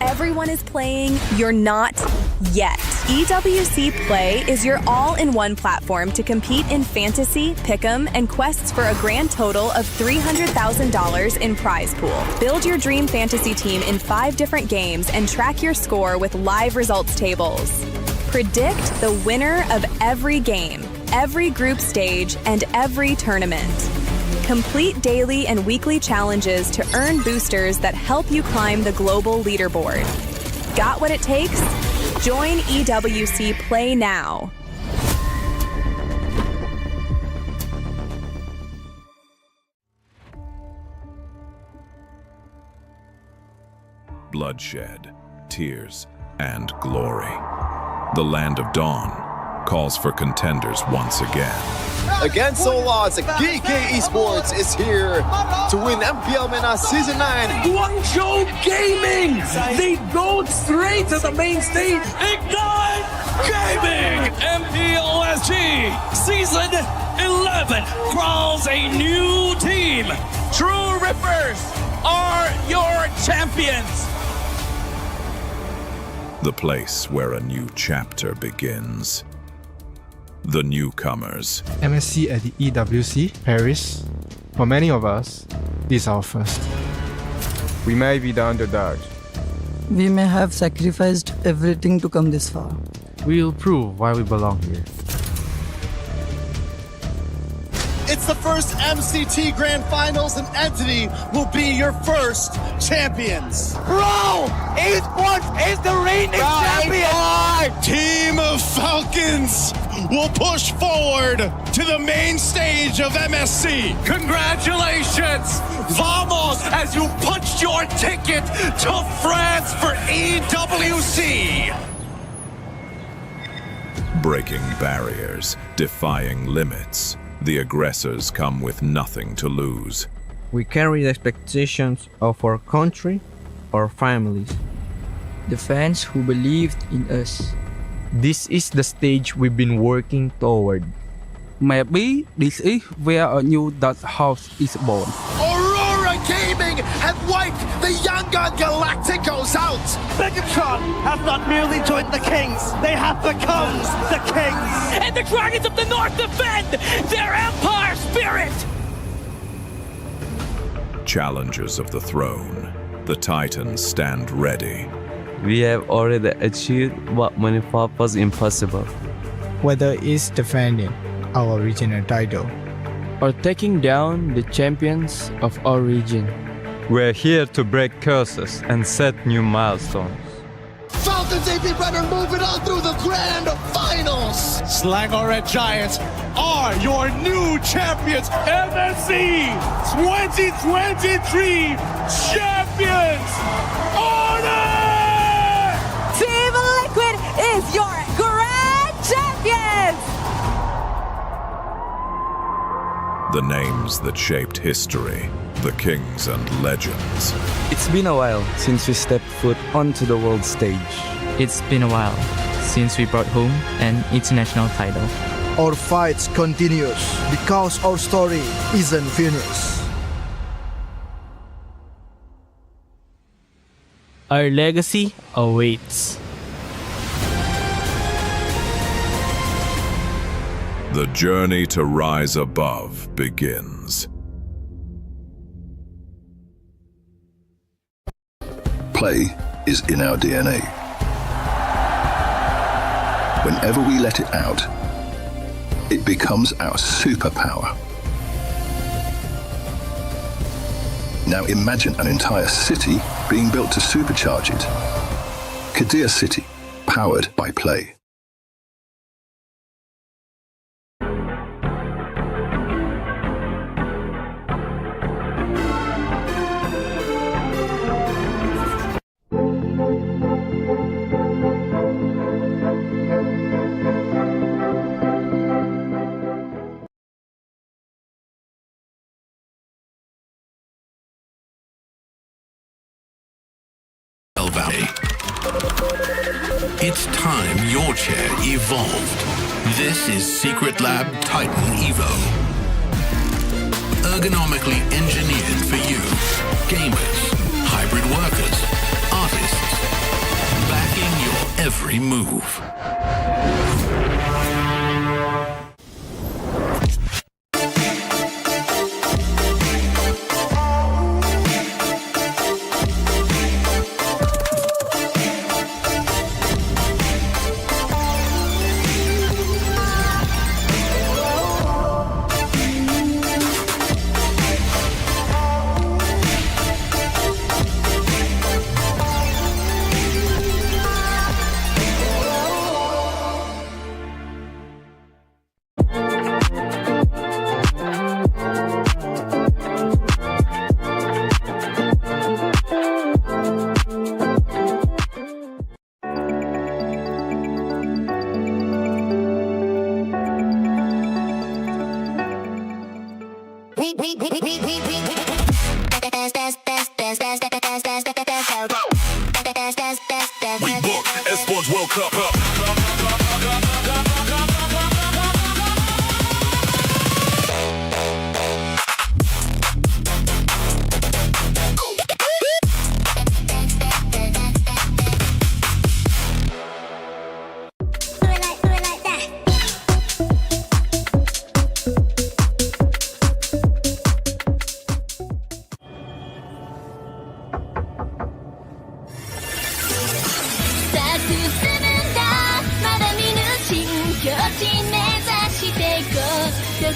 Everyone is playing, you're not yet. EWC Play is your all-in-one platform to compete in fantasy, pick'em, and quests for a grand total of $300,000 in prize pool. Build your dream fantasy team in 5 different games and track your score with live results tables. Predict the winner of every game, every group stage, and every tournament. Complete daily and weekly challenges to earn boosters that help you climb the global leaderboard. Got what it takes? Join EWC Play now. Bloodshed, tears, and glory. The Land of Dawn calls for contenders once again. Against all odds, GK Esports is here to win MPL MENA Season 9. Guangzhou Gaming! They go straight to the main stage. Ignite Gaming! MPLSG Season 11 crowns a new team. True Rippers are your champions. The place where a new chapter begins. The newcomers. MSC at the EWC, Paris. For many of us, this is our first. We may be the underdogs. We may have sacrificed everything to come this far. We'll prove why we belong here. It's the first MCT Grand Finals, and Entity will be your first champions. Bro, Esports is the reigning champion. Team of Falcons will push forward to the main stage of MSC. Congratulations! Vamos, as you punched your ticket to France for EWC! Breaking barriers, defying limits, the aggressors come with nothing to lose. We carry the expectations of our country, our families. The fans who believed in us. This is the stage we've been working toward. Maybe this is where a new Dutch house is born. Aurora Gaming have wiped the Yangon Galacticos out. Megatron have not merely joined the Kings, they have become the Kings! And the Dragons of the North defend their Empire spirit! Challengers of the throne, the Titans stand ready. We have already achieved what many thought was impossible. Whether it's defending our regional title Or taking down the champions of our region. We're here to break curses and set new milestones. Falcons AP Runner moving on through the Grand Finals. Slangor Red Giants are your new champions, MSC 2023 champions! Honor! Team Liquid is your grand champions! The names that shaped history, the kings and legends. It's been a while since we stepped foot onto the world stage. It's been a while since we brought home an international title. Our fight continues because our story isn't finished. Our legacy awaits. The journey to rise above begins. Play is in our DNA. Whenever we let it out, it becomes our superpower. Now imagine an entire city being built to supercharge it. Kadir City, powered by Play. Valley. It's time your chair evolved. This is Secret Lab Titan Evo. Ergonomically engineered for you, gamers, hybrid workers, artists, backing your every move.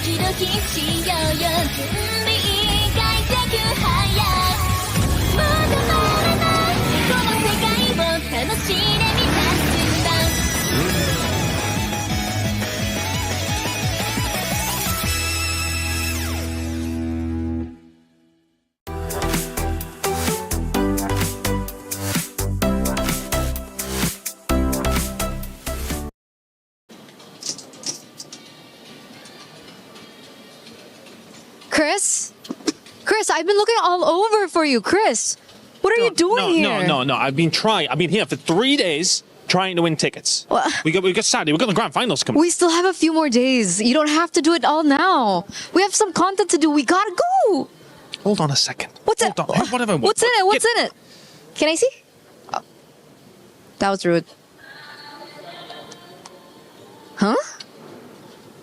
キドキしようよ準備快適早まだまだないこの世界を楽しんでみたんだChris, I've been looking all over for you. Chris, what are you doing here? No. I've been trying. I've been here for 3 days trying to win tickets. We got Saturday. We got the grand finals coming. We still have a few more days. You don't have to do it all now. We have some content to do. We gotta go. Hold on a second. What's it? Whatever. What's in it? What's in it? Can I see? Oh. That was rude. Huh?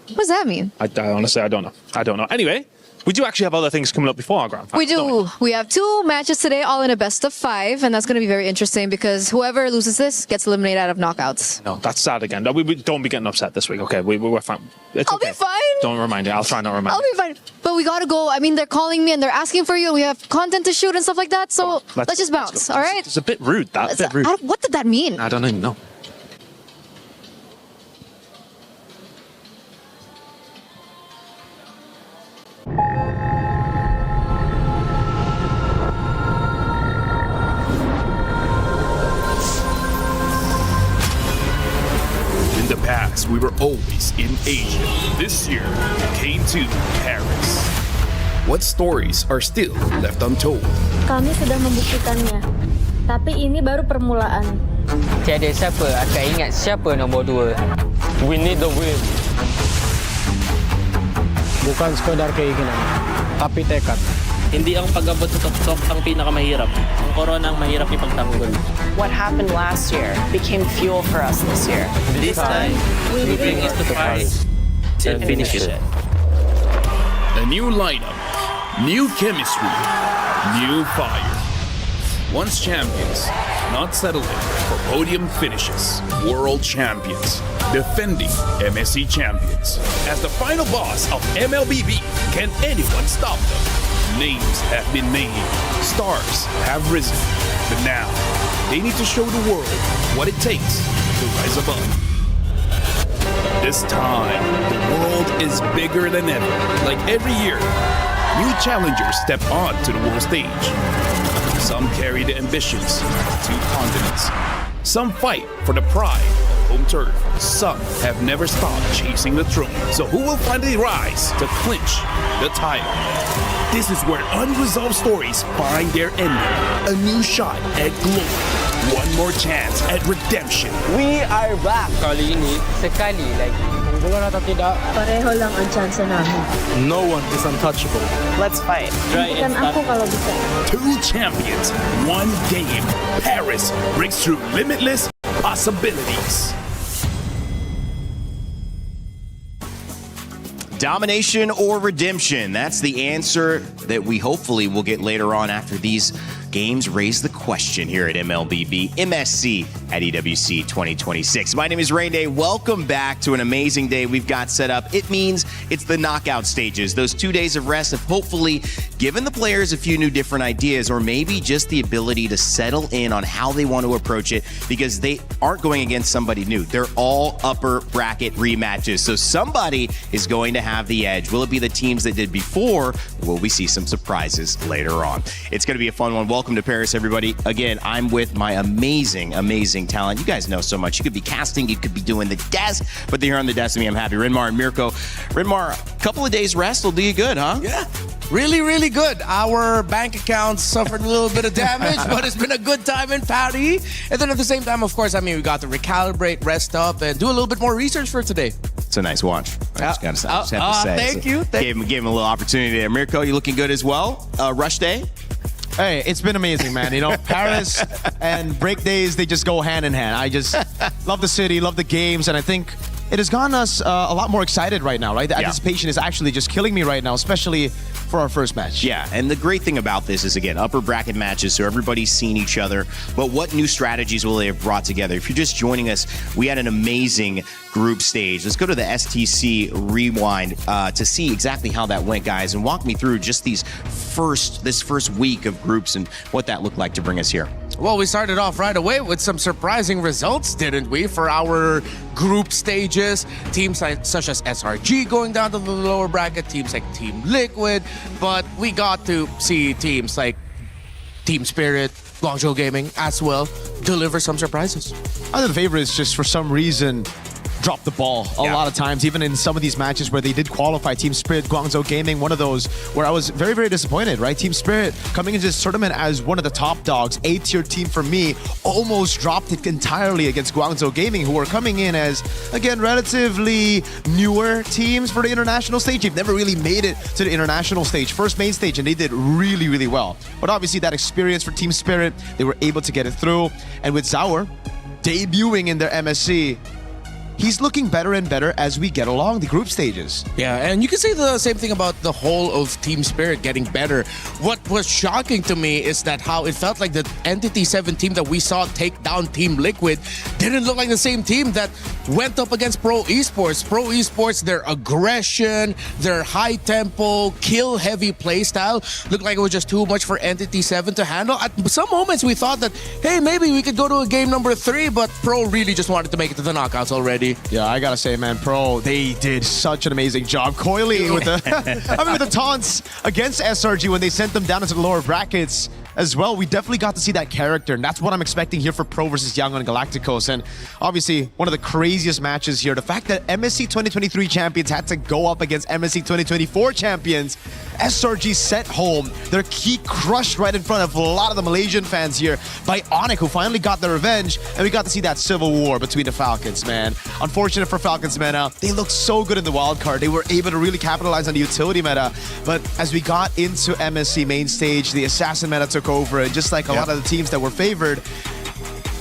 What does that mean? I honestly, I don't know. Anyway, we do actually have other things coming up before our grand final. We do. We have 2 matches today, all in a best of 5, and that's going to be very interesting because whoever loses this gets eliminated out of knockouts. No, that's sad again. No, we don't be getting upset this week, okay? We're fine. It's I'll be fine. Don't remind you. I'll try not to remind I'll be fine. But we got to go. I mean, they're calling me and they're asking for you. We have content to shoot and stuff like that, so let's just bounce, all right? It's a bit rude, that. A bit rude. What did that mean? I don't even know. In the past, we were always in Asia. This year, we came to Paris. What stories are still left untold? Kami sudah membuktikannya, tapi ini baru permulaan. Tiada siapa akan ingat siapa nombor 2. We need the win. Bukan sekadar keinginan, tapi tekad. Hindi ang pag-abot sa tuktok ang pinakamahirap. Ang korona ang mahirap ipagtanggol. What happened last year became fuel for us this year. This time, we bring it to Paris and finish it. A new lineup, new chemistry, new fire. Once champions, not settling for podium finishes. World champions, defending MSC champions. As the final boss of MLBB, can anyone stop them? Names have been made, stars have risen, but now they need to show the world what it takes to rise above. This time, the world is bigger than ever. Like every year, new challengers step on to the world stage. Some carry the ambitions of 2 continents. Some fight for the pride of home turf. Some have never stopped chasing the throne. So who will finally rise to clinch the title? This is where unresolved stories find their ending. A new shot at glory. One more chance at redemption. We are back. Kali ini, sekali lagi. Bukan atau tidak, Pareho lang ang chance namin. no one is untouchable. Let's fight. Bukan ako kalau bisa. 2 champions, 1 game. Paris breaks through limitless possibilities. Domination or redemption? That's the answer that we hopefully will get later on after these games raise the question here at MLBB MSC at EWC 2026. My name is Rain Day. Welcome back to an amazing day we've got set up. It means it's the knockout stages. Those 2 days of rest have hopefully given the players a few new different ideas, or maybe just the ability to settle in on how they want to approach it, because they aren't going against somebody new. They're all upper bracket rematches. So somebody is going to have the edge. Will it be the teams that did before? Or will we see some surprises later on? It's going to be a fun one. Welcome to Paris, everybody. Again, I'm with my amazing talent. You guys know so much. You could be casting, you could be doing the desk, but they're here on the desk with me. I'm happy. Rinmar and Mirko. Rinmar, a couple of days rest will do you good, huh? Yeah, really good. Our bank accounts suffered a little bit of damage, but it's been a good time in Paris. And then at the same time, of course, we got to recalibrate, rest up, and do a little bit more research for today. It's a nice watch. I just have to say. Thank you. Gave him a little opportunity there. Mirko, you looking good as well? Rush day? Hey, it's been amazing, man. You know, Paris and break days, they just go hand in hand. I just love the city, love the games, and I think it has gotten us a lot more excited right now, right? The anticipation is actually just killing me right now, especially for our first match. Yeah, and the great thing about this is, again, upper bracket matches, so everybody's seen each other. But what new strategies will they have brought together? If you're just joining us, we had an amazing group stage. Let's go to the STC Rewind to see exactly how that went, guys, and walk me through just this first week of groups and what that looked like to bring us here. Well, we started off right away with some surprising results, didn't we, for our group stages? Teams such as SRG going down to the lower bracket, teams like Team Liquid, but we got to see teams like Team Spirit, Guangzhou Gaming as well deliver some surprises. Other favorites just for some reason dropped the ball a lot of times, even in some of these matches where they did qualify. Team Spirit, Guangzhou Gaming, one of those where I was very, very disappointed, right? Team Spirit coming into this tournament as one of the top dogs, A-tier team for me, almost dropped it entirely against Guangzhou Gaming, who were coming in as, again, relatively newer teams for the international stage. They've never really made it to the international stage, first main stage, and they did really, really well. But obviously that experience for Team Spirit, they were able to get it through. And with Zauer debuting in their MSC, he's looking better and better as we get along the group stages. Yeah, and you can say the same thing about the whole of Team Spirit getting better. What was shocking to me is that how it felt like the Entity 7 team that we saw take down Team Liquid didn't look like the same team that went up against Pro Esports. Pro Esports, their aggression, their high tempo, kill heavy playstyle looked like it was just too much for Entity 7 to handle. At some moments we thought that, hey, maybe we could go to a game number 3, but Pro really just wanted to make it to the knockouts already. Yeah, I gotta say, man, Pro, they did such an amazing job. Coily with the, with the taunts against SRG when they sent them down into the lower brackets as well. We definitely got to see that character, and that's what I'm expecting here for Pro versus Yangon and Galacticos. And obviously, one of the craziest matches here, the fact that MSC 2023 champions had to go up against MSC 2024 champions. SRG sent home their key crushed right in front of a lot of the Malaysian fans here by Onyx, who finally got their revenge, and we got to see that civil war between the Falcons, man. Unfortunate for Falcons meta, they looked so good in the wild card. They were able to really capitalize on the utility meta, but as we got into MSC main stage, the assassin meta took over, and just like a lot of the teams that were favored,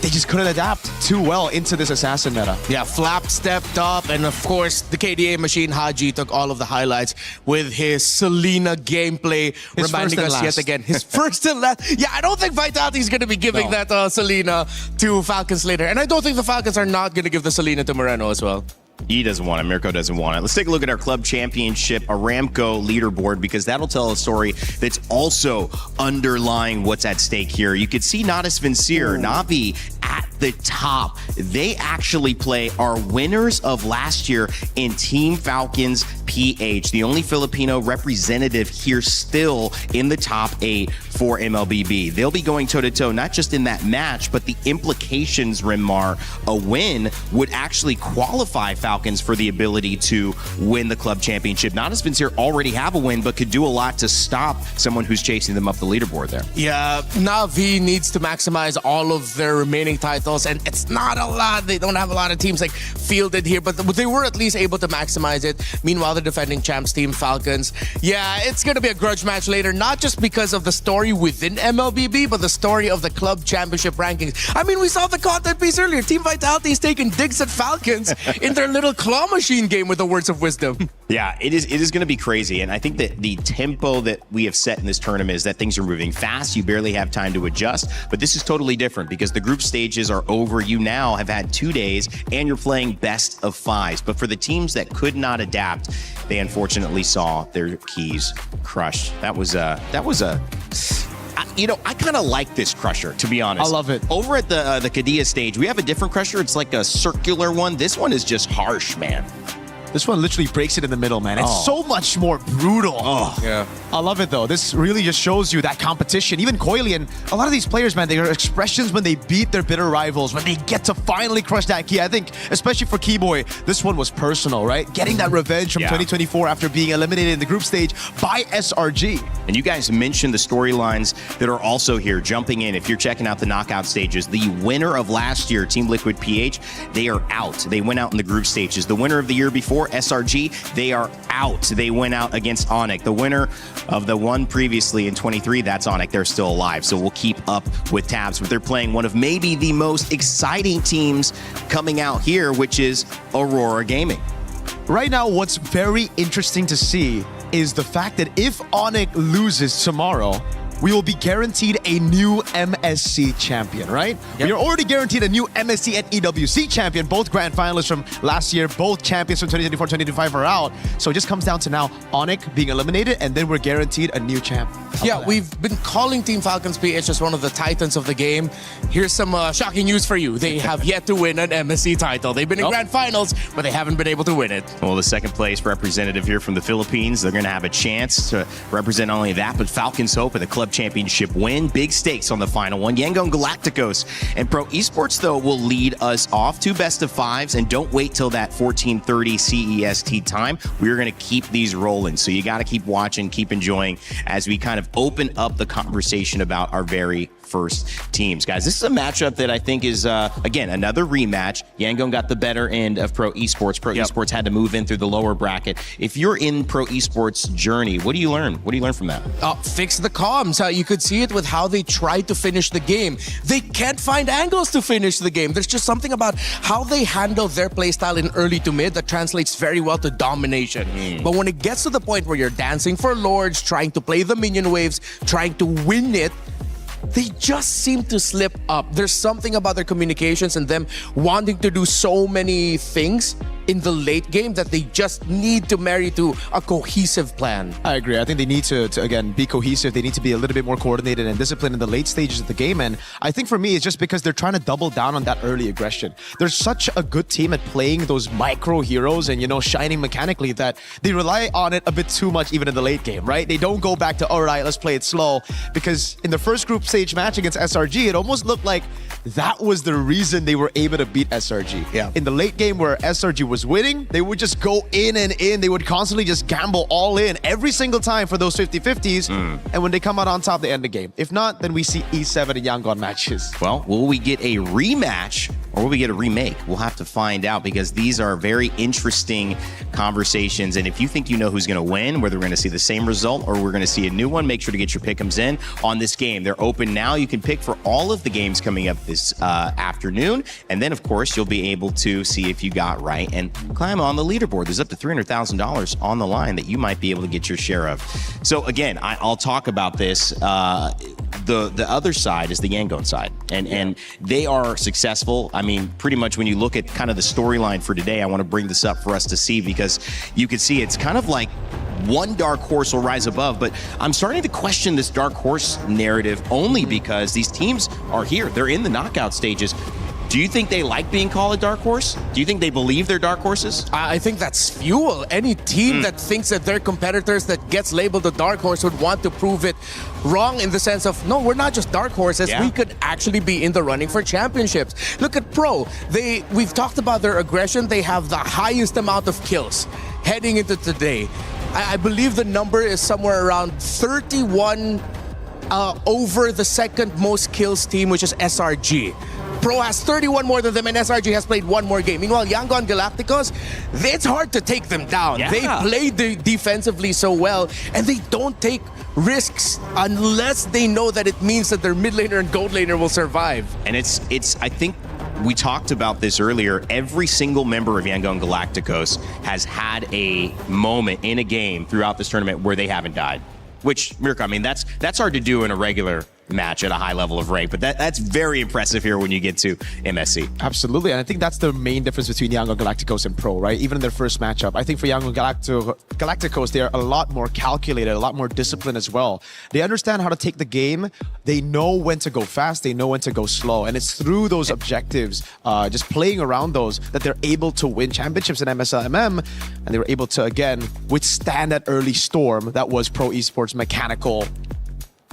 they just couldn't adapt too well into this assassin meta. Yeah, Flap stepped up, and of course, the KDA machine, Haji, took all of the highlights with his Selena gameplay, reminding us yet again, his first and last. Yeah, I don't think Vitality is going to be giving that Selena to Falcons later, and I don't think the Falcons are not going to give the Selena to Moreno as well. He doesn't want it. Mirko doesn't want it. Let's take a look at our club championship Aramco leaderboard, because that'll tell a story that's also underlying what's at stake here. You could see Natus Vincere, Navi at the top. They actually play our winners of last year in Team Falcons PH, the only Filipino representative here still in the top 8 for MLBB. They'll be going toe-to-toe, not just in that match, but the implications, Rinmar, a win would actually qualify Falcons for the ability to win the club championship. Natus Vincere already have a win, but could do a lot to stop someone who's chasing them up the leaderboard there. Yeah, Navi needs to maximize all of their remaining titles, and it's not a lot. They don't have a lot of teams like fielded here, but they were at least able to maximize it. Meanwhile, the defending champs team Falcons, yeah, it's going to be a grudge match later, not just because of the story within MLBB, but the story of the club championship rankings. I mean, we saw the content piece earlier. Team Vitality is taking digs at Falcons in their little claw machine game with the words of wisdom. Yeah, it is going to be crazy, and I think that the tempo that we have set in this tournament is that things are moving fast. You barely have time to adjust, but this is totally different because the group stages are over. You now have had 2 days, and you're playing best of 5s. But for the teams that could not adapt, they unfortunately saw their keys crushed. That was a you know, I kind of like this crusher, to be honest. I love it. Over at the Kadia stage, we have a different crusher. It's like a circular one. This one is just harsh, man. This one literally breaks it in the middle, man. It's so much more brutal. Yeah. I love it, though. This really just shows you that competition. Even Coily and a lot of these players, man, their expressions when they beat their bitter rivals, when they get to finally crush that key. I think, especially for Keyboy, this one was personal, right? Getting that revenge from 2024 after being eliminated in the group stage by SRG. And you guys mentioned the storylines that are also here, jumping in. If you're checking out the knockout stages, the winner of last year, Team Liquid PH, they are out. They went out in the group stages. The winner of the year before, SRG, they are out. They went out against Onyx. The winner of the one previously in 23, that's Onyx. They're still alive, so we'll keep up with tabs. But they're playing one of maybe the most exciting teams coming out here, which is Aurora Gaming. Right now, what's very interesting to see is the fact that if Onyx loses tomorrow, we will be guaranteed a new MSC champion, right? Yep. We are already guaranteed a new MSC and EWC champion. Both grand finalists from last year, both champions from 2024, 2025 are out. So it just comes down to now Onyx being eliminated, and then we're guaranteed a new champ. Yeah, we've been calling Team Falcons PH as one of the titans of the game. Here's some shocking news for you. They have yet to win an MSC title. They've been in grand finals, but they haven't been able to win it. Well, the second place representative here from the Philippines, they're going to have a chance to represent not only that, but Falcons' hope of the club championship win. Big stakes on the final one. Yangon Galacticos and Pro Esports, though, will lead us off to best of fives, and don't wait till that 14:30 CEST time. We're going to keep these rolling, so you got to keep watching, keep enjoying as we kind of open up the conversation about our very first teams. Guys, this is a matchup that I think is, again, another rematch. Yangon got the better end of Pro Esports. Pro Esports had to move in through the lower bracket. If you're in Pro Esports' journey, what do you learn? What do you learn from that? Fix the comms. You could see it with how they tried to finish the game. They can't find angles to finish the game. There's just something about how they handle their playstyle in early to mid that translates very well to domination. But when it gets to the point where you're dancing for lords, trying to play the minion waves, trying to win it, they just seem to slip up. There's something about their communications and them wanting to do so many things in the late game that they just need to marry to a cohesive plan. I agree. I think they need to again, be cohesive. They need to be a little bit more coordinated and disciplined in the late stages of the game. And I think for me, it's just because they're trying to double down on that early aggression. They're such a good team at playing those micro heroes and, you know, shining mechanically that they rely on it a bit too much even in the late game, right? They don't go back to, all right, let's play it slow. Because in the first group stage match against SRG, it almost looked like that was the reason they were able to beat SRG. Yeah. In the late game where SRG was winning, they would just go in and in. They would constantly just gamble all in every single time for those 50-50s. And when they come out on top, they end the game. If not, then we see E7 and Yangon matches. Well, will we get a rematch or will we get a remake? We'll have to find out, because these are very interesting conversations. And if you think you know who's going to win, whether we're going to see the same result or we're going to see a new one, make sure to get your pick'ems in on this game. They're open now. You can pick for all of the games coming up this afternoon. And then, of course, you'll be able to see if you got right and climb on the leaderboard. There's up to $300,000 on the line that you might be able to get your share of. So again, I'll talk about this. The other side is the Yangon side, and they are successful. I mean, pretty much when you look at kind of the storyline for today, I want to bring this up for us to see, because you can see it's kind of like one dark horse will rise above, but I'm starting to question this dark horse narrative only because these teams are here. They're in the knockout stages. Do you think they like being called a dark horse? Do you think they believe they're dark horses? I think that's fuel. Any team that thinks that they're competitors that gets labeled a dark horse would want to prove it wrong, in the sense of, no, we're not just dark horses. We could actually be in the running for championships. Look at Pro. We've talked about their aggression. They have the highest amount of kills heading into today. I believe the number is somewhere around 31 over the second most kills team, which is SRG. Pro has 31 more than them, and SRG has played one more game. Meanwhile, Yangon Galacticos, it's hard to take them down. They play defensively so well, and they don't take risks unless they know that it means that their mid laner and gold laner will survive. And it's I think we talked about this earlier. Every single member of Yangon Galacticos has had a moment in a game throughout this tournament where they haven't died. Which, Mirko, I mean, that's hard to do in a regular match at a high level of rank, but that's very impressive here when you get to MSC. Absolutely, and I think that's the main difference between Yangon Galacticos and Pro, right? Even in their first matchup, I think for Yangon Galacticos, they're a lot more calculated, a lot more disciplined as well. They understand how to take the game. They know when to go fast, they know when to go slow, and it's through those objectives, just playing around those, that they're able to win championships in MSLMM, and they were able to, again, withstand that early storm that was Pro Esports' mechanical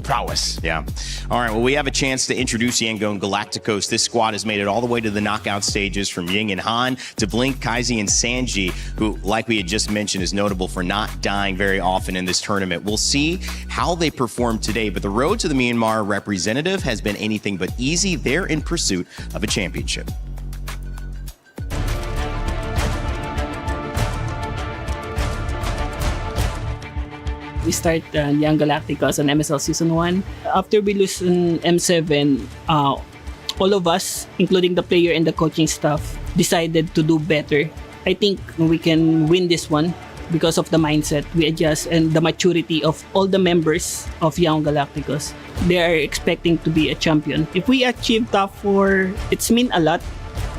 prowess. Yeah. All right. Well, we have a chance to introduce Yangon Galacticos. This squad has made it all the way to the knockout stages, from Ying and Han to Blink, Kaizi, and Sanji, who, like we had just mentioned, is notable for not dying very often in this tournament. We'll see how they perform today, but the road to the Myanmar representative has been anything but easy. They're in pursuit of a championship. We start Young Galacticos on MSL Season 1. After we lose in M7, all of us, including the player and the coaching staff, decided to do better. I think we can win this one because of the mindset we adjust and the maturity of all the members of Young Galacticos. They are expecting to be a champion. If we achieve top 4, it's mean a lot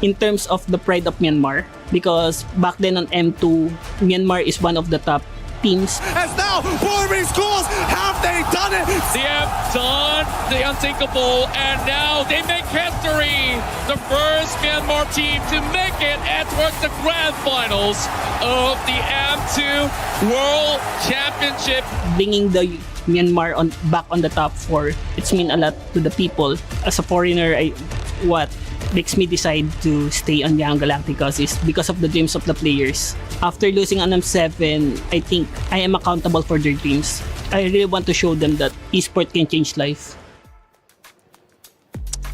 in terms of the pride of Myanmar, because back then on M2, Myanmar is one of the top teams. As now, Burmese schools, have they done it? They have done the unthinkable, and now they make history. The first Myanmar team to make it towards the grand finals of the M2 World Championship. Bringing the Myanmar back on the top 4, it's mean a lot to the people. As a foreigner, what makes me decide to stay on Young Galacticos is because of the dreams of the players. After losing on M7, I think I am accountable for their dreams. I really want to show them that esports can change life.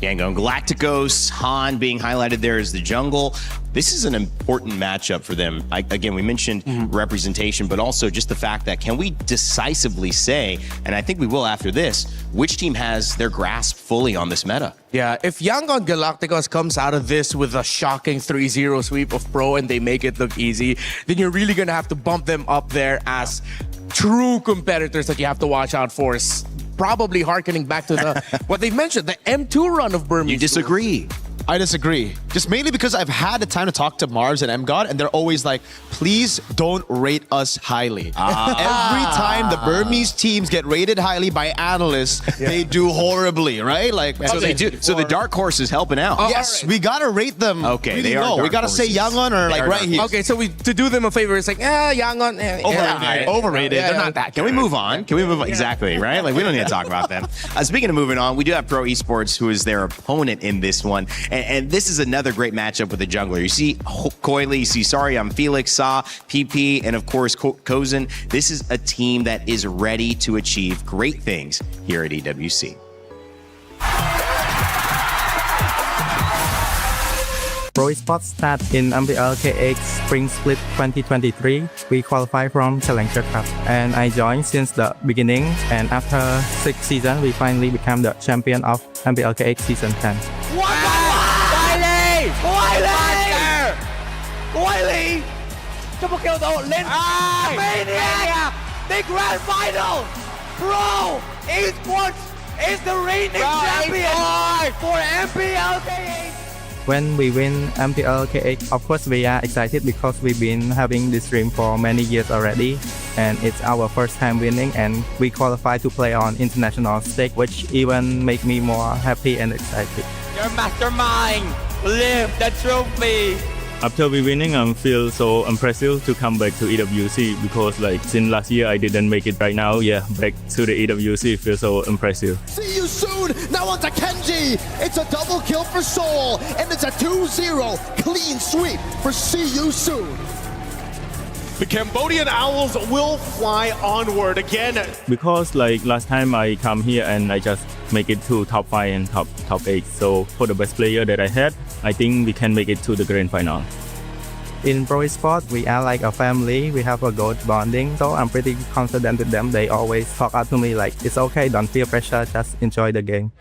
Yangon Galacticos, Han being highlighted there as the jungle. This is an important matchup for them. Again, we mentioned representation, but also just the fact that can we decisively say, and I think we will after this, which team has their grasp fully on this meta? Yeah, if Yangon Galacticos comes out of this with a shocking 3-0 sweep of Pro and they make it look easy, then you're really going to have to bump them up there as true competitors that you have to watch out for. Probably harkening back to the what they've mentioned, the M2 run of Burmese. You disagree? I disagree. Just mainly because I've had the time to talk to Marvs and MGod, and they're always like, please don't rate us highly. Every time the Burmese teams get rated highly by analysts, they do horribly, right? Like, so they do. So the dark horse is helping out. Yes, we gotta rate them. Okay, really they are. low. We gotta say Yangon or like right here. Okay, so to do them a favor, it's like, Yangon. Overrated. They're not that. Can we move on? Can we move on? Exactly, right? Like, we don't need to talk about them. Speaking of moving on, we do have Pro Esports, who is their opponent in this one. And this is another great matchup with the jungler. You see Coily, you see Felix, Sa, PP, and of course Kozen. This is a team that is ready to achieve great things here at EWC. Pro Esports start in MLBB Spring Split 2023. We qualify from Challenger Cup, and I joined since the beginning. And after 6 seasons, we finally became the champion of MLBB Season 10. Coily! Triple kill though, Lin! Maniac! The grand final! Pro Esports is the reigning champion for MLBB! When we win MLBB, of course we are excited because we've been having this dream for many years already, and it's our first time winning, and we qualify to play on international stage, which even make me more happy and excited. Your mastermind lift the trophy! After we winning, I feel so impressive to come back to EWC because like since last year I didn't make it. Right now, back to the EWC feels so impressive. See you soon. Now on to Kenji. It's a double kill for Seoul, and it's a 2-0 clean sweep for See You Soon. The Cambodian Owls will fly onward again. Because like last time I come here and I just make it to top 5 and top 8. So for the best player that I had, I think we can make it to the grand final. In Pro Esports, we are like a family. We have a good bonding. So I'm pretty confident with them. They always talk out to me like, it's okay, don't feel pressure, just enjoy the game.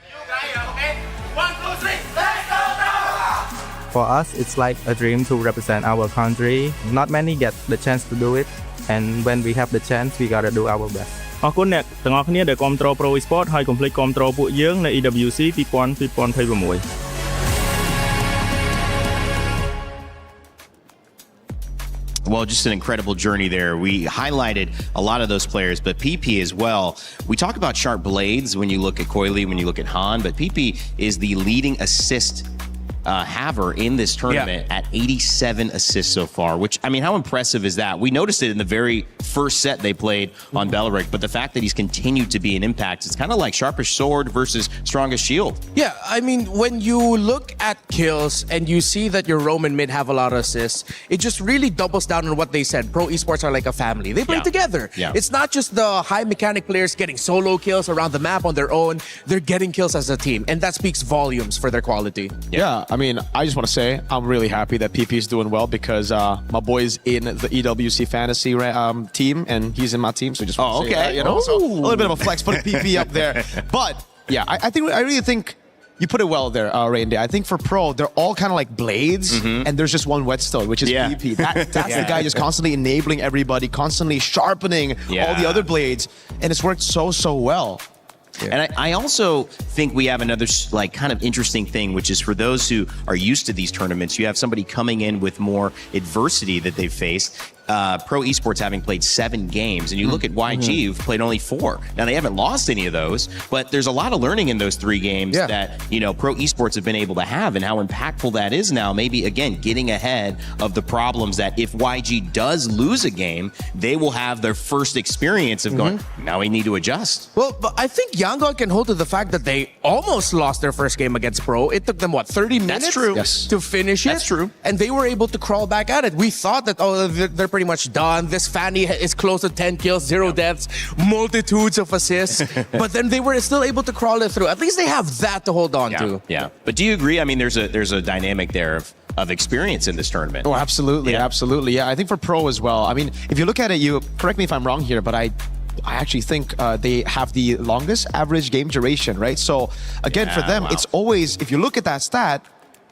For us, it's like a dream to represent our country. Not many get the chance to do it. And when we have the chance, we gotta do our best. អរគុណអ្នកទាំងអស់គ្នាដែលគាំទ្រ Pro Esports ហើយកុំភ្លេចគាំទ្រពួកយើងនៅ EWC 2026 Well, just an incredible journey there. We highlighted a lot of those players, but PP as well. We talk about sharp blades when you look at Coily, when you look at Han, but PP is the leading assist haver in this tournament at 87 assists so far, which, I mean, how impressive is that? We noticed it in the very first set they played on Beleric, but the fact that he's continued to be an impact, it's kind of like sharpest sword versus strongest shield. Yeah, I mean, when you look at kills and you see that your Roman mid have a lot of assists, it just really doubles down on what they said. Pro esports are like a family. They play together. Yeah. It's not just the high mechanic players getting solo kills around the map on their own. They're getting kills as a team, and that speaks volumes for their quality. Yeah, I mean, I just want to say I'm really happy that PP is doing well because my boy's in the EWC fantasy team, and he's in my team. So just want to say that, you know, so a little bit of a flex, putting PP up there. But yeah, I really think you put it well there, Randy. I think for pro, they're all kind of like blades, and there's just one whetstone, which is PP. That's the guy just constantly enabling everybody, constantly sharpening all the other blades, and it's worked so well. And I also think we have another like kind of interesting thing, which is for those who are used to these tournaments, you have somebody coming in with more adversity that they've faced. Pro esports having played 7 games, and you look at YG, who've played only 4. Now they haven't lost any of those, but there's a lot of learning in those 3 games that, you know, pro esports have been able to have, and how impactful that is now. Maybe again getting ahead of the problems that if YG does lose a game, they will have their first experience of going, now we need to adjust. Well, but I think Yangon can hold to the fact that they almost lost their first game against Pro. It took them, what, 30 minutes to finish it? That's true. And they were able to crawl back at it. We thought that, oh, they're pretty much done. This Fanny is close to 10 kills, 0 deaths, multitudes of assists. But then they were still able to crawl it through. At least they have that to hold on to. Yeah. But do you agree? I mean, there's a dynamic there of experience in this tournament. Oh, absolutely. Absolutely. Yeah, I think for pro as well. I mean, if you look at it, you correct me if I'm wrong here, but I actually think they have the longest average game duration, right? So again, for them, it's always, if you look at that stat,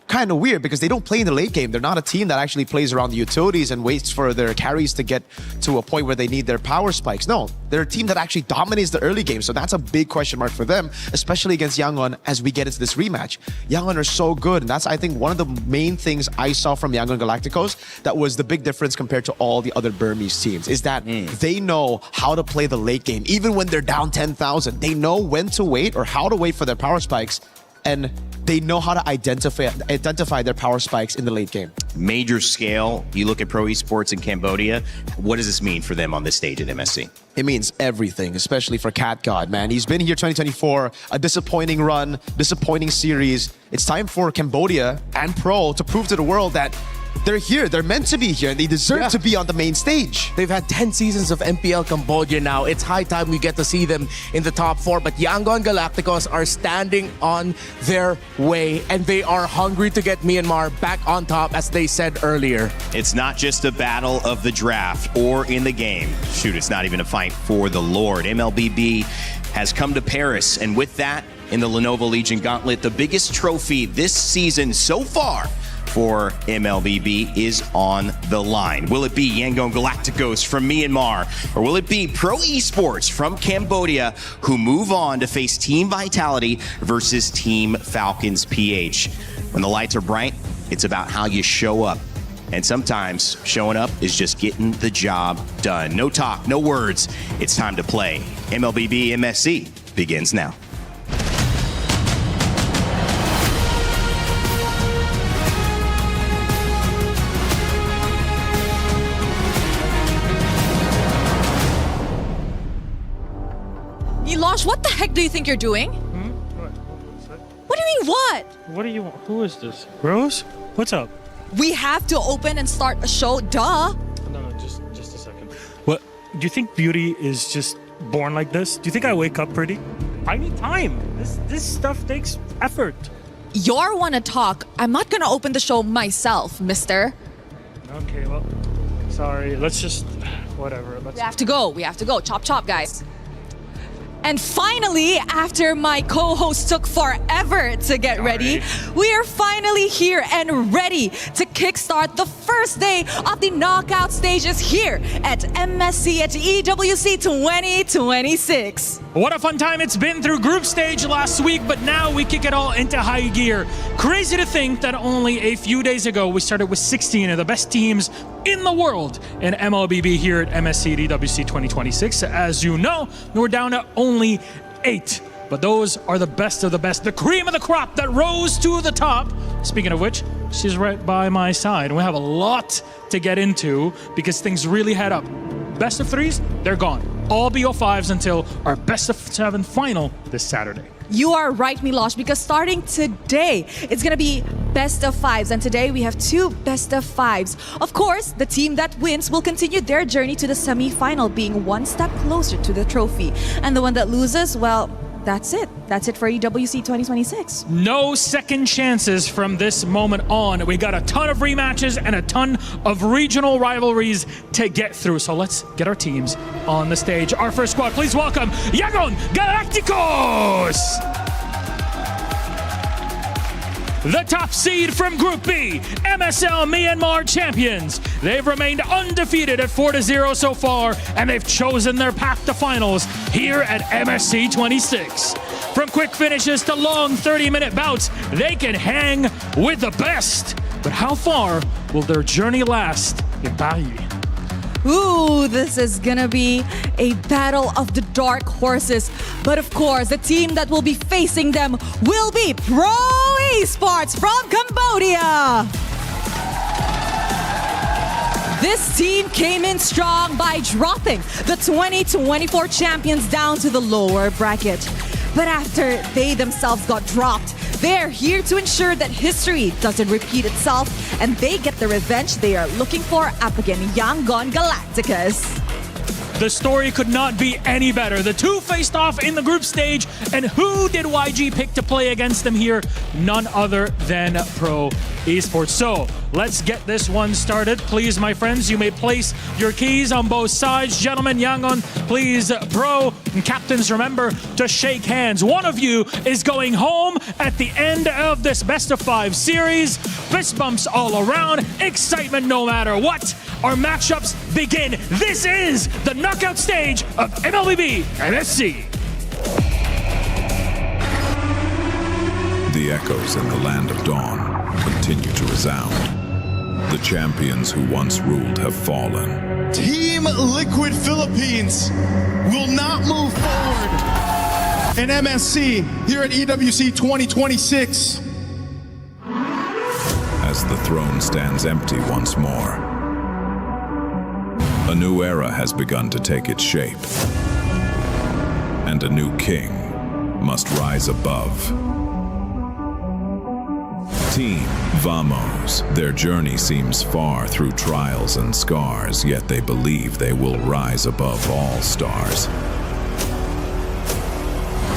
kind of weird because they don't play in the late game. They're not a team that actually plays around the utilities and waits for their carries to get to a point where they need their power spikes. No, they're a team that actually dominates the early game. So that's a big question mark for them, especially against Yangon as we get into this rematch. Yangon are so good. And that's, I think, one of the main things I saw from Yangon Galacticos that was the big difference compared to all the other Burmese teams is that they know how to play the late game. Even when they're down 10,000, they know when to wait or how to wait for their power spikes. And they know how to identify their power spikes in the late game. Major scale. You look at pro esports in Cambodia. What does this mean for them on this stage at MSC? It means everything, especially for Cat God, man. He's been here 2024, a disappointing run, disappointing series. It's time for Cambodia and Pro to prove to the world that they're here, they're meant to be here, and they deserve to be on the main stage. They've had 10 seasons of MPL Cambodia now. It's high time we get to see them in the top 4, but Yangon Galacticos are standing on their way, and they are hungry to get Myanmar back on top, as they said earlier. It's not just a battle of the draft or in the game. Shoot, it's not even a fight for the Lord. MLBB has come to Paris, and with that, in the Lenovo Legion Gauntlet, the biggest trophy this season so far for MLBB is on the line. Will it be Yangon Galacticos from Myanmar, or will it be Pro Esports from Cambodia who move on to face Team Vitality versus Team Falcons PH? When the lights are bright, it's about how you show up. And sometimes showing up is just getting the job done. No talk, no words. It's time to play. MLBB MSC begins now. Milosh, what the heck do you think you're doing? What do you mean, what? What do you want? Who is this? Rose? What's up? We have to open and start a show, duh. No, just a second. What? Do you think beauty is just born like this? Do you think I wake up pretty? I need time. This stuff takes effort. You're wanna talk. I'm not gonna open the show myself, mister. Okay, well, sorry. Let's just, whatever. We have to go. We have to go. Chop, chop, guys. And finally, after my co-host took forever to get ready, we are finally here and ready to kickstart the first day of the knockout stages here at MSC at EWC 2026. What a fun time it's been through group stage last week, but now we kick it all into high gear. Crazy to think that only a few days ago we started with 16 of the best teams in the world in MLBB here at MSC at EWC 2026. As you know, we're down to only 8. But those are the best of the best, the cream of the crop that rose to the top. Speaking of which, she's right by my side. We have a lot to get into because things really head up. Best of 3s, they're gone. All BO5s until our best of 7 final this Saturday. You are right, Milosh, because starting today, it's going to be best of fives. And today we have 2 best of fives. Of course, the team that wins will continue their journey to the semi-final, being 1 step closer to the trophy. And the one that loses, well, that's it. That's it for EWC 2026. No second chances from this moment on. We got a ton of rematches and a ton of regional rivalries to get through. So let's get our teams on the stage. Our first squad, please welcome Yangon Galacticos! The top seed from Group B, MSL Myanmar champions. They've remained undefeated at 4-0 so far, and they've chosen their path to finals here at MSC 26. From quick finishes to long 30-minute bouts, they can hang with the best. But how far will their journey last in Paris? Ooh, this is gonna be a battle of the dark horses. But of course, the team that will be facing them will be Pro Esports from Cambodia. This team came in strong by dropping the 2024 champions down to the lower bracket. But after they themselves got dropped, they're here to ensure that history doesn't repeat itself and they get the revenge they are looking for up against Yangon Galacticos. The story could not be any better. The two faced off in the group stage, and who did YG pick to play against them here? None other than Pro Esports. So let's get this one started. Please, my friends, you may place your keys on both sides. Gentlemen, Yangon, please, Pro and captains, remember to shake hands. One of you is going home at the end of this best of 5 series. Fist bumps all around, excitement no matter what. Our matchups begin. This is the knockout stage of MLBB MSC. The echoes in the land of dawn continue to resound. The champions who once ruled have fallen. Team Liquid Philippines will not move forward in MSC here at EWC 2026. As the throne stands empty once more, a new era has begun to take its shape, and a new king must rise above. Team Vamos. Their journey seems far through trials and scars, yet they believe they will rise above all stars.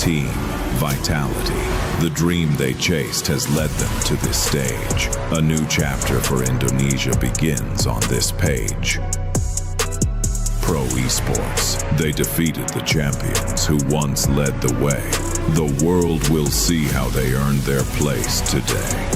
Team Vitality. The dream they chased has led them to this stage. A new chapter for Indonesia begins on this page. Pro Esports. They defeated the champions who once led the way. The world will see how they earned their place today.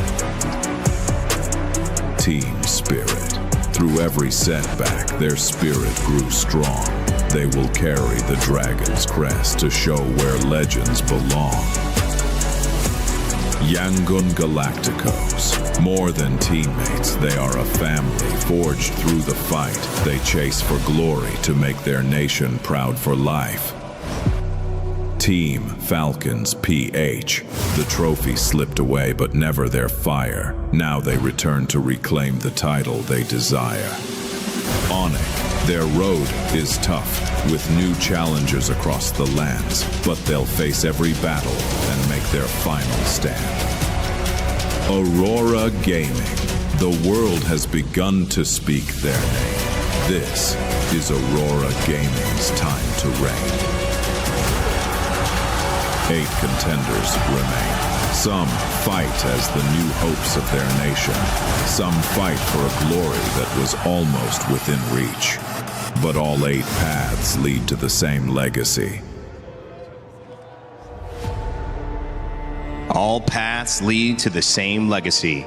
Team Spirit. Through every setback, their spirit grew strong. They will carry the dragon's crest to show where legends belong. Yangon Galacticos. More than teammates, they are a family forged through the fight. They chase for glory to make their nation proud for life. Team Falcons PH. The trophy slipped away, but never their fire. Now they return to reclaim the title they desire. Onyx. Their road is tough, with new challengers across the lands, but they'll face every battle and make their final stand. Aurora Gaming. The world has begun to speak their name. This is Aurora Gaming's time to reign. 8 contenders remain. Some fight as the new hopes of their nation. Some fight for a glory that was almost within reach. But all 8 paths lead to the same legacy. All paths lead to the same legacy.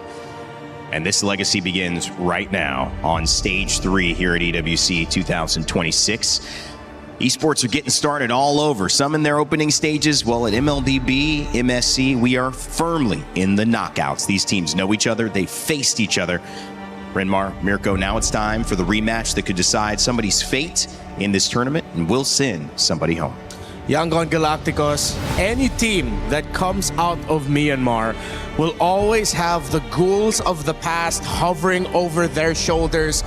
And this legacy begins right now on stage 3 here at EWC 2026. Esports are getting started all over, some in their opening stages, while at MLBB, MSC, we are firmly in the knockouts. These teams know each other, they faced each other. Renmar, Mirko, now it's time for the rematch that could decide somebody's fate in this tournament and will send somebody home. Yangon Galacticos, any team that comes out of Myanmar will always have the ghouls of the past hovering over their shoulders.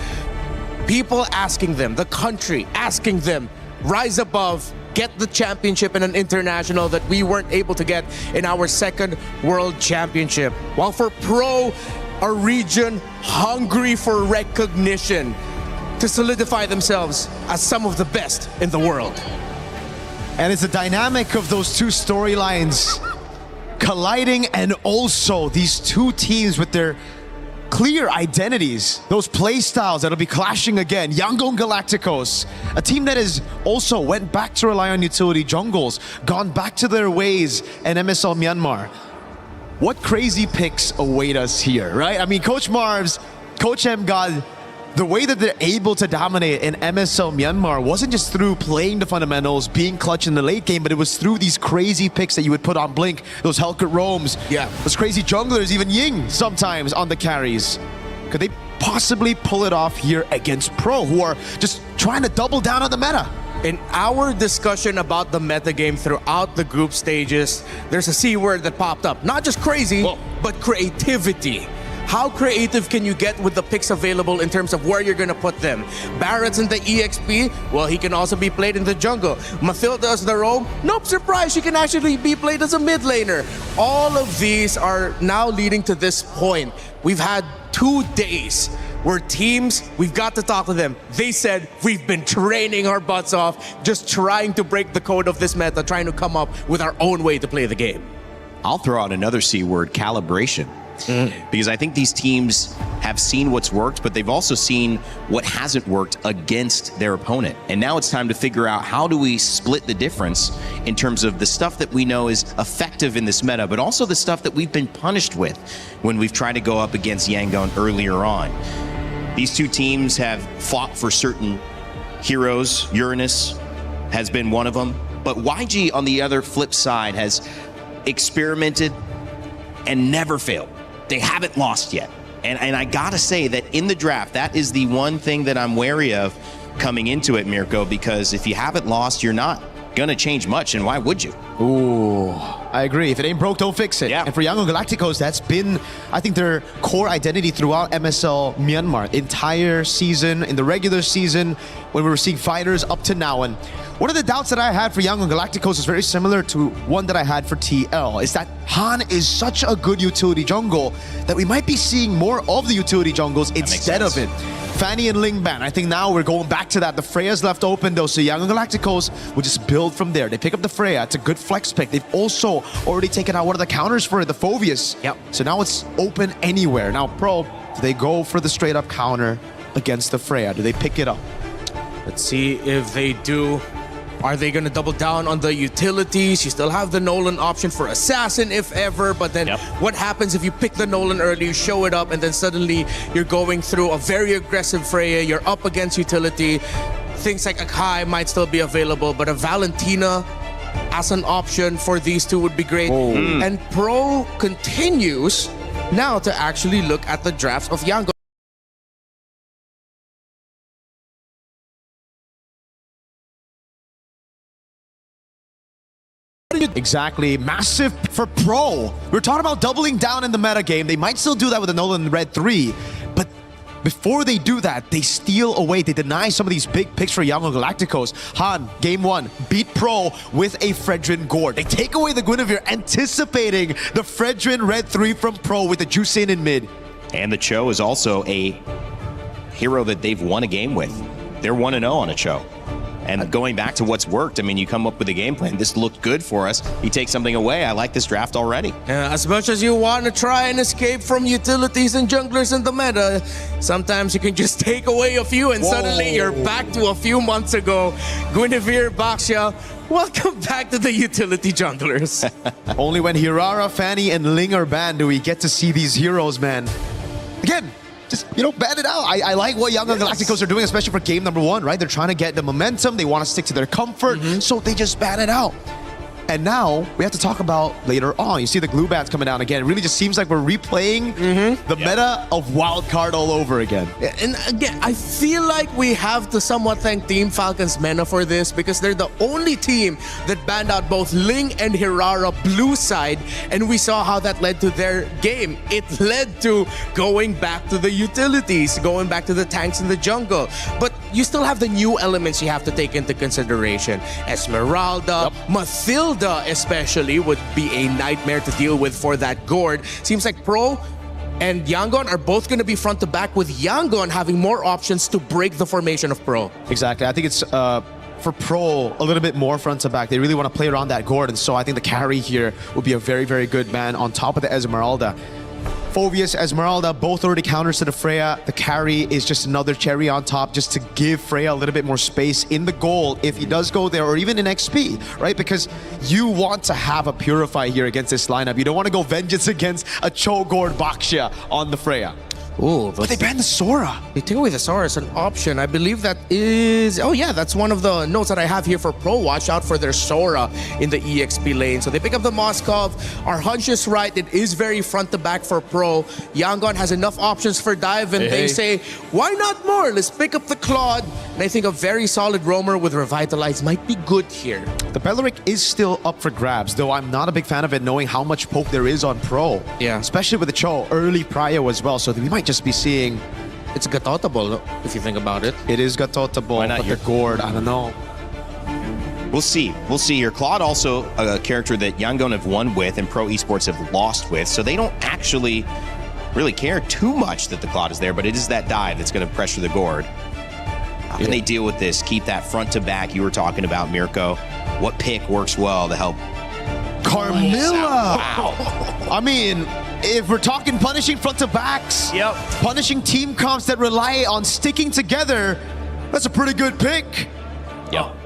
People asking them, the country asking them, rise above, get the championship in an international that we weren't able to get in our second World Championship. While for Pro, a region hungry for recognition to solidify themselves as some of the best in the world. And it's the dynamic of those two storylines colliding, and also these two teams with their clear identities, those play styles that'll be clashing again. Yangon Galacticos, a team that has also went back to rely on utility jungles, gone back to their ways, and MSL Myanmar. What crazy picks await us here, right? I mean, Coach Marv's, Coach M God, the way that they're able to dominate in MSL Myanmar wasn't just through playing the fundamentals, being clutch in the late game, but it was through these crazy picks that you would put on Blink, those Hellcat roams, those crazy junglers, even Ying sometimes on the carries. Could they possibly pull it off here against Pro, who are just trying to double down on the meta? In our discussion about the meta game throughout the group stages, there's a C word that popped up. Not just crazy, but creativity. How creative can you get with the picks available in terms of where you're going to put them? Barrett's in the EXP, well, he can also be played in the jungle. Mathilda as the roam, nope, surprise, she can actually be played as a mid laner. All of these are now leading to this point. We've had 2 days where teams, we've got to talk to them. They said, we've been training our butts off, just trying to break the code of this meta, trying to come up with our own way to play the game. I'll throw out another C word, calibration. Because I think these teams have seen what's worked, but they've also seen what hasn't worked against their opponent. And now it's time to figure out, how do we split the difference in terms of the stuff that we know is effective in this meta, but also the stuff that we've been punished with when we've tried to go up against Yangon earlier on. These two teams have fought for certain heroes. Uranus has been one of them. But YG, on the other flip side, has experimented and never failed. They haven't lost yet. And I gotta say that in the draft, that is the one thing that I'm wary of coming into it, Mirko, because if you haven't lost, you're not gonna change much, and why would you? Ooh, I agree. If it ain't broke, don't fix it. Yeah. And for Yangon Galacticos, that's been, I think, their core identity throughout MSL Myanmar. Entire season, in the regular season, when we were seeing fighters up to now. And one of the doubts that I had for Yangon Galacticos is very similar to one that I had for TL, is that Han is such a good utility jungle that we might be seeing more of the utility jungles instead of it. Fanny and Ling Ban, I think now we're going back to that. The Freya's left open though, so Yangon Galacticos will just build from there. They pick up the Freya, it's a good flex pick. They've also already taken out one of the counters for it, the Phobius. So now it's open anywhere. Now Pro, do they go for the straight up counter against the Freya? Do they pick it up? Let's see if they do. Are they going to double down on the utilities? You still have the Nolan option for Assassin if ever, but then what happens if you pick the Nolan early, you show it up, and then suddenly you're going through a very aggressive Freya, you're up against utility. Things like Akai might still be available, but a Valentina as an option for these two would be great. And Pro continues now to actually look at the drafts of Yangon. Exactly. Massive for Pro. We're talking about doubling down in the meta game. They might still do that with the Nolan Red 3, but before they do that, they steal away. They deny some of these big picks for Yangon Galacticos. Han, game 1, beat Pro with a Fredrin Gore. They take away the Guinevere, anticipating the Fredrin Red 3 from Pro with the Juicin in mid. And the Cho is also a hero that they've won a game with. They're 1-0 on a Cho. And going back to what's worked, I mean, you come up with a game plan. This looked good for us. You take something away. I like this draft already. As much as you want to try and escape from utilities and junglers in the meta, sometimes you can just take away a few and suddenly you're back to a few months ago. Guinevere, Baxia, welcome back to the utility junglers. Only when Hirara, Fanny, and Ling are banned do we get to see these heroes, man. Again, just, ban it out. I like what Yangon Galacticos are doing, especially for game number 1, right? They're trying to get the momentum. They want to stick to their comfort, so they just ban it out. And now we have to talk about later on. You see the glue bans coming down again. It really just seems like we're replaying the meta of Wildcard all over again. And again, I feel like we have to somewhat thank Team Falcons Mena for this, because they're the only team that banned out both Ling and Hirara blue side, and we saw how that led to their game. It led to going back to the utilities, going back to the tanks in the jungle. But you still have the new elements you have to take into consideration. Esmeralda, Mathilda especially would be a nightmare to deal with for that gourd. Seems like Pro and Yangon are both going to be front to back, with Yangon having more options to break the formation of Pro. Exactly. I think it's for Pro a little bit more front to back. They really want to play around that gourd, and so I think the carry here will be a very, very good man on top of the Esmeralda. Phoveus, Esmeralda, both already counters to the Freya. The carry is just another cherry on top just to give Freya a little bit more space in the goal if he does go there, or even in XP, right? Because you want to have a Purify here against this lineup. You don't want to go Vengeance against a Cho'Gord Baxia on the Freya. Ooh, but they banned the Sora. They take away the Sora as an option. I believe that is... Oh yeah, that's one of the notes that I have here for Pro. Watch out for their Sora in the EXP lane. So they pick up the Moskov. Our hunch is right. It is very front to back for Pro. Yangon has enough options for dive, and they say, why not more? Let's pick up the Claude. And I think a very solid roamer with Revitalize might be good here. The Belleric is still up for grabs, though I'm not a big fan of it, knowing how much poke there is on Pro. Yeah. Especially with the Cho, early prio as well. So we might just be seeing... It's Gatotable, if you think about it. It is Gatotable, but the gourd, I don't know. We'll see. We'll see here. Claude also a character that Yangon have won with and Pro Esports have lost with, so they don't actually really care too much that the Claude is there, but it is that dive that's going to pressure the gourd. How can they deal with this? Keep that front to back you were talking about, Mirko. What pick works well to help? Carmilla! Wow. I mean, if we're talking punishing front to backs, punishing team comps that rely on sticking together, that's a pretty good pick.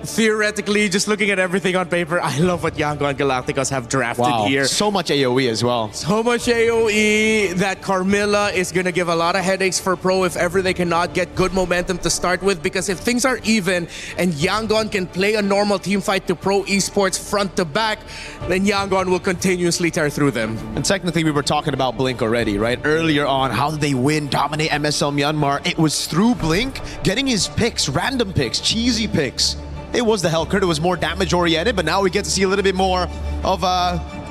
Theoretically, just looking at everything on paper, I love what Yangon and Galacticos have drafted here. So much AoE as well. So much AoE that Carmilla is going to give a lot of headaches for Pro if ever they cannot get good momentum to start with, because if things are even and Yangon can play a normal team fight to Pro Esports front to back, then Yangon will continuously tear through them. And technically, we were talking about Blink already, right? Earlier on, how did they win, dominate MSL Myanmar? It was through Blink getting his picks, random picks, cheesy picks. It was the Hellcurt. It was more damage-oriented, but now we get to see a little bit more of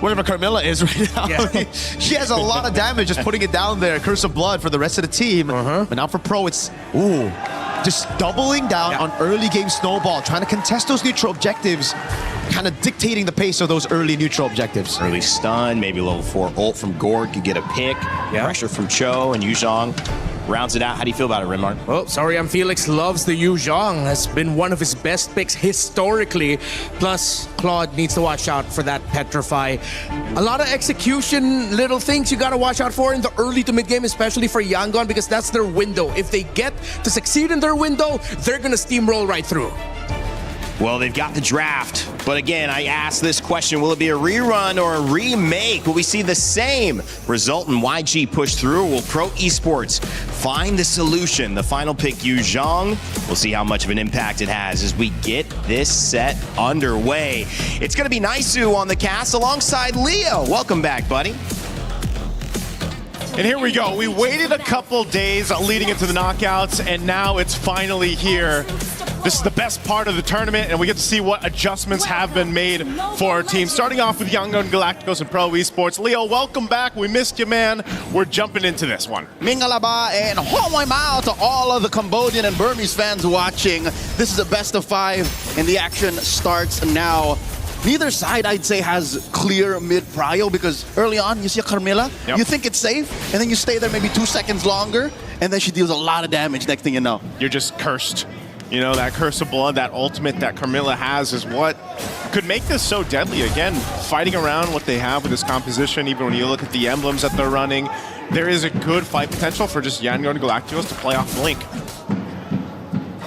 whatever Carmilla is right now. She has a lot of damage just putting it down there. Curse of Blood for the rest of the team. But now for Pro, it's, just doubling down on early game Snowball, trying to contest those neutral objectives, kind of dictating the pace of those early neutral objectives. Early stun, maybe a level 4 ult from Gourd could get a pick. Pressure from Cho and Yuzhong rounds it out. How do you feel about it, Renmark? Oh, sorry, Felix loves the Yuzhong. Has been one of his best picks historically. Plus, Claude needs to watch out for that Petrify. A lot of execution, little things you gotta watch out for in the early to mid game, especially for Yangon, because that's their window. If they get to succeed in their window, they're gonna steamroll right through. Well, they've got the draft, but again, I asked this question, will it be a rerun or a remake? Will we see the same result in YG push through? Will Pro Esports find the solution? The final pick, Yuzhong. We'll see how much of an impact it has as we get this set underway. It's going to be Naisu on the cast alongside Leo. Welcome back, buddy. And here we go. We waited a couple days leading into the knockouts, and now it's finally here. This is the best part of the tournament, and we get to see what adjustments have been made for our team. Starting off with Yangon, Galacticos, and Pro Esports. Leo, welcome back. We missed you, man. We're jumping into this one. Mingalaba and homoy mao to all of the Cambodian and Burmese fans watching. This is a best of 5, and the action starts now. Neither side, I'd say, has clear mid-prio, because early on, you see a Carmilla, you think it's safe, and then you stay there maybe 2 seconds longer, and then she deals a lot of damage next thing you know. You're just cursed. You know, that Curse of Blood, that ultimate that Carmilla has is what could make this so deadly. Again, fighting around what they have with this composition, even when you look at the emblems that they're running, there is a good fight potential for just Yangon and Galacticos to play off Blink.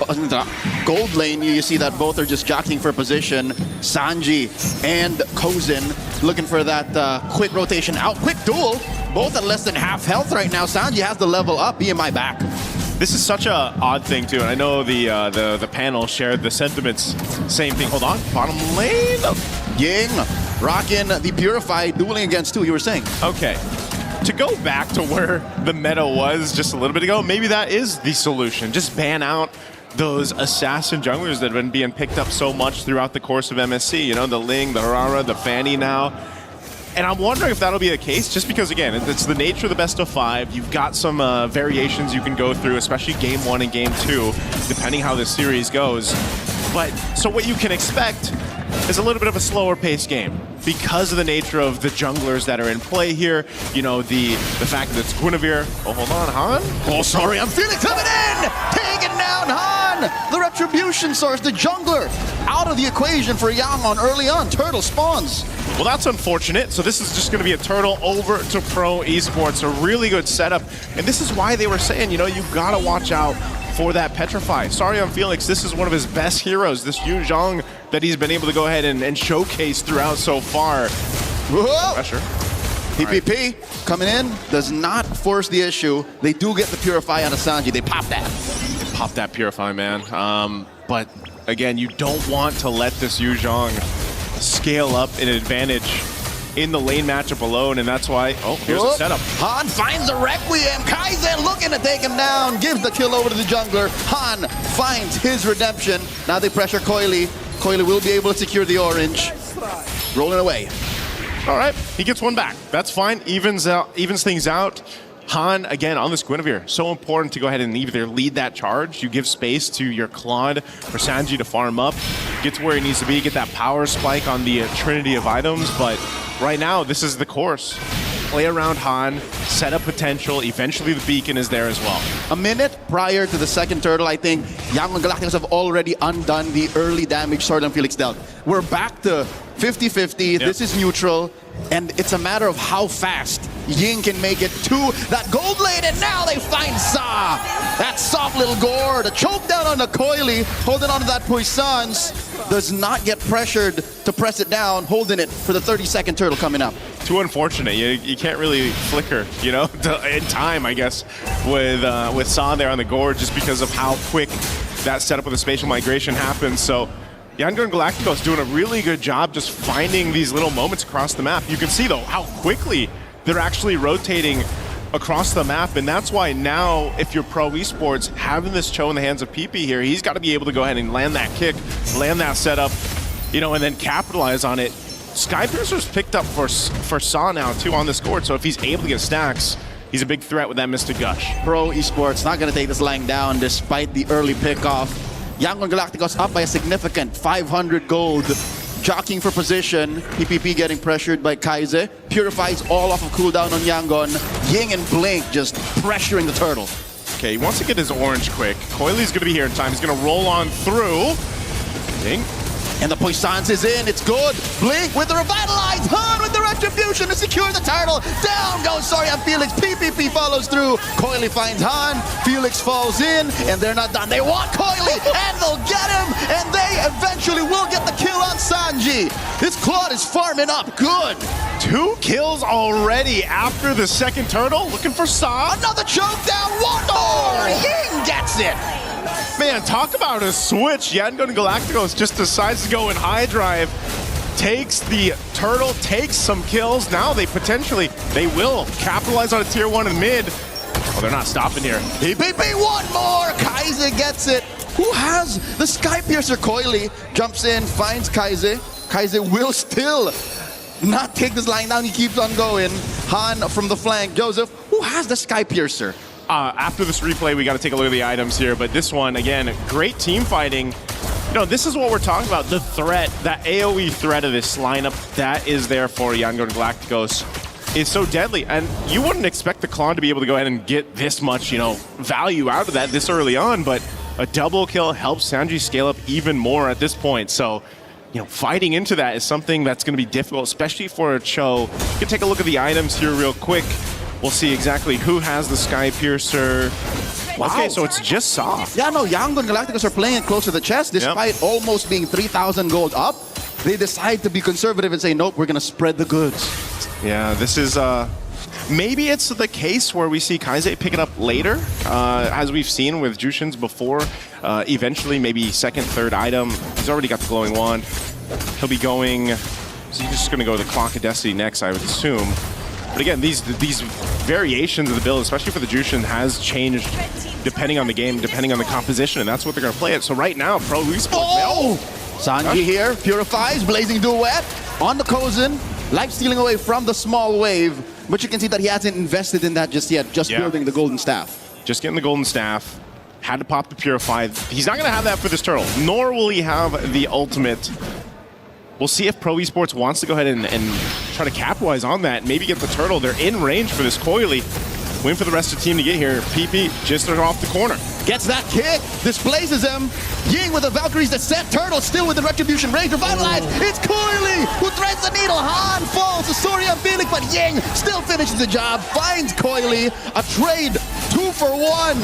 In the gold lane, you see that both are just jockeying for position. Sanji and Kozin looking for that quick rotation out. Quick duel. Both at less than half health right now. Sanji has the level up. BMI back. This is such a odd thing, too. And I know the panel shared the sentiments. Same thing. Hold on. Bottom lane. Ying rocking the Purify, dueling against 2, you were saying. Okay. To go back to where the meta was just a little bit ago, maybe that is the solution. Just ban out those assassin junglers that have been being picked up so much throughout the course of MSC. You know, the Ling, the Rara, the Fanny now. And I'm wondering if that'll be the case, just because, again, it's the nature of the best of 5. You've got some variations you can go through, especially Game 1 and Game 2, depending how this series goes. But, so what you can expect is a little bit of a slower paced game because of the nature of the junglers that are in play here. You know, the fact that it's Guinevere. Oh, hold on, Han? Oh, sorry, I'm feeling coming in! Taking down Han! The Retribution Source, the jungler, out of the equation for Yangon early on. Turtle spawns. Well, that's unfortunate. So this is just going to be a turtle over to Pro Esports. A really good setup. And this is why they were saying, you know, you got to watch out for that Petrify. Sorry, I'm Felix. This is one of his best heroes, this Yu Zhang, that he's been able to go ahead and showcase throughout so far. Whoa! Pressure. PPP coming in, does not force the issue. They do get the Purify on Sanji. They pop that. They pop that Purify, man. But again, you don't want to let this Yu Zhang scale up an advantage in the lane matchup alone, and that's why, oh, here's a setup. Han finds a Requiem. Kaizen looking to take him down, gives the kill over to the jungler. Han finds his redemption. Now they pressure Coily. Coily will be able to secure the orange. Rolling away. All right, he gets one back. That's fine, evens things out. Han, again, on this Guinevere, so important to go ahead and either lead that charge. You give space to your Claude for Sanji to farm up, get to where he needs to be, get that power spike on the trinity of items. But right now, this is the course. Play around Han, set up potential. Eventually, the beacon is there as well. A minute prior to the second turtle, I think Yangon Galacticos have already undone the early damage Sword and Felix dealt. We're back to 50-50. Yep. This is neutral, and it's a matter of how fast Ying can make it to that gold lane, and now they find Sa. That soft little gore, the choke down on the Coily, holding on to that Puissance, does not get pressured to press it down, holding it for the 30-second turtle coming up. Too unfortunate. You can't really flicker, you know, in time, I guess, with Sa there on the gore, just because of how quick that setup with the spatial migration happens. So Yangon Galacticos doing a really good job just finding these little moments across the map. You can see, though, how quickly they're actually rotating across the map, and that's why now, if you're Pro Esports, having this Cho in the hands of PP here, he's got to be able to go ahead and land that kick, land that setup, you know, and then capitalize on it. Skypiercer's picked up for Sa now, too, on this court, so if he's able to get stacks, he's a big threat with that Mystic Gush. Pro Esports not going to take this lying down despite the early pickoff. Yangon Galacticos up by a significant 500 gold. Jockeying for position. PPP getting pressured by Kaize. Purifies all off of cooldown on Yangon. Ying and Blink just pressuring the turtle. Okay, he wants to get his orange quick. Coily's going to be here in time. He's going to roll on through. Ding. And the Puissance is in. It's good. Blink with the Revitalize. Han with the Retribution to secure the turtle. Down goes Sorian Felix. PPP follows through. Coily finds Han. Felix falls in. And they're not done. They want Coily. And they'll get him. And they eventually will get the kill on Sanji. This Claude is farming up. Good. 2 kills already after the second turtle. Looking for Sa. Another choke down. One more. Ying gets it. Man, talk about a switch. Yangon Galacticos just decides to go in high drive, takes the turtle, takes some kills. Now they will capitalize on a tier 1 in mid. Oh, they're not stopping here. PPP, one more. Kaize gets it. Who has the Skypiercer? Coily jumps in, finds Kaize. Kaize will still not take this line down. He keeps on going. Han from the flank. Joseph, who has the Skypiercer? After this replay, we got to take a look at the items here. But this one, again, great team fighting. You know, this is what we're talking about. The threat, that AoE threat of this lineup, that is there for Yangon Galacticos. Is so deadly. And you wouldn't expect the Klon to be able to go ahead and get this much, you know, value out of that this early on. But a double kill helps Sanji scale up even more at this point. So, you know, fighting into that is something that's going to be difficult, especially for a Cho. You can take a look at the items here real quick. We'll see exactly who has the Skypiercer. Wow. Okay, so it's just Sa. Yeah, no, Yangon Galacticos are playing it close to the chest. Despite almost being 3,000 gold up, they decide to be conservative and say, nope, we're going to spread the goods. Yeah, this is... maybe it's the case where we see Kaize pick it up later, as we've seen with Jushin's before. Eventually, maybe second, third item. He's already got the glowing wand. He'll be going... So he's just going to go to the Clock of Destiny next, I would assume. But again, these variations of the build, especially for the Jushin, has changed depending on the game, depending on the composition, and that's what they're going to play it. So right now, Pro Esports... Oh! Sanji here, purifies, blazing duet on the Kozen. Life stealing away from the small wave, but you can see that he hasn't invested in that just yet, just building the golden staff. Just getting the golden staff. Had to pop the Purify. He's not going to have that for this turtle, nor will he have the ultimate. We'll see if Pro Esports wants to go ahead and try to capitalize on that, maybe get the turtle. They're in range for this Coily. Win for the rest of the team to get here. PP just off the corner. Gets that kick, displaces him. Ying with the Valkyrie's Descent. Turtle still with the Retribution range. Revitalized. It's Coily who threads the needle. Han falls to Surya and Felix, but Ying still finishes the job. Finds Coily. A trade 2 for 1.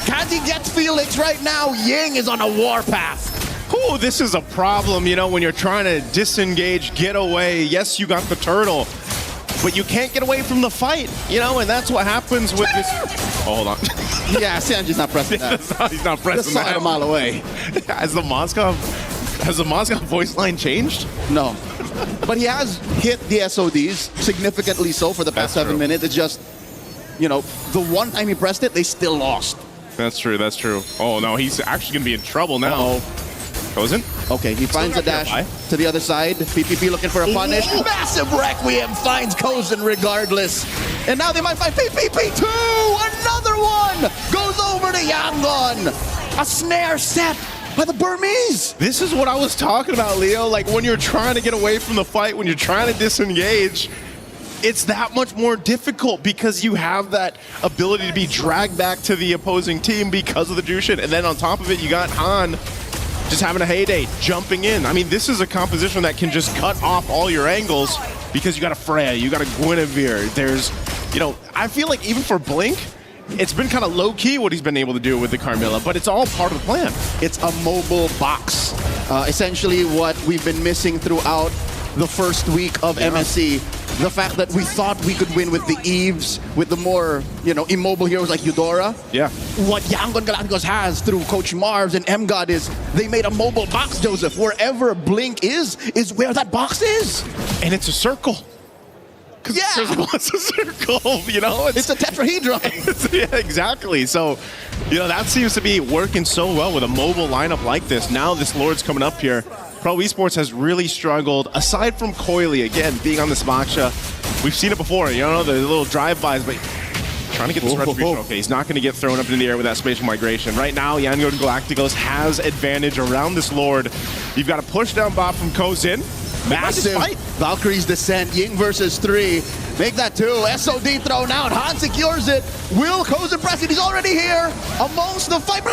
Kanji gets Felix right now. Ying is on a warpath. Oh, this is a problem, you know, when you're trying to disengage, get away. Yes, you got the turtle, but you can't get away from the fight, you know, and that's what happens with this. Oh, hold on. Yeah, Sanji's not pressing that. He's not pressing that. that. A mile away. Has the Moscow voice line changed? No. But he has hit the SODs, significantly so for the past 7 minutes. It's just, you know, the one time he pressed it, they still lost. That's true, that's true. Oh, no, he's actually going to be in trouble now. Goes in. Okay, he finds a dash to the other side. PPP looking for a punish. Massive Requiem finds Kozin regardless. And now they might find PPP too. Another one goes over to Yangon. A snare set by the Burmese. This is what I was talking about, Leo. Like when you're trying to get away from the fight, when you're trying to disengage, it's that much more difficult because you have that ability to be dragged back to the opposing team because of the Jushin. And then on top of it, you got Han just having a heyday, jumping in. I mean, this is a composition that can just cut off all your angles because you got a Freya, you got a Guinevere. There's, you know, I feel like even for Blink, it's been kind of low-key what he's been able to do with the Carmilla, but it's all part of the plan. It's a mobile box. Essentially what we've been missing throughout the first week of MSC. The fact that we thought we could win with the Eves, with the more, you know, immobile heroes like Eudora. Yeah. What Yangon Galacticos has through Coach Marvs and MGod is they made a mobile box, Joseph. Wherever Blink is where that box is. And it's a circle. Yeah. It's a circle, you know? It's a tetrahedron. Yeah, exactly. So, you know, that seems to be working so well with a mobile lineup like this. Now this Lord's coming up here. Pro Esports has really struggled, aside from Coily, again, being on this Maksha. We've seen it before, you know, the little drive-bys, but trying to get this retribution. Okay, he's not going to get thrown up in the air with that spatial migration. Right now, Yangon Galacticos has advantage around this Lord. You've got a push down bot from Kozin. Massive Valkyrie's Descent, Ying versus 3. Make that 2. SOD thrown out. Han secures it. Will Kozin press it? He's already here. Amongst the fight.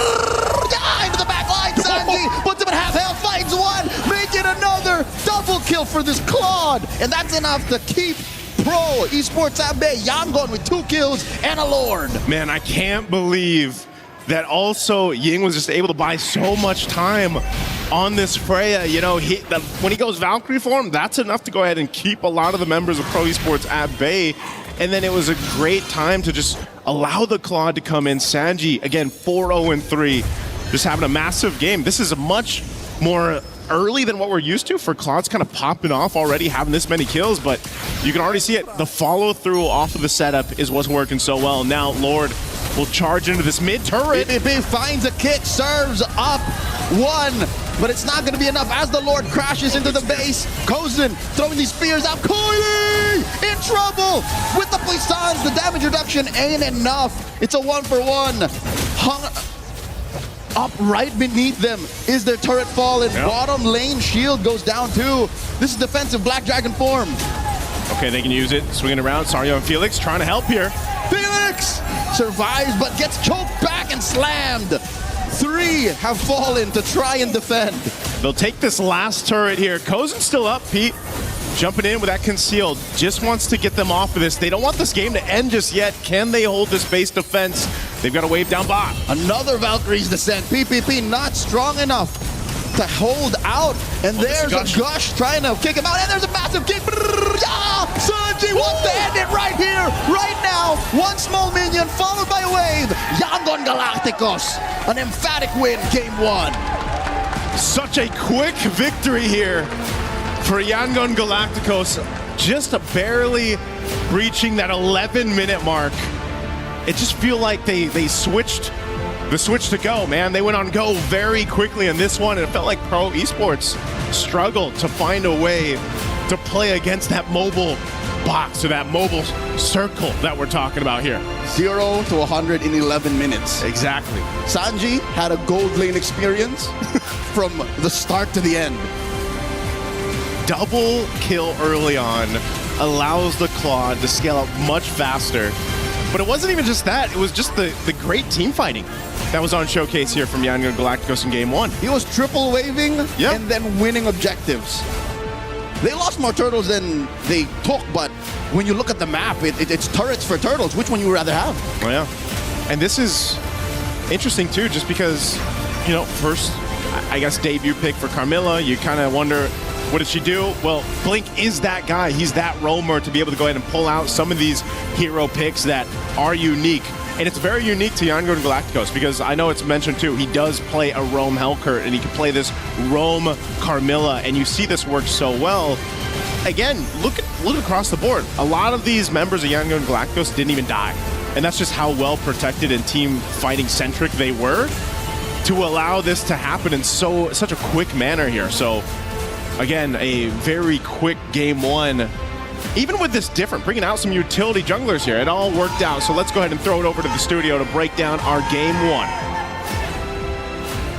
Into the back line. Sanji puts him in half health. Finds one. Make it another. Double kill for this Claude. And that's enough to keep Pro Esports at bay. Yangon with 2 kills and a Lord. Man, I can't believe that also Ying was just able to buy so much time on this Freya. You know, when he goes Valkyrie form, that's enough to go ahead and keep a lot of the members of Pro Esports at bay. And then it was a great time to just allow the Claude to come in. Sanji, again, 4-0-3, just having a massive game. This is a much more early than what we're used to for Claude's kind of popping off already, having this many kills, but you can already see it. The follow-through off of the setup is what's working so well. Now, Lord will charge into this mid-turret. PPP finds a kick, serves up 1, but it's not going to be enough as the Lord crashes into the base. Kozin throwing these spears out. Coily in trouble with the puissance. The damage reduction ain't enough. It's a 1-for-1. Hung up right beneath them is their turret fall, and bottom lane shield goes down too. This is defensive Black Dragon form. Okay, they can use it. Swinging around. Sario and Felix trying to help here. Felix survives but gets choked back and slammed. 3 have fallen to try and defend. They'll take this last turret here. Kozin's still up, Pete. Jumping in with that concealed. Just wants to get them off of this. They don't want this game to end just yet. Can they hold this base defense? They've got a wave down bot. Another Valkyrie's Descent. PPP not strong enough to hold out. And there's a Gush trying to kick him out. And there's a massive kick. Sanji wants to end it right here, right now. 1 small minion followed by a wave. Yangon Galacticos. An emphatic win, game 1. Such a quick victory here for Yangon Galacticos. Just barely reaching that 11-minute mark. It just feel like they switched the switch to go, man. They went on go very quickly in this one, and it felt like Pro Esports struggled to find a way to play against that mobile box or that mobile circle that we're talking about here. 0 to 100 in 11 minutes. Exactly. Sanji had a gold lane experience from the start to the end. Double kill early on allows the Claude to scale up much faster. But it wasn't even just that, it was just the great team fighting that was on showcase here from Yangon Galacticos in game 1. He was triple waving and then winning objectives. They lost more turtles than they took, but when you look at the map, it's turrets for turtles. Which one you would rather have? Oh yeah. And this is interesting too, just because, you know, first, I guess debut pick for Carmilla, you kind of wonder, what did she do? Well, Blink is that guy. He's that roamer to be able to go ahead and pull out some of these hero picks that are unique. And it's very unique to Yangon Galacticos because I know it's mentioned too, he does play a roam Hellcurt and he can play this roam Carmilla, and you see this work so well. Again, look across the board. A lot of these members of Yangon Galacticos didn't even die. And that's just how well protected and team fighting centric they were to allow this to happen in such a quick manner here. So again, a very quick game 1. Even with this different, bringing out some utility junglers here, it all worked out. So let's go ahead and throw it over to the studio to break down our game 1.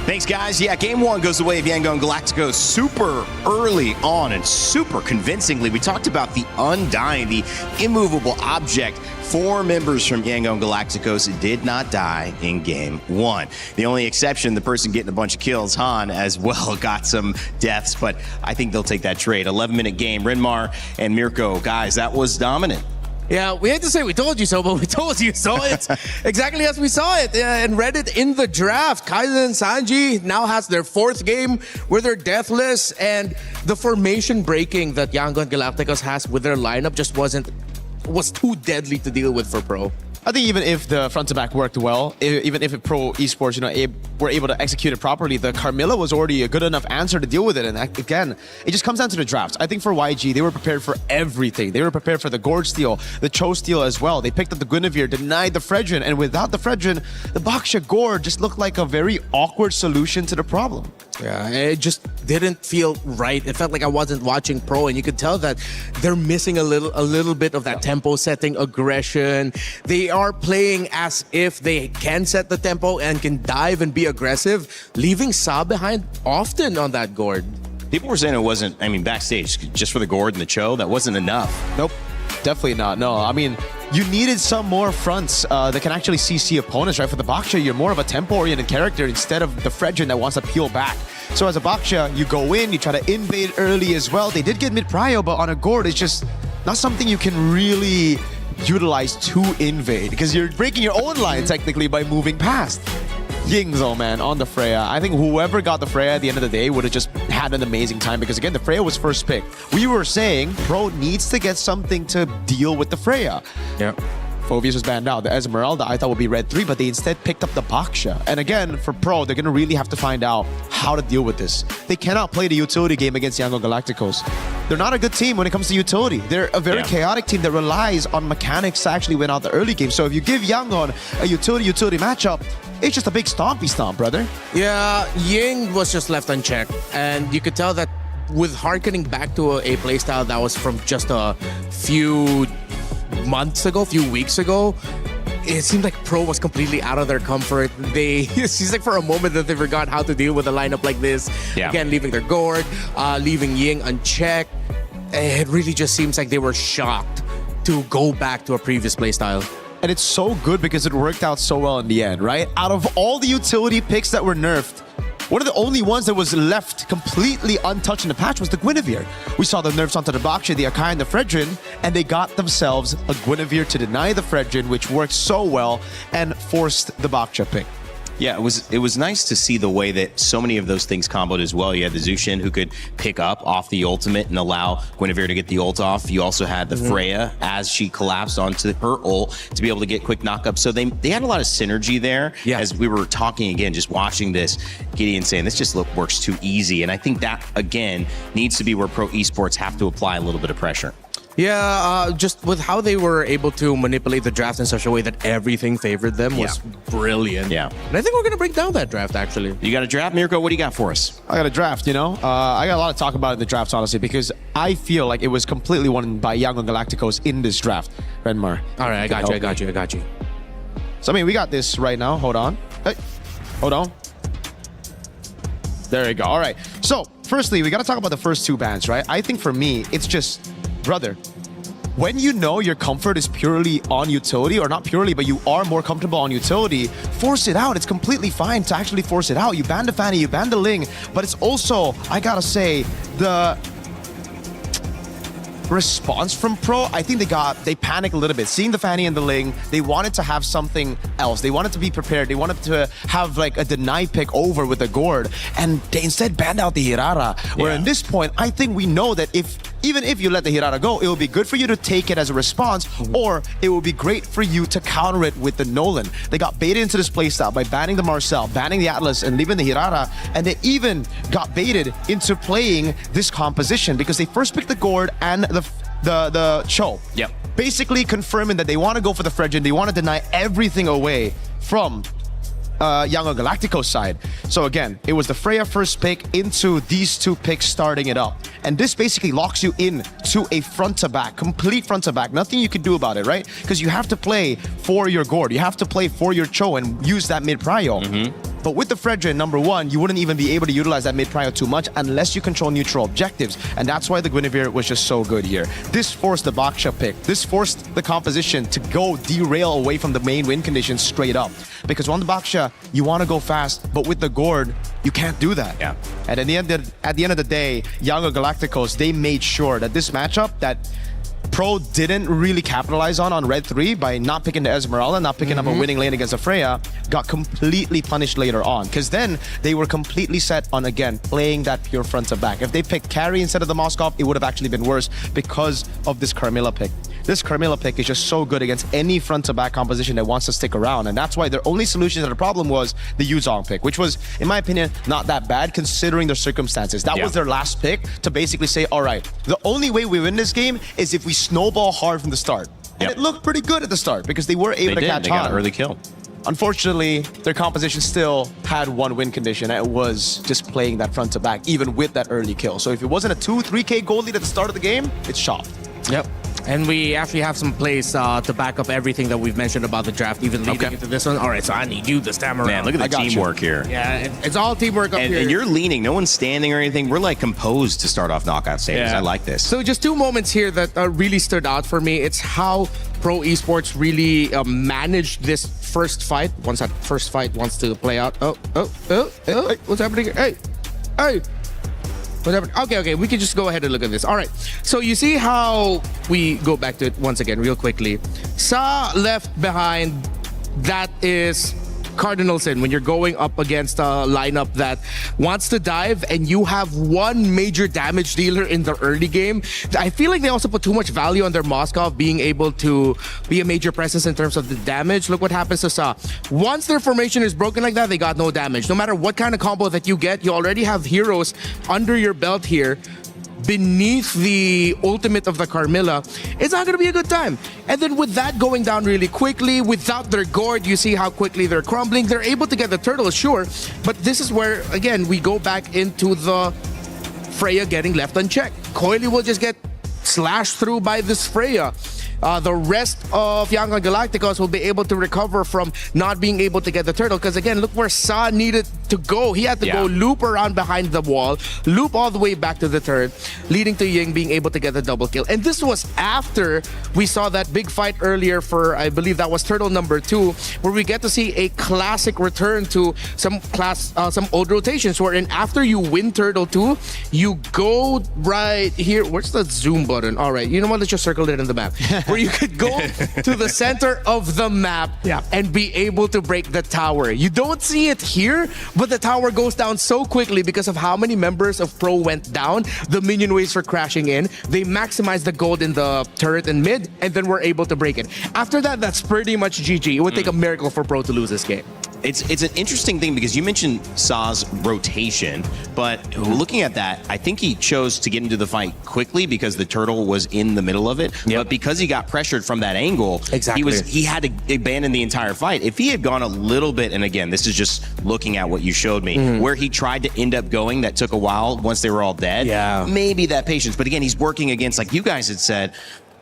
Thanks, guys. Yeah, game 1 goes the way of Yangon Galacticos super early on and super convincingly. We talked about the Undying, the immovable object. 4 members from Yangon Galacticos did not die in game 1. The only exception, the person getting a bunch of kills, Han, as well, got some deaths, but I think they'll take that trade. 11-minute game. Renmar and Mirko, guys, that was dominant. Yeah, we hate to say we told you so, but we told you so. It's exactly as we saw it and read it in the draft. Kaizen and Sanji now has their 4th game where they're deathless, and the formation breaking that Yangon Galacticos has with their lineup just was too deadly to deal with for Pro. I think even if the front to back worked well, even if Pro Esports, were able to execute it properly, the Carmilla was already a good enough answer to deal with it. And again, it just comes down to the drafts. I think for YG, they were prepared for everything. They were prepared for the Gorge steal, the Cho steal as well. They picked up the Guinevere, denied the Fredrin, and without the Fredrin, the Baksha Gorge just looked like a very awkward solution to the problem. Yeah, it just didn't feel right. It felt like I wasn't watching Pro, and you could tell that they're missing a little bit of that tempo setting, aggression. They are playing as if they can set the tempo and can dive and be aggressive, leaving Sa behind often on that Gord. People were saying it wasn't, backstage, just for the Gord and the Cho, that wasn't enough. Nope, definitely not. No, I mean, you needed some more fronts that can actually CC opponents, right? For the Baksha, you're more of a tempo-oriented character instead of the Fredrin that wants to peel back. So as a Baksha, you go in, you try to invade early as well. They did get mid-prio, but on a Gord, it's just not something you can really utilize to invade because you're breaking your own line technically by moving past. Yings, oh man, on the Freya. I think whoever got the Freya at the end of the day would have just had an amazing time because again, the Freya was first pick. We were saying Pro needs to get something to deal with the Freya. Yeah. Phobius was banned out. The Esmeralda I thought would be red 3, but they instead picked up the Baksha. And again, for Pro, they're going to really have to find out how to deal with this. They cannot play the utility game against Yangon Galacticos. They're not a good team when it comes to utility. They're a very chaotic team that relies on mechanics to actually win out the early game. So if you give Yangon a utility matchup, it's just a big stompy stomp, brother. Yeah, Ying was just left unchecked. And you could tell that with harkening back to a playstyle that was from just a few months ago, few weeks ago, it seemed like Pro was completely out of their comfort. It seems like for a moment that they forgot how to deal with a lineup like this. Yeah. Again, leaving their Gord, leaving Ying unchecked. It really just seems like they were shocked to go back to a previous playstyle. And it's so good because it worked out so well in the end, right? Out of all the utility picks that were nerfed, one of the only ones that was left completely untouched in the patch was the Guinevere. We saw the nerfs onto the Baksha, the Akai, and the Fredrin, and they got themselves a Guinevere to deny the Fredrin, which worked so well and forced the Baksha pick. Yeah, it was nice to see the way that so many of those things comboed as well. You had the Zushin who could pick up off the ultimate and allow Guinevere to get the ult off. You also had the Freya as she collapsed onto her ult to be able to get quick knockup. So they had a lot of synergy there. Yeah. As we were talking again, just watching this, Gideon saying this just works too easy. And I think that, again, needs to be where Pro Esports have to apply a little bit of pressure. Yeah, just with how they were able to manipulate the draft in such a way that everything favored them was brilliant. Yeah. And I think we're going to break down that draft, actually. You got a draft, Mirko? What do you got for us? I got a draft, I got a lot to talk about in the draft, honestly, because I feel like it was completely won by Yangon Galacticos in this draft, Renmar. All right, I got you. So, we got this right now. Hold on. Hey, hold on. There you go. All right. So, firstly, we got to talk about the first two bans, right? I think for me, it's just, brother, when you know your comfort is purely on utility, or not purely, but you are more comfortable on utility, force it out. It's completely fine to actually force it out. You ban the Fanny, you ban the Ling, but it's also, I gotta say, the response from Pro, I think they panicked a little bit. Seeing the Fanny and the Ling, they wanted to have something else. They wanted to be prepared. They wanted to have like a deny pick over with the Gourd, and they instead banned out the Hirara. Where in this point, I think we know that even if you let the Hirara go, it will be good for you to take it as a response, or it will be great for you to counter it with the Nolan. They got baited into this playstyle by banning the Marcel, banning the Atlas, and leaving the Hirara, and they even got baited into playing this composition because they first picked the Gourd and the Cho. Yep. Basically confirming that they want to go for the Fredgen, they want to deny everything away from Yangon Galacticos side. So again, it was the Freya first pick into these two picks starting it up. And this basically locks you in to a front to back, complete front to back. Nothing you could do about it, right? Because you have to play for your Gourd. You have to play for your Cho and use that mid prio. But with the Fredgen, number one, you wouldn't even be able to utilize that mid prio too much unless you control neutral objectives. And that's why the Guinevere was just so good here. This forced the Baksha pick. This forced the composition to go derail away from the main win conditions straight up. Because on the Baksha, you want to go fast, but with the Gourd, you can't do that. Yeah. And at the end of the day, Yangon Galacticos, they made sure that this matchup that Pro didn't really capitalize on Red 3 by not picking the Esmeralda, not picking up a winning lane against a Freya, got completely punished later on. Because then they were completely set on, again, playing that pure front to back. If they picked Carry instead of the Moskov, it would have actually been worse because of this Carmilla pick. This Carmilla pick is just so good against any front to back composition that wants to stick around. And that's why their only solution to the problem was the Yuzong pick, which was, in my opinion, not that bad considering their circumstances. That was their last pick to basically say, all right, the only way we win this game is if we snowball hard from the start. And it looked pretty good at the start because they were able to catch on. They got an early kill. Unfortunately, their composition still had one win condition, and it was just playing that front to back, even with that early kill. So if it wasn't a 2-3K gold lead at the start of the game, it's chopped. Yep. And we actually have some plays to back up everything that we've mentioned about the draft, even leading into this one. All right, so I need you this time around. Man, look at the teamwork here. Yeah, it's all teamwork up here. And you're leaning. No one's standing or anything. We're like composed to start off knockout stages. I like this. So just two moments here that really stood out for me. It's how Pro Esports really managed this first fight. Once that first fight wants to play out. Oh, what's happening here? Hey. Whatever. Okay, we can just go ahead and look at this. All right, so you see how we go back to it once again real quickly. Sa left behind, that is cardinal sin when you're going up against a lineup that wants to dive and you have one major damage dealer in the early game. I feel like they also put too much value on their Moskov being able to be a major presence in terms of the damage. Look what happens to Sa. Once their formation is broken like that, they got no damage. No matter what kind of combo that you get, you already have heroes under your belt here. Beneath the ultimate of the Carmilla, it's not going to be a good time. And then with that going down really quickly, without their Gourd, you see how quickly they're crumbling. They're able to get the turtle, sure, but this is where, again, we go back into the Freya getting left unchecked. Coily will just get slashed through by this Freya. The rest of Yangon Galacticos will be able to recover from not being able to get the turtle. Because again, look where Sa needed to go. He had to go loop around behind the wall, loop all the way back to the turret, leading to Ying being able to get the double kill. And this was after we saw that big fight earlier for, I believe that was turtle number 2, where we get to see a classic return to some old rotations, wherein after you win turtle 2, you go right here. Where's the zoom button? All right, you know what? Let's just circle it in the map. Where you could go to the center of the map and be able to break the tower. You don't see it here, but the tower goes down so quickly because of how many members of Pro went down. The minion waves were crashing in. They maximized the gold in the turret and mid, and then were able to break it. After that, that's pretty much GG. It would take a miracle for Pro to lose this game. It's an interesting thing because you mentioned Saw's rotation, but looking at that, I think he chose to get into the fight quickly because the turtle was in the middle of it. But because he got pressured from that angle, he had to abandon the entire fight. If he had gone a little bit, and again, this is just looking at what you showed me, where he tried to end up going, that took a while once they were all dead. Maybe that patience. But again, he's working against, like you guys had said,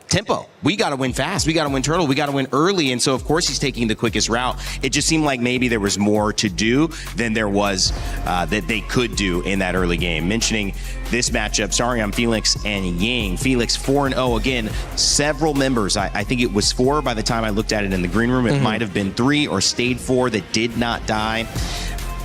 tempo. We got to win fast. We got to win turtle. We got to win early. And so, of course, he's taking the quickest route. It just seemed like maybe there was more to do than there was that they could do in that early game. Mentioning this matchup, sorry, I'm Felix and Ying. Felix 4-0 again. Several members. I think it was 4 by the time I looked at it in the green room. It might have been 3 or stayed 4 that did not die.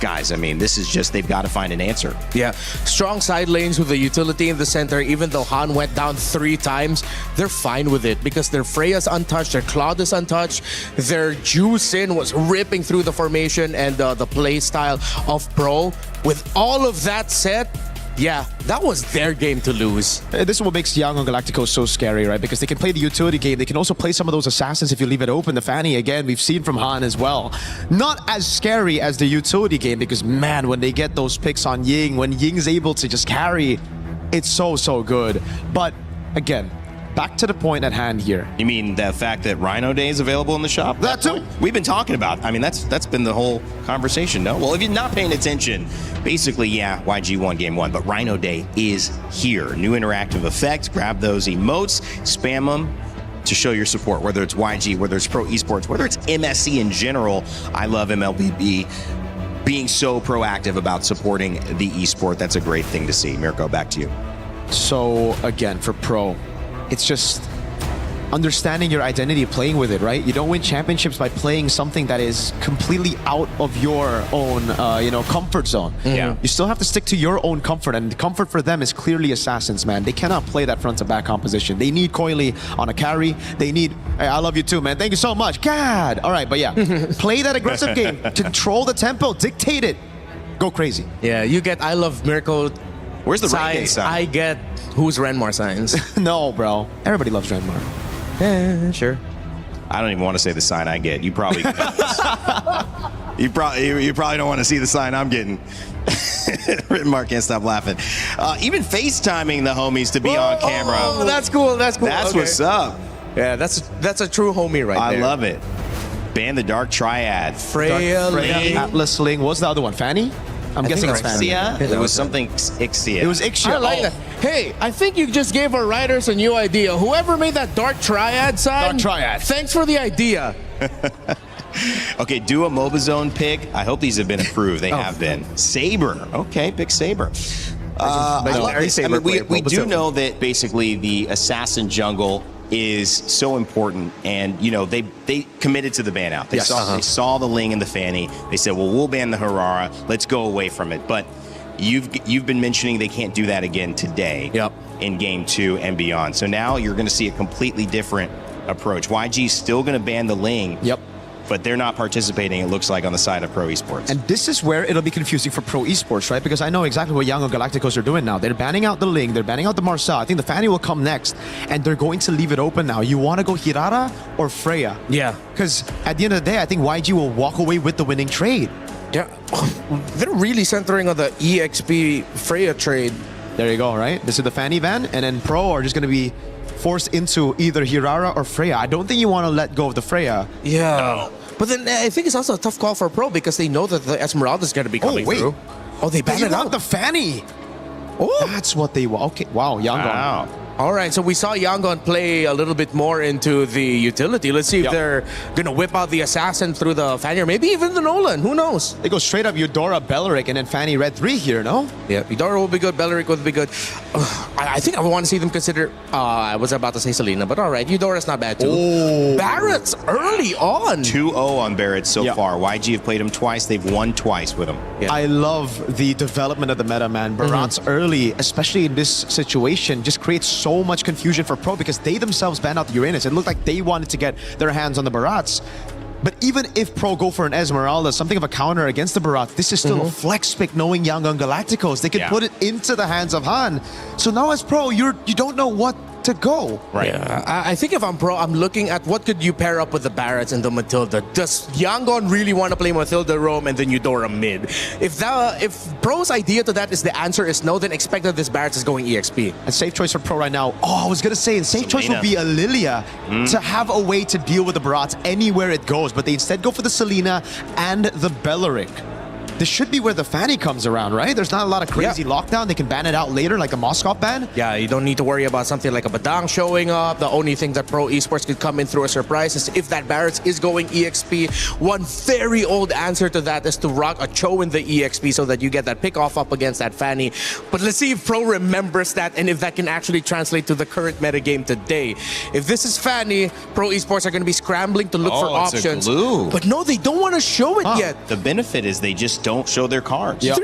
Guys, I mean, this is just, they've got to find an answer. Yeah, strong side lanes with the utility in the center. Even though Han went down 3 times, they're fine with it because their Freya's untouched, their Cloud is untouched, their Juicin was ripping through the formation and the play style of Pro. With all of that said, yeah, that was their game to lose. This is what makes Yangon Galacticos so scary, right? Because they can play the utility game. They can also play some of those assassins if you leave it open. The Fanny, again, we've seen from Han as well. Not as scary as the utility game because, man, when they get those picks on Ying, when Ying's able to just carry, it's so, so good. But, again, back to the point at hand here. You mean the fact that Rhino Day is available in the shop? That too. We've been talking about. I mean, that's been the whole conversation, no? Well, if you're not paying attention, basically, yeah, YG won game 1, but Rhino Day is here. New interactive effect. Grab those emotes, spam them to show your support, whether it's YG, whether it's Pro Esports, whether it's MSC in general. I love MLBB being so proactive about supporting the esport. That's a great thing to see. Mirko, back to you. So, again, for Pro, it's just understanding your identity, playing with it, right? You don't win championships by playing something that is completely out of your own, comfort zone. Yeah. You still have to stick to your own comfort, and the comfort for them is clearly assassins, man. They cannot play that front to back composition. They need Coily on a carry. They need, hey, I love you too, man. Thank you so much. God. All right, but yeah, play that aggressive game, control the tempo, dictate it, go crazy. Yeah, you get I love Mirko. Where's the ranking sign? I get who's Renmar signs. No, bro. Everybody loves Renmar. Yeah, sure. I don't even want to say the sign I get. You probably you probably don't want to see the sign I'm getting. Mark can't stop laughing. Even FaceTiming the homies to be on camera. Oh, that's cool. That's cool. That's what's up. Yeah, that's a true homie right there. I love it. Ban the Dark Triad. Freya, Atlas Ling. What's the other one? Fanny? I'm guessing it's Fanny. It was something Ixia. It was Ixia. I like that. Hey, I think you just gave our writers a new idea. Whoever made that Dark Triad sign, Dark Triad. Thanks for the idea. Okay, do a Mobazone pick. I hope these have been approved. They have been. Saber. Okay, pick Saber. I love this. I mean, we do know that basically the assassin jungle is so important, and they committed to the ban out. They saw the Ling and the Fanny. They said, well, we'll ban the Harara. Let's go away from it. But you've been mentioning they can't do that again today. In game 2 and beyond. So now you're going to see a completely different approach. YG's still going to ban the Ling. But they're not participating, it looks like, on the side of Pro Esports. And this is where it'll be confusing for Pro Esports, right? Because I know exactly what Yangon Galacticos are doing now. They're banning out the Ling, they're banning out the Marcel. I think the Fanny will come next, and they're going to leave it open now. You want to go Hirara or Freya? Yeah. Because at the end of the day, I think YG will walk away with the winning trade. Yeah. They're really centering on the EXP Freya trade. There you go, right? This is the Fanny ban, and then Pro are just going to be forced into either Hirara or Freya. I don't think you want to let go of the Freya. Yeah. No. But then I think it's also a tough call for Pro because they know that the Esmeralda is going to be coming through. Oh, they banned it out. The Fanny. Oh, that's what they want. Okay, wow, Yangon. Wow. All right, so we saw Yangon play a little bit more into the utility. Let's see if they're going to whip out the Assassin through the Fanny, or maybe even the Nolan. Who knows? They go straight up Eudora, Belleric, and then Fanny Red 3 here, no? Yeah, Eudora will be good, Belleric will be good. I think I want to see them consider... I was about to say Selena, but all right, Eudora's not bad too. Oh. Barrett's early on. 2-0 on Barrett so far. YG have played him twice. They've won twice with him. Yeah. I love the development of the meta, man. Barat's early, especially in this situation, just creates so much confusion for Pro because they themselves banned out the Uranus. It looked like they wanted to get their hands on the Barats. But even if Pro go for an Esmeralda, something of a counter against the Barats, this is still a flex pick knowing Yangon Galacticos. They can put it into the hands of Han. So now as Pro, you don't know what to go. Right. Yeah, I think if I'm Pro, I'm looking at what could you pair up with the Barretts and the Matilda. Does Yangon really want to play Matilda Roam and then Eudora mid? If Pro's idea to that is the answer is no, then expect that this Barretts is going EXP. A safe choice for Pro right now. Oh, I was gonna say, a safe choice would be a Lilia to have a way to deal with the Barats anywhere it goes, but they instead go for the Selena and the Belleric. This should be where the Fanny comes around, right? There's not a lot of crazy lockdown. They can ban it out later, like the Moskov ban. Yeah, you don't need to worry about something like a Badang showing up. The only thing that Pro Esports could come in through a surprise is if that Barretts is going EXP. One very old answer to that is to rock a Cho in the EXP so that you get that pick off up against that Fanny. But let's see if Pro remembers that and if that can actually translate to the current metagame today. If this is Fanny, Pro Esports are going to be scrambling to look for options. It's a glue. But no, they don't want to show it yet. The benefit is they just don't show their cards. Yep.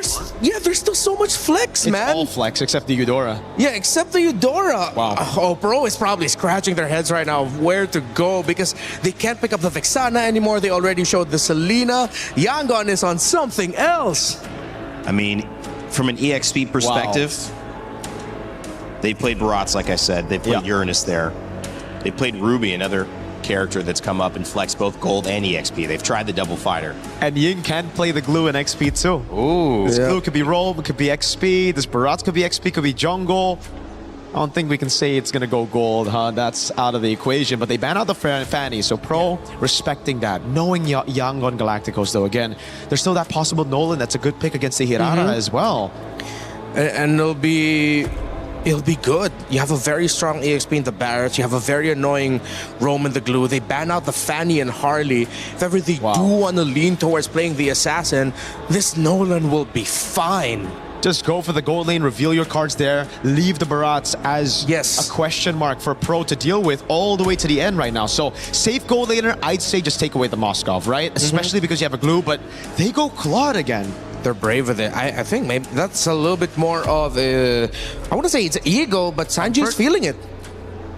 There's still so much flex, man. It's all flex except the Eudora. Yeah, except the Eudora. Wow. Oh, Pro is probably scratching their heads right now of where to go because they can't pick up the Vexana anymore. They already showed the Selena. Yangon is on something else. I mean, from an EXP perspective, they played Barats, like I said. They played Uranus there. They played Ruby, another character that's come up and flexed both gold and EXP. They've tried the double fighter. And Ying can play the glue in XP too. Ooh. This glue could be Roam, it could be XP. This Barats could be XP, could be jungle. I don't think we can say it's going to go gold, huh? That's out of the equation. But they ban out the Fanny, so Pro respecting that. Knowing Yangon Galacticos, though, again, there's still that possible Nolan that's a good pick against the Hirara as well. And it'll be good. You have a very strong EXP in the Barretts. You have a very annoying Roam in the glue. They ban out the Fanny and Harley. If ever they do want to lean towards playing the Assassin, this Nolan will be fine. Just go for the gold lane, reveal your cards there, leave the Barats as a question mark for Pro to deal with all the way to the end right now. So safe gold laner, I'd say just take away the Moskov, right? Especially because you have a glue, but they go Claude again. They're brave with it. I think maybe that's a little bit more of a, I want to say it's ego, but Sanji's feeling it.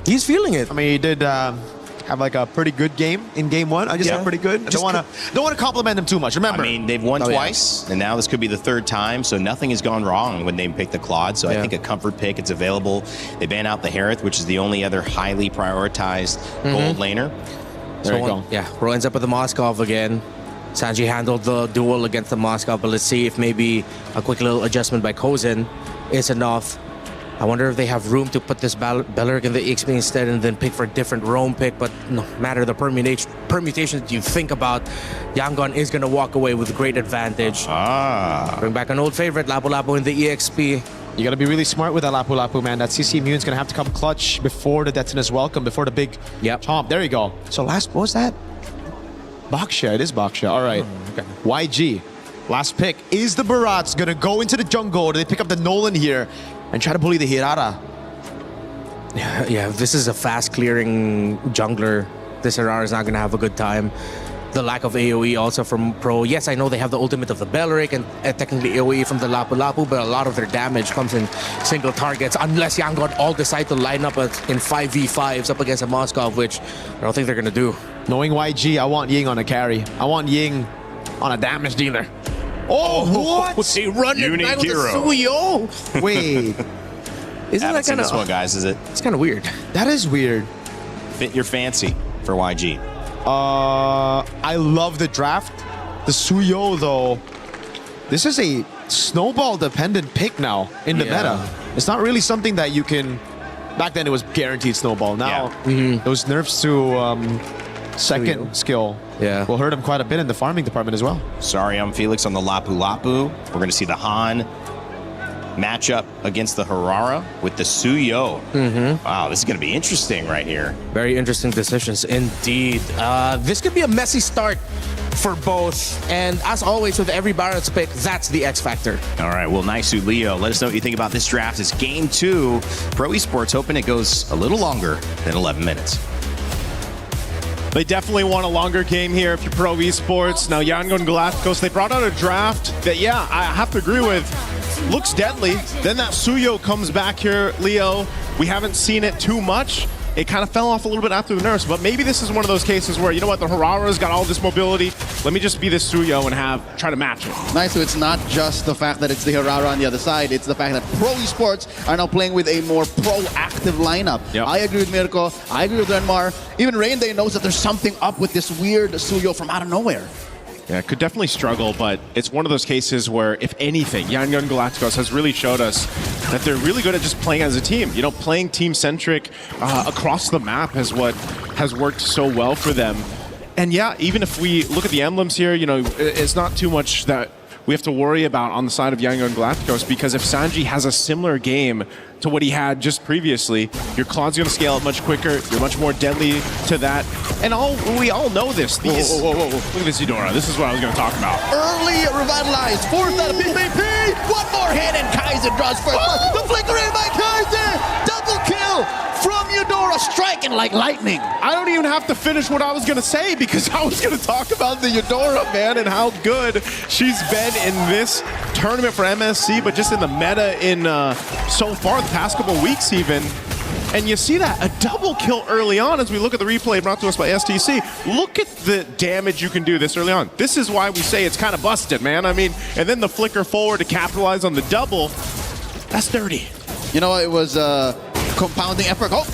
He's feeling it. I mean, he did have like a pretty good game in game one. I just said pretty good. I don't want to compliment him too much. Remember, I mean, they've won twice, and now this could be the third time, so nothing has gone wrong when they pick the Claude. So I think a comfort pick, it's available. They ban out the Harith, which is the only other highly prioritized gold laner. There you go. Yeah, Pro ends up with the Moskov again. Sanji handled the duel against the Moskov, but let's see if maybe a quick little adjustment by Kozin is enough. I wonder if they have room to put this Belleric in the EXP instead and then pick for a different Roam pick, but no matter the permutations that you think about, Yangon is going to walk away with great advantage. Bring back an old favorite, Lapu Lapu in the EXP. You got to be really smart with that Lapu Lapu, man. That CC Immune's going to have to come clutch before the Detonus Welcome, before the big chomp. There you go. So what was that? Baksha, it is Baksha. All right. YG, last pick. Is the Barats going to go into the jungle? Do they pick up the Nolan here and try to bully the Hirara? Yeah, if this is a fast clearing jungler, this Hirara is not going to have a good time. The lack of AoE also from Pro. Yes, I know they have the ultimate of the Belleric and technically AoE from the Lapu Lapu, but a lot of their damage comes in single targets unless Yangon all decide to line up in 5v5s up against a Moskov, which I don't think they're going to do. Knowing YG, I want Ying on a carry. I want Ying on a damage dealer. Oh, what? They run it back with the Suyo. Wait. Isn't that kind of... this one, guys, is it? It's kind of weird. That is weird. Fit your fancy for YG. I love the draft. The Suyo, though, this is a snowball-dependent pick now in the meta. It's not really something that you can... Back then, it was guaranteed snowball. Now, those nerfs to second skill will hurt him quite a bit in the farming department as well. Sorry, I'm Felix on the Lapu Lapu. We're going to see the Han matchup against the Hirara with the Suyo. Wow, this is going to be interesting right here. Very interesting decisions indeed. This could be a messy start for both. And as always with every Barret's pick, that's the X factor. All right, well, Naisu, Leo, let us know what you think about this draft. It's game 2. Pro Esports hoping it goes a little longer than 11 minutes. They definitely want a longer game here if you're Pro Esports. Now, Yangon Galacticos, they brought out a draft that, I have to agree with, looks deadly. Then that Suyo comes back here, Leo. We haven't seen it too much, it kind of fell off a little bit after the nerfs, but maybe this is one of those cases where, you know what, the Harara's got all this mobility. Let me just be this Suyo and try to match it. Nice, so it's not just the fact that it's the Harara on the other side, it's the fact that Pro Esports are now playing with a more proactive lineup. Yep. I agree with Mirko, I agree with Renmar. Even Rainday knows that there's something up with this weird Suyo from out of nowhere. Yeah, could definitely struggle, but it's one of those cases where, if anything, Yangon Galacticos has really showed us that they're really good at just playing as a team. You know, playing team-centric across the map is what has worked so well for them. And yeah, even if we look at the emblems here, you know, it's not too much that we have to worry about on the side of Yangon Galacticos, because if Sanji has a similar game to what he had just previously, your Claude's going to scale up much quicker, you're much more deadly to that, and we all know this. These, whoa. Look at this Eudora, this is what I was going to talk about. Early revitalized, fourth out of PvP, one more hit and Kaiser draws first. The flicker in by Kaiser, double kill from Eudora, striking like lightning. I don't even have to finish what I was going to say, because I was going to talk about the Eudora, man, and how good she's been in this tournament for MSC, but just in the meta in so far the past couple weeks even. And you see that, a double kill early on as we look at the replay brought to us by STC. Look at the damage you can do this early on. This is why we say it's kind of busted, man. I mean, and then the flicker forward to capitalize on the double. That's dirty. You know, it was compounding effort. Oh,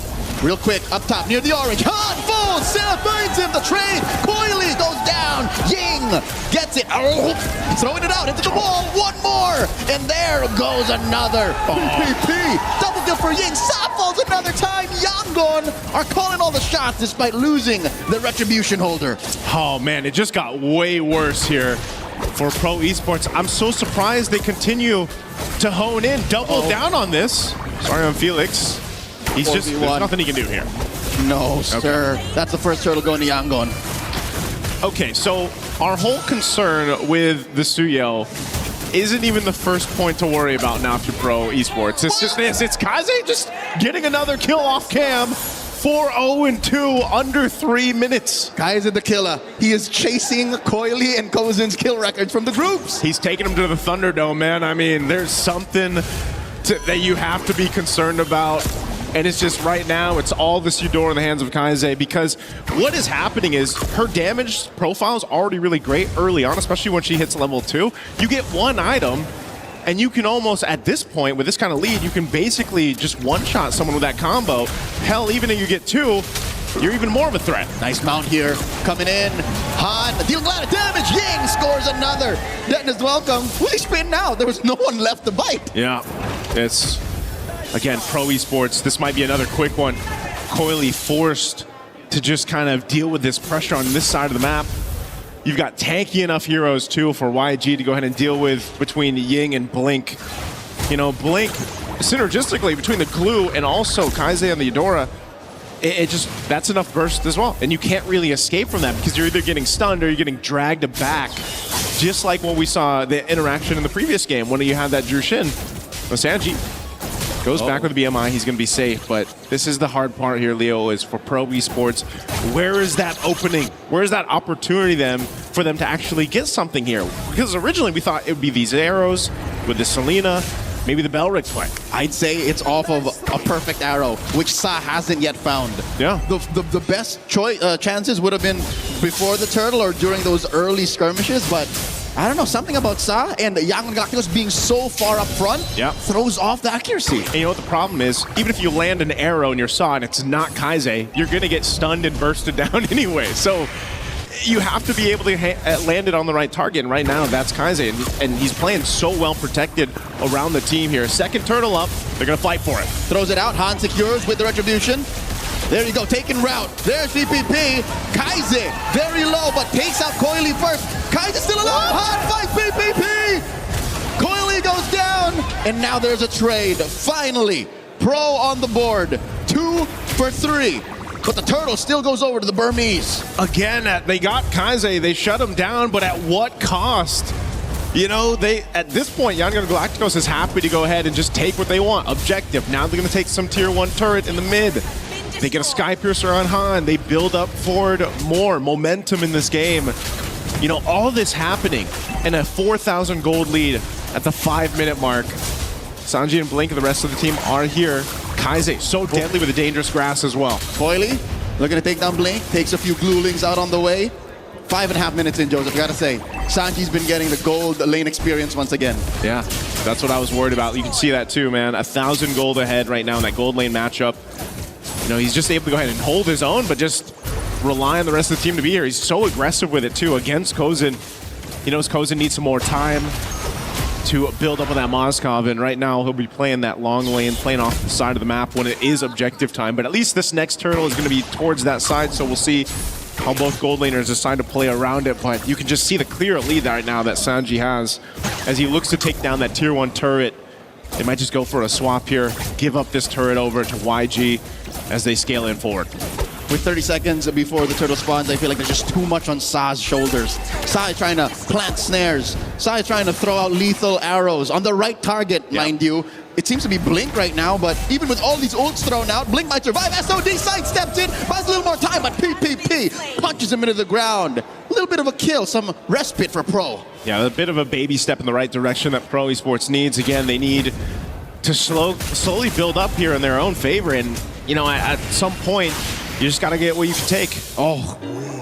real quick, up top near the orange. Han falls, Seth finds him, the trade. Coily goes down. Ying gets it. Oh, throwing it out into the wall. One more. And there goes another. PvP. Double kill for Ying. Sa falls another time. Yangon are calling all the shots despite losing the retribution holder. Oh man, it just got way worse here for Pro Esports. I'm so surprised they continue to hone in, double down on this. Sorry on Felix. He's just, there's nothing he can do here. No, sir. That's the first turtle going to Yangon. Okay, so our whole concern with the Suyo isn't even the first point to worry about now for Pro Esports. It's just this. It's Kaze just getting another kill off cam. 4-0-2 under 3 minutes. Kaze the killer. He is chasing Coily and Kozin's kill records from the groups. He's taking him to the Thunderdome, man. I mean, there's something that you have to be concerned about. And it's just right now, it's all this Eudora in the hands of Kaze, because what is happening is her damage profile is already really great early on, especially when she hits level 2. You get one item, and you can almost, at this point, with this kind of lead, you can basically just one-shot someone with that combo. Hell, even if you get 2, you're even more of a threat. Nice mount here, coming in. Han dealing a lot of damage. Ying scores another. Denton is welcome. Will he spin now? There was no one left to bite. Yeah, it's... Again, Pro Esports, this might be another quick one. Coily forced to just kind of deal with this pressure on this side of the map. You've got tanky enough heroes, too, for YG to go ahead and deal with between Ying and Blink. You know, Blink, synergistically, between the glue and also Kaze and the Eudora, it just, that's enough burst as well. And you can't really escape from that, because you're either getting stunned or you're getting dragged back. Just like when we saw the interaction in the previous game, when you had that Jushin. Sanji goes back with the BMI, he's going to be safe, but this is the hard part here, Leo, is for Pro Esports. Where is that opening? Where is that opportunity then for them to actually get something here? Because originally we thought it would be these arrows with the Selena, maybe the Belric play. I'd say it's off of a perfect arrow, which Sa hasn't yet found. Yeah. The best chances would have been before the turtle or during those early skirmishes, but I don't know, something about Sa and Yangon Galacticos being so far up front throws off the accuracy. And you know what the problem is? Even if you land an arrow in your Sa and it's not Kaze, you're going to get stunned and bursted down anyway. So you have to be able to land it on the right target, and right now that's Kaze, and he's playing so well protected around the team here. Second turtle up, they're going to fight for it. Throws it out, Han secures with the retribution. There you go, taking route. There's VPP. Kaze, very low, but takes out Coily first. Kaze still alive. Han fights VPP. Coily goes down, and now there's a trade. Finally, Pro on the board. 2 for 3. But the turtle still goes over to the Burmese. Again, they got Kaze, they shut him down, but at what cost? You know, at this point, Yangon Galacticos is happy to go ahead and just take what they want. Objective. Now they're going to take some tier 1 turret in the mid. They get a Sky Piercer on Han. They build up forward more momentum in this game. You know, all this happening and a 4,000 gold lead at the 5-minute mark. Sanji and Blink and the rest of the team are here. Kaize, so deadly with a dangerous grass as well. Coily looking to take down Blink, takes a few Glulings out on the way. 5.5 minutes in, Joseph, gotta say. Sanji's been getting the gold lane experience once again. Yeah, that's what I was worried about. You can see that too, man. 1,000 gold ahead right now in that gold lane matchup. You know, he's just able to go ahead and hold his own, but just rely on the rest of the team to be here. He's so aggressive with it too against Kozin. He knows Kozin needs some more time to build up on that Moskov, and right now he'll be playing that long lane, playing off the side of the map when it is objective time. But at least this next turtle is going to be towards that side, so we'll see how both gold laners decide to play around it. But you can just see the clear lead right now that Sanji has as he looks to take down that tier 1 turret. They might just go for a swap here, give up this turret over to YG as they scale in forward. With 30 seconds before the turtle spawns, I feel like there's just too much on Sa's shoulders. Sa is trying to plant snares. Sa is trying to throw out lethal arrows on the right target, mind you. It seems to be Blink right now, but even with all these ults thrown out, Blink might survive. SOD sidesteps in, buys a little more time, but PPP punches him into the ground. A little bit of a kill, some respite for Pro. Yeah, a bit of a baby step in the right direction that Pro Esports needs. Again, they need to slowly build up here in their own favor, and you know, at some point, you just gotta get what you can take. Oh,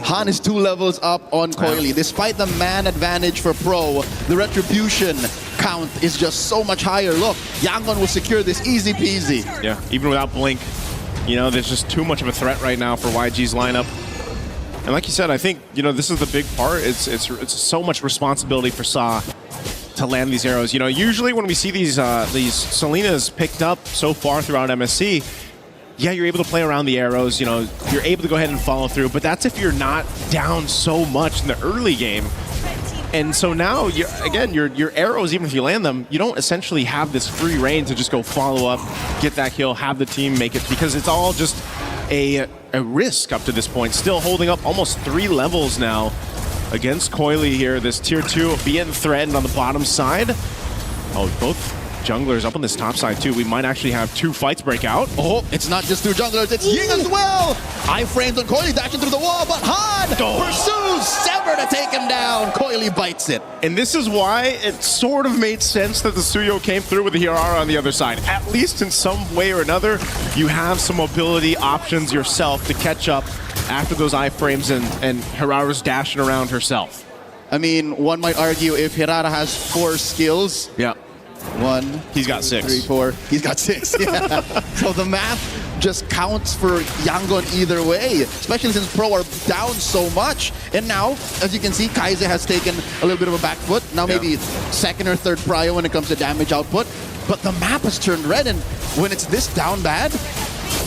Han is 2 levels up on Coily. Despite the man advantage for Pro, the retribution count is just so much higher. Look, Yangon will secure this easy peasy. Yeah, even without Blink, you know, there's just too much of a threat right now for YG's lineup. And like you said, I think, you know, this is the big part. It's so much responsibility for Sa to land these arrows. You know, usually when we see these Selenas picked up so far throughout MSC, yeah, you're able to play around the arrows, you know, you're able to go ahead and follow through, but that's if you're not down so much in the early game. And so now, your arrows, even if you land them, you don't essentially have this free reign to just go follow up, get that kill, have the team make it, because it's all just a risk up to this point. Still holding up almost 3 levels now against Coily here, this tier 2 being threatened on the bottom side. Oh, both junglers up on this top side too. We might actually have 2 fights break out. Oh, it's not just 2 junglers, it's Ying as well! Iframes on Coily dashing through the wall, but Han pursues Sever to take him down. Coily bites it. And this is why it sort of made sense that the Suyo came through with the Hirara on the other side. At least in some way or another, you have some mobility options yourself to catch up after those iframes and Hirara's dashing around herself. I mean, one might argue if Hirara has 4 skills. Yeah. 1, he's got 6. 3, 4. He's got 6. Yeah. So the math just counts for Yangon either way, especially since Pro are down so much. And now, as you can see, Kaize has taken a little bit of a back foot. Now maybe 2nd or 3rd prio when it comes to damage output. But the map has turned red, and when it's this down bad,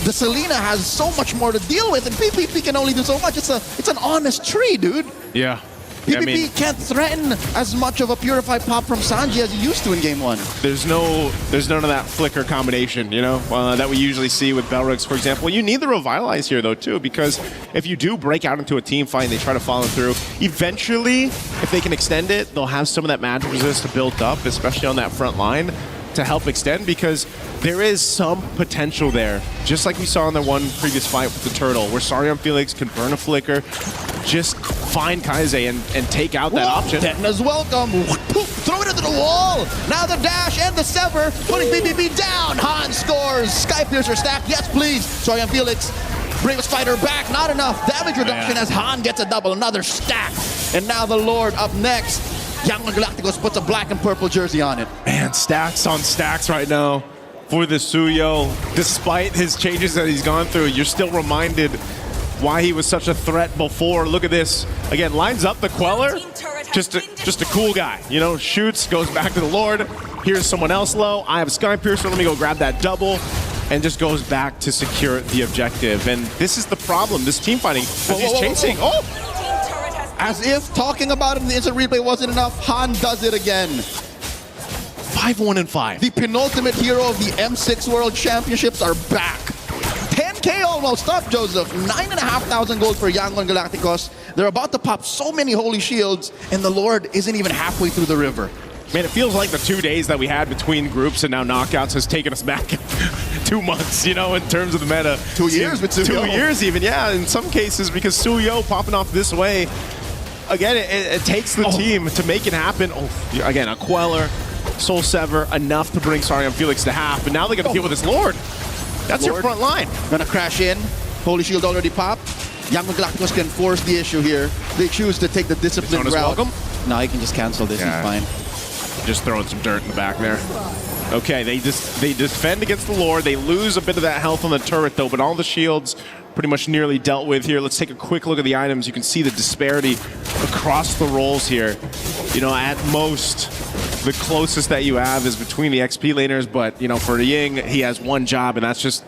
the Selena has so much more to deal with, and PPP can only do so much. It's an honest tree, dude. Yeah. PPP can't threaten as much of a purified pop from Sanji as he used to in Game 1. There's none of that flicker combination, you know, that we usually see with Belrix, for example. You need the Revitalize here, though, too, because if you do break out into a team fight and they try to follow through, eventually, if they can extend it, they'll have some of that magic resist built up, especially on that front line, to help extend, because there is some potential there. Just like we saw in the one previous fight with the Turtle, where Sarion Felix can burn a flicker, just find Kaize and take out that option. Detna's welcome. Throw it into the wall. Now the dash and the sever, putting BBB down. Han scores. Sky Piercer stack. Yes, please. Sarion Felix brings Spider back. Not enough damage reduction as Han gets a double. Another stack. And now the Lord up next. Yangon Galacticos puts a black and purple jersey on it. Man, stacks on stacks right now for the Suyo. Despite his changes that he's gone through, you're still reminded why he was such a threat before. Look at this. Again, lines up the Queller. Just a cool guy. You know, shoots, goes back to the Lord. Here's someone else low. I have a Sky Piercer. Let me go grab that double. And just goes back to secure the objective. And this is the problem. This team fighting, as he's chasing. Oh! As if talking about it in the instant replay wasn't enough, Han does it again. 5-1-5. The penultimate hero of the M6 World Championships are back. 10K almost up, Joseph. 9,500 gold for Yangon Galacticos. They're about to pop so many holy shields, and the Lord isn't even halfway through the river. Man, it feels like the 2 days that we had between groups and now knockouts has taken us back 2 months, you know, in terms of the meta. 2 years with Suyo. 2 years even, yeah, in some cases, because Suyo popping off this way, again, it takes the team to make it happen. Oh, again, a Queller, Soul Sever, enough to bring Sarion Felix to half, but now they got to deal with his Lord. That's your front line. Gonna crash in. Holy Shield already popped. Yangon Galacticos can force the issue here. They choose to take the disciplined route. Welcome. Now he can just cancel this. Yeah. He's fine. Just throwing some dirt in the back there. Okay, they defend against the Lord. They lose a bit of that health on the turret, though, but all the shields pretty much nearly dealt with here. Let's take a quick look at the items. You can see the disparity across the roles here. You know, at most, the closest that you have is between the XP laners, but, you know, for Ying, he has one job, and that's just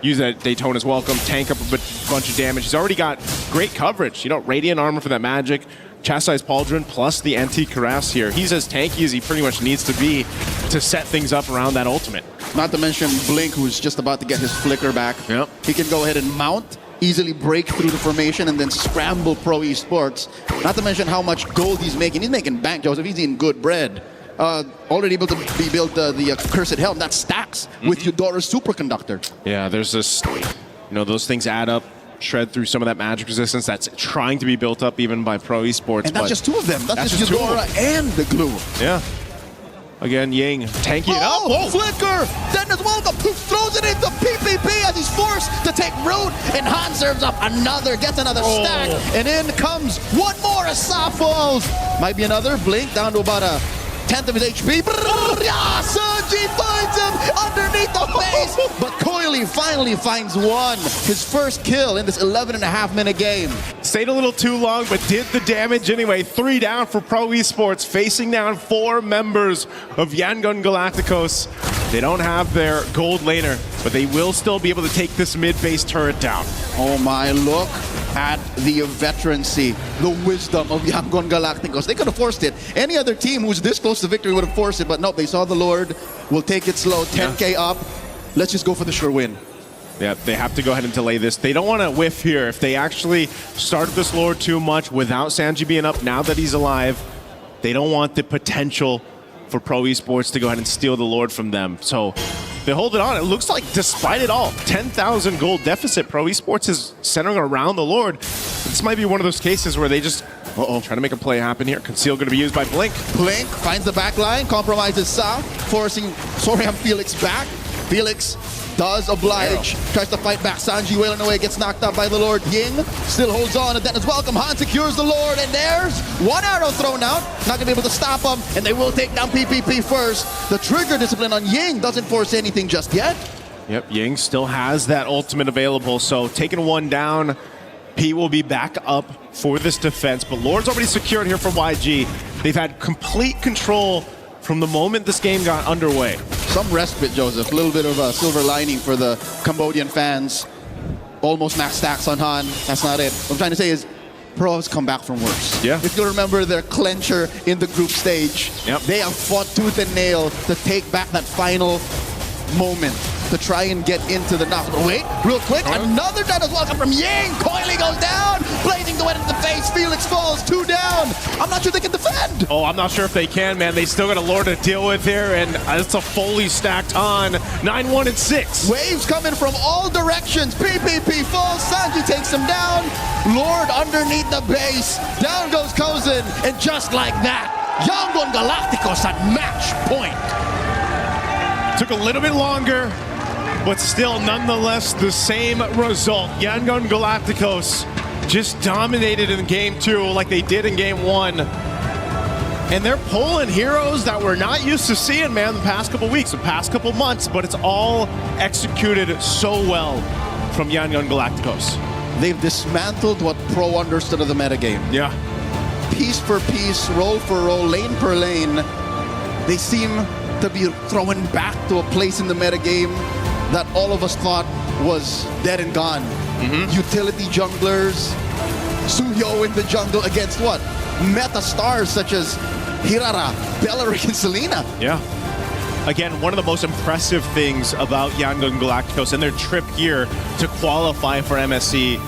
use that Daytona's welcome, tank up a bunch of damage. He's already got great coverage. You know, Radiant Armor for that magic, Chastised Pauldron, plus the anti-Caress here. He's as tanky as he pretty much needs to be to set things up around that ultimate. Not to mention Blink, who's just about to get his flicker back. Yep. He can go ahead and mount, easily break through the formation, and then scramble Pro Esports. Not to mention how much gold he's making. He's making bank, Joseph. He's eating good bread. Already able to be built the Cursed Helm. That stacks with Eudora's Superconductor. Yeah, there's this, you know, those things add up, shred through some of that magic resistance that's trying to be built up even by Pro Esports. And that's just two of them. That's just Eudora and the glue. Yeah. Again, Ying tanking it up. Oh, flicker! Dennis Welcome throws it into PPP as he's forced to take root, and Han serves up another, gets another stack, and in comes one more as Sa falls. Might be another Blink down to about a 10th of his HP. Sanji finds him underneath the face, but Coily finally finds one. His first kill in this 11.5-minute game. Stayed a little too long, but did the damage anyway. 3 down for Pro Esports, facing down 4 members of Yangon Galacticos. They don't have their gold laner, but they will still be able to take this mid-base turret down. Oh my, look at the veterancy, the wisdom of Yangon Galacticos. They could have forced it. Any other team who's this close to victory would have forced it, but nope, they saw the Lord. We'll take it slow, 10k up. Let's just go for the sure win. Yeah, they have to go ahead and delay this. They don't want to whiff here. If they actually started this Lord too much without Sanji being up, now that he's alive, they don't want the potential for Pro Esports to go ahead and steal the Lord from them. So they hold it on. It looks like, despite it all, 10,000 gold deficit. Pro Esports is centering around the Lord. This might be one of those cases where they just try to make a play happen here. Conceal going to be used by Blink. Blink finds the back line, compromises Sa, forcing Soriam Felix back. Felix does oblige, tries to fight back. Sanji wailing away, gets knocked out by the Lord. Ying still holds on, and then as welcome. Han secures the Lord, and there's one arrow thrown out. Not gonna be able to stop him, and they will take down PPP first. The trigger discipline on Ying doesn't force anything just yet. Yep, Ying still has that ultimate available, so taking one down, P will be back up for this defense, but Lord's already secured here for YG. They've had complete control from the moment this game got underway. Some respite, Joseph. A little bit of a silver lining for the Cambodian fans. Almost max stacks on Han. That's not it. What I'm trying to say is Pro has come back from worse. Yeah. If you remember their clencher in the group stage, they have fought tooth and nail to take back that final moment to try and get into the knock. But wait, real quick, another Dennis Welcome from Ying. Coily goes down, blazing the wind in the face. Felix falls, 2 down. I'm not sure they can defend. Oh, I'm not sure if they can, man. They still got a Lord to deal with here, and it's a fully stacked on 9-1 and 6. Waves coming from all directions. PPP falls, Sanji takes him down. Lord underneath the base. Down goes Kozin, and just like that, Yangon Galacticos at match point. Took a little bit longer, but still nonetheless the same result. Yangon Galacticos just dominated in game 2 like they did in game 1. And they're pulling heroes that we're not used to seeing, man, the past couple weeks, the past couple months, but it's all executed so well from Yangon Galacticos. They've dismantled what Pro understood of the metagame. Yeah. Piece for piece, role for role, lane per lane, they seem to be thrown back to a place in the metagame that all of us thought was dead and gone. Utility junglers, Suyo in the jungle against what? Meta stars such as Hirara, Bellaric, and Selena. Yeah. Again, one of the most impressive things about Yangon Galacticos and their trip here to qualify for MSC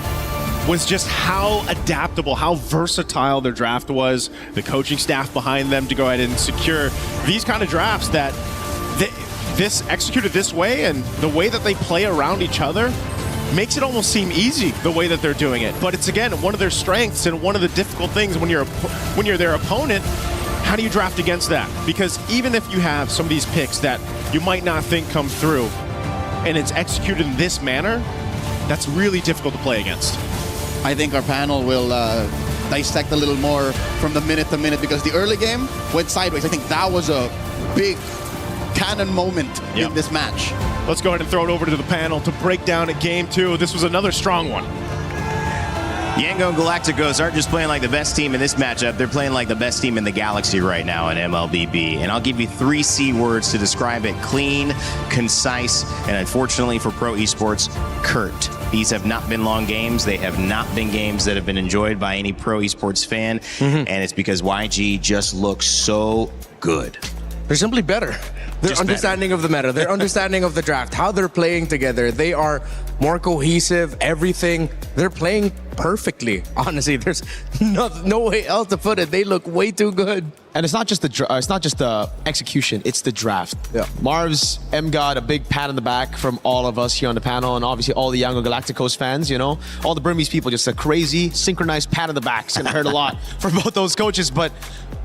was just how adaptable, how versatile their draft was, the coaching staff behind them to go ahead and secure these kind of drafts that this executed this way, and the way that they play around each other makes it almost seem easy the way that they're doing it. But it's, again, one of their strengths and one of the difficult things when you're their opponent. How do you draft against that? Because even if you have some of these picks that you might not think come through, and it's executed in this manner, that's really difficult to play against. I think our panel will dissect a little more from the minute to minute, because the early game went sideways. I think that was a big canon moment in this match. Let's go ahead and throw it over to the panel to break down at game 2. This was another strong one. Yangon Galacticos aren't just playing like the best team in this matchup, they're playing like the best team in the galaxy right now in MLBB. And I'll give you 3 C words to describe it: clean, concise, and unfortunately for pro esports, curt. These have not been long games. They have not been games that have been enjoyed by any pro esports fan. And it's because YG just looks so good. They're simply better. Their understanding of the meta, their understanding of the draft, how they're playing together, they are more cohesive, everything. They're playing perfectly. Honestly, there's no way else to put it. They look way too good. And it's not just the execution, it's the draft. Yeah. Marv's got a big pat on the back from all of us here on the panel, and obviously all the Yangon Galacticos fans, you know, all the Burmese people, just a crazy synchronized pat on the back. It's gonna hurt a lot for both those coaches, but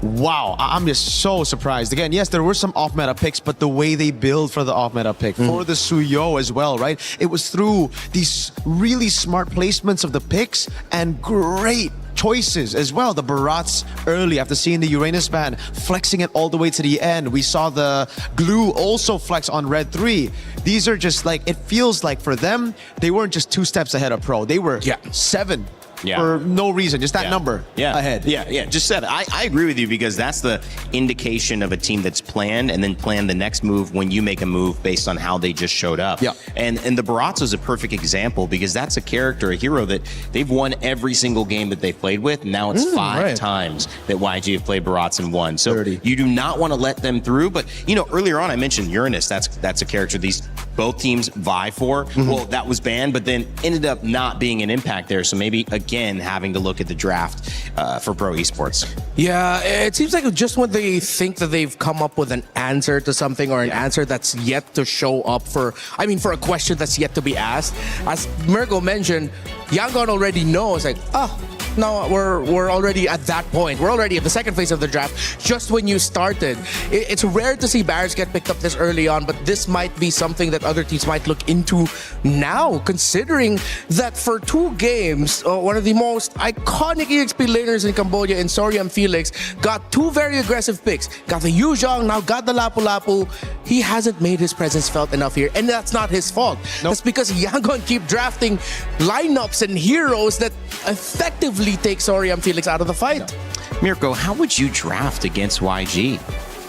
wow, I'm just so surprised. Again, yes, there were some off-meta picks, but the way they build for the off-meta pick, for the Suyo as well, right? It was through these really smart placements of the picks and great choices as well. The Barats early, after seeing the Uranus ban, flexing it all the way to the end. We saw the Glue also flex on Red 3. These are just like, it feels like for them, they weren't just 2 steps ahead of Pro. They were 7. For no reason, just that number ahead. Just 7. I agree with you, because that's the indication of a team that's planned and then plan the next move when you make a move based on how they just showed up. And the Barats is a perfect example, because that's a character, a hero that they've won every single game that they've played with. Now it's 5 times that YG have played Barats and won. So you do not want to let them through. But you know, earlier on I mentioned Uranus. That's a character both teams vie for. Well, that was banned, but then ended up not being an impact there. So maybe again having to look at the draft for pro esports. Yeah, it seems like just when they think that they've come up with an answer to something, or an answer that's yet to show up for a question that's yet to be asked. As Mirko mentioned, Yangon already knows, like, no, we're already at that point. We're already at the second phase of the draft, just when you started. It's rare to see barriers get picked up this early on, but this might be something that other teams might look into now, considering that for 2 games, one of the most iconic EXP laners in Cambodia, in Soriam Felix, got 2 very aggressive picks. Got the Yuzhong, now got the Lapu Lapu. He hasn't made his presence felt enough here, and that's not his fault. That's because Yangon keep drafting lineups and heroes that effectively take Soriam Felix out of the fight. Mirko, how would you draft against YG?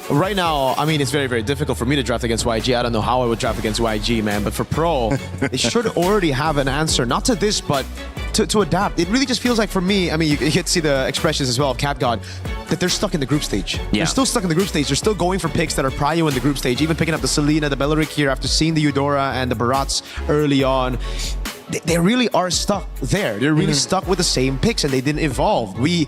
Right now, I mean, it's very, very difficult for me to draft against YG. I don't know how I would draft against YG, man. But for Pro, they should already have an answer, not to this, but to adapt. It really just feels like, for me, I mean, you get to see the expressions as well of CapGod, that they're stuck in the group stage. They're still stuck in the group stage. They're still going for picks that are prio in the group stage, even picking up the Selena, the Belleric here after seeing the Eudora and the Barats early on. They really are stuck there. They're really stuck with the same picks, and they didn't evolve. We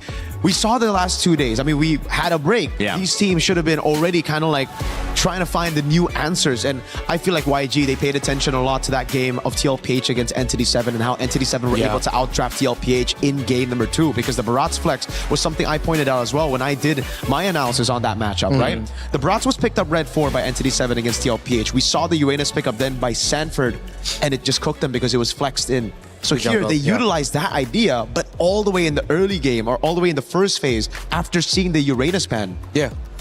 saw the last 2 days. I mean, we had a break. These teams should have been already kind of like trying to find the new answers. And I feel like YG, they paid attention a lot to that game of TLPH against Entity 7 and how Entity 7 were able to outdraft TLPH in game number 2, because the Barats flex was something I pointed out as well when I did my analysis on that matchup, right? The Barats was picked up Red 4 by Entity 7 against TLPH. We saw the Uranus pick up then by Sanford, and it just cooked them because it was flexed in. So here, they utilized that idea, but all the way in the early game, or all the way in the first phase, after seeing the Uranus ban.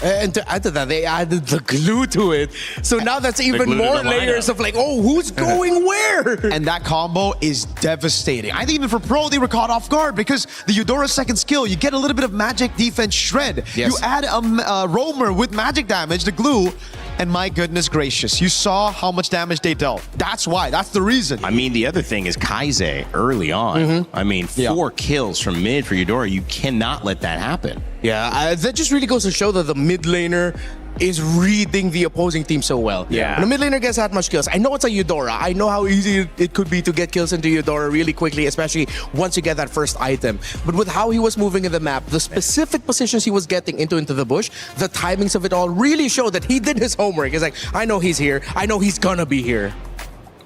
And to add to that, they added the Glue to it. So now that's even more layers of like, oh, who's going where? And that combo is devastating. I think even for Pro, they were caught off guard, because the Eudora's second skill, you get a little bit of magic defense shred. You add a roamer with magic damage, the Glue, and my goodness gracious, you saw how much damage they dealt. That's why. That's the reason. I mean, the other thing is Kaize early on. I mean, 4 kills from mid for Eudora. You cannot let that happen. That just really goes to show that the mid laner is reading the opposing team so well. When a mid laner gets that much kills, I know it's a Eudora. I know how easy it could be to get kills into Eudora really quickly, especially once you get that first item. But with how he was moving in the map, the specific positions he was getting into the bush, the timings of it all really showed that he did his homework. It's like, I know he's here. I know he's gonna be here.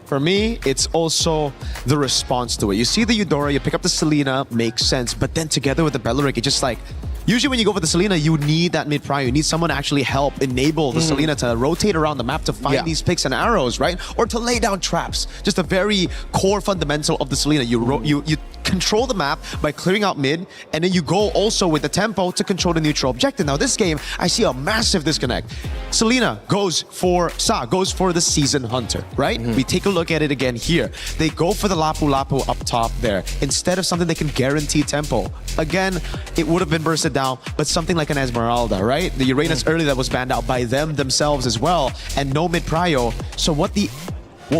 For me, it's also the response to it. You see the Eudora, you pick up the Selena, makes sense. But then together with the Belleric, it just like, Usually when you go for the Selena, you need that mid prio. You need someone to actually help enable the Selena to rotate around the map to find these picks and arrows, right? Or to lay down traps. Just a very core fundamental of the Selena. You control the map by clearing out mid, and then you go also with the tempo to control the neutral objective. Now this game, I see a massive disconnect. Selena goes for the Season Hunter, right? We take a look at it again here. They go for the Lapu Lapu up top there instead of something that can guarantee tempo. Again, it would have been bursted down, but something like an Esmeralda, right? The Uranus early that was banned out by them themselves as well, and no mid prio. So what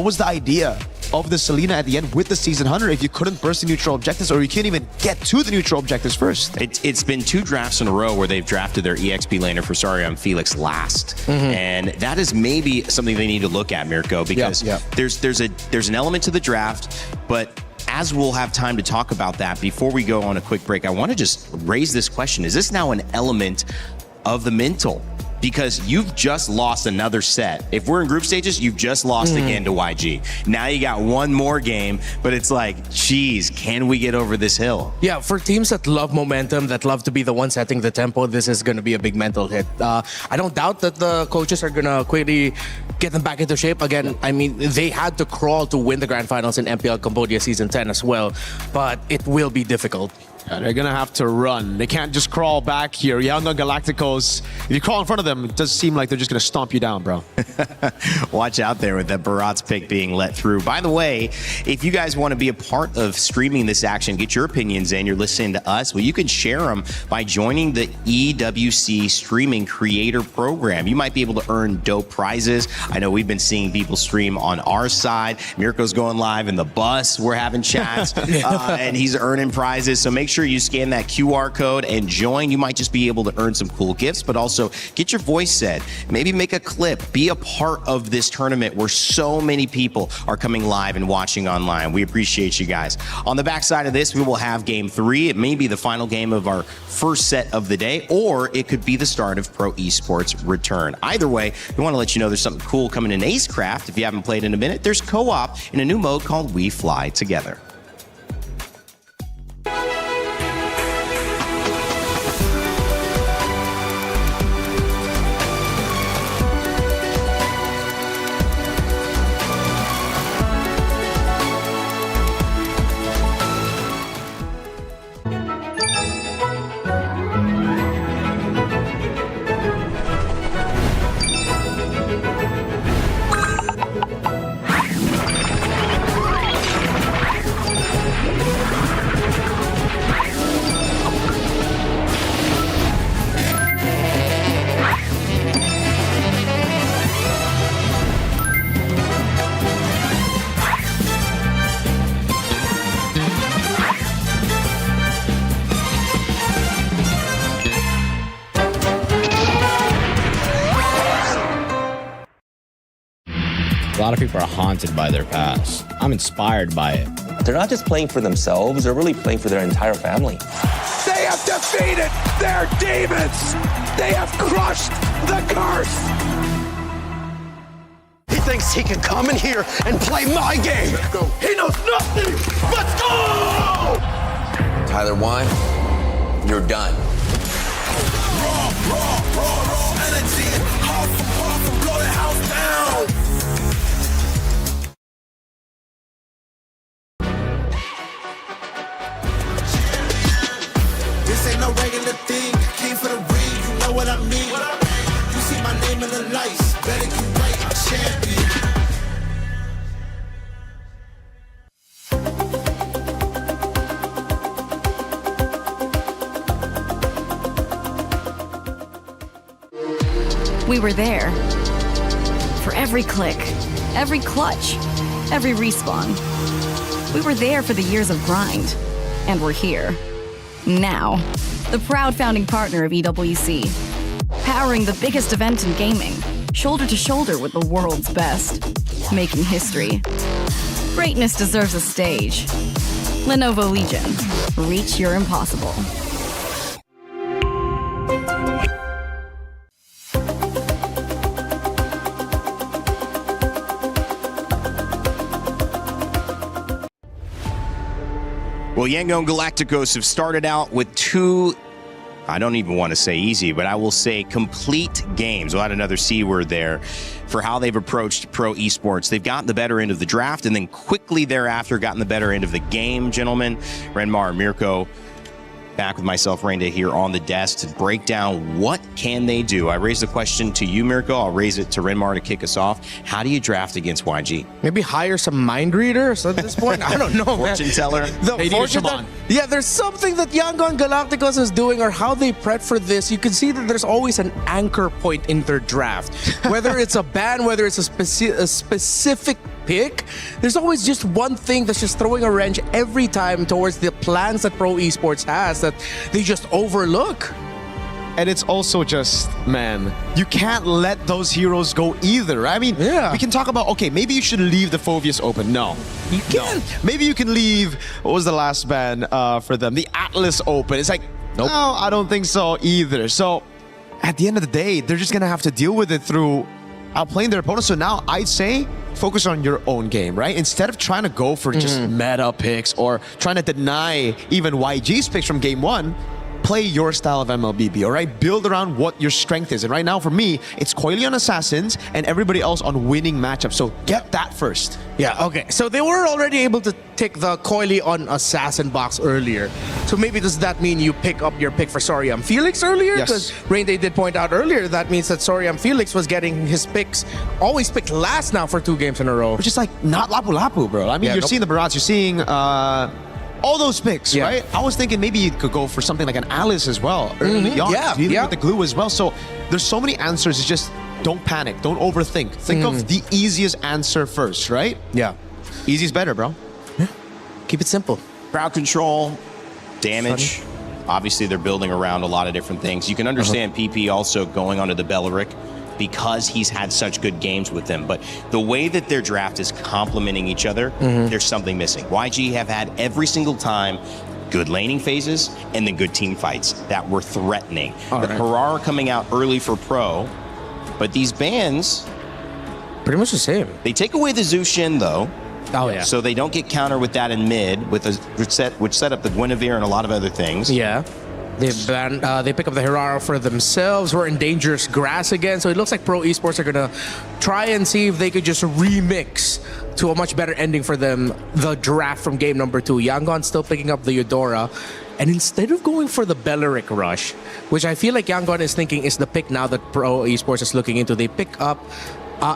was the idea of the Selena at the end with the Season Hunter if you couldn't burst the neutral objectives, or you can't even get to the neutral objectives first? It's been 2 drafts in a row where they've drafted their EXP laner for Sarion Felix last. And that is maybe something they need to look at, Mirko, because there's an element to the draft, but as we'll have time to talk about that, before we go on a quick break, I want to just raise this question. Is this now an element of the mental? Because you've just lost another set. If we're in group stages, you've just lost again to YG. Now you got one more game, but it's like, geez, can we get over this hill? Yeah, for teams that love momentum, that love to be the one setting the tempo, this is going to be a big mental hit. I don't doubt that the coaches are going to quickly get them back into shape. Again, I mean, they had to crawl to win the grand finals in MPL Cambodia Season 10 as well, but it will be difficult. Yeah, they're gonna have to run. They can't just crawl back here. Yangon Galacticos, if you crawl in front of them, it does seem like they're just gonna stomp you down, bro. Watch out there with that Barat's pick being let through. By the way, if you guys want to be a part of streaming this action, get your opinions in, you're listening to us, well, you can share them by joining the EWC Streaming Creator Program. You might be able to earn dope prizes. I know we've been seeing people stream on our side. Mirko's going live in the bus. We're having chats, and he's earning prizes. So make sure you scan that QR code and join. You might just be able to earn some cool gifts, but also get your voice said. Maybe make a clip. Be a part of this tournament where so many people are coming live and watching online. We appreciate you guys. On the backside of this, we will have Game 3. It may be the final game of our first set of the day, or it could be the start of Pro Esports Return. Either way, we want to let you know there's something cool coming in Acecraft. If you haven't played in a minute, there's co-op in a new mode called We Fly Together. A lot of people are haunted by their past. I'm inspired by it. They're not just playing for themselves, they're really playing for their entire family. They have defeated their demons! They have crushed the curse! He thinks he can come in here and play my game! He knows nothing! Let's go! Tyler 1, you're done. Raw energy, half from blow the house down! This ain't no regular thing. Came for the ring, you know what I mean. You see my name in the lights, better get right, I'm champion. We were there. For every click, every clutch, every respawn. We were there for the years of grind. And we're here. Now, the proud founding partner of EWC, powering the biggest event in gaming, shoulder to shoulder with the world's best, making history. Greatness deserves a stage. Lenovo Legion, reach your impossible. Well, Yangon Galacticos have started out with 2 I don't even want to say easy, but I will say complete games. We'll add another C word there for how they've approached pro esports. They've gotten the better end of the draft and then quickly thereafter gotten the better end of the game, gentlemen. Renmar, Mirko, back with myself, Rainda, here on the desk to break down what can they do. I raised the question to you, Mirko. I'll raise it to Renmar to kick us off. How do you draft against YG? Maybe hire some mind readers at this point. I don't know, man. Fortune teller. Yeah, there's something that Yangon Galacticos is doing, or how they prep for this. You can see that there's always an anchor point in their draft. Whether it's a ban, whether it's a specific pick, there's always just one thing that's just throwing a wrench every time towards the plans that pro esports has that they just overlook. And it's also just, man, you can't let those heroes go either. I mean, we can talk about, okay, maybe you should leave the Phoveus open. No, you can't. No. Maybe you can leave, what was the last ban for them? The Atlas open. It's like, no, I don't think so either. So at the end of the day, they're just going to have to deal with it through outplaying their opponents. So now I'd say focus on your own game, right? Instead of trying to go for just meta picks or trying to deny even YG's picks from game one, play your style of MLBB, all right? Build around what your strength is. And right now, for me, it's Coily on Assassins and everybody else on winning matchups. So get that first. Yeah, okay. So they were already able to take the Coily on Assassin box earlier. So maybe does that mean you pick up your pick for Soriam Felix earlier? Because Rainday did point out earlier, that means that Soriam Felix was getting his picks always picked last now for 2 games in a row. Which is like not Lapu Lapu, bro. I mean, you're seeing the Barats, you're seeing all those picks, right? I was thinking maybe you could go for something like an Alice as well early on, dealing with the glue as well. So there's so many answers. It's just don't panic, don't overthink. Think of the easiest answer first, right? Yeah. Easy's better, bro. Yeah. Keep it simple. Crowd control, damage. Obviously, they're building around a lot of different things. You can understand PP also going onto the Beleric because he's had such good games with them. But the way that their draft is complementing each other, there's something missing. YG have had every single time good laning phases and then good team fights that were threatening. The Harara coming out early for pro, but these bans... pretty much the same. They take away the Zushin, though. Oh, yeah. So they don't get counter with that in mid, with which set up the Guinevere and a lot of other things. Yeah. They pick up the Hirara for themselves. We're in dangerous grass again. So it looks like pro esports are going to try and see if they could just remix to a much better ending for them. The draft from game number 2. Yangon still picking up the Eudora. And instead of going for the Beleric rush, which I feel like Yangon is thinking is the pick now that pro esports is looking into, they pick up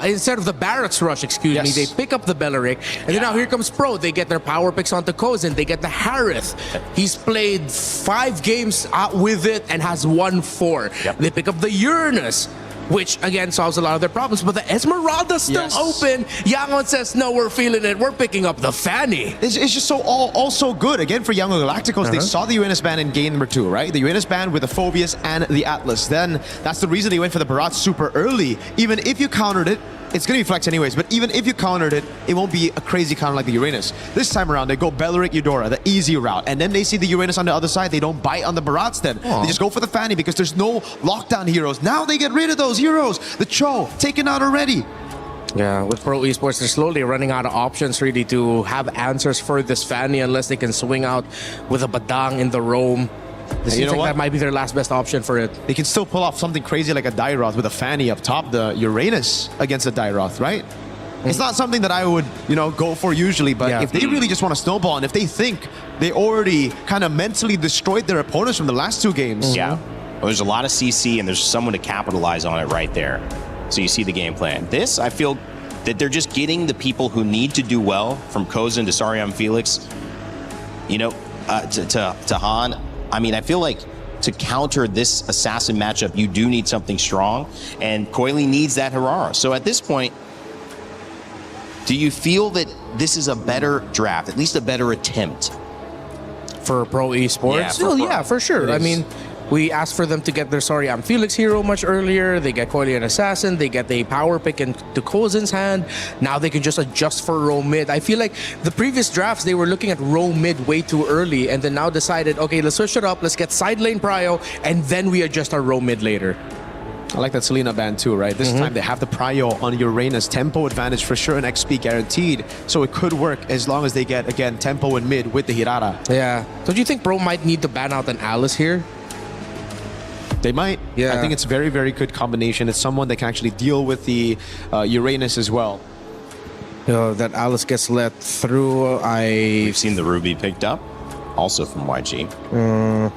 instead of the Barrett's rush, excuse me, they pick up the Beleric. And then now here comes Pro. They get their power picks onto Kozin. They get the Harith. He's played 5 games with it and has won 4. They pick up the Uranus, which again solves a lot of their problems. But the Esmeralda's still open. Yangon says, no, we're feeling it. We're picking up the Fanny. It's just so all good. Again, for Yangon Galacticos, they saw the UNS ban in game number 2, right? The UNS ban with the Phoveus and the Atlas. Then that's the reason they went for the Barat super early. Even if you countered it, it's going to be flex anyways, but even if you countered it, it won't be a crazy counter like the Uranus. This time around, they go Beleric, Eudora, the easy route, and then they see the Uranus on the other side. They don't bite on the Barats then. They just go for the Fanny because there's no lockdown heroes. Now they get rid of those heroes. The Cho, taken out already. Yeah, with pro esports, they're slowly running out of options really to have answers for this Fanny unless they can swing out with a Badang in the roam. It seems like that might be their last best option for it. They can still pull off something crazy like a Dairoth with a Fanny up top, the Uranus against a Dairoth, right? It's not something that I would, go for usually, but if they really just want to snowball and if they think they already kind of mentally destroyed their opponents from the last 2 games. Yeah. Well, there's a lot of CC and there's someone to capitalize on it right there. So you see the game plan. This, I feel that they're just getting the people who need to do well, from Kozin to Sariam Felix, to Han. I mean, I feel like to counter this assassin matchup, you do need something strong, and Coily needs that Harara. So at this point, do you feel that this is a better draft, at least a better attempt? For pro esports? Yeah, for sure. I mean, we asked for them to get their Soriam Felix hero much earlier. They get Coily an Assassin. They get the power pick into Kozin's hand. Now they can just adjust for row mid. I feel like the previous drafts, they were looking at row mid way too early and then now decided, okay, let's switch it up. Let's get side lane prio and then we adjust our row mid later. I like that Selena ban too, right? This time they have the prio on Uranus. Tempo advantage for sure and XP guaranteed. So it could work as long as they get, again, tempo in mid with the Hirara. Yeah. Don't you think Pro might need to ban out an Alice here? They might. Yeah. I think it's a very, very good combination. It's someone that can actually deal with the Uranus as well. That Alice gets let through. We've seen the Ruby picked up, also from YG.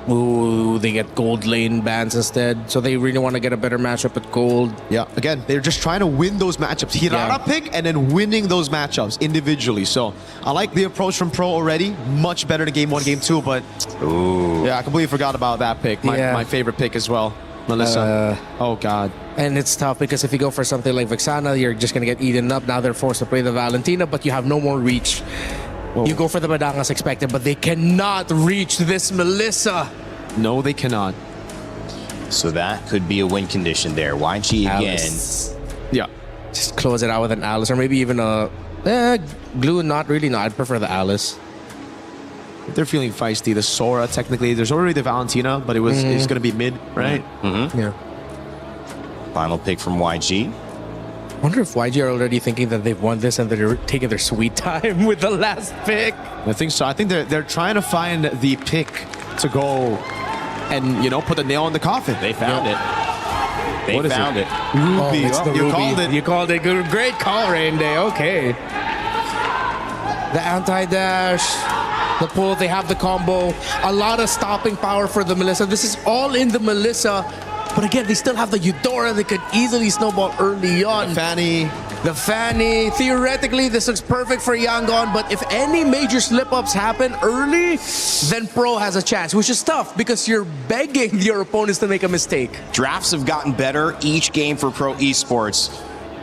Ooh, they get gold lane bans instead. So they really want to get a better matchup at gold. Yeah, again, they're just trying to win those matchups. Hirara pick and then winning those matchups individually. So I like the approach from Pro already. Much better than game 1, game 2, but yeah, I completely forgot about that pick. My favorite pick as well. Melissa. Oh, God. And it's tough because if you go for something like Vexana, you're just going to get eaten up. Now they're forced to play the Valentina, but you have no more reach. Whoa. You go for the Badang as expected, but they cannot reach this Melissa. No, they cannot. So that could be a win condition there. YG Alice. again. Yeah. Just close it out with an Alice or maybe even a Glue. Not really. No, I'd prefer the Alice. If they're feeling feisty, the Sora, technically, there's already the Valentina, but it's going to be mid, right? Yeah. Final pick from YG. Wonder if YG are already thinking that they've won this and they're taking their sweet time with the last pick. I think so. I think they're trying to find the pick to go and, put the nail in the coffin. They found it. They found it. Ruby. It's the You Ruby. called it. You called it. Good, great call, Rain Day. Okay. The anti-dash, the pull, they have the combo. A lot of stopping power for the Melissa. This is all in the Melissa. But again, they still have the Eudora that could easily snowball early on. The Fanny. Theoretically, this looks perfect for Yangon, but if any major slip-ups happen early, then Pro has a chance, which is tough because you're begging your opponents to make a mistake. Drafts have gotten better each game for Pro Esports,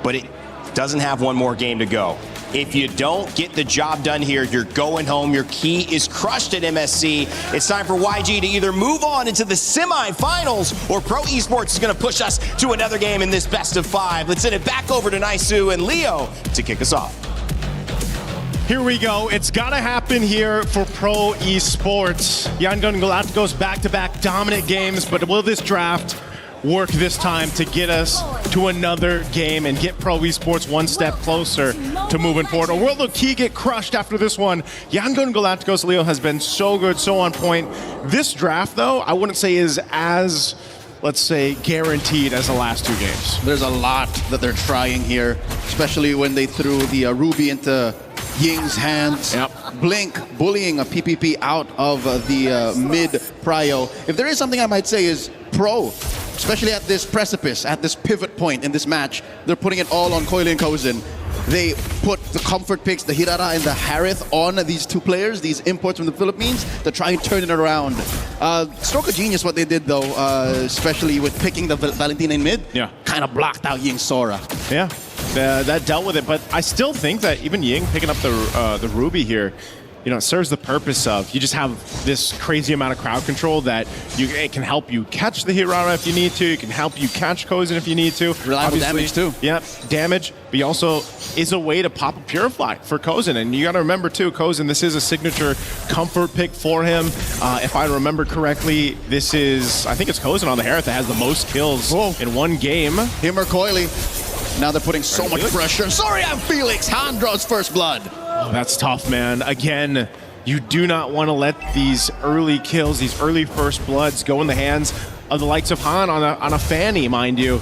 but it doesn't have one more game to go. If you don't get the job done here, you're going home. Your key is crushed at MSC. It's time for YG to either move on into the semifinals or Pro Esports is going to push us to another game in this best of 5. Let's send it back over to Naisu and Leo to kick us off. Here we go. It's got to happen here for Pro Esports. Yangon and Galacticos back-to-back dominant games, but will this draft work this time to get us to another game and get Pro Esports one step closer to moving forward? Or will the key get crushed after this one? Yangon Galacticos, Leo, has been so good, so on point. This draft, though, I wouldn't say is as, let's say, guaranteed as the last 2 games. There's a lot that they're trying here, especially when they threw the Ruby into Ying's hands. Blink bullying a PPP out of the mid prio. If there is something I might say is Pro, especially at this precipice, at this pivot point in this match, they're putting it all on Coily and Kozin. They put the comfort picks, the Hirara and the Harith on these 2 players, these imports from the Philippines, to try and turn it around. Stroke of genius what they did though, especially with picking the Valentina in mid. Yeah. Kind of blocked out Ying Sora. Yeah, that dealt with it, but I still think that even Ying picking up the Ruby here, it serves the purpose of, you just have this crazy amount of crowd control that it can help you catch the Hirara if you need to. It can help you catch Kozin if you need to. Reliable damage too. Yeah, damage, but he also is a way to pop a Purify for Kozin. And you got to remember too, Kozin, this is a signature comfort pick for him. If I remember correctly, this is, I think it's Kozin on the Harith that has the most kills in one game. Him or Coily. Now they're putting so much pressure. Sorry, I'm Felix. Han draws first blood. Oh, that's tough, man. Again, you do not want to let these early kills, these early first bloods go in the hands of the likes of Han on a Fanny, mind you.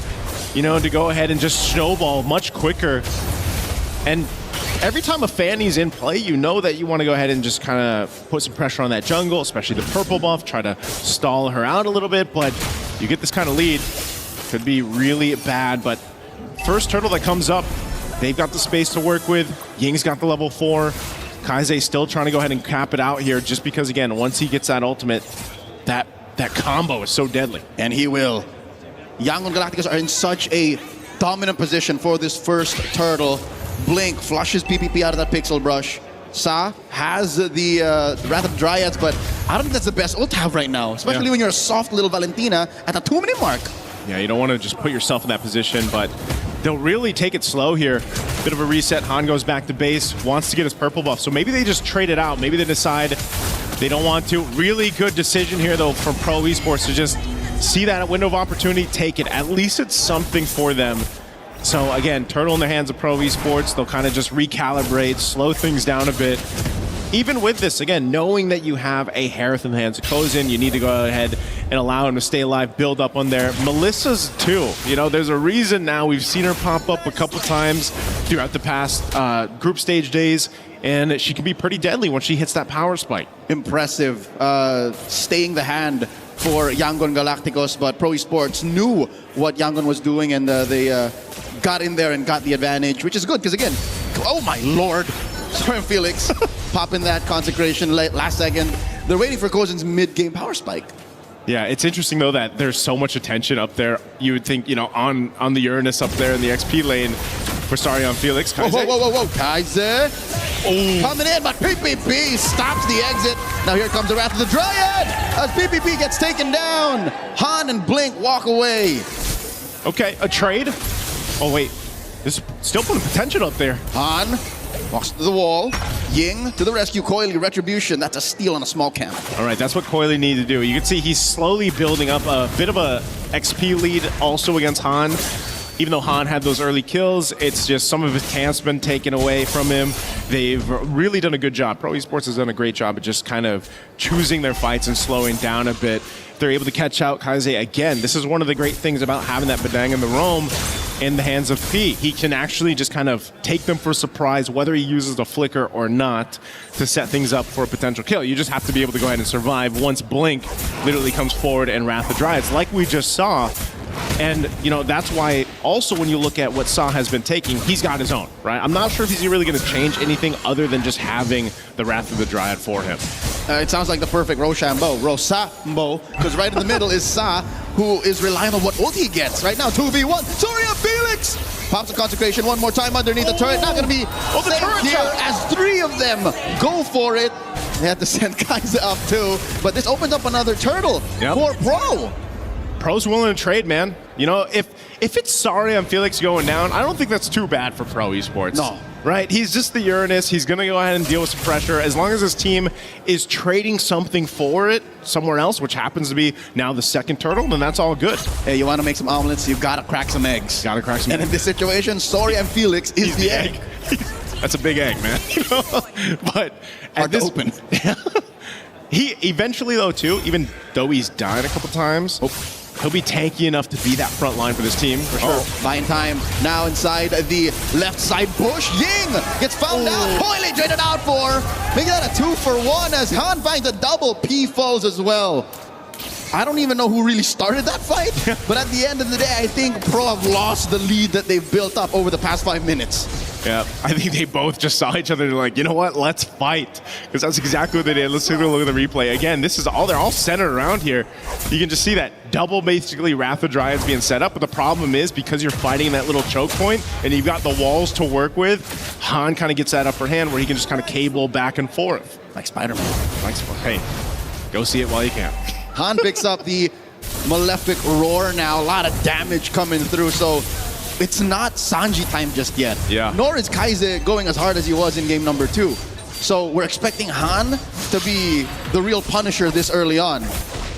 To go ahead and just snowball much quicker. And every time a Fanny's in play, you know that you want to go ahead and just kind of put some pressure on that jungle, especially the purple buff, try to stall her out a little bit, but you get this kind of lead. Could be really bad, but first turtle that comes up, they've got the space to work with. Ying's got the level 4. Kaizei's still trying to go ahead and cap it out here just because, again, once he gets that ultimate, that combo is so deadly. And he will. Yangon Galacticos are in such a dominant position for this first turtle. Blink flushes PPP out of that pixel brush. Sa has the Wrath of Dryads, but I don't think that's the best ult to have right now, especially when you're a soft little Valentina at the 2-minute mark. Yeah, you don't want to just put yourself in that position, but they'll really take it slow here. Bit of a reset. Han goes back to base, wants to get his purple buff. So maybe they just trade it out. Maybe they decide they don't want to. Really good decision here, though, from Pro Esports to just see that window of opportunity, take it. At least it's something for them. So, again, turtle in the hands of Pro Esports. They'll kind of just recalibrate, slow things down a bit. Even with this, again, knowing that you have a Harith in the hands of Kozin, you need to go ahead and allow him to stay alive, build up on there. Melissa's too. You know, there's a reason now. We've seen her pop up a couple times throughout the past group stage days, and she can be pretty deadly when she hits that power spike. Impressive. Staying the hand for Yangon Galacticos, but Pro Esports knew what Yangon was doing, and they got in there and got the advantage, which is good because, again, oh my lord, Sorry, Felix popping that consecration last second. They're waiting for Kozen's mid-game power spike. Yeah, it's interesting though that there's so much attention up there. You would think, you know, on the Uranus up there in the XP lane for Sarion Felix. Whoa, whoa, whoa, whoa, whoa. Kaiser coming in, but PPP stops the exit. Now here comes the Wrath of the Dryad as PPP gets taken down. Han and Blink walk away. Okay, a trade. Oh wait, this is still putting potential up there. Han walks to the wall. Ying to the rescue. Coily retribution. That's a steal on a small camp. All right, that's what Coily needed to do. You can see he's slowly building up a bit of a XP lead also against Han. Even though Han had those early kills, it's just some of his camp's been taken away from him. They've really done a good job. Pro Esports has done a great job of just kind of choosing their fights and slowing down a bit. They're able to catch out Kaise again. This is one of the great things about having that Badang in the roam in the hands of P. He can actually just kind of take them for a surprise, whether he uses the flicker or not, to set things up for a potential kill. You just have to be able to go ahead and survive once Blink literally comes forward and Wrath the Dryads, like we just saw. And, you know, that's why also when you look at what Sa has been taking, he's got his own, right? I'm not sure if he's really going to change anything other than just having the Wrath of the Dryad for him. It sounds like the perfect Rochambeau, because right in the middle is Sa, who is relying on what ult he gets. Right now, 2v1. Soria Felix pops a consecration one more time underneath the turret. Not going to be safe here as three of them go for it. They had to send Kaiser up too, but this opens up another turtle for Pro. Pro's willing to trade, man. You know, if it's Sarion Felix going down, I don't think that's too bad for Pro Esports. No. Right? He's just the Uranus. He's going to go ahead and deal with some pressure. As long as his team is trading something for it somewhere else, which happens to be now the second turtle, then that's all good. Hey, you want to make some omelets? You've got to crack some eggs. Got to crack some eggs. And in this situation, Sarion Felix is the egg. That's a big egg, man. You know? But hard to open. He eventually, though, too, even though he's died a couple times, he'll be tanky enough to be that front line for this team, for sure. Buying time now inside the left side bush. Ying gets found out. Coily traded out for. Making that a 2-for-1 as Han finds a double. P falls as well. I don't even know who really started that fight, but at the end of the day, I think Pro have lost the lead that they've built up over the past 5 minutes. Yeah, I think they both just saw each other and like, you know what, let's fight. Because that's exactly what they did. Let's take a look at the replay. Again, this is all, they're all centered around here. You can just see that double basically Wrath of Dryads being set up, but the problem is because you're fighting that little choke point and you've got the walls to work with, Han kind of gets that upper hand where he can just kind of cable back and forth. Like Spider-Man. Hey, go see it while you can. Han picks up the Malefic Roar now. A lot of damage coming through, so it's not Sanji time just yet. Yeah. Nor is Kaise going as hard as he was in game number 2. So we're expecting Han to be the real punisher this early on.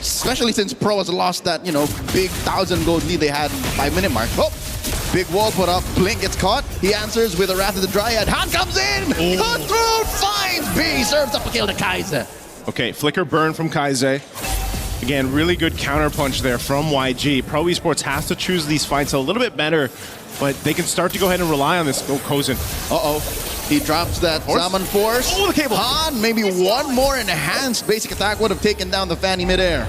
Especially since Pro has lost that, you know, big 1,000 gold lead they had in the 5-minute mark. Oh, big wall put up. Blink gets caught. He answers with a Wrath of the Dryad. Han comes in! Cutthroat finds B! Serves up a kill to Kaise. Okay, flicker burn from Kaise. Again, really good counterpunch there from YG. Pro Esports has to choose these fights a little bit better, but they can start to go ahead and rely on this. Oh, Kozen. Uh-oh. He drops that Salmon Force. Oh, the cable. Han, maybe one more enhanced basic attack would have taken down the Fanny midair.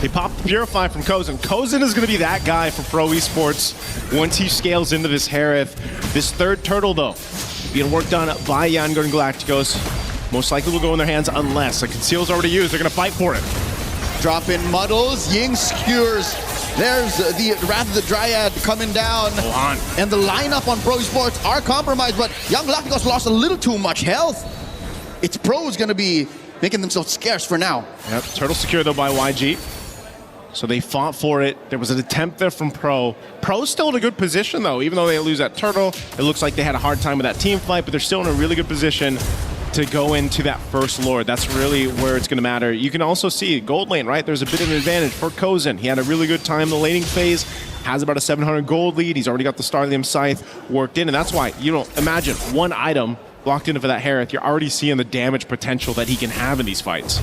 They popped the Purify from Kozen. Kozen is going to be that guy for Pro Esports once he scales into this Harith. This third turtle, though, being worked on by Yangon and Galacticos, most likely will go in their hands unless a Conceal's already used. They're going to fight for it. Drop in Muddles, Ying skewers. There's the Wrath of the Dryad coming down. And the lineup on Pro Esports are compromised, but Young Galacticos lost a little too much health. It's Pro's going to be making themselves scarce for now. Yep, turtle secure though by YG. So they fought for it. There was an attempt there from Pro. Pro's still in a good position though, even though they lose that turtle. It looks like they had a hard time with that team fight, but they're still in a really good position to go into that first Lord. That's really where it's going to matter. You can also see gold lane, right? There's a bit of an advantage for Kozen. He had a really good time in the laning phase, has about a 700 gold lead. He's already got the Starlium Scythe worked in, and that's why, you know, imagine one item locked into for that Harith. You're already seeing the damage potential that he can have in these fights.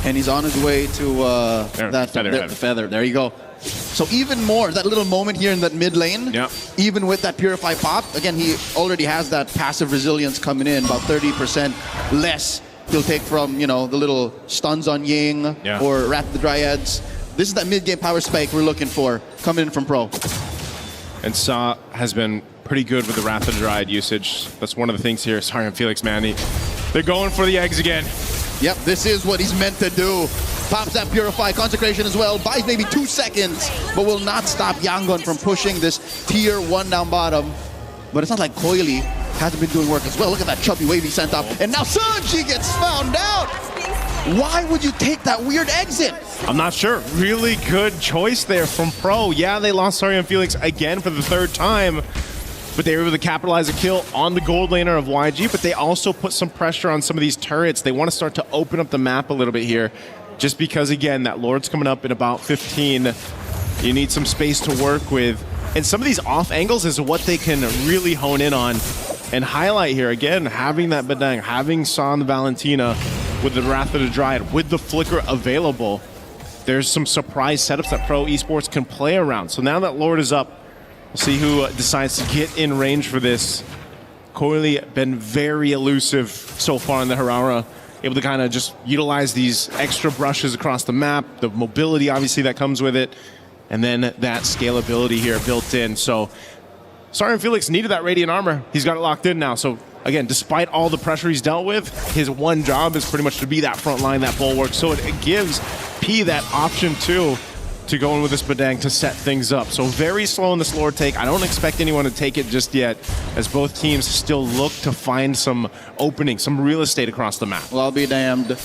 And he's on his way to feather. the feather. There you go. So even more, that little moment here in that mid lane, even with that Purify pop, again, he already has that passive resilience coming in, about 30% less he'll take from, you know, the little stuns on Ying or Wrath of the Dryads. This is that mid-game power spike we're looking for coming in from Pro. And Sa has been pretty good with the Wrath of the Dryad usage. That's one of the things here. Sorry, I'm Felix, man. They're going for the eggs again. Yep, this is what he's meant to do. Pops that Purify, Consecration as well, buys maybe 2 seconds, but will not stop Yangon from pushing this tier 1 down bottom. But it's not like Coily hasn't been doing work as well. Look at that chubby wave he sent up. And now Sanji gets found out. Why would you take that weird exit? I'm not sure. Really good choice there from Pro. Yeah, they lost Sorry and Felix again for the 3rd time, but they were able to capitalize a kill on the gold laner of YG, but they also put some pressure on some of these turrets. They want to start to open up the map a little bit here, just because, again, that Lord's coming up in about 15. You need some space to work with. And some of these off angles is what they can really hone in on and highlight here. Again, having that Bedang, having Sa and the Valentina with the Wrath of the Dryad, with the Flicker available, there's some surprise setups that Pro Esports can play around. So now that Lord is up, we'll see who decides to get in range for this. Coily been very elusive so far in the Herara, able to kind of just utilize these extra brushes across the map, the mobility obviously that comes with it, and then that scalability here built in. So Sorry and Felix needed that Radiant Armor. He's got it locked in now. So again, despite all the pressure he's dealt with, his one job is pretty much to be that front line, that bulwark. So it gives P that option too to go in with this Bedang to set things up. So very slow in this Lord take. I don't expect anyone to take it just yet, as both teams still look to find some opening, some real estate across the map. Well, I'll be damned.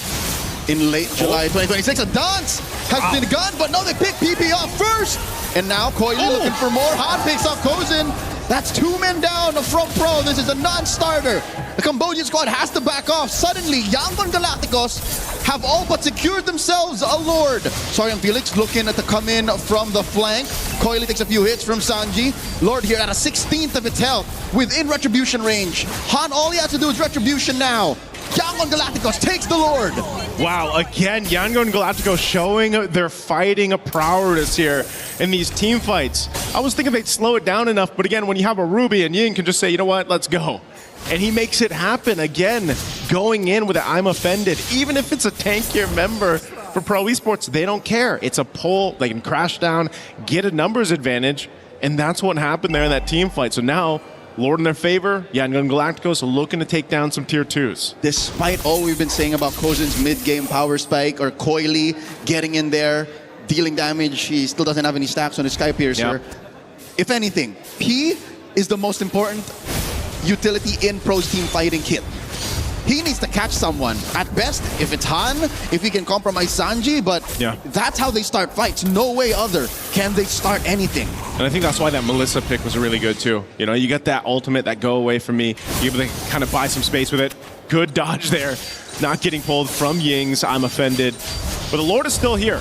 In late July 2026, a dance has been gunned, but no, they pick PP off first. And now Coily looking for more. Han picks off Kozin. That's 2 men down from Pro. This is a non-starter. The Cambodian squad has to back off. Suddenly, Yangon Galacticos have all but secured themselves a Lord. Sorry, I'm Felix looking at the come in from the flank. Coily takes a few hits from Sanji. Lord here at a 16th of its health within Retribution range. Han, all he has to do is Retribution now. Yangon Galacticos takes the Lord. Wow, again, Yangon Galacticos showing their fighting prowess here in these team fights. I was thinking they'd slow it down enough, but again, when you have a Ruby and Ying can just say, you know what, let's go. And he makes it happen again, going in with an I'm offended. Even if it's a tankier member for Pro Esports, they don't care. It's a pull, they can crash down, get a numbers advantage, and that's what happened there in that team fight. So now, Lord in their favor, Yangon Galacticos looking to take down some tier 2s. Despite all we've been saying about Kozin's mid-game power spike or Coily getting in there, dealing damage, he still doesn't have any stacks on his Sky Piercer. If anything, P is the most important utility in Pro's team fighting kit. He needs to catch someone. At best, if it's Han, if he can compromise Sanji, but that's how they start fights. No way other can they start anything. And I think that's why that Melissa pick was really good too. You know, you get that ultimate, that go away from me. You're able to kind of buy some space with it. Good dodge there. Not getting pulled from Ying's I'm offended. But the Lord is still here.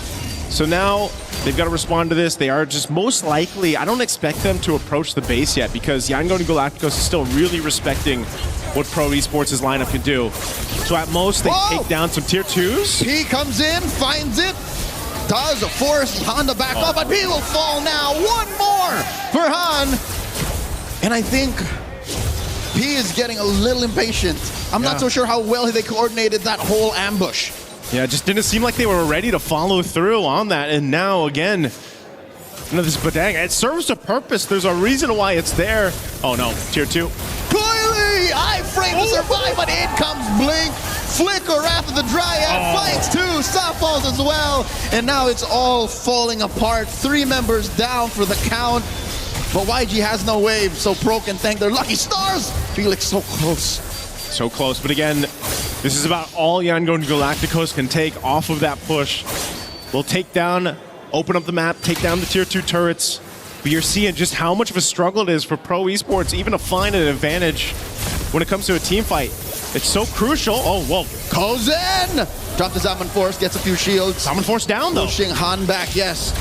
So now they've got to respond to this. They are just most likely, I don't expect them to approach the base yet, because Yangon Galacticos is still really respecting what Pro Esports' lineup can do. So at most, they take down some tier 2s. P comes in, finds it, does force Han to back up, but P will fall now. One more for Han. And I think P is getting a little impatient. I'm not so sure how well they coordinated that whole ambush. Yeah, it just didn't seem like they were ready to follow through on that. And now, again, you know, this Bedang, it serves a purpose. There's a reason why it's there. Oh no, tier 2. Coily! I-frame to survive, but in comes Blink. Flicker, Wrath of the Dryad, fights too. Sa falls as well. And now it's all falling apart. 3 members down for the count. But YG has no wave, so Pro can thank their lucky stars. Felix so close. So close, but again, this is about all Yangon Galacticos can take off of that push. They'll take down, open up the map, take down the tier 2 turrets. But you're seeing just how much of a struggle it is for Pro Esports even to find an advantage when it comes to a team fight. It's so crucial. Oh, whoa. Kozin! Drop the Zaman Force, gets a few shields. Zaman Force down, though. Pushing Han back, yes.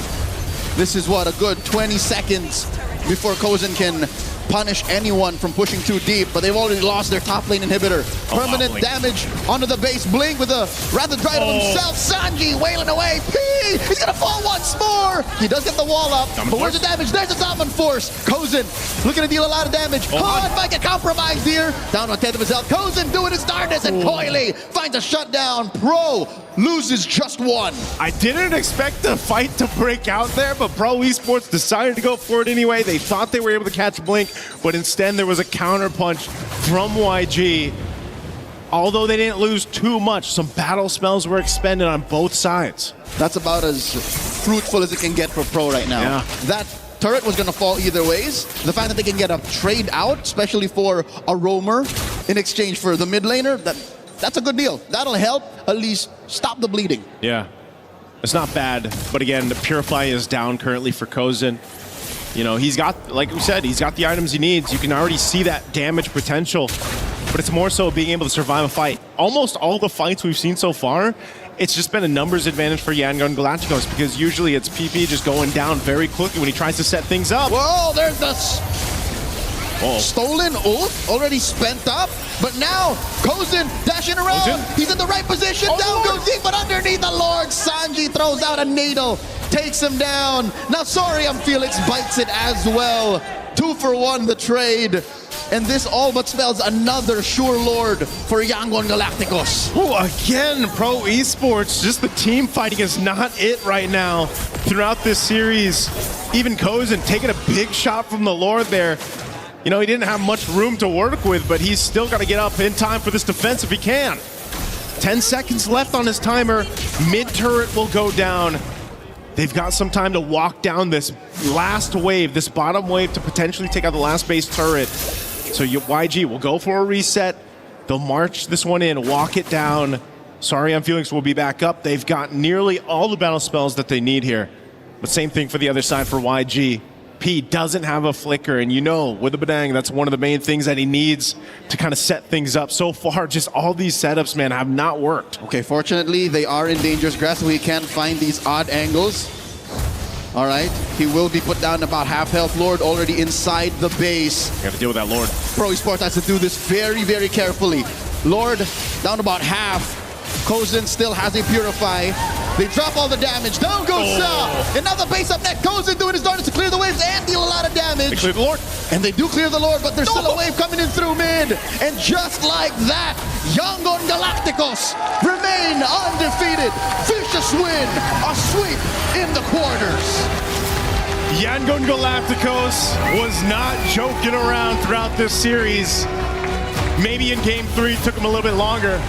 This is what, a good 20 seconds before Kozin can punish anyone from pushing too deep, but they've already lost their top lane inhibitor. Permanent damage onto the base. Blink with a rather dry to himself. Sanji wailing away. P! He's gonna fall once more! He does get the wall up, but where's the damage? There's the Diamond Force! Kozin looking to deal a lot of damage. Han might get compromised here. Down on 10th of his health. Kozin doing his darkness, and Coily finds a shutdown. Pro loses just one. I didn't expect the fight to break out there, but Pro Esports decided to go for it anyway. They thought they were able to catch Blink, but instead there was a counter punch from YG. Although they didn't lose too much, some battle spells were expended on both sides. That's about as fruitful as it can get for Pro right now. Yeah. That turret was going to fall either ways. The fact that they can get a trade out, especially for a roamer in exchange for the mid laner, that's a good deal. That'll help at least stop the bleeding. Yeah, it's not bad. But again, the Purify is down currently for Kozin. You know, he's got, like we said, he's got the items he needs. You can already see that damage potential, but it's more so being able to survive a fight. Almost all the fights we've seen so far, it's just been a numbers advantage for Yangon Galacticos, because usually it's PP just going down very quickly when he tries to set things up. Whoa, there's the stolen ult, already spent up, but now Kozin dashing around. He's in the right position. Down goes Zeke, but underneath the Lord, Sanji throws out a needle, takes him down. Now, sorry, Felix bites it as well. 2 for 1 the trade. And this all but spells another sure Lord for Yangon Galacticos. Oh, again, Pro Esports, just the team fighting is not it right now throughout this series. Even Kozin taking a big shot from the Lord there. You know, he didn't have much room to work with, but he's still got to get up in time for this defense if he can. 10 seconds left on his timer. Mid-turret will go down. They've got some time to walk down this last wave, this bottom wave, to potentially take out the last base turret. So YG will go for a reset. They'll march this one in, walk it down. Sorry, Felix will be back up. They've got nearly all the battle spells that they need here. But same thing for the other side for YG. P doesn't have a flicker, and you know, with the Badang, that's one of the main things that he needs to kind of set things up. So far, just all these setups, man, have not worked. Okay, fortunately, they are in dangerous grass, so he can find these odd angles. All right, he will be put down about half health. Lord already inside the base. You have to deal with that Lord. Pro Esports has to do this very, very carefully. Lord down about half. Kozin still has a Purify. They drop all the damage. Down goes Sa. And now the base up next. Kozin doing his darkness to clear the waves and deal a lot of damage. They clear the Lord. And they do clear the Lord, but there's still a wave coming in through mid. And just like that, Yangon Galacticos remain undefeated. Vicious win. A sweep in the quarters. Yangon Galacticos was not joking around throughout this series. Maybe in game 3 it took them a little bit longer,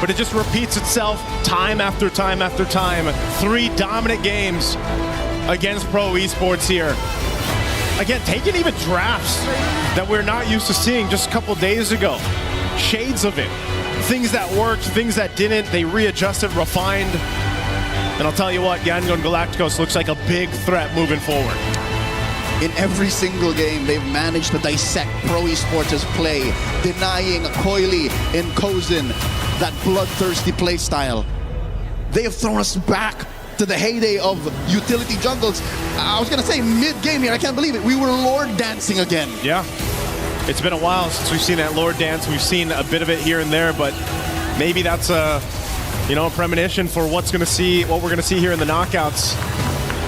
but it just repeats itself time after time after time. 3 dominant games against Pro Esports here. Again, taking even drafts that we're not used to seeing just a couple days ago. Shades of it. Things that worked, things that didn't, they readjusted, refined. And I'll tell you what, Yangon Galacticos looks like a big threat moving forward. In every single game, they've managed to dissect Pro Esports' play, denying Coily and Kozin that bloodthirsty play style. They have thrown us back to the heyday of utility jungles. I was going to say mid-game here, I can't believe it. We were Lord dancing again. Yeah, it's been a while since we've seen that Lord dance. We've seen a bit of it here and there, but maybe that's a premonition for what we're going to see here in the knockouts.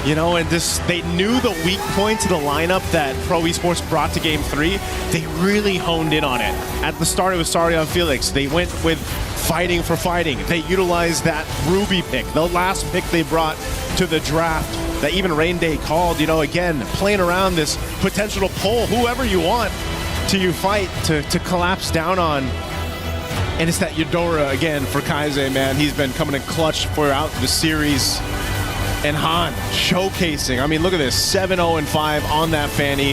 You know, and they knew the weak points of the lineup that Pro Esports brought to Game 3. They really honed in on it. At the start, it was Sarion Felix. They went with fighting for fighting. They utilized that Ruby pick, the last pick they brought to the draft that even Rain Day called, again, playing around this potential to pull whoever you want to you fight to collapse down on. And it's that Eudora, again, for Kaise, man. He's been coming in clutch throughout the series. And Han showcasing. I mean, look at this, 7-0-5 on that Fanny.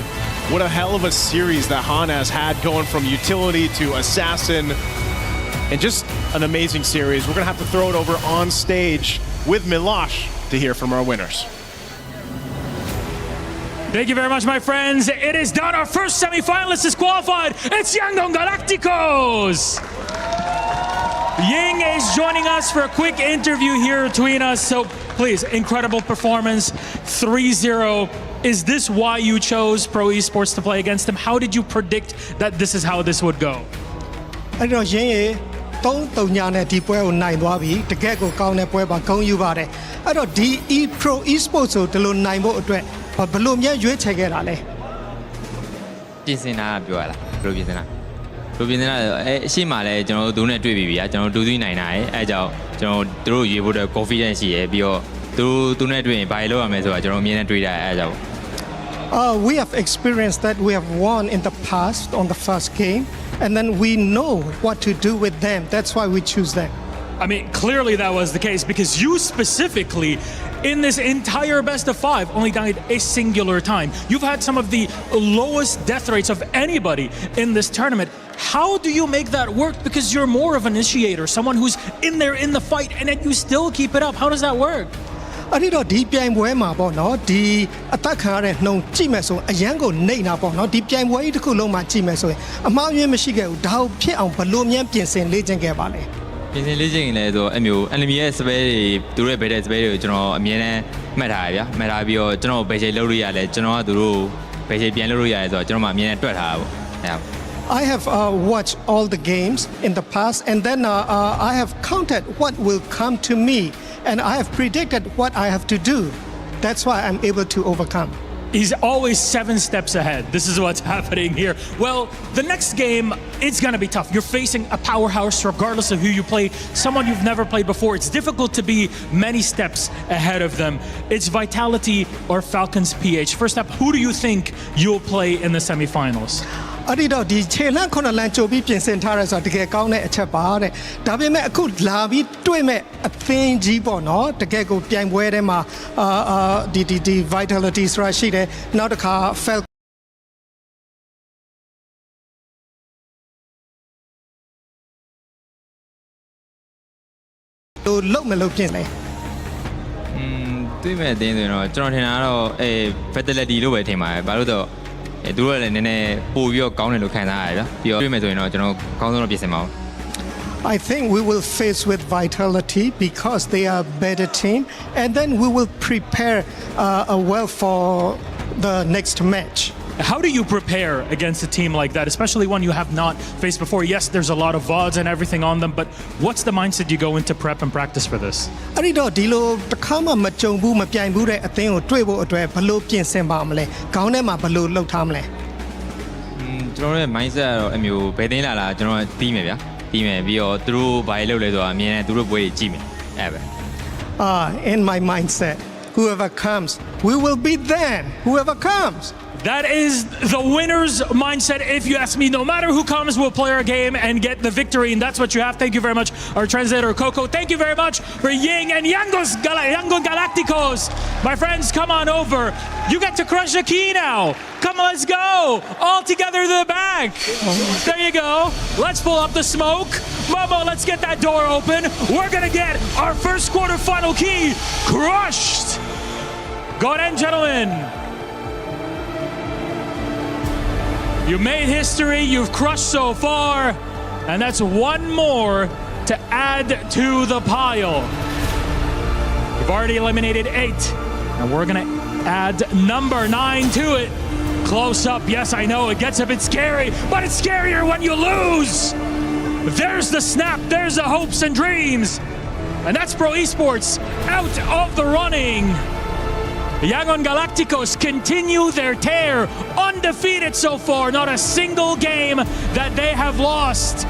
What a hell of a series that Han has had, going from utility to assassin. And just an amazing series. We're going to have to throw it over on stage with Milosh to hear from our winners. Thank you very much, my friends. It is done. Our first semifinalist is qualified. It's Yangon Galacticos. Ying is joining us for a quick interview here between us. So please, incredible performance. 3-0. Is this why you chose Pro Esports to play against them? How did you predict that this is how this would go? အဲ့တော့ရင်းရေ3-3 ညာနဲ့ဒီပွဲကိုနိုင်သွားပြီတကယ့်ကိုကောင်းတဲ့ပွဲပါဂုဏ်ယူပါတယ်အဲ့တော့ဒီ Pro Esports ကိုဒီလိုနိုင်ဖို့အတွက်ဘယ်လိုများရွေးချယ်ခဲ့တာလဲပြင်ဆင်တာပြောရလားဘယ်လိုပြင်ဆင်တာအရှိမှလည်းကျွန်တော်တို့နဲ့တွေ့ပြီဗျာကျွန်တော်တို့2-3နိုင်တာရဲ့အဲအကြောင်းကျွန်တော်တို့ရွေးဖို့အတွက် confidence ရှိရပြီးတော့သူနဲ့တွေ့ရင်ဘာလို့ရမလဲဆိုတာကျွန်တော်အမြင်နဲ့တွေ့တာအဲအကြောင်း We have experienced that we have won in the past on the first game and then we know what to do with them that's why we choose them I mean, clearly that was the case because you specifically, in this entire best of 5, only died a singular time. You've had some of the lowest death rates of anybody in this tournament. How do you make that work? Because you're more of an initiator, someone who's in there in the fight, and yet you still keep it up. How does that work? အဲ့ဒီတော့ဒီပြိုင်ပွဲမှာပေါ့နော်ဒီအသက်ခံရတဲ့နှုံကြည့်မယ်ဆိုအရန်ကိုနှိမ့်တာပေါ့နော်ဒီပြိုင်ပွဲကြီးတစ်ခုလုံးမှာကြည့်မယ်ဆိုရင်အမှားယွင်းမရှိခဲ့ဘူးဒါကိုဖြစ်အောင်ဘလို့မြန်ပြင်ဆင်လေ့ကျင့်ခဲ့ပါလဲပြင်ဆင်လေ့ကျင့်ရင်လည်းဆိုအမျိုး enemy ရဲ့ spell တွေသူတို့ရဲ့ဘယ်တဲ့ spell တွေကိုကျွန်တော်အမြဲတမ်းမှတ်ထားရဗျာမှတ်ထားပြီးတော့ကျွန်တော်ဘယ်ချိန်လုပ်လို့ရလဲကျွန်တော်ကသူတို့ဘယ်ချိန်ပြန်လုပ်လို့ရလဲဆိုတော့ကျွန်တော်မှအမြဲတမ်းတွက်ထားတာပေါ့အဲ့ I have watched all the games in the past and then I have counted what will come to me and I have predicted what I have to do. That's why I'm able to overcome. He's always 7 steps ahead. This is what's happening here. Well, the next game, it's going to be tough. You're facing a powerhouse regardless of who you play, someone you've never played before. It's difficult to be many steps ahead of them. It's Vitality or Falcons PH. First up, who do you think you'll play in the semifinals? အဲ့ဒီတော့ဒီခြေလန့်9လမ်းကြိုပြီးပြင်ဆင်ထားရဲဆိုတာတကယ်ကောင်းတဲ့အချက်ပါတဲ့ဒါပေမဲ့အခုလာပြီးတွေ့မဲ့အသင်းကြီးပေါ့နော်တကယ်ကိုပြိုင်ပွဲထဲမှာဒီ Vitality ဆိုတာရှိတယ်နောက်တစ်ခါ Falcons လို့လုံးမလို့ပြင်လဲတွေ့မဲ့အတင်းဆိုရင်တော့ကျွန်တော်ထင်တာကတော့Fatality လို့ပဲထင်ပါတယ်ဘာလို့တော့သူတို့လည်းနည်းနည်းပို့ပြီးတော့ကောင်းတယ်လို့ခံစားရတယ်ဗျာပြီးတော့တွေ့မယ်ဆိုရင်တော့ကျွန်တော်ကောင်းဆုံးတော့ပြင်ဆင်ပါဦး I think we will face with Vitality because they are a better team and then we will prepare well for the next match. How do you prepare against a team like that, especially one you have not faced before? Yes, there's a lot of VODs and everything on them, but what's the mindset you go into prep and practice for this? အဲ့ဒီတော့ဒီလိုတစ်ခါမှမကြုံဘူးမပြိုင်ဘူးတဲ့အသင်းကိုတွေ့ဖို့အတွက်ဘယ်လိုပြင်ဆင်ပါမလဲခေါင်းထဲမှာဘယ်လိုလှုပ်ထားမလဲကျွန်တော်ရဲ့ mindset ကတော့အမျိုးဘယ်တင်းလာကျွန်တော်ပြီးမယ်ဗျာပြီးမယ်ပြီးတော့သူတို့ဘာလုပ်လဲဆိုတာအမြင်နဲ့သူတို့ပွဲကြီးကြည့်မယ်အဲ့ပဲ in my mindset whoever comes we will beat them whoever comes That is the winner's mindset. If you ask me, no matter who comes, we'll play our game and get the victory. And that's what you have. Thank you very much, our translator, Coco. Thank you very much for Ying and Yangon Galacticos. My friends, come on over. You get to crush a key now. Come on, let's go. All together to the back. There you go. Let's pull up the smoke. Momo, let's get that door open. We're going to get our first quarterfinal key crushed. Go ahead, gentlemen. You made history, you've crushed so far, and that's one more to add to the pile. We've already eliminated 8, and we're gonna add number 9 to it. Close up, yes, I know, it gets a bit scary, but it's scarier when you lose. There's the snap, there's the hopes and dreams, and that's Pro Esports out of the running. The Yangon Galacticos continue their tear, undefeated so far, not a single game that they have lost.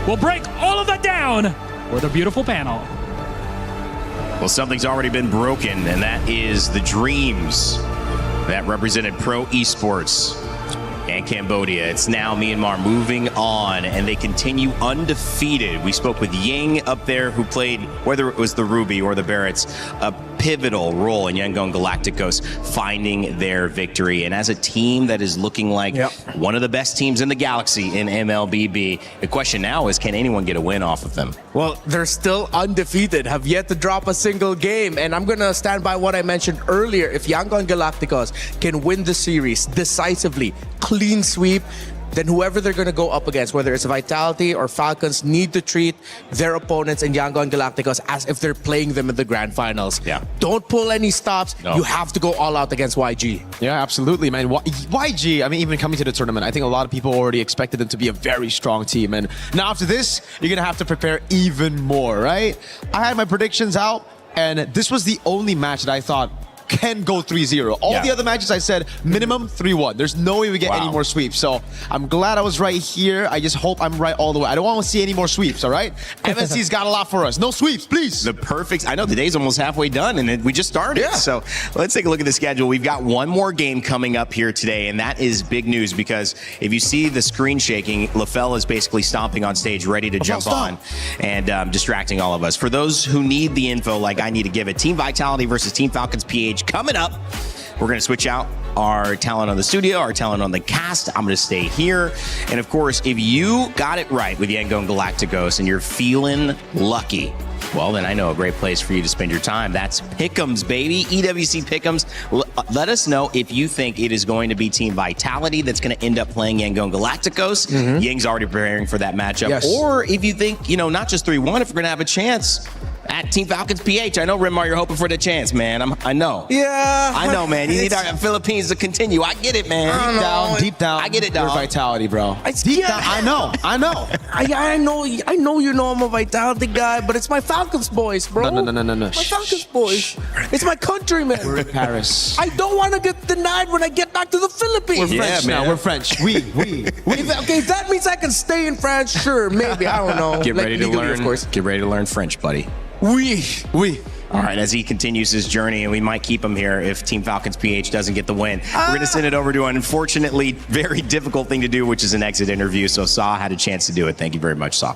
We'll break all of that down with a beautiful panel. Well, something's already been broken, and that is the dreams that represented Pro Esports and Cambodia. It's now Myanmar moving on, and they continue undefeated. We spoke with Ying up there, who played, whether it was the Ruby or the Barretts, a pivotal role in Yangon Galacticos finding their victory. And as a team that is looking like one of the best teams in the galaxy in MLBB, the question now is, can anyone get a win off of them? Well, they're still undefeated, have yet to drop a single game. And I'm going to stand by what I mentioned earlier. If Yangon Galacticos can win the series decisively, clean sweep, then whoever they're going to go up against, whether it's Vitality or Falcons, need to treat their opponents in Yangon Galacticos as if they're playing them in the grand finals. Yeah. Don't pull any stops. No. You have to go all out against YG. Yeah, absolutely, man. YG, I mean, even coming to the tournament, I think a lot of people already expected them to be a very strong team. And now after this, you're going to have to prepare even more, right? I had my predictions out, and this was the only match that I thought can go 3-0. All the other matches I said minimum 3-1. There's no way we get any more sweeps. So I'm glad I was right here. I just hope I'm right all the way. I don't want to see any more sweeps, all right? MSC's got a lot for us. No sweeps, please. The perfect. I know the day's almost halfway done, and we just started. Yeah. So let's take a look at the schedule. We've got one more game coming up here today, and that is big news because if you see the screen shaking, LaFell is basically stomping on stage, ready to jump on and distracting all of us. For those who need the info, like I need to give it, Team Vitality versus Team Falcons PH coming up. We're going to switch out our talent on the studio, our talent on the cast. I'm going to stay here. And of course, if you got it right with Yangon Galacticos and you're feeling lucky, well, then I know a great place for you to spend your time. That's Pick'ems, baby. EWC Pick'ems. Let us know if you think it is going to be Team Vitality that's going to end up playing Yangon Galacticos. Ying's already preparing for that matchup. Yes. Or if you think, not just 3-1, if we're going to have a chance at Team Falcons PH. I know, Rimar, you're hoping for the chance, man. I know. Yeah. I know, man. You need our Philippines to continue. I get it, man. Deep down. I get it, dog. You're Vitality, bro. Deep down. I know. I know you know I'm a Vitality guy, but it's my Falcons boys, bro. No. My Falcons boys. It's my countrymen. We're in Paris. I don't want to get denied when I get back to the Philippines. We're French now. We're French. We. If that means I can stay in France, sure, maybe. I don't know. Get ready to legally, learn. Of course. Get ready to learn French, buddy. We. All right, as he continues his journey, and we might keep him here if Team Falcons PH doesn't get the win. We're going to send it over to an unfortunately very difficult thing to do, which is an exit interview. So Sa had a chance to do it. Thank you very much, Sa.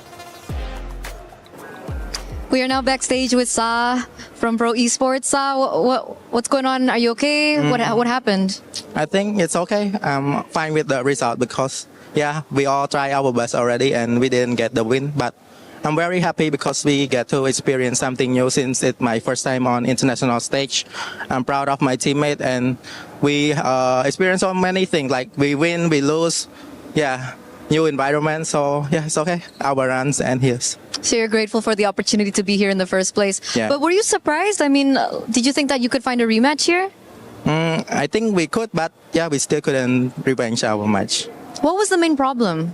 We are now backstage with Sa from Pro Esports. Sa, what's going on? Are you okay? What happened? I think it's okay. I'm fine with the result because, we all tried our best already and we didn't get the win. But I'm very happy because we get to experience something new since it's my first time on international stage. I'm proud of my teammate and we experience so many things like we win, we lose, new environment. So it's okay. Our runs and here's. So you're grateful for the opportunity to be here in the first place. Yeah. But were you surprised? I mean, did you think that you could find a rematch here? I think we could, but we still couldn't revenge our match. What was the main problem?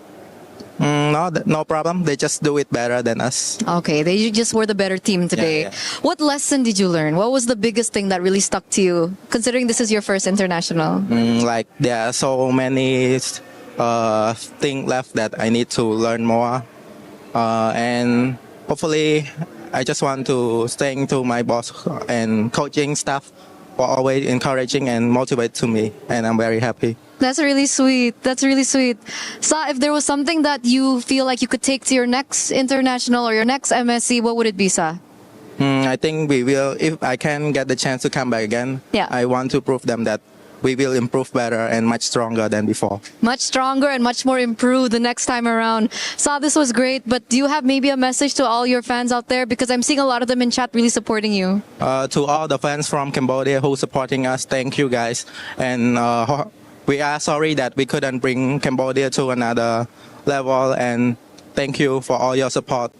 No problem. They just do it better than us. Okay, they just were the better team today. Yeah. What lesson did you learn? What was the biggest thing that really stuck to you, considering this is your first international? Like there are so many things left that I need to learn more. And hopefully, I just want to thank to my boss and coaching staff for always encouraging and motivate to me. And I'm very happy. That's really sweet. That's really sweet. Sa, if there was something that you feel like you could take to your next international or your next MSC, what would it be, Sa? I think we will, if I can get the chance to come back again, I want to prove them that we will improve better and much stronger than before. Much stronger and much more improved the next time around. Sa, this was great, but do you have maybe a message to all your fans out there? Because I'm seeing a lot of them in chat really supporting you. To all the fans from Cambodia who supporting us, thank you guys. And we are sorry that we couldn't bring Cambodia to another level, and thank you for all your support.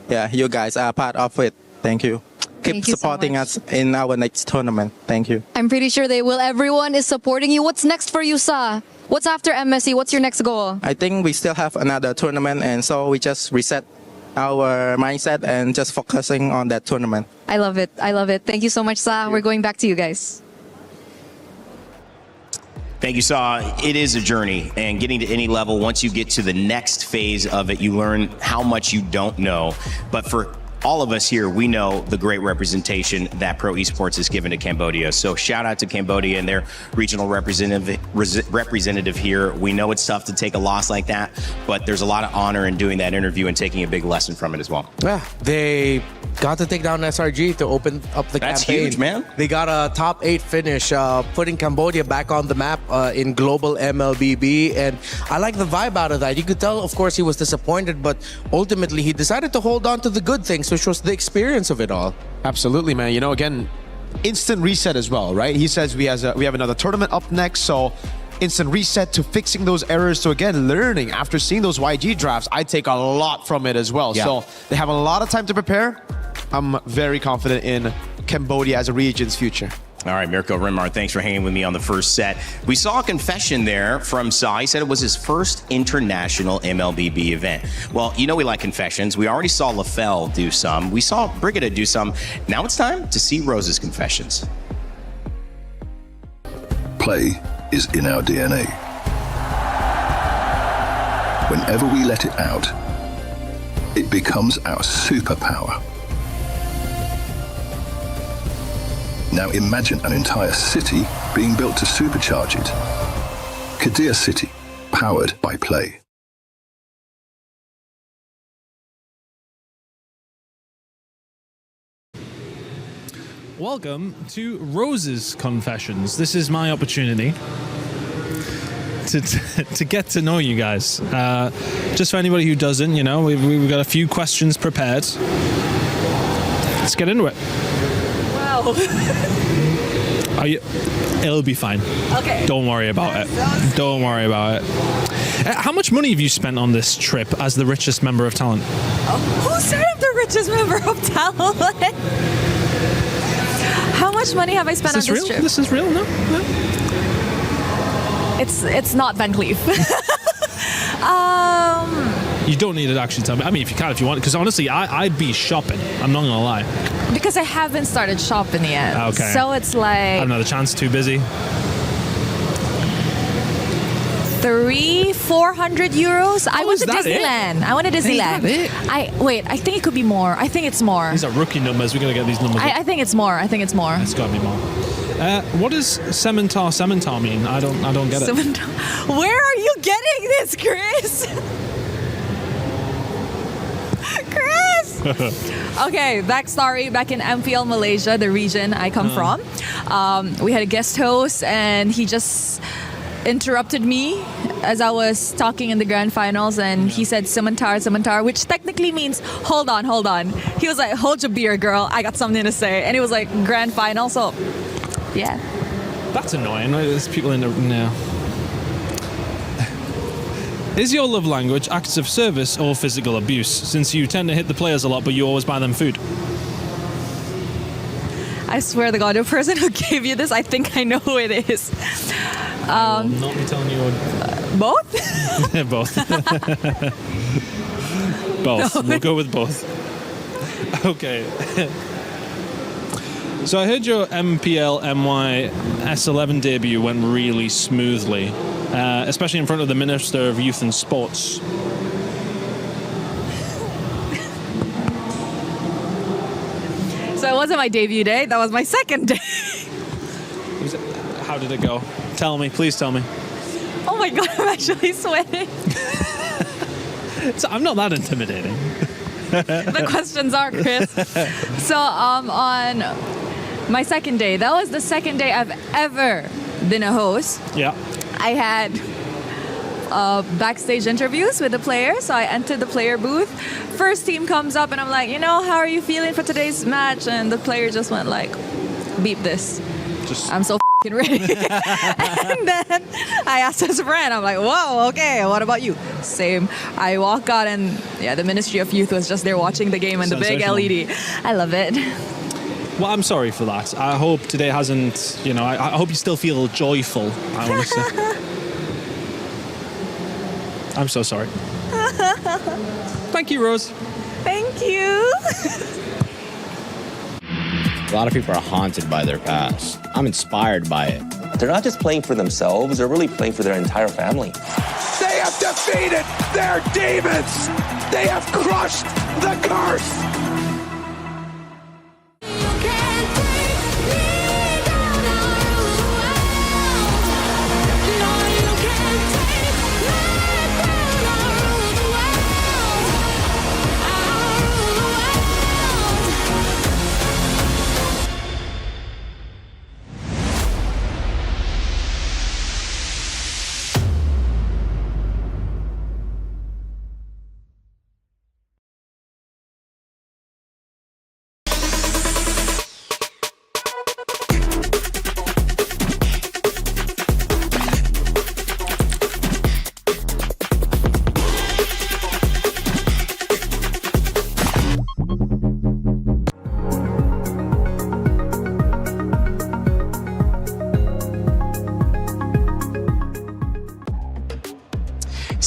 You guys are part of it. Thank you. Keep supporting us in our next tournament. Thank you. I'm pretty sure they will. Everyone is supporting you. What's next for you, Sa? What's after MSC? What's your next goal? I think we still have another tournament, and so we just reset our mindset and just focusing on that tournament. I love it. I love it. Thank you so much, Sa. We're going back to you guys. Thank you, Sa. It is a journey, and getting to any level, once you get to the next phase of it, you learn how much you don't know. But for all of us here, we know the great representation that Pro Esports has given to Cambodia. So shout out to Cambodia and their regional representative here. We know it's tough to take a loss like that, but there's a lot of honor in doing that interview and taking a big lesson from it as well. Yeah, they got to take down SRG to open up the That's campaign. huge, man. They got a top 8 finish, putting Cambodia back on the map in global MLBB. And I like the vibe out of that. You could tell, of course, he was disappointed, but ultimately he decided to hold on to the good things, which was the experience of it all. Absolutely, man. Again, instant reset as well, right? He says we have another tournament up next, so instant reset to fixing those errors. So again, learning after seeing those YG drafts, I take a lot from it as well. Yeah. So they have a lot of time to prepare. I'm very confident in Cambodia as a region's future. All right, Mirko Rimar, thanks for hanging with me on the first set. We saw a confession there from Sai. He said it was his first international MLBB event. Well, you know we like confessions. We already saw LaFell do some. We saw Brigida do some. Now it's time to see Rose's confessions. Play is in our DNA. Whenever we let it out, it becomes our superpower. Now imagine an entire city being built to supercharge it. Kadir City, powered by play. Welcome to Rose's Confessions. This is my opportunity to get to know you guys. Just for anybody who doesn't, you know, we've got a few questions prepared. Let's get into it. Wow. It'll be fine. Okay. Don't worry about it. Don't worry about it. How much money have you spent on this trip as the richest member of talent? Who said I'm the richest member of talent? How much money have I spent on this trip? This is real? No? It's not Van Cleef. You don't need to actually tell me. I mean, if you can, if you want. Because honestly, I'd be shopping. I'm not going to lie. Because I haven't started shopping yet. Okay. So it's like... I don't know, the chance, too busy. 300-400 euros. I went to that it? Disneyland. I went to Disneyland. Is that it? I think it could be more. I think it's more. These are rookie numbers. We're going to get these numbers. I think it's more. I think it's more. It's got to be more. What does Cementar mean? I don't get it. Where are you getting this, Chris? Chris! Okay, backstory. Back in MPL Malaysia, the region I come from, we had a guest host and he just interrupted me as I was talking in the grand finals, and he said Cementar, which technically means hold on. He was like, hold your beer, girl, I got something to say. And it was like grand final, so yeah. That's annoying. There's people in the... No. Is your love language acts of service or physical abuse? Since you tend to hit the players a lot, but you always buy them food. I swear to God, the person who gave you this, I think I know who it is. I will not be telling you. Both? Both. Both. No. We'll go with both. Okay. So I heard your MPL MY S11 debut went really smoothly, especially in front of the Minister of Youth and Sports. So it wasn't my debut day, that was my second day. How did it go? Tell me, please tell me. Oh my God, I'm actually sweating. So I'm not that intimidating. The questions are, Chris. So on my second day, that was the second day I've ever been a host. Yeah. I had backstage interviews with the players, so I entered the player booth. First team comes up and I'm like, how are you feeling for today's match? And the player just went like, beep this. I'm so f***ing ready. And then I asked his friend, I'm like, whoa, okay, what about you? Same. I walk out and the Ministry of Youth was just there watching the game and the big LED. I love it. Well, I'm sorry for that. I hope today hasn't, I hope you still feel joyful, I want to say. I'm so sorry. Thank you, Rose. Thank you. A lot of people are haunted by their past. I'm inspired by it. They're not just playing for themselves, they're really playing for their entire family. They have defeated their demons. They have crushed the curse.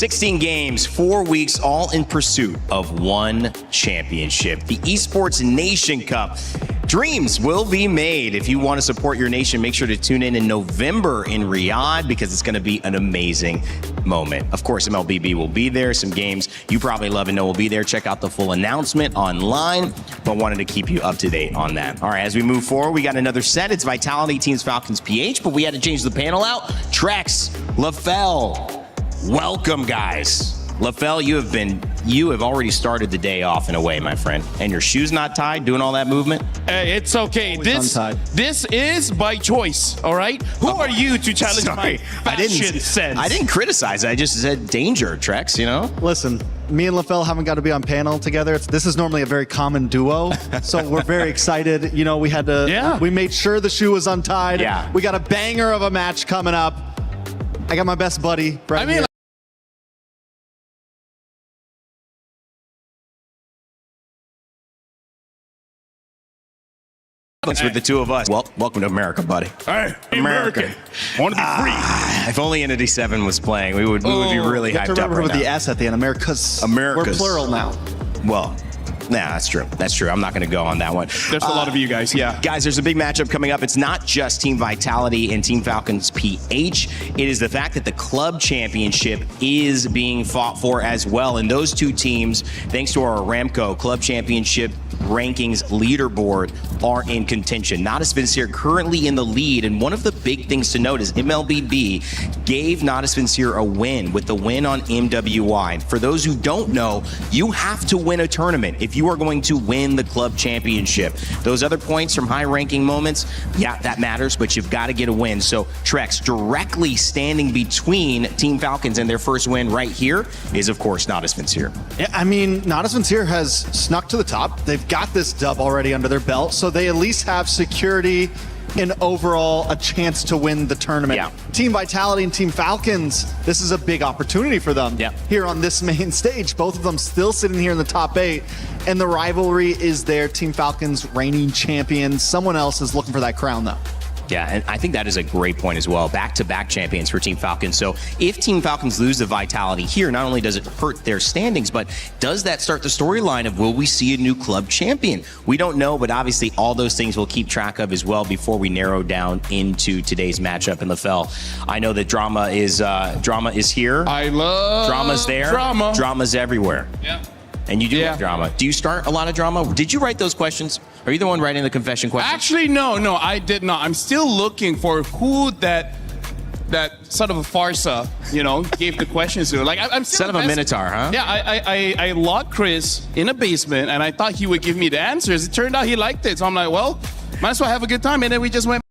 16 games, 4 weeks, all in pursuit of one championship, the Esports Nation Cup. Dreams will be made. If you want to support your nation, make sure to tune in November in Riyadh because it's going to be an amazing moment. Of course, MLBB will be there. Some games you probably love and know will be there. Check out the full announcement online, but wanted to keep you up to date on that. All right, as we move forward, we got another set. It's Vitality Teams Falcons PH, but we had to change the panel out. Trex, LaFell, welcome, guys. LaFell, you have already started the day off in a way, my friend. And your shoes not tied, doing all that movement? Hey, it's okay. This is by choice, all right? Who are you to challenge my fashion sense? I didn't criticize. I just said danger, Trex, you know? Listen, me and LaFell haven't got to be on panel together. This is normally a very common duo, so we're very excited. You know, we had to, we made sure the shoe was untied. Yeah. We got a banger of a match coming up. I got my best buddy, Brett. Here. With the two of us. Well, welcome to America, buddy. Hey, America. I want to be free. If only Entity 7 was playing, we would be really you have hyped to up remember right with now. the S at the end. America's. We're plural now. Well, nah, that's true. That's true. I'm not going to go on that one. There's a lot of you guys, yeah. Guys, there's a big matchup coming up. It's not just Team Vitality and Team Falcons PH. It is the fact that the club championship is being fought for as well. And those two teams, thanks to our Aramco club championship rankings leaderboard, are in contention. Nada Vincere currently in the lead, and one of the big things to note is MLBB gave Nada Vincere a win with the win on MWI. For those who don't know, you have to win a tournament if you are going to win the club championship. Those other points from high ranking moments, yeah, that matters, but you've got to get a win. So Trex, directly standing between Team Falcons and their first win right here is, of course, Nada Vincere. Yeah, I mean, Nada Vincere has snuck to the top. They've got this dub already under their belt, so they at least have security and overall a chance to win the tournament. Yeah. Team Vitality and Team Falcons, this is a big opportunity for them here on this main stage. Both of them still sitting here in the top 8, and the rivalry is there. Team Falcons reigning champions. Someone else is looking for that crown, though. Yeah, and I think that is a great point as well. Back-to-back champions for Team Falcons. So if Team Falcons lose the Vitality here, not only does it hurt their standings, but does that start the storyline of will we see a new club champion? We don't know, but obviously all those things we'll keep track of as well before we narrow down into today's matchup in LaFell. I know that drama is here. I love Drama's there. drama. Drama's everywhere. Yeah. And you do have drama. Do you start a lot of drama? Did you write those questions? Are you the one writing the confession questions? Actually, no, I did not. I'm still looking for who that sort of a farsa, gave the questions to. Like, I'm still Son of a minotaur, huh? Yeah, I locked Chris in a basement, and I thought he would give me the answers. It turned out he liked it, so I'm like, well, might as well have a good time. And then we just went.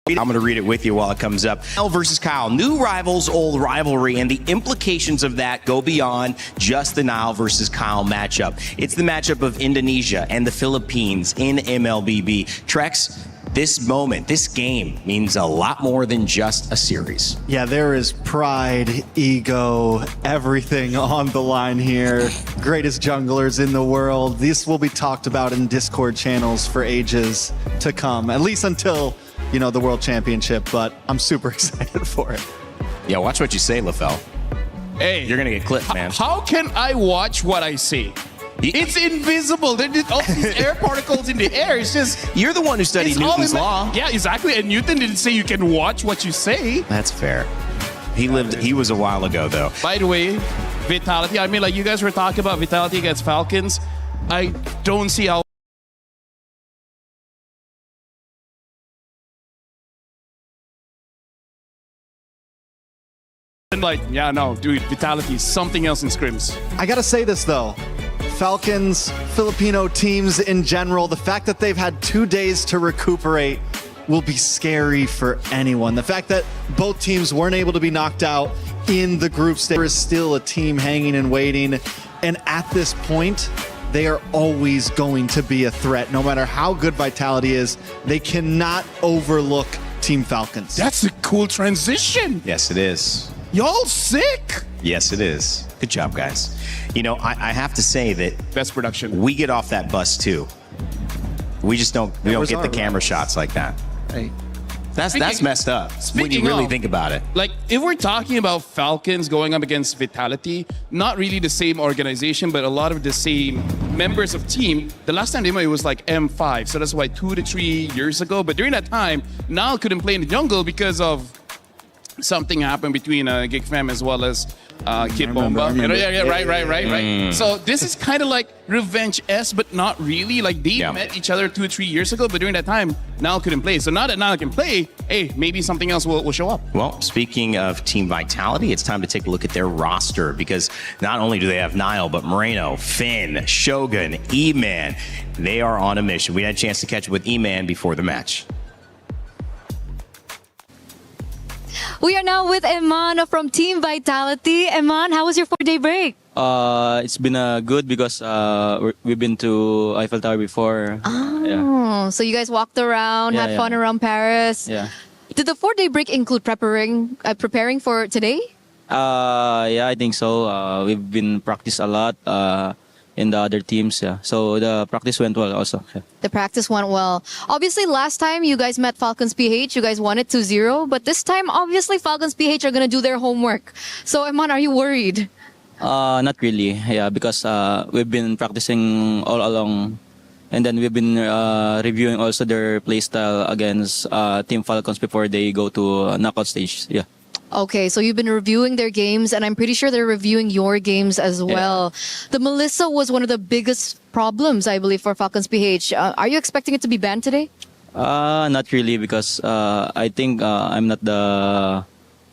I'm going to read it with you while it comes up. Kyle versus Kyle, new rivals, old rivalry, and the implications of that go beyond just the Nile versus Kyle matchup. It's the matchup of Indonesia and the Philippines in MLBB. Trex, this moment, this game means a lot more than just a series. Yeah, there is pride, ego, everything on the line here. Greatest junglers in the world. This will be talked about in Discord channels for ages to come, at least until the World Championship, but I'm super excited for it. Yeah, watch what you say, LaFell. Hey, you're gonna get clipped, man. How can I watch what I see? It's invisible. There's all these air particles in the air. It's just you're the one who studied Newton's law. Yeah, exactly. And Newton didn't say you can watch what you say. That's fair. He was a while ago, though. By the way, Vitality. I mean, like you guys were talking about Vitality against Falcons. I don't see how. Like, yeah, no, dude, Vitality is something else in scrims. I gotta say this though, Falcons, Filipino teams in general, the fact that they've had 2 days to recuperate will be scary for anyone. The fact that both teams weren't able to be knocked out in the group stage, there is still a team hanging and waiting. And at this point, they are always going to be a threat. No matter how good Vitality is, they cannot overlook Team Falcons. That's a cool transition. Yes, it is. Y'all sick. Yes, it is. Good job, guys. I have to say that best production. We get off that bus too. We just don't get the camera shots like that. Hey. That's messed up when you really think about it. Like, if we're talking about Falcons going up against Vitality, not really the same organization, but a lot of the same members of team. The last time they met, it was like M5, so that's why 2 to 3 years ago. But during that time, Nile couldn't play in the jungle because of something happened between Gig Fam as well as Kid Bomba. Right. So this is kind of like revenge-esque, but not really. Like, they met each other 2 or 3 years ago, but during that time, Nile couldn't play. So now that Nile can play, hey, maybe something else will show up. Well, speaking of Team Vitality, it's time to take a look at their roster, because not only do they have Nile, but Moreno, Finn, Shogun, E-Man. They are on a mission. We had a chance to catch up with E-Man before the match. We are now with Eman from Team Vitality. Eman, how was your 4-day break? It's been good because we've been to Eiffel Tower before. Oh, so you guys walked around, had fun around Paris. Yeah. Did the 4-day break include preparing for today? Yeah, I think so. We've been practice a lot in the other teams. Yeah. So the practice went well also. Yeah. The practice went well. Obviously, last time you guys met Falcons PH, you guys won it 2-0. But this time, obviously, Falcons PH are going to do their homework. So, Eman, are you worried? Not really. Yeah, because we've been practicing all along. And then we've been reviewing also their play style against Team Falcons before they go to knockout stage. Yeah. Okay, so you've been reviewing their games, and I'm pretty sure they're reviewing your games as well. The Melissa was one of the biggest problems, I believe, for Falcons PH. Are you expecting it to be banned today? Not really, because I think I'm not the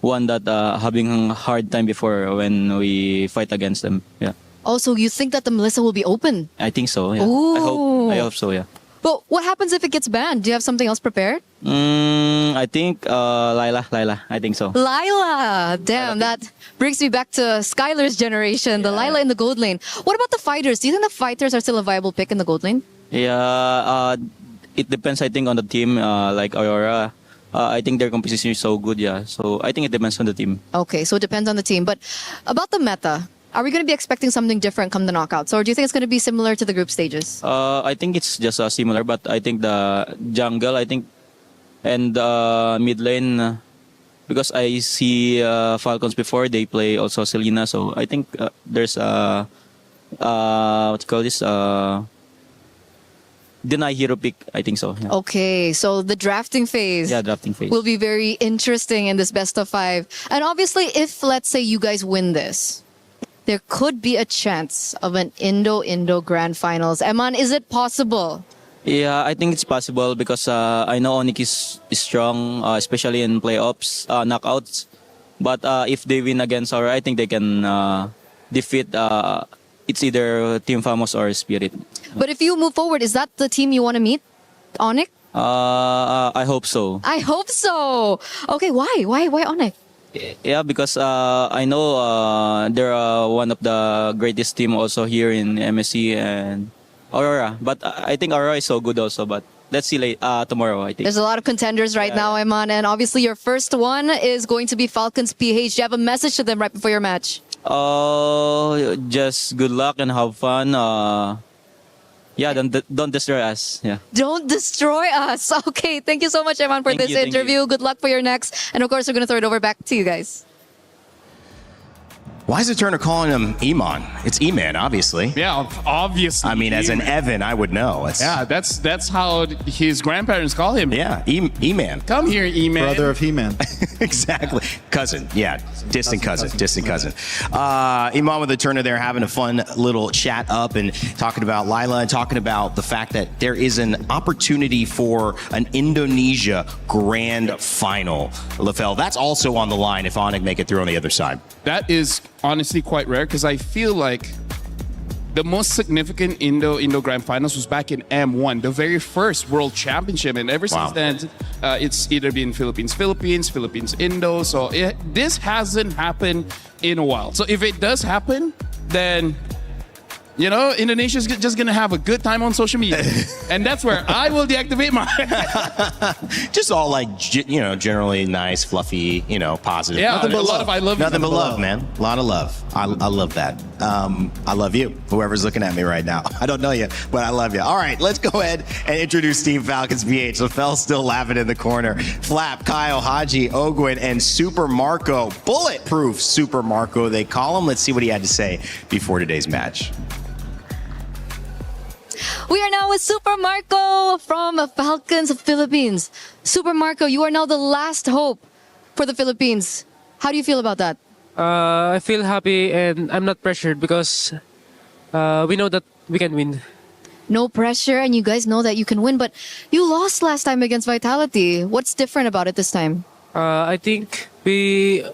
one that having a hard time before when we fight against them. Yeah. Also, you think that the Melissa will be open? I think so. Yeah. Ooh. I hope so. Yeah. But what happens if it gets banned? Do you have something else prepared? I think Lila. I think so. Lila! Damn, that brings me back to Skylar's generation, the Lila in the gold lane. What about the fighters? Do you think the fighters are still a viable pick in the gold lane? Yeah, it depends, I think, on the team. Like Aurora, I think their composition is so good, yeah. So I think it depends on the team. Okay, so it depends on the team. But about the meta, are we going to be expecting something different come the knockouts? Or do you think it's going to be similar to the group stages? I think it's just similar, but I think the jungle, and mid lane, because I see Falcons before, they play also Selena. So I think there's what you call this? Deny hero pick, I think so. Yeah. Okay, so the drafting phase. Yeah, drafting phase will be very interesting in this best of 5. And obviously, if let's say you guys win this, there could be a chance of an Indo Grand Finals. Eman, is it possible? Yeah, I think it's possible because I know Onyx is strong, especially in playoffs, knockouts. But if they win against Aura, I think they can defeat. It's either Team Famous or Spirit. But if you move forward, is that the team you want to meet, Onyx? I hope so. I hope so. Okay, why? Why Onyx? Yeah, because I know they're one of the greatest team also here in MSC and Aurora. But I think Aurora is so good also. But let's see tomorrow, I think. There's a lot of contenders right now, Eman. And obviously your first one is going to be Falcons PH. Do you have a message to them right before your match? Just good luck and have fun. Yeah, don't destroy us. Yeah. Don't destroy us. Okay, thank you so much, Eman, for this interview. Good luck for your next. And of course, we're going to throw it over back to you guys. Why is the Turner calling him Eman? It's E-Man, obviously. Yeah, obviously. I mean, as an Evan, I would know. Yeah, that's how his grandparents call him. Yeah, E-Man. Come here, E-Man. Brother of He-Man. Exactly. Cousin. Yeah, distant cousin. Eman with the Turner there having a fun little chat up and talking about Lila and talking about the fact that there is an opportunity for an Indonesia grand final. LaFell, that's also on the line if Onyx make it through on the other side. That is honestly quite rare because I feel like the most significant Indo Grand Finals was back in M1, the very first World Championship, and ever since then, it's either been Philippines, Indo. So this hasn't happened in a while. So if it does happen, then you know Indonesia's just gonna have a good time on social media, and that's where I will deactivate my. Just all like generally nice, fluffy, positive. Yeah, nothing but love. I love. Nothing but love, man. A lot of love. I love that. I love you, whoever's looking at me right now. I don't know you, but I love you. All right, let's go ahead and introduce Team Falcons PH. LaFell's still laughing in the corner. Flap, Kyle, Haji, Ogwin, and Super Marco. Bulletproof Super Marco, they call him. Let's see what he had to say before today's match. We are now with Super Marco from Falcons of Philippines. Super Marco, you are now the last hope for the Philippines. How do you feel about that? I feel happy and I'm not pressured because we know that we can win. No pressure, and you guys know that you can win, but you lost last time against Vitality. What's different about it this time? I think we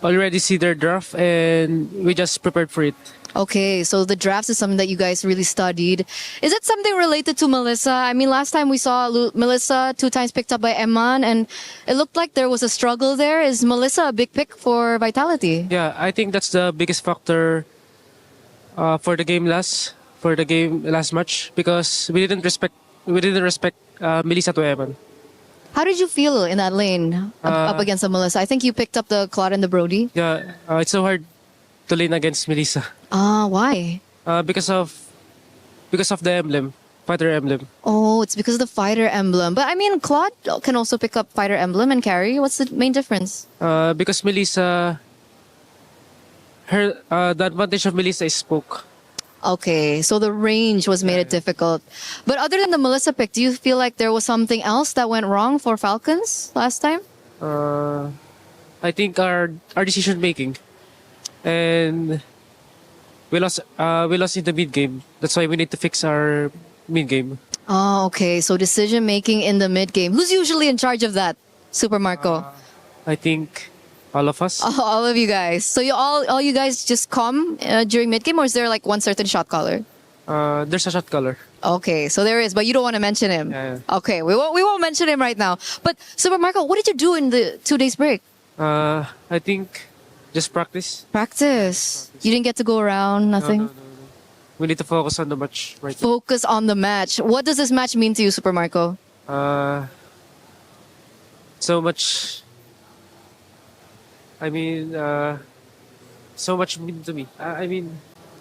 already see their draft and we just prepared for it. Okay, so the drafts is something that you guys really studied. Is it something related to Melissa? I mean, last time we saw Melissa 2 times picked up by Eman, and it looked like there was a struggle there. Is Melissa a big pick for Vitality? Yeah, I think that's the biggest factor for the game last match because we didn't respect Melissa to Eman. How did you feel in that lane up against the Melissa? I think you picked up the Claude and the Brody. Yeah, it's so hard to lane against Melissa. Why? Because of the emblem, fighter emblem. Oh, it's because of the fighter emblem. But I mean, Claude can also pick up fighter emblem and carry. What's the main difference? Because Melissa, the advantage of Melissa is spoke. Okay, so the range was made it difficult. But other than the Melissa pick, do you feel like there was something else that went wrong for Falcons last time? I think our decision making, and we lost in the mid game. That's why we need to fix our mid game. Oh, okay. So decision making in the mid game. Who's usually in charge of that? Super Marco. I think all of us. All of you guys. So all you guys just come during mid game, or is there like one certain shot caller? There's a shot caller. Okay, so there is, but you don't want to mention him. Yeah. Okay, we won't mention him right now. But Super Marco, what did you do in the 2 days break? I think just practice. Practice. You didn't get to go around, nothing? No. We need to focus on the match right now. Focus on the match. What does this match mean to you, Super Marco? So much. I mean, so much mean to me.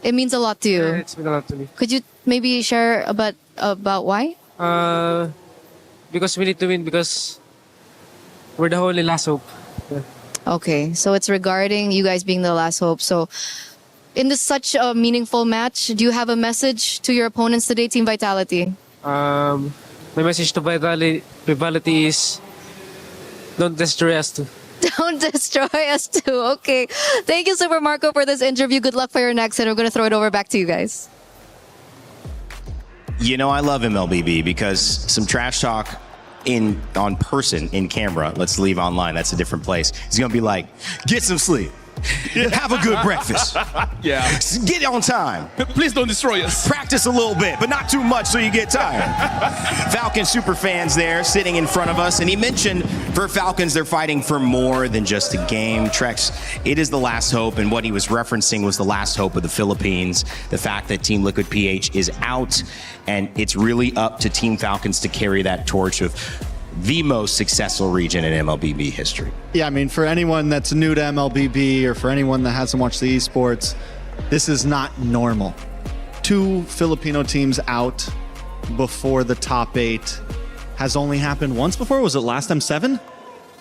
It means a lot to you. Yeah, it's mean a lot to me. Could you maybe share about why? Because we need to win because we're the only last hope. Yeah. Okay, so it's regarding you guys being the last hope. So in this such a meaningful match, do you have a message to your opponents today, Team Vitality? My message to Vitality is don't destroy us too. Don't destroy us too. Okay. Thank you, Super Marco, for this interview. Good luck for your next, and we're going to throw it over back to you guys. You know, I love MLBB because some trash talk on person, in camera, let's leave online, that's a different place. He's going to be like, get some sleep. Have a good breakfast. Yeah. Get on time. Please don't destroy us. Practice a little bit, but not too much so you get tired. Falcons super fans there sitting in front of us. And he mentioned for Falcons, they're fighting for more than just a game. Trex, it is the last hope. And what he was referencing was the last hope of the Philippines. The fact that Team Liquid PH is out. And it's really up to Team Falcons to carry that torch of the most successful region in MLBB history. Yeah, I mean, for anyone that's new to MLBB or for anyone that hasn't watched the esports, this is not normal. 2 Filipino teams out before the top 8 has only happened once before. Was it last time 7?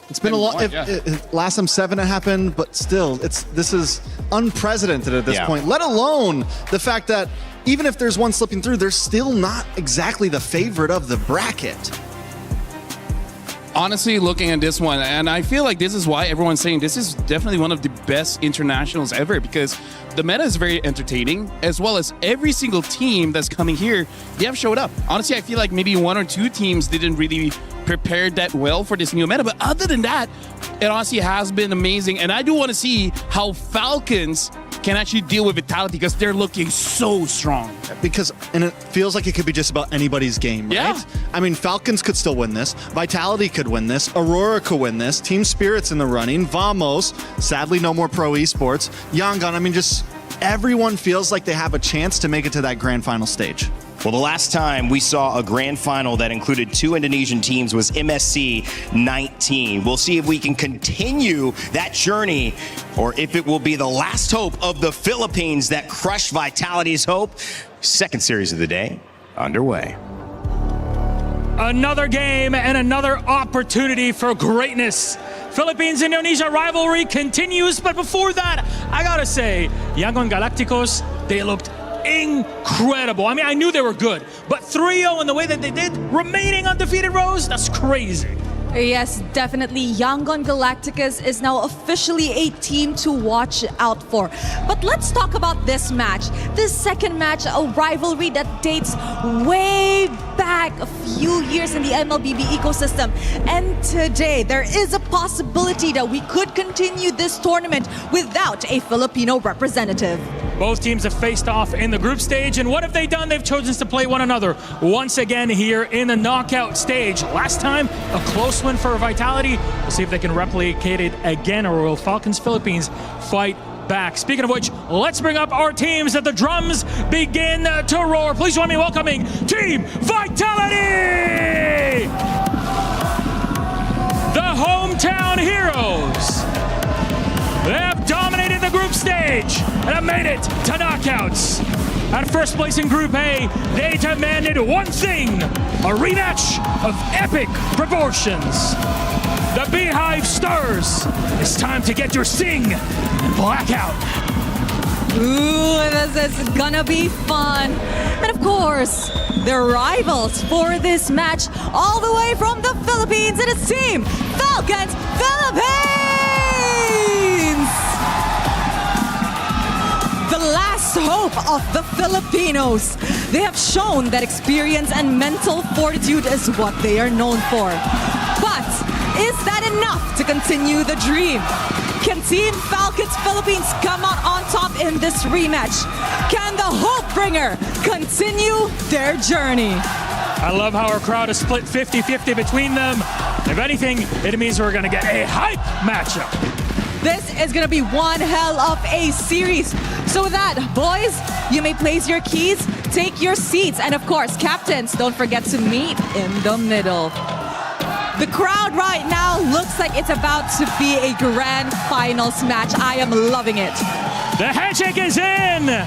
It's been a lot. Last time 7 it happened, but still, this is unprecedented at this point. Let alone the fact that even if there's one slipping through, they're still not exactly the favorite of the bracket. Honestly, looking at this one, and I feel like this is why everyone's saying this is definitely one of the best internationals ever, because the meta is very entertaining, as well as every single team that's coming here, they have showed up. Honestly, I feel like maybe 1 or 2 teams didn't really prepare that well for this new meta, but other than that, it honestly has been amazing. And I do want to see how Falcons can actually deal with Vitality because they're looking so strong. And it feels like it could be just about anybody's game, right? Yeah. I mean, Falcons could still win this. Vitality could win this. Aurora could win this. Team Spirit's in the running. Vamos, sadly no more pro esports. Yangon, I mean, just everyone feels like they have a chance to make it to that grand final stage. Well, the last time we saw a grand final that included 2 Indonesian teams was MSC 19. We'll see if we can continue that journey or if it will be the last hope of the Philippines that crushed Vitality's hope. Second series of the day underway. Another game and another opportunity for greatness. Philippines-Indonesia rivalry continues, but before that, I gotta say, Yangon Galacticos, they looked incredible. I mean, I knew they were good, but 3-0 in the way that they did, remaining undefeated, Rose, that's crazy. Yes, definitely. Yangon Galacticos is now officially a team to watch out for. But let's talk about this match. This second match, a rivalry that dates way back a few years in the MLBB ecosystem. And today, there is a possibility that we could continue this tournament without a Filipino representative. Both teams have faced off in the group stage, and what have they done? They've chosen to play one another once again here in the knockout stage. Last time, a close win for Vitality. We'll see if they can replicate it again, or will Falcons Philippines fight back? Speaking of which, let's bring up our teams as the drums begin to roar. Please join me in welcoming Team Vitality! The hometown heroes. They have dominated the group stage and have made it to knockouts. At first place in Group A, they demanded one thing, a rematch of epic proportions. The Beehive Stars, it's time to get your sting and black out. Ooh, this is gonna be fun. And of course, the rivals for this match, all the way from the Philippines, and it's Team Falcons Philippines! The last hope of the Filipinos. They have shown that experience and mental fortitude is what they are known for. But is that enough to continue the dream? Can Team Falcons Philippines come out on top in this rematch? Can the Hope Bringer continue their journey? I love how our crowd is split 50-50 between them. If anything, it means we're gonna get a hype matchup. This is gonna be one hell of a series. So with that, boys, you may place your keys, take your seats, and of course, captains, don't forget to meet in the middle. The crowd right now looks like it's about to be a grand finals match. I am loving it. The handshake is in!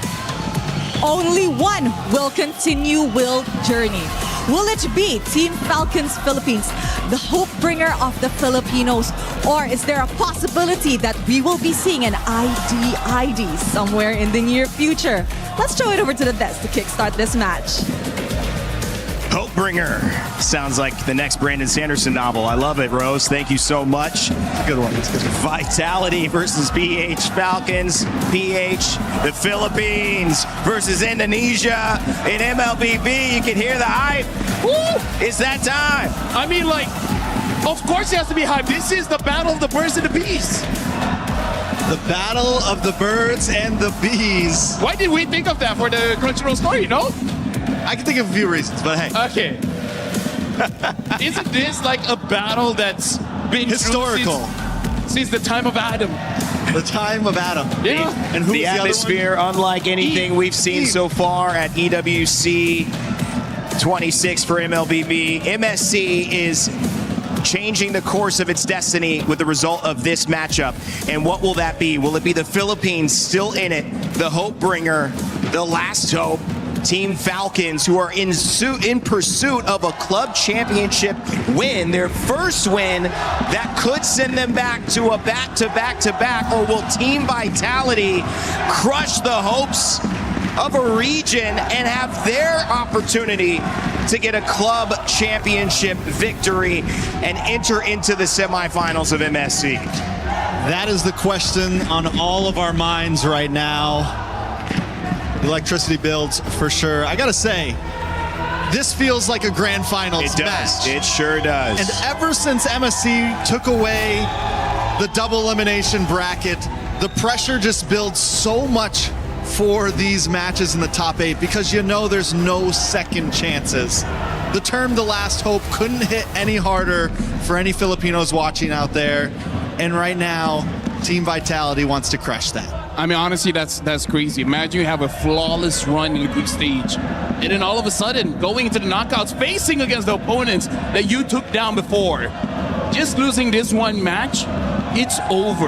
Only one will continue Will journey. Will it be Team Falcons Philippines, the hope bringer of the Filipinos? Or is there a possibility that we will be seeing an ID somewhere in the near future? Let's throw it over to the desk to kickstart this match. Hope Bringer. Sounds like the next Brandon Sanderson novel. I love it, Rose. Thank you so much. Good one. It's good. Vitality versus PH. Falcons, PH. The Philippines versus Indonesia. In MLBB, you can hear the hype. Woo! It's that time. I mean, like, of course it has to be hype. This is the battle of the birds and the bees. The battle of the birds and the bees. Why did we think of that for the Crunchyroll story, you know? I can think of a few reasons, but hey. Okay. Isn't this like a battle that's been historical since the time of Adam? The time of Adam. Yeah. And who's the atmosphere, unlike anything we've seen so far at EWC 26 for MLBB. MSC is changing the course of its destiny with the result of this matchup. And what will that be? Will it be the Philippines still in it? The hope bringer, the last hope. Team Falcons, who are in pursuit of a club championship win, their first win that could send them back to a back-to-back-to-back, or will Team Vitality crush the hopes of a region and have their opportunity to get a club championship victory and enter into the semifinals of MSC? That is the question on all of our minds right now. Electricity builds for sure. I gotta say, this feels like a grand finals match. It sure does. And ever since MSC took away the double elimination bracket, the pressure just builds so much for these matches in the top 8 because you know there's no second chances. The term "the last hope" couldn't hit any harder for any Filipinos watching out there. And right now, Team Vitality wants to crush that. I mean, honestly, that's crazy. Imagine you have a flawless run in the group stage. And then all of a sudden, going into the knockouts, facing against the opponents that you took down before. Just losing this one match, it's over.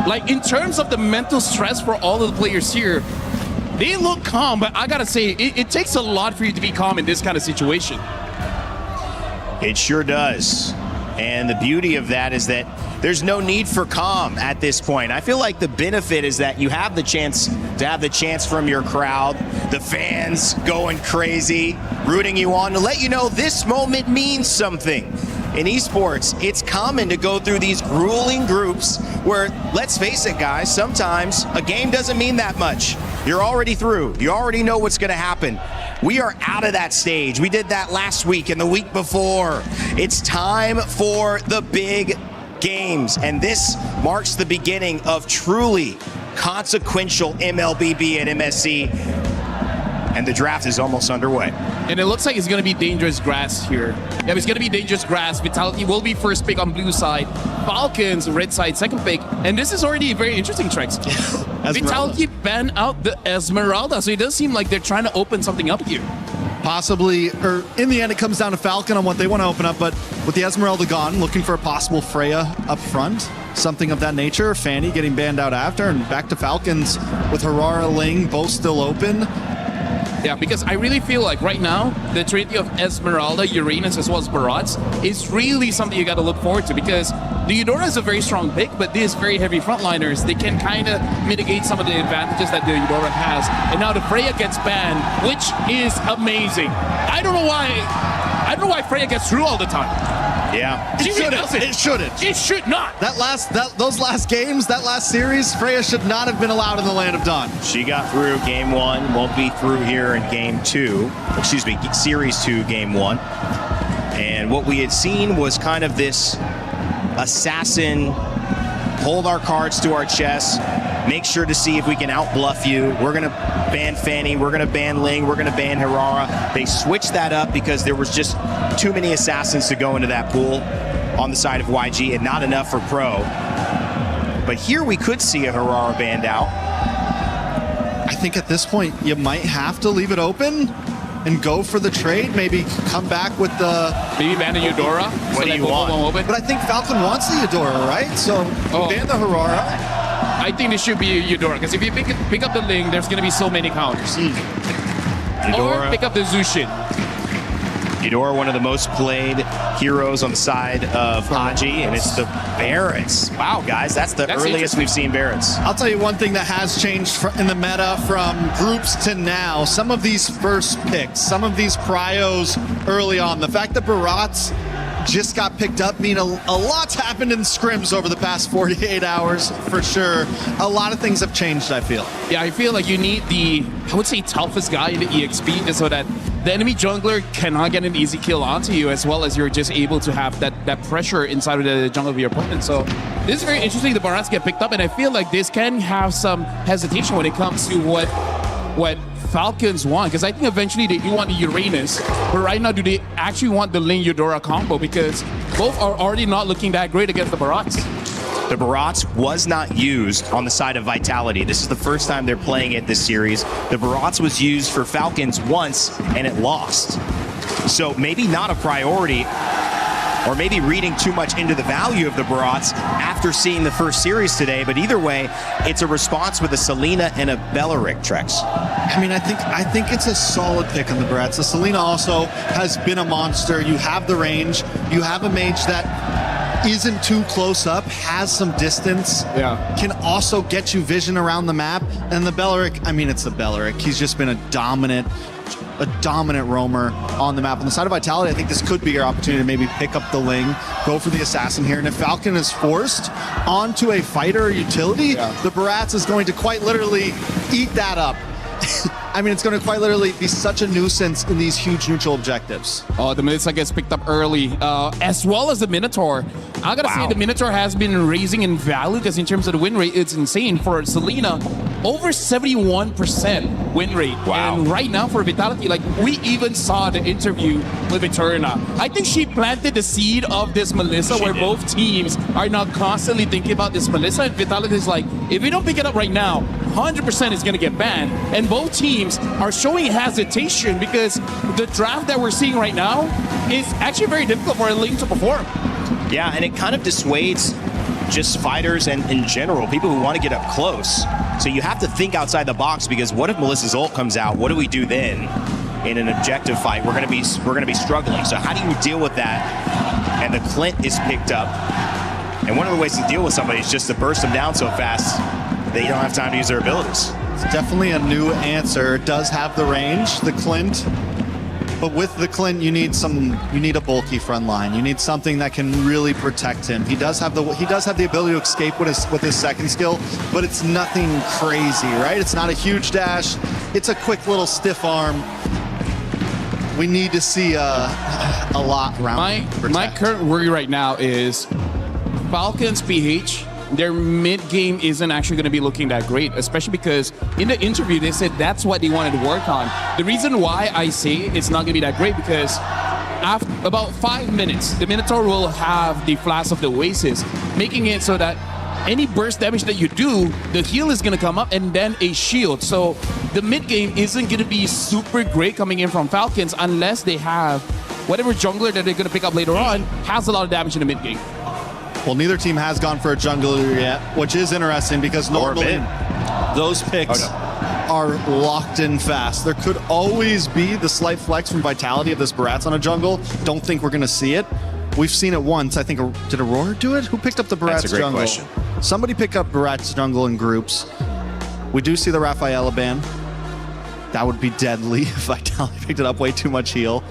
Like, in terms of the mental stress for all of the players here, they look calm, but I gotta say, it takes a lot for you to be calm in this kind of situation. It sure does. And the beauty of that is that there's no need for calm at this point. I feel like the benefit is that you have the chance to have the chance from your crowd, the fans going crazy, rooting you on to let you know this moment means something. In esports, it's common to go through these grueling groups where, let's face it, guys, sometimes a game doesn't mean that much. You're already through. You already know what's going to happen. We are out of that stage. We did that last week and the week before. It's time for the big games, and this marks the beginning of truly consequential MLBB at MSC, and the draft is almost underway. And it looks like it's going to be dangerous grass here. Yeah, it's going to be dangerous grass. Vitality will be first pick on blue side. Falcons, red side, second pick. And this is already very interesting, Trex. Vitality banned out the Esmeralda, so it does seem like they're trying to open something up here. Possibly, or in the end, it comes down to Falcon on what they want to open up, but with the Esmeralda gone, looking for a possible Freya up front, something of that nature. Fanny getting banned out after, and back to Falcons with Harara, Ling, both still open. Yeah, because I really feel like right now, the trinity of Esmeralda, Uranus, as well as Barats is really something you got to look forward to, because the Eudora is a very strong pick, but these very heavy frontliners, they can kind of mitigate some of the advantages that the Eudora has. And now the Freya gets banned, which is amazing. I don't know why Freya gets through all the time. Yeah. It shouldn't. It shouldn't. It should not. Those last games, that last series, Freya should not have been allowed in the Land of Dawn. She got through game 1, won't be through here in game 2. Excuse me, series 2, game 1. And what we had seen was kind of this assassin, hold our cards to our chest, make sure to see if we can outbluff you. We're going to ban Fanny, we're going to ban Ling, we're going to ban Harara. They switched that up because there was just too many assassins to go into that pool on the side of YG and not enough for Pro. But here we could see a Harara banned out. I think at this point, you might have to leave it open and go for the trade. Maybe come back with the... Maybe ban the Eudora. What do you want? But I think Falcon wants the Eudora, right? So ban the Harara. I think this should be Eudora, because if you pick up the Ling, there's going to be so many counters. Or pick up the Zushin. Eudora, one of the most played heroes on the side of Haji, and it's the Barretts. Wow, guys, that's the earliest we've seen Barretts. I'll tell you one thing that has changed in the meta from groups to now. Some of these first picks, some of these pryos early on, the fact that Barats just got picked up mean a lot's happened in scrims over the past 48 hours, for sure. A lot of things have changed, I feel. Yeah, I feel like you need the, I would say, toughest guy in the EXP, just so that the enemy jungler cannot get an easy kill onto you, as well as you're just able to have that pressure inside of the jungle of your opponent. So this is very interesting. The Barats get picked up, and I feel like this can have some hesitation when it comes to what Falcons want, because I think eventually they do want the Uranus, but right now do they actually want the Ling Eudora combo, because both are already not looking that great against the Barats. The Barats was not used on the side of Vitality. This is the first time they're playing it this series. The Barats was used for Falcons once and it lost. So maybe not a priority, or maybe reading too much into the value of the Barats after seeing the first series today. But either way, it's a response with a Selena and a Beleric, Trex. I mean, I think it's a solid pick on the Barats. The Selena also has been a monster. You have the range. You have a mage that isn't too close up, has some distance, can also get you vision around the map. And the Beleric, I mean, it's the Beleric. He's just been a dominant roamer on the map. On the side of Vitality, I think this could be your opportunity to maybe pick up the Ling, go for the assassin here. And if Falcon is forced onto a fighter or utility, the Barats is going to quite literally eat that up. I mean, it's going to quite literally be such a nuisance in these huge neutral objectives. Oh, the Melissa gets picked up early, as well as the Minotaur. I gotta say, the Minotaur has been raising in value, because in terms of the win rate, it's insane. For Selena, over 71% win rate. Wow. And right now for Vitality, like we even saw the interview with Eterna. I think she planted the seed of this Melissa where both teams are now constantly thinking about this Melissa, and Vitality is like, if we don't pick it up right now, 100% is going to get banned. And both teams are showing hesitation because the draft that we're seeing right now is actually very difficult for a Link to perform. Yeah, and it kind of dissuades just fighters and in general, people who want to get up close. So you have to think outside the box, because what if Melissa's ult comes out? What do we do then in an objective fight? We're gonna be struggling. So how do you deal with that? And the Clint is picked up. And one of the ways to deal with somebody is just to burst them down so fast they don't have time to use their abilities. It's definitely a new answer. It does have the range, the Clint. But with the Clint, you need a bulky front line. You need something that can really protect him. He does have the ability to escape with his second skill, but it's nothing crazy, right? It's not a huge dash. It's a quick little stiff arm. We need to see a lot around. My current worry right now is Falcons PH. Their mid game isn't actually going to be looking that great, especially because in the interview they said that's what they wanted to work on. The reason why I say it's not going to be that great because after about 5 minutes, the Minotaur will have the Flash of the Oasis, making it so that any burst damage that you do, the heal is going to come up and then a shield. So the mid game isn't going to be super great coming in from Falcons unless they have whatever jungler that they're going to pick up later on has a lot of damage in the mid game. Well, neither team has gone for a jungler yet, which is interesting because normally those picks are locked in fast. There could always be the slight flex from Vitality of this Barats on a jungle. Don't think we're going to see it. We've seen it once. I think, did Aurora do it? Who picked up the Barats That's a great jungle? question. Somebody picked up Barats jungle in groups. We do see the Rafaela ban. That would be deadly if Vitality picked it up. Way too much heal.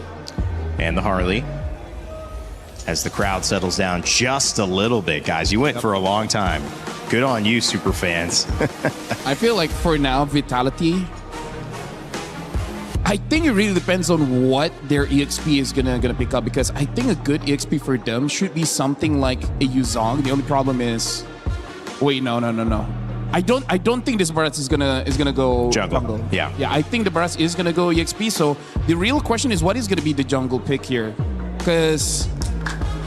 And the Harley. As the crowd settles down just a little bit, guys. You went for a long time. Good on you, super fans. I feel like for now, Vitality, I think it really depends on what their EXP is gonna pick up, because I think a good EXP for them should be something like a Yuzong. The only problem is, wait, no. I don't think this Barats is gonna go jungle. Yeah, I think the Barats is gonna go EXP. So the real question is, what is gonna be the jungle pick here? Because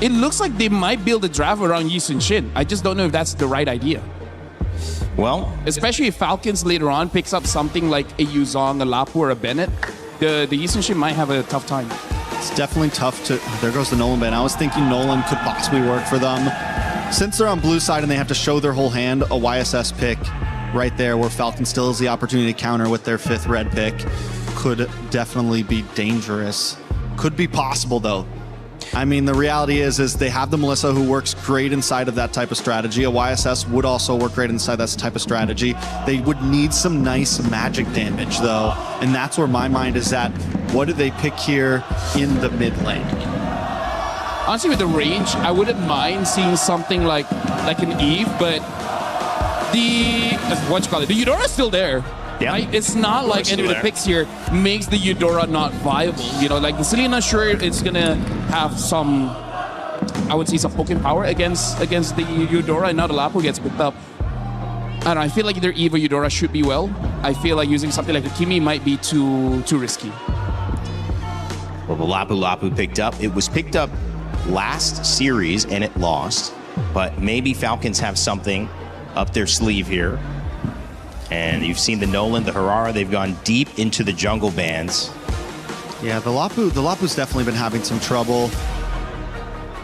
it looks like they might build a draft around Yi Sun-shin. I just don't know if that's the right idea. Well, especially if Falcons later on picks up something like a Yuzong, a Lapu, or a Bennett, the Yi Sun-shin might have a tough time. It's definitely tough to... There goes the Nolan ban. I was thinking Nolan could possibly work for them. Since they're on blue side and they have to show their whole hand, a YSS pick right there where Falcon still has the opportunity to counter with their 5th red pick could definitely be dangerous. Could be possible, though. I mean, the reality is they have the Melissa who works great inside of that type of strategy. A YSS would also work great inside that type of strategy. They would need some nice magic damage, though, and that's where my mind is at. What do they pick here in the mid lane? Honestly, with the range, I wouldn't mind seeing something like an Eve, but the Eudora is still there. Yeah. Right? It's not like any of the picks here makes the Eudora not viable. You know, like the Selena, sure, it's gonna have some, I would say, some poking power against the Eudora, and now the Lapu gets picked up. I don't know, I feel like either Eve or Eudora should be well. I feel like using something like a Kimi might be too risky. Well, the Lapu picked up. It was picked up last series and it lost, but maybe Falcons have something up their sleeve here. And you've seen the Nolan, the Harara, they've gone deep into the jungle bands. Yeah, the Lapu's definitely been having some trouble.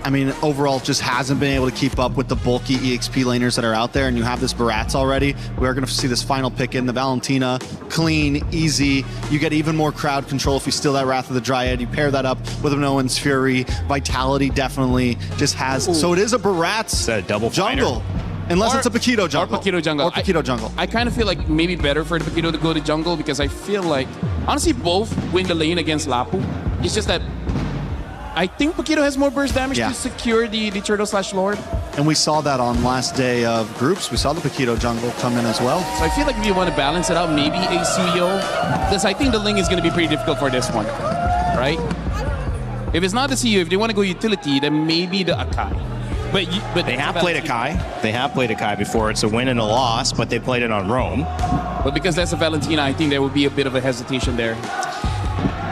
I mean, overall, just hasn't been able to keep up with the bulky EXP laners that are out there, and you have this Barats already. We are going to see this final pick in the Valentina. Clean, easy. You get even more crowd control if you steal that Wrath of the Dryad. You pair that up with a Nolan's Fury. Vitality definitely just has... Ooh. So it is a Barats jungle. Fighter. Unless it's a Paquito jungle. Or Paquito jungle. Or Paquito jungle. I kind of feel like maybe better for the Paquito to go to jungle, because I feel like, honestly, both win the lane against Lapu. It's just that I think Paquito has more burst damage to secure the Turtle/Lord. And we saw that on last day of groups. We saw the Paquito jungle come in as well. So I feel like if you want to balance it out, maybe a Suyo, because I think the Ling is going to be pretty difficult for this one, right? If it's not the CU, if they want to go utility, then maybe the Akai. But They have played Akai. They have played Akai before. It's a win and a loss, but they played it on Rome. But because that's a Valentina, I think there would be a bit of a hesitation there.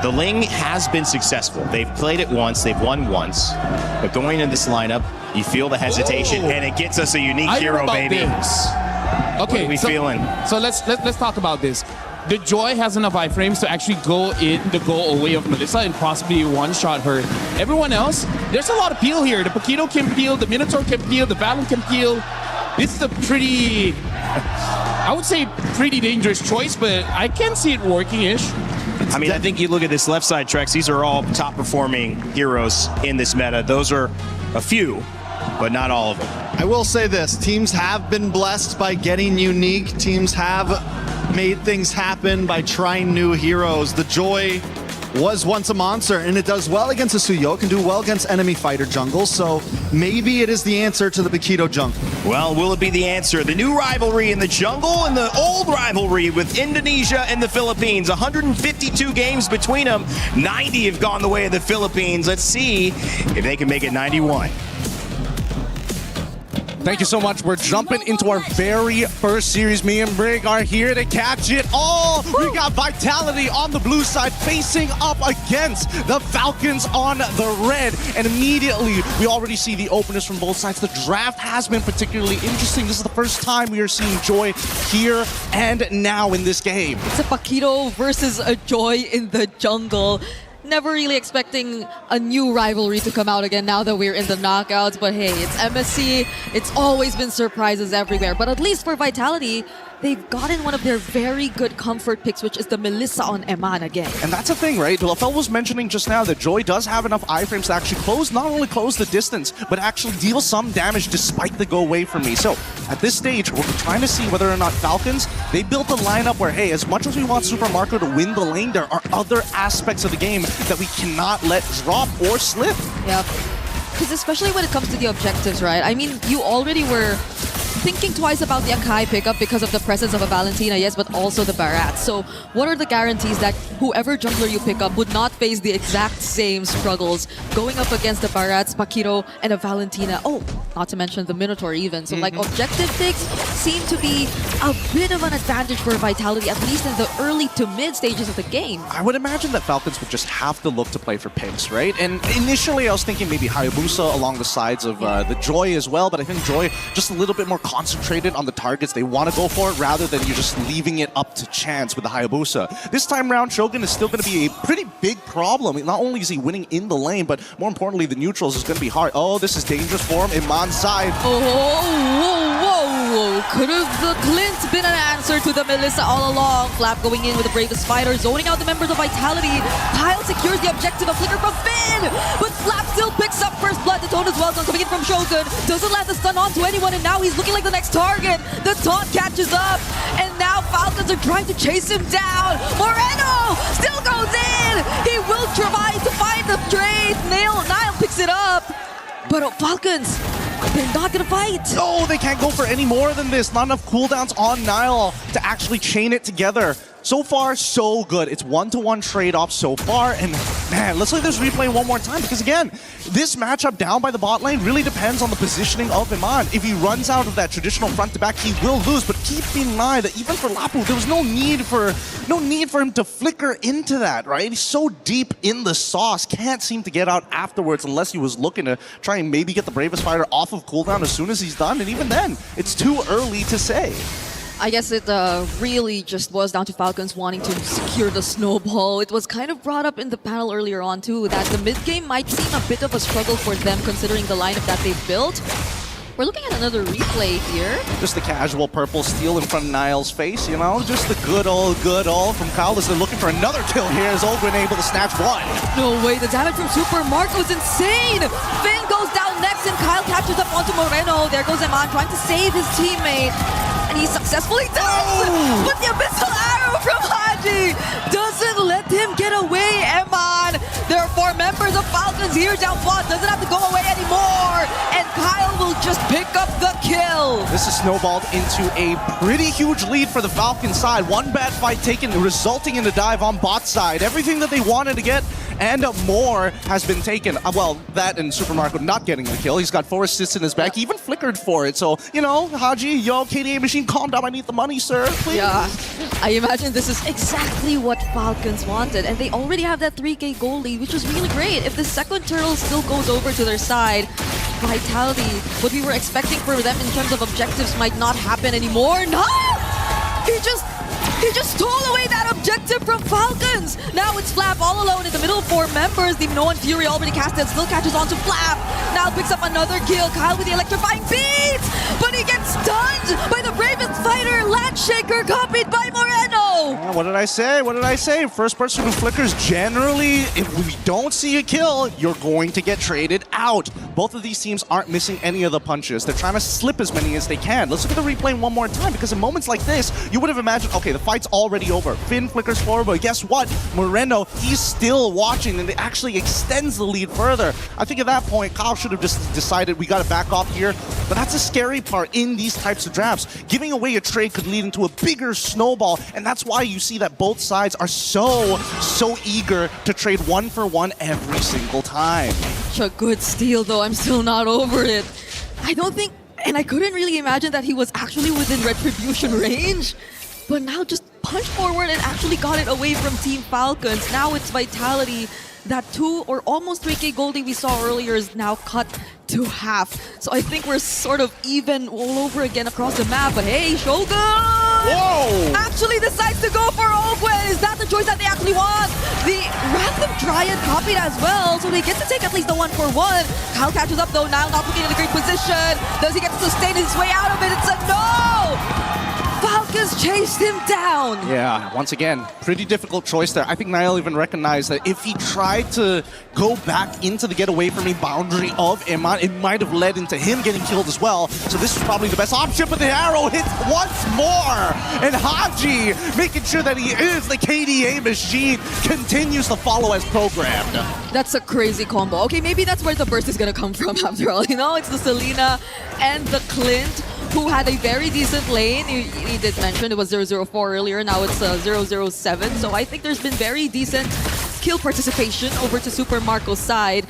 The Ling has been successful. They've played it once, they've won once. But going into this lineup, you feel the hesitation, and it gets us a unique hero, baby. This. Okay, what are we feeling? So let's talk about this. The Joy has enough iframes to actually go in the goal away of Melissa and possibly one-shot her. Everyone else, there's a lot of peel here. The Paquito can peel, the Minotaur can peel, the Valen can peel. This is a pretty, I would say pretty dangerous choice, but I can see it working-ish. I mean, I think you look at this left side, Trex, these are all top-performing heroes in this meta. Those are a few, but not all of them. I will say this, teams have been blessed by getting unique. Teams have made things happen by trying new heroes. The Joy was once a monster, and it does well against a Suyo, can do well against enemy fighter jungles, so maybe it is the answer to the Paquito jungle. Well, will it be the answer? The new rivalry in the jungle and the old rivalry with Indonesia and the Philippines. 152 games between them. 90 have gone the way of the Philippines. Let's see if they can make it 91. Thank you so much. We're jumping into our very first series. Me and Brig are here to catch it all. We got Vitality on the blue side facing up against the Falcons on the red. And immediately, we already see the openers from both sides. The draft has been particularly interesting. This is the first time we are seeing Joy here and now in this game. It's a Paquito versus a Joy in the jungle. Never really expecting a new rivalry to come out again now that we're in the knockouts. But hey, it's MSC. It's always been surprises everywhere. But at least for Vitality, they've gotten one of their very good comfort picks, which is the Melissa on Eman again. And that's the thing, right? Lafel was mentioning just now that Joy does have enough iframes to actually not only close the distance, but actually deal some damage despite the go away from me. So at this stage, we're trying to see whether or not Falcons, they built a lineup where, hey, as much as we want Super Marco to win the lane, there are other aspects of the game that we cannot let drop or slip. Yep. Because especially when it comes to the objectives, right? I mean, you already were thinking twice about the Akai pickup because of the presence of a Valentina, yes, but also the Barat. So what are the guarantees that whoever jungler you pick up would not face the exact same struggles going up against the Barats, Paquito, and a Valentina? Oh, not to mention the Minotaur even. So like objective picks seem to be a bit of an advantage for Vitality, at least in the early to mid stages of the game. I would imagine that Falcons would just have to look to play for picks, right? And initially I was thinking maybe Hayabusa along the sides of the Joy as well, but I think Joy just a little bit more concentrated on the targets they want to go for rather than you just leaving it up to chance with the Hayabusa. This time around, Shogun is still going to be a pretty big problem. Not only is he winning in the lane, but more importantly, the neutrals is going to be hard. Oh, this is dangerous for him. Iman's side. Oh, whoa, whoa. Could have the Clint been an answer to the Melissa all along? Flap going in with the bravest fighter, zoning out the members of Vitality. Kyle secures the objective, a flicker from Finn, but Flap still picks up first blood. The tone is well done coming in from Shogun. Doesn't land the stun onto anyone, and now he's looking like the next target. The taunt catches up, and now Falcons are trying to chase him down. Moreno still goes in. He will try to find the trade. Nile picks it up, but Falcons, they're not gonna fight. No, they can't go for any more than this. Not enough cooldowns on Nile to actually chain it together. So far, so good. It's one-to-one trade-off so far, and man, let's look at this replay one more time, because again, this matchup down by the bot lane really depends on the positioning of Iman. If he runs out of that traditional front-to-back, he will lose, but keep in mind that even for Lapu, there was no need for him to flicker into that, right? He's so deep in the sauce, can't seem to get out afterwards unless he was looking to try and maybe get the bravest fighter off of cooldown as soon as he's done, and even then, it's too early to say. I guess it really just boils down to Falcons wanting to secure the snowball. It was kind of brought up in the panel earlier on too, that the mid-game might seem a bit of a struggle for them considering the lineup that they've built. We're looking at another replay here. Just the casual purple steal in front of Nile's face, you know? Just the good old from Kyle as they're looking for another kill here as Ogren able to snatch one. No way, the damage from Super Marco is insane! Finn goes down next and Kyle catches up onto Moreno. There goes Eman trying to save his teammate. And he successfully does! But the Abyssal Arrow from Haji doesn't let him get away, Eman! There are 4 members of Falcons here down bot, doesn't have to go away anymore! And Kyle will just pick up the kill! This is snowballed into a pretty huge lead for the Falcon side. One bad fight taken, resulting in a dive on bot side. Everything that they wanted to get, and more has been taken. Well, that and Super Marco not getting the kill. He's got 4 assists in his back. He even flickered for it. So, you know, Haji, yo, KDA machine, calm down. I need the money, sir. Please. Yeah, I imagine this is exactly what Falcons wanted. And they already have that 3K goal lead, which is really great. If the second turtle still goes over to their side, Vitality, what we were expecting for them in terms of objectives might not happen anymore. No! He just stole away that objective from Falcons! Now it's Flap all alone in the middle of 4 members. The Minoan Fury already casted, still catches on to Flap. Now picks up another kill. Kyle with the electrifying beats! But he gets stunned by the bravest fighter, Landshaker, copied by Moreno! Yeah, what did I say? What did I say? First person who flickers, generally, if we don't see a kill, you're going to get traded out. Both of these teams aren't missing any of the punches. They're trying to slip as many as they can. Let's look at the replay one more time, because in moments like this, you would have imagined, okay, the fight's already over. Finn flickers forward, but guess what? Moreno, he's still watching, and it actually extends the lead further. I think at that point, Kyle should have just decided we got to back off here. But that's a scary part in these types of drafts. Giving away a trade could lead into a bigger snowball, and that's why you see that both sides are so eager to trade 1-for-1 every single time. Such a good steal, though. I'm still not over it. I don't think, and I couldn't really imagine that he was actually within Retribution range. But now just punched forward and actually got it away from Team Falcons. Now it's Vitality. That 2 or almost 3K goldie we saw earlier is now cut to half. So I think we're sort of even all over again across the map. But hey, Shogun! Whoa! Actually decides to go for Ogwen. Is that the choice that they actually want? The Wrath of Dryad copied as well, so they get to take at least the 1-for-1. Kyle catches up though, now not looking in a great position. Does he get to sustain his way out of it? It's a no! Falcons chased him down. Yeah, once again, pretty difficult choice there. I think Niall even recognized that if he tried to go back into the get away from me boundary of Iman, it might have led into him getting killed as well. So this is probably the best option, but the arrow hits once more. And Haji, making sure that he is the KDA machine, continues to follow as programmed. That's a crazy combo. Okay, maybe that's where the burst is going to come from after all. You know, it's the Selena and the Clint, who had a very decent lane. He did mention it was 004 earlier, now it's 007. So I think there's been very decent kill participation over to Super Marco's side.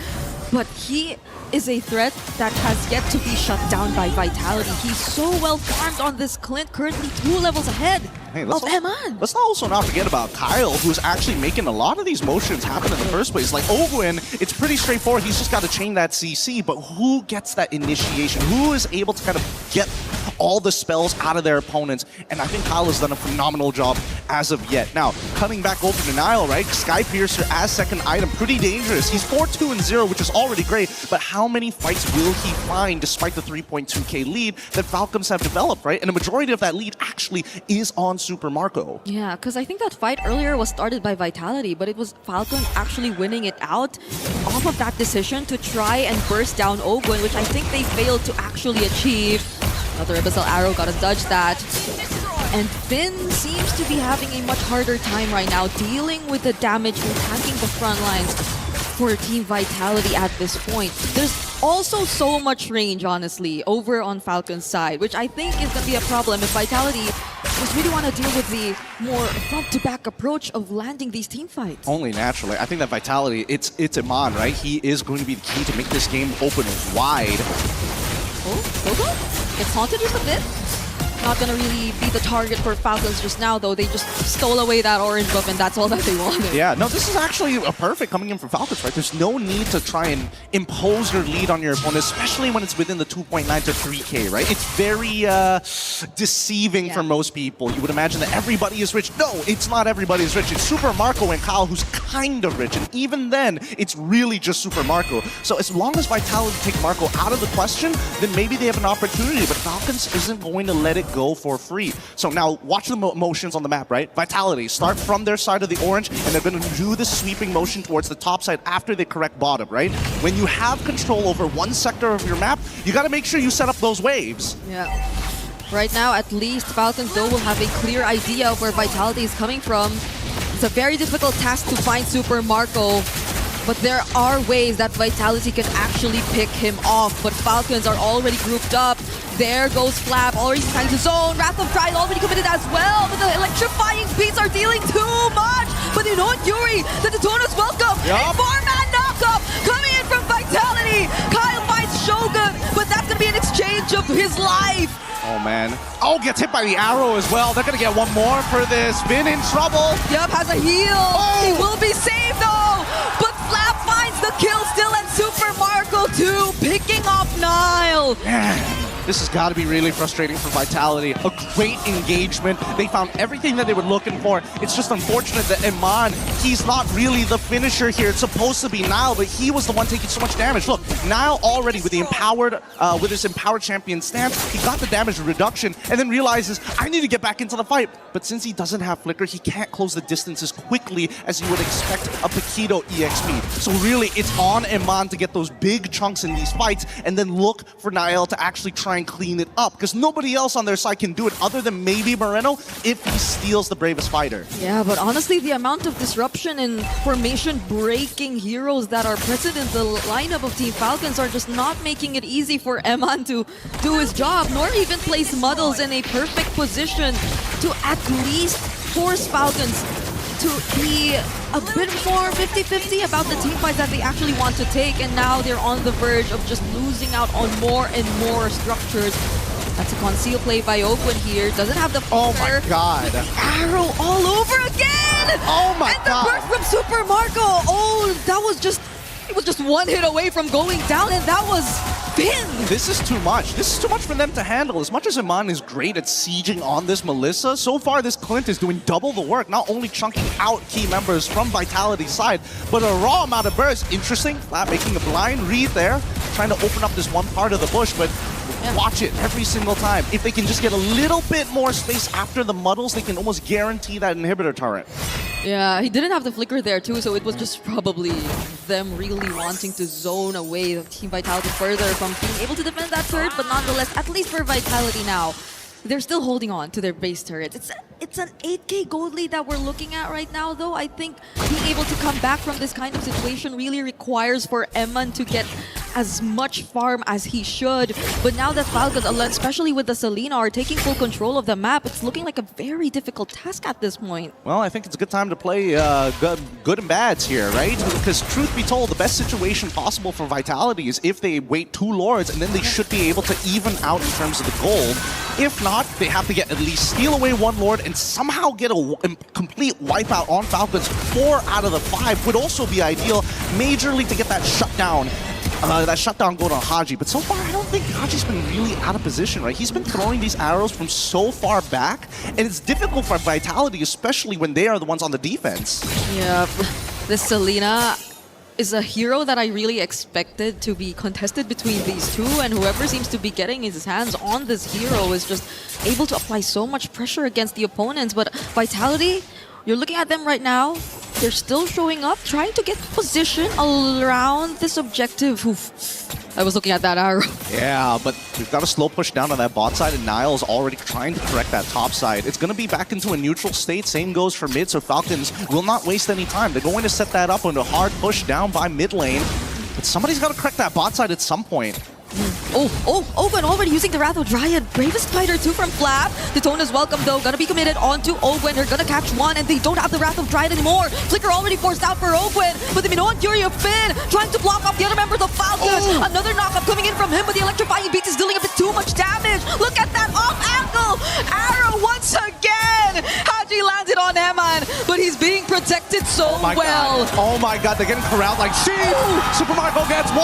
But he is a threat that has yet to be shut down by Vitality. He's so well farmed on this Clint, currently 2 levels ahead of Eman. Let's also not forget about Kyle, who's actually making a lot of these motions happen in the first place. Like Ogwen, it's pretty straightforward. He's just got to chain that CC, but who gets that initiation? Who is able to kind of get all the spells out of their opponents? And I think Kyle has done a phenomenal job as of yet. Now, cutting back over to Niall, right? Sky Piercer as second item, pretty dangerous. He's 4-2-0, which is already great, but how many fights will he find despite the 3.2k lead that Falcons have developed, right? And the majority of that lead actually is on Super Marco. Yeah, because I think that fight earlier was started by Vitality, but it was Falcon actually winning it out off of that decision to try and burst down Ogwen, which I think they failed to actually achieve. Another Abyssal Arrow, gotta dodge that. And Finn seems to be having a much harder time right now dealing with the damage and tanking the front lines for Team Vitality at this point. There's also so much range, honestly, over on Falcon's side, which I think is going to be a problem if Vitality just really want to deal with the more front-to-back approach of landing these team fights. Only naturally. I think that Vitality, it's Iman, right? He is going to be the key to make this game open wide. Oh, Gogo? Gets haunted just a bit. Not gonna really be the target for Falcons just now, though. They just stole away that orange buff, and that's all that they wanted. Yeah, no, this is actually a perfect coming in from Falcons, right? There's no need to try and impose your lead on your opponent, especially when it's within the 2.9 to 3k, right? It's very deceiving for most people. You would imagine that everybody is rich. No, it's not everybody is rich. It's Super Marco and Kyle who's kind of rich, and even then, it's really just Super Marco. So as long as Vitality take Marco out of the question, then maybe they have an opportunity, but Falcons isn't going to let it go for free. So now watch the motions on the map, right? Vitality start from their side of the orange, and they're going to do the sweeping motion towards the top side after they correct bottom, right? When you have control over one sector of your map, you got to make sure you set up those waves. Yeah. Right now, at least, Falcons, though, will have a clear idea of where Vitality is coming from. It's a very difficult task to find Super Marco, but there are ways that Vitality can actually pick him off. But Falcons are already grouped up. There goes Flap, already trying to zone. Wrath of Pride already committed as well, but the electrifying beats are dealing too much. But you know what, Yuri? The Daytona's welcome. A 4-man knockup coming in from Vitality. Kyle finds Shogun, but that's going to be an exchange of his life. Oh, man. Oh, gets hit by the arrow as well. They're going to get one more for this. Finn in trouble. Yep, has a heal. He will be saved, though. But Flap finds the kill still, and Super Marco, too, picking off Nile. This has got to be really frustrating for Vitality. A great engagement. They found everything that they were looking for. It's just unfortunate that Iman, he's not really the finisher here. It's supposed to be Nile, but he was the one taking so much damage. Look, Nile already with the empowered, with his empowered champion stance, he got the damage reduction and then realizes, I need to get back into the fight. But since he doesn't have Flicker, he can't close the distance as quickly as you would expect a Paquito EXP. So really, it's on Iman to get those big chunks in these fights and then look for Nile to actually try and clean it up, because nobody else on their side can do it other than maybe Moreno if he steals the bravest fighter. Yeah, but honestly, the amount of disruption and formation breaking heroes that are present in the lineup of Team Falcons are just not making it easy for Eman to do his job, nor even place Muddles in a perfect position to at least force Falcons to be a bit more 50-50 about the team fights that they actually want to take, and now they're on the verge of just losing out on more and more structures. That's a conceal play by Ogwin here. Doesn't have the Oh my god. The arrow all over again! Oh my god. And the burst from Super Marco! Oh, that was just... It was just one hit away from going down, and that was Finn! This is too much. This is too much for them to handle. As much as Iman is great at sieging on this Melissa, so far this Clint is doing double the work, not only chunking out key members from Vitality's side, but a raw amount of burst. Interesting. Flap making a blind read there, trying to open up this one part of the bush, but watch it every single time. If they can just get a little bit more space after the Muddles, they can almost guarantee that inhibitor turret. Yeah, he didn't have the flicker there too, so it was just probably them really wanting to zone away Team Vitality further from being able to defend that turret, but nonetheless, at least for Vitality now, they're still holding on to their base turret. It's an 8k gold lead that we're looking at right now, though. I think being able to come back from this kind of situation really requires for Eman to get as much farm as he should. But now that Falcons, especially with the Selena, are taking full control of the map, it's looking like a very difficult task at this point. Well, I think it's a good time to play good and bads here, right? Because truth be told, the best situation possible for Vitality is if they wait 2 Lords, and then they should be able to even out in terms of the gold. If not, they have to get at least steal away 1 Lord and somehow get a complete wipeout on Falcons. 4 out of the 5 would also be ideal, majorly to get that shutdown. That shutdown goal on Haji, but so far I don't think Haji's been really out of position, right? He's been throwing these arrows from so far back, and it's difficult for Vitality, especially when they are the ones on the defense. Yeah, this Selena is a hero that I really expected to be contested between these two, and whoever seems to be getting his hands on this hero is just able to apply so much pressure against the opponents. But Vitality, you're looking at them right now, they're still showing up, trying to get position around this objective. Oof. I was looking at that arrow. Yeah, but we've got a slow push down on that bot side, and Niall is already trying to correct that top side. It's going to be back into a neutral state. Same goes for mid, so Falcons will not waste any time. They're going to set that up on a hard push down by mid lane, but somebody's got to correct that bot side at some point. Ogwin already using the Wrath of Dryad. Bravest fighter too from Flap. Daytona's welcome though. Gonna be committed onto Ogwin. They're gonna catch one, and they don't have the Wrath of Dryad anymore. Flicker already forced out for Ogwin, but the Minoan Fury of Finn trying to block off the other members of Falcons. Another knockup coming in from him, but the electrifying beat is dealing a bit too much damage. Look at that off angle arrow once again. Haji landed on Eman, but he's being protected so well. Oh my god, they're getting corralled like sheep. Super Marco gets 1,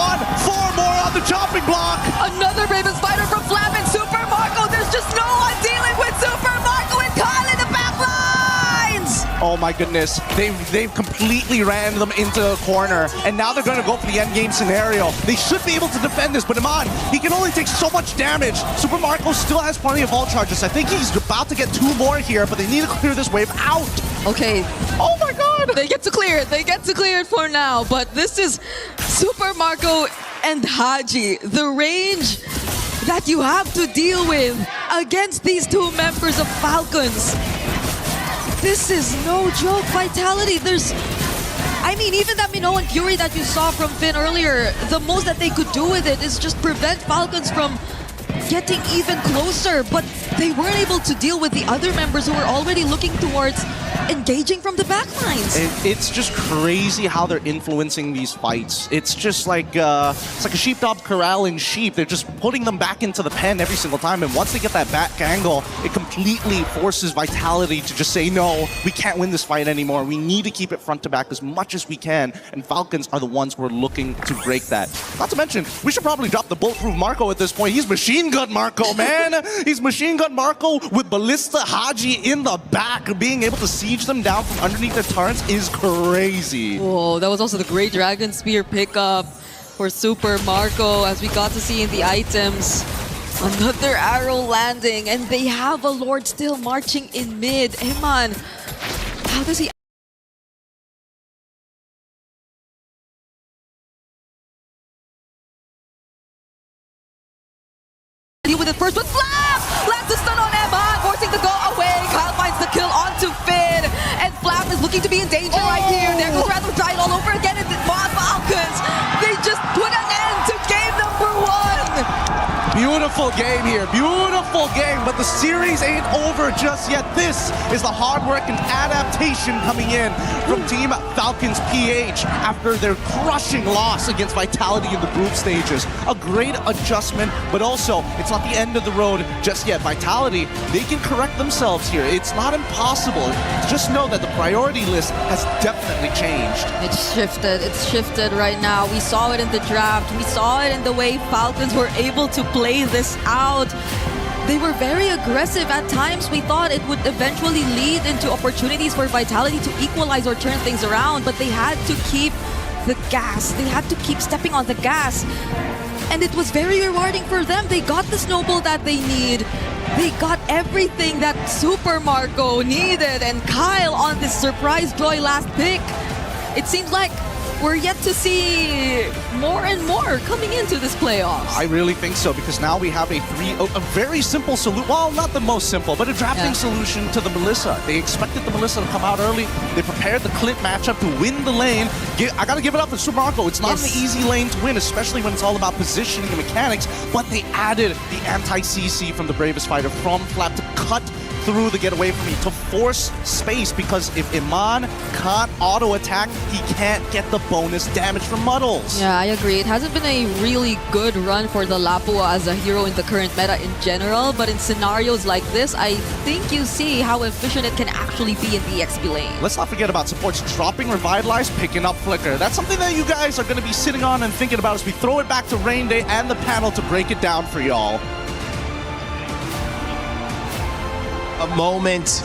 4 more on the chopping block. Another bravest fighter from Flap and Super Marco. There's just no one dealing with Super Marco and Kyle in the back lines. Oh my goodness, they've completely ran them into a corner, and now they're going to go for the end game scenario. They should be able to defend this, but Iman, he can only take so much damage. Super Marco still has plenty of ult charges. I think he's about to get 2 more here, but they need to clear this wave out. Okay. Oh my god. They get to clear it. They get to clear it for now, but this is Super Marco and Haji. The range that you have to deal with against these 2 members of Falcons. This is no joke. Vitality, I mean, even that Minoan Fury that you saw from Finn earlier, the most that they could do with it is just prevent Falcons from getting even closer, but they weren't able to deal with the other members who were already looking towards engaging from the back lines. It's just crazy how they're influencing these fights. It's just like it's like a sheepdog corralling sheep. They're just putting them back into the pen every single time. And once they get that back angle, it completely forces Vitality to just say, no, we can't win this fight anymore. We need to keep it front to back as much as we can. And Falcons are the ones who are looking to break that. Not to mention, we should probably drop the bulletproof Marco at this point. He's machine gun Marco, man. He's machine gun Marco with Ballista Haji in the back. Being able to siege them down from underneath the turrets is crazy. Whoa, that was also the great Dragon Spear pickup for Super Marco, as we got to see in the items. Another arrow landing, and they have a Lord still marching in mid. Eman, how does he... with it first, but Flap! Lands the stun on Eman, forcing the go away. Kyle finds the kill onto Finn, and Flap is looking to be in danger right here. There goes Rather Giant all over again, and the Falcons, they just put an end to game number 1. Beautiful game here, beautiful game, but the series ain't over just yet. This is the hard work and adaptation coming in from Team Falcons PH after their crushing loss against Vitality in the group stages. A great adjustment, but also it's not the end of the road just yet. Vitality, they can correct themselves here. It's not impossible. Just know that the priority list has definitely changed. It's shifted right now. We saw it in the draft. We saw it in the way Falcons were able to play this out. They were very aggressive at times. We thought it would eventually lead into opportunities for Vitality to equalize or turn things around, but they had to keep the gas. They had to keep stepping on the gas. And it was very rewarding for them. They got the snowball that they need. They got everything that Super Marco needed, and Kyle on this surprise Joy last pick. It seems like we're yet to see more and more coming into this playoffs. I really think so, because now we have a very simple solution. Well, not the most simple, but a drafting solution to the Melissa. They expected the Melissa to come out early. They prepared the Clint matchup to win the lane. I gotta give it up to Super Marco. It's not an easy lane to win, especially when it's all about positioning and mechanics, but they added the anti-CC from the Bravest Fighter from Flap to cut through the get away from me, to force space, because if Iman can't auto attack, he can't get the bonus damage from Muddles. Yeah, I agree. It hasn't been a really good run for the Lapua as a hero in the current meta in general, but in scenarios like this, I think you see how efficient it can actually be in the XP lane. Let's not forget about supports dropping Revitalize, picking up Flicker. That's something that you guys are going to be sitting on and thinking about as we throw it back to Rain Day and the panel to break it down for y'all. A moment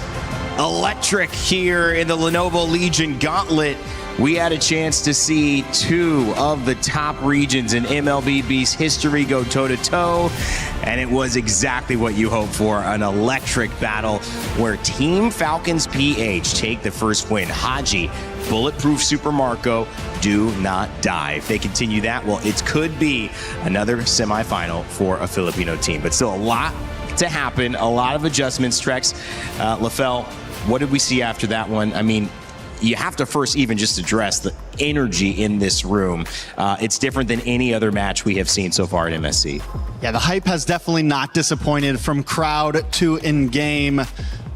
electric here in the Lenovo Legion Gauntlet. We had a chance to see two of the top regions in MLBB's history go toe-to-toe, and it was exactly what you hoped for, an electric battle where Team Falcons PH take the first win. Haji, bulletproof Super Marco, do not die. If they continue that, well, it could be another semifinal for a Filipino team, but still a lot to happen, a lot of adjustments. Trex, LaFell, what did we see after that one? I mean, you have to first even just address the energy in this room. It's different than any other match we have seen so far at MSC. Yeah, the hype has definitely not disappointed from crowd to in-game.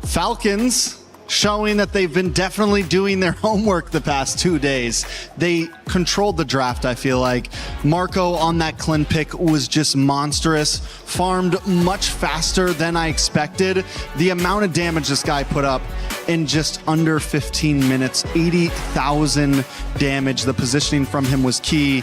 Falcons showing that they've been definitely doing their homework the past 2 days. They controlled the draft, I feel like. Marco on that Clint pick was just monstrous, farmed much faster than I expected. The amount of damage this guy put up in just under 15 minutes, 80,000 damage. The positioning from him was key,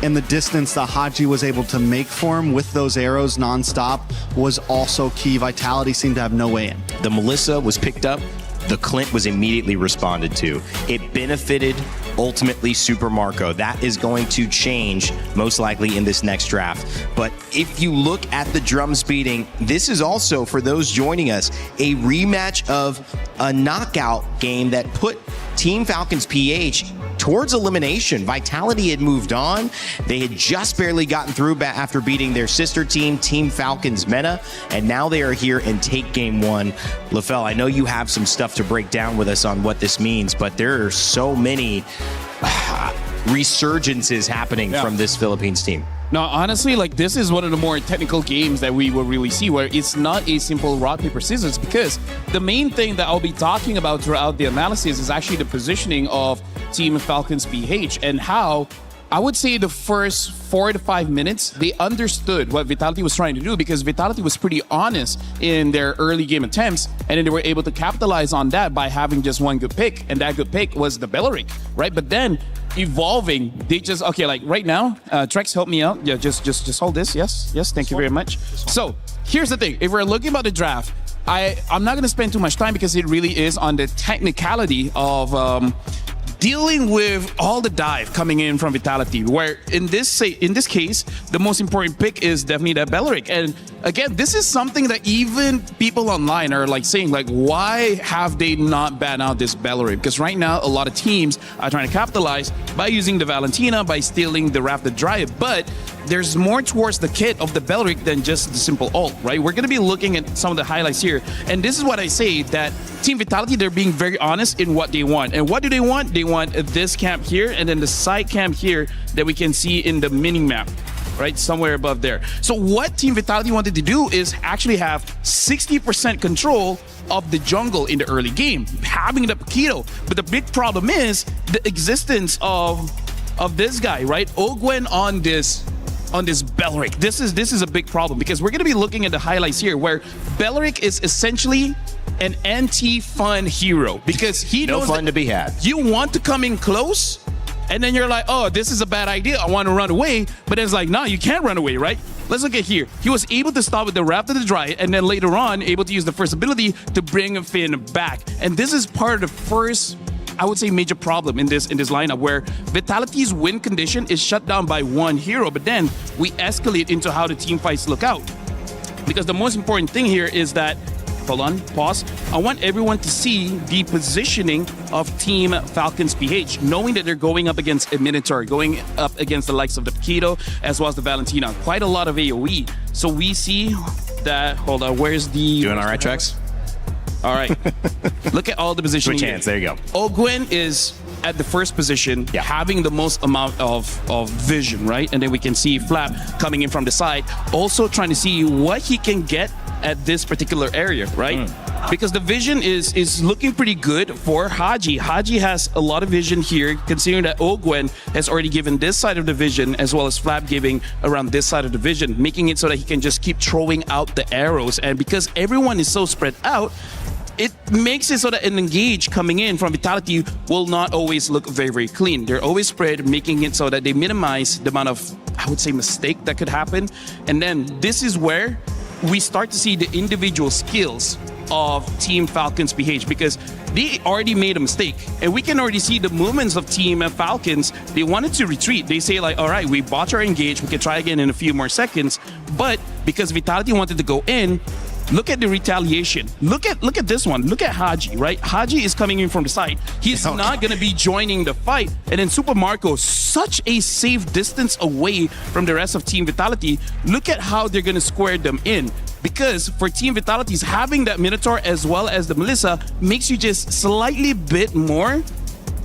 and the distance that Haji was able to make for him with those arrows nonstop was also key. Vitality seemed to have no way in. The Melissa was picked up. The Clint was immediately responded to. It benefited ultimately Super Marco. That is going to change most likely in this next draft. But if you look at the drums beating, this is also, for those joining us, a rematch of a knockout game that put Team Falcons PH towards elimination. Vitality had moved on. They had just barely gotten through after beating their sister team, Team Falcons Meta, and now they are here and take game one. LaFell, I know you have some stuff to break down with us on what this means, but there are so many resurgences happening from this Philippines team. No, honestly, like this is one of the more technical games that we will really see, where it's not a simple rock, paper, scissors, because the main thing that I'll be talking about throughout the analysis is actually the positioning of Team Falcons PH and how I would say the first 4 to 5 minutes, they understood what Vitality was trying to do, because Vitality was pretty honest in their early game attempts, and then they were able to capitalize on that by having just one good pick, and that good pick was the Beleric, right? But then evolving, they just, okay, like right now, Trex, help me out. Yeah, just hold this. Yes, thank you very much. So here's the thing. If we're looking about the draft, I'm not going to spend too much time because it really is on the technicality of dealing with all the dive coming in from Vitality, where in this case, the most important pick is definitely that Beleric. And again, this is something that even people online are like saying, like, why have they not banned out this Beleric? Because right now, a lot of teams are trying to capitalize by using the Valentina, by stealing the Wrath the Dryad, but there's more towards the kit of the Beleric than just the simple ult, right? We're going to be looking at some of the highlights here. And this is what I say, that Team Vitality, they're being very honest in what they want. And what do they want? They want this camp here and then the side camp here that we can see in the mini-map, right? Somewhere above there. So what Team Vitality wanted to do is actually have 60% control of the jungle in the early game, having the Paquito. But the big problem is the existence of this guy, right? Ogwen on this Beleric. This is a big problem, because we're going to be looking at the highlights here, where Beleric is essentially an anti-fun hero, because he knows fun to be had. You want to come in close, and then you're like, oh, this is a bad idea, I want to run away. But it's like, no, you can't run away, right? Let's look at here. He was able to stop with the Wrath of the Dryad, and then later on able to use the first ability to bring Finn back. And this is part of the first, I would say, major problem in this lineup, where Vitality's win condition is shut down by one hero, but then we escalate into how the team fights look out. Because the most important thing here is that, hold on, pause. I want everyone to see the positioning of Team Falcons PH, knowing that they're going up against a Minotaur, going up against the likes of the Paquito, as well as the Valentina. Quite a lot of AoE. So we see that, hold on, where's the... Doing all right, Trex? All right. Look at all the positioning. Switch hands. There you go. Ogwen is at the first position, having the most amount of vision, right? And then we can see Flap coming in from the side, also trying to see what he can get at this particular area, right? Because the vision is looking pretty good for Haji. Haji has a lot of vision here, considering that Ogwen has already given this side of the vision, as well as Flap giving around this side of the vision, making it so that he can just keep throwing out the arrows. And because everyone is so spread out, it makes it so that an engage coming in from Vitality will not always look very, very clean. They're always spread, making it so that they minimize the amount of, I would say, mistake that could happen. And then this is where we start to see the individual skills of Team Falcons PH, because they already made a mistake. And we can already see the movements of Team Falcons. They wanted to retreat. They say like, all right, we bought our engage. We can try again in a few more seconds. But because Vitality wanted to go in, look at the retaliation. Look at this one. Look at Haji, right? Haji is coming in from the side. He's not going to be joining the fight. And then Super Marco, such a safe distance away from the rest of Team Vitality. Look at how they're going to square them in. Because for Team Vitality's, having that Minotaur as well as the Melissa makes you just slightly bit more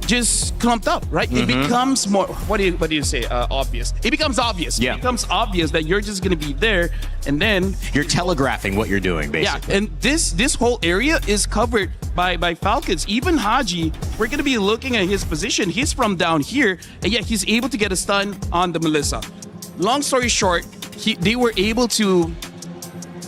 just clumped up, right? It becomes more, what do you say, obvious. It becomes obvious. Yeah. It becomes obvious that you're just going to be there, and then you're telegraphing what you're doing, basically. Yeah, and this whole area is covered by Falcons. Even Haji, we're going to be looking at his position. He's from down here, and yet he's able to get a stun on the Melissa. Long story short, they were able to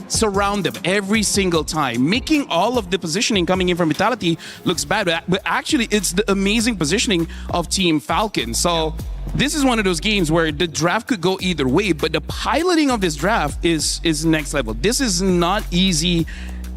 surround them every single time, making all of the positioning coming in from Vitality looks bad, but actually it's the amazing positioning of Team Falcon. So this is one of those games where the draft could go either way, but the piloting of this draft is next level. This is not easy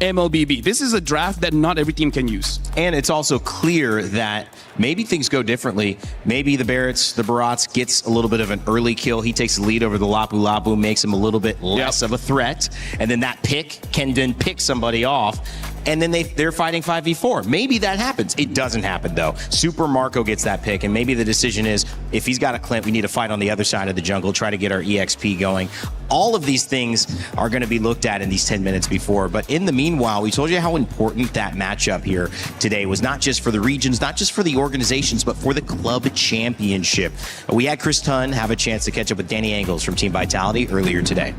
MLBB. This is a draft that not every team can use. And it's also clear that maybe things go differently. Maybe the Barats gets a little bit of an early kill. He takes the lead over the Lapu Lapu, makes him a little bit less of a threat. And then that pick can then pick somebody off. and then they're fighting 5v4. Maybe that happens. It doesn't happen, though. Super Marco gets that pick, and maybe the decision is, if he's got a Clint, we need to fight on the other side of the jungle, try to get our EXP going. All of these things are going to be looked at in these 10 minutes before. But in the meanwhile, we told you how important that matchup here today was, not just for the regions, not just for the organizations, but for the club championship. We had Chris Tunn have a chance to catch up with Danny Angles from Team Vitality earlier today.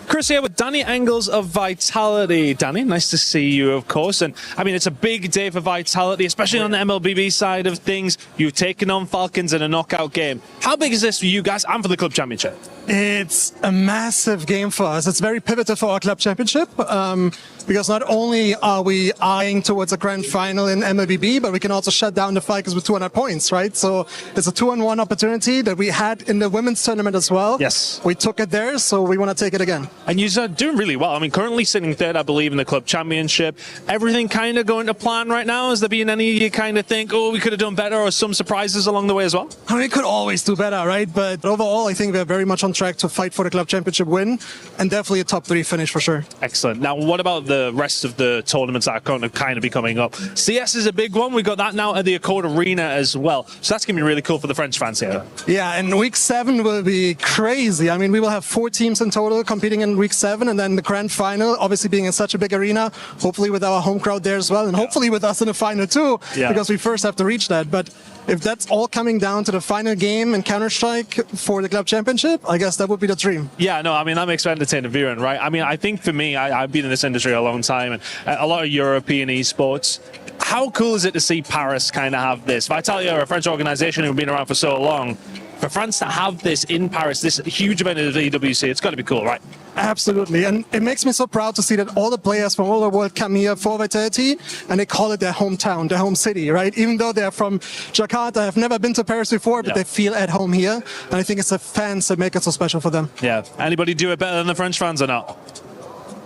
Chris here with Danny Engels of Vitality. Danny, nice to see you, of course. And I mean, it's a big day for Vitality, especially on the MLBB side of things. You've taken on Falcons in a knockout game. How big is this for you guys and for the club championship? It's a massive game for us. It's very pivotal for our club championship because not only are we eyeing towards a grand final in MLBB, but we can also shut down the Falcons with 200 points, right? So it's a 2-on-1 opportunity that we had in the women's tournament as well. Yes. We took it there, so we want to take it again. And you're doing really well. I mean, currently sitting third, I believe, in the club championship. Everything kind of going to plan right now? Has there been any you kind of think, oh, we could have done better, or some surprises along the way as well? I mean, we could always do better, right? But overall, I think we're very much on track to fight for the club championship win, and definitely a top 3 finish for sure. Excellent. Now, what about the rest of the tournaments that are going to kind of be coming up? CS is a big one. We've got that now at the Accord Arena as well. So that's going to be really cool for the French fans here. Yeah, and week 7 will be crazy. I mean, we will have 4 teams in total competing in week 7, and then the grand final, obviously being in such a big arena, hopefully with our home crowd there as well, and hopefully with us in the final too, because we first have to reach that. But if that's all coming down to the final game in Counter-Strike for the club championship, I guess that would be the dream. Yeah, no, I mean, that makes for entertaining viewing, right? I mean, I think for me, I've been in this industry a long time, and a lot of European esports. How cool is it to see Paris kind of have this? Vitality are a French organization who've been around for so long. For France to have this in Paris, this huge event of the EWC, it's got to be cool, right? Absolutely, and it makes me so proud to see that all the players from all over the world come here for Vitality, and they call it their hometown, their home city, right? Even though they're from Jakarta, have never been to Paris before, but they feel at home here, and I think it's the fans that make it so special for them. Yeah, anybody do it better than the French fans or not?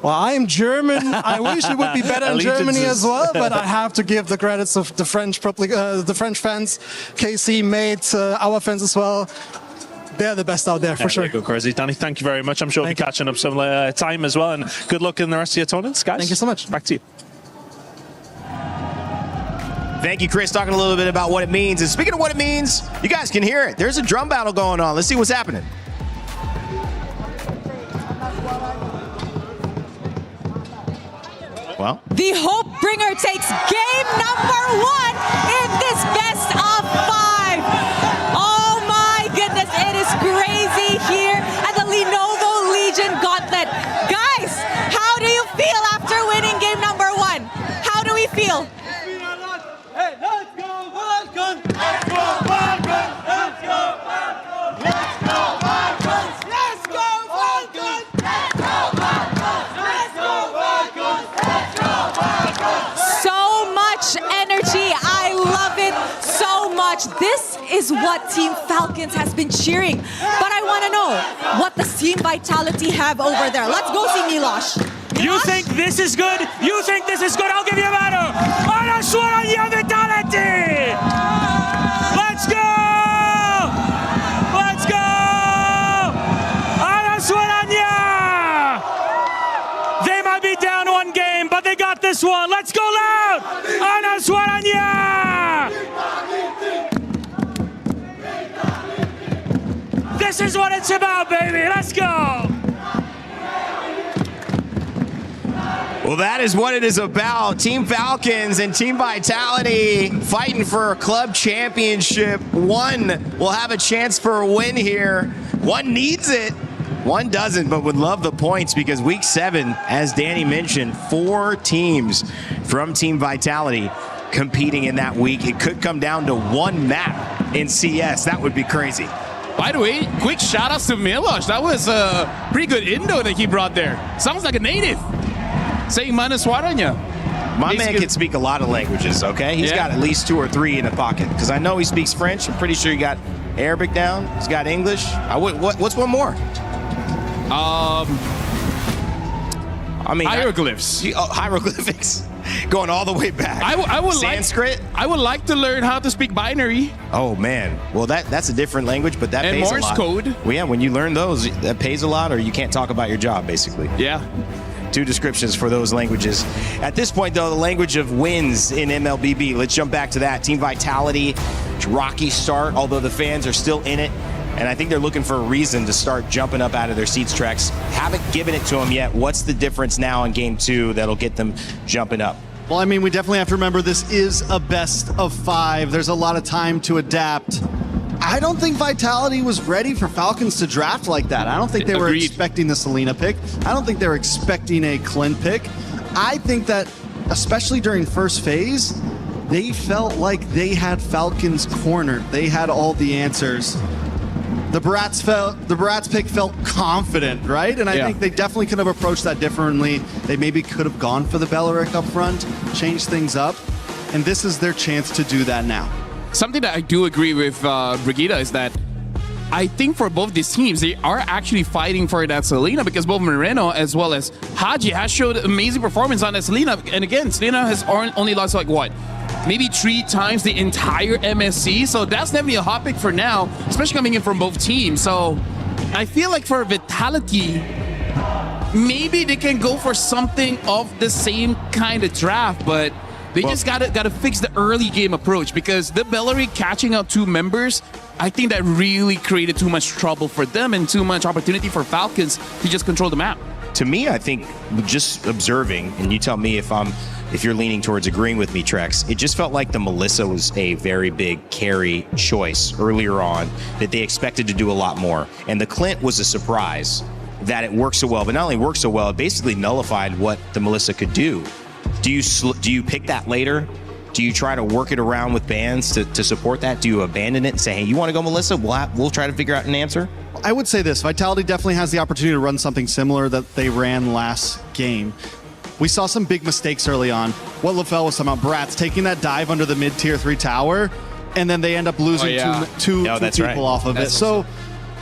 Well, I am German. I wish it would be better in Germany as well, but I have to give the credits of the French fans, KC, Mate, our fans as well. They're the best out there, for sure. Good, Crazy. Danny, thank you very much. I'm sure we'll be catching up some time as well, and good luck in the rest of your tournaments, guys. Thank you so much. Back to you. Thank you, Chris, talking a little bit about what it means. And speaking of what it means, you guys can hear it. There's a drum battle going on. Let's see what's happening. Well, the Hope Bringer takes game number 1 in this best of 5. Oh my goodness, it is crazy here at the Lenovo Legion Gauntlet. Guys, how do you feel after winning game number 1? How do we feel? Hey, let's go, Falcons! Let's go, Falcons! Let's go, Falcons! Let's go, Falcons! Let's go, Falcons! Let's go, Falcons! Let's go, Falcons! Let's go, Falcons! So much energy. I love it so much. This is what Team Falcons has been cheering. But I want to know, what does Team Vitality have over there? Let's go see Milosh. You think this is good? You think this is good? I'll give you a matter. Anaswaranya Vitality! Let's go! Let's go! Anaswaranya! They might be down 1 game, but they got this one. Let's go loud! Anaswaranya! This is what it's about, baby. Let's go! well, that is what it is about. Team Falcons and Team Vitality fighting for a club championship. One will have a chance for a win here. One needs it. One doesn't, but would love the points because week 7, as Danny mentioned, 4 teams from Team Vitality competing in that week. It could come down to 1 map in CS. That would be crazy. By the way, quick shout outs to Milosh. That was a pretty good Indo that he brought there. Sounds like a native. Saying Manaswaranya. My man can speak a lot of languages, okay? He's got at least 2 or 3 in the pocket. Because I know he speaks French. I'm pretty sure he got Arabic down. He's got English. What's one more? I mean, hieroglyphs. Hieroglyphics. Going all the way back. I would Sanskrit? I would like to learn how to speak binary. Oh, man. Well, that's a different language, but that and pays a Morse lot. code. Well, yeah, when you learn those, that pays a lot, or you can't talk about your job, basically. Yeah. Two descriptions for those languages. At this point, though, the language of wins in MLBB. Let's jump back to that. Team Vitality, rocky start, although the fans are still in it. And I think they're looking for a reason to start jumping up out of their seats, Trex. Haven't given it to them yet. What's the difference now in game 2 that'll get them jumping up? Well, I mean, we definitely have to remember this is a best of 5. There's a lot of time to adapt. I don't think Vitality was ready for Falcons to draft like that. I don't think they were expecting the Selena pick. I don't think they were expecting a Clint pick. I think that, especially during first phase, they felt like they had Falcons cornered. They had all the answers. The Barats pick felt confident, right? And I think they definitely could have approached that differently. They maybe could have gone for the Beleric up front, changed things up, and this is their chance to do that now. Something that I do agree with Brigitte is that I think for both these teams, they are actually fighting for that Selena, because both Moreno as well as Haji has showed amazing performance on that Selena. And again, Selena has only lost like what? Maybe 3 times the entire MSC. So that's definitely a hot pick for now, especially coming in from both teams. So I feel like for Vitality, maybe they can go for something of the same kind of draft, but they just gotta fix the early game approach, because the Beleric catching up 2 members, I think that really created too much trouble for them and too much opportunity for Falcons to just control the map. To me, I think just observing, and you tell me if you're leaning towards agreeing with me, Trex, it just felt like the Melissa was a very big carry choice earlier on, that they expected to do a lot more. And the Clint was a surprise that it worked so well, but not only worked so well, it basically nullified what the Melissa could do. Do you pick that later? Do you try to work it around with bans to support that? Do you abandon it and say, hey, you want to go Melissa? We'll try to figure out an answer? I would say this. Vitality definitely has the opportunity to run something similar that they ran last game. We saw some big mistakes early on. What LaFell was talking about, Barats taking that dive under the mid-tier 3 tower, and then they end up losing two people off of it. So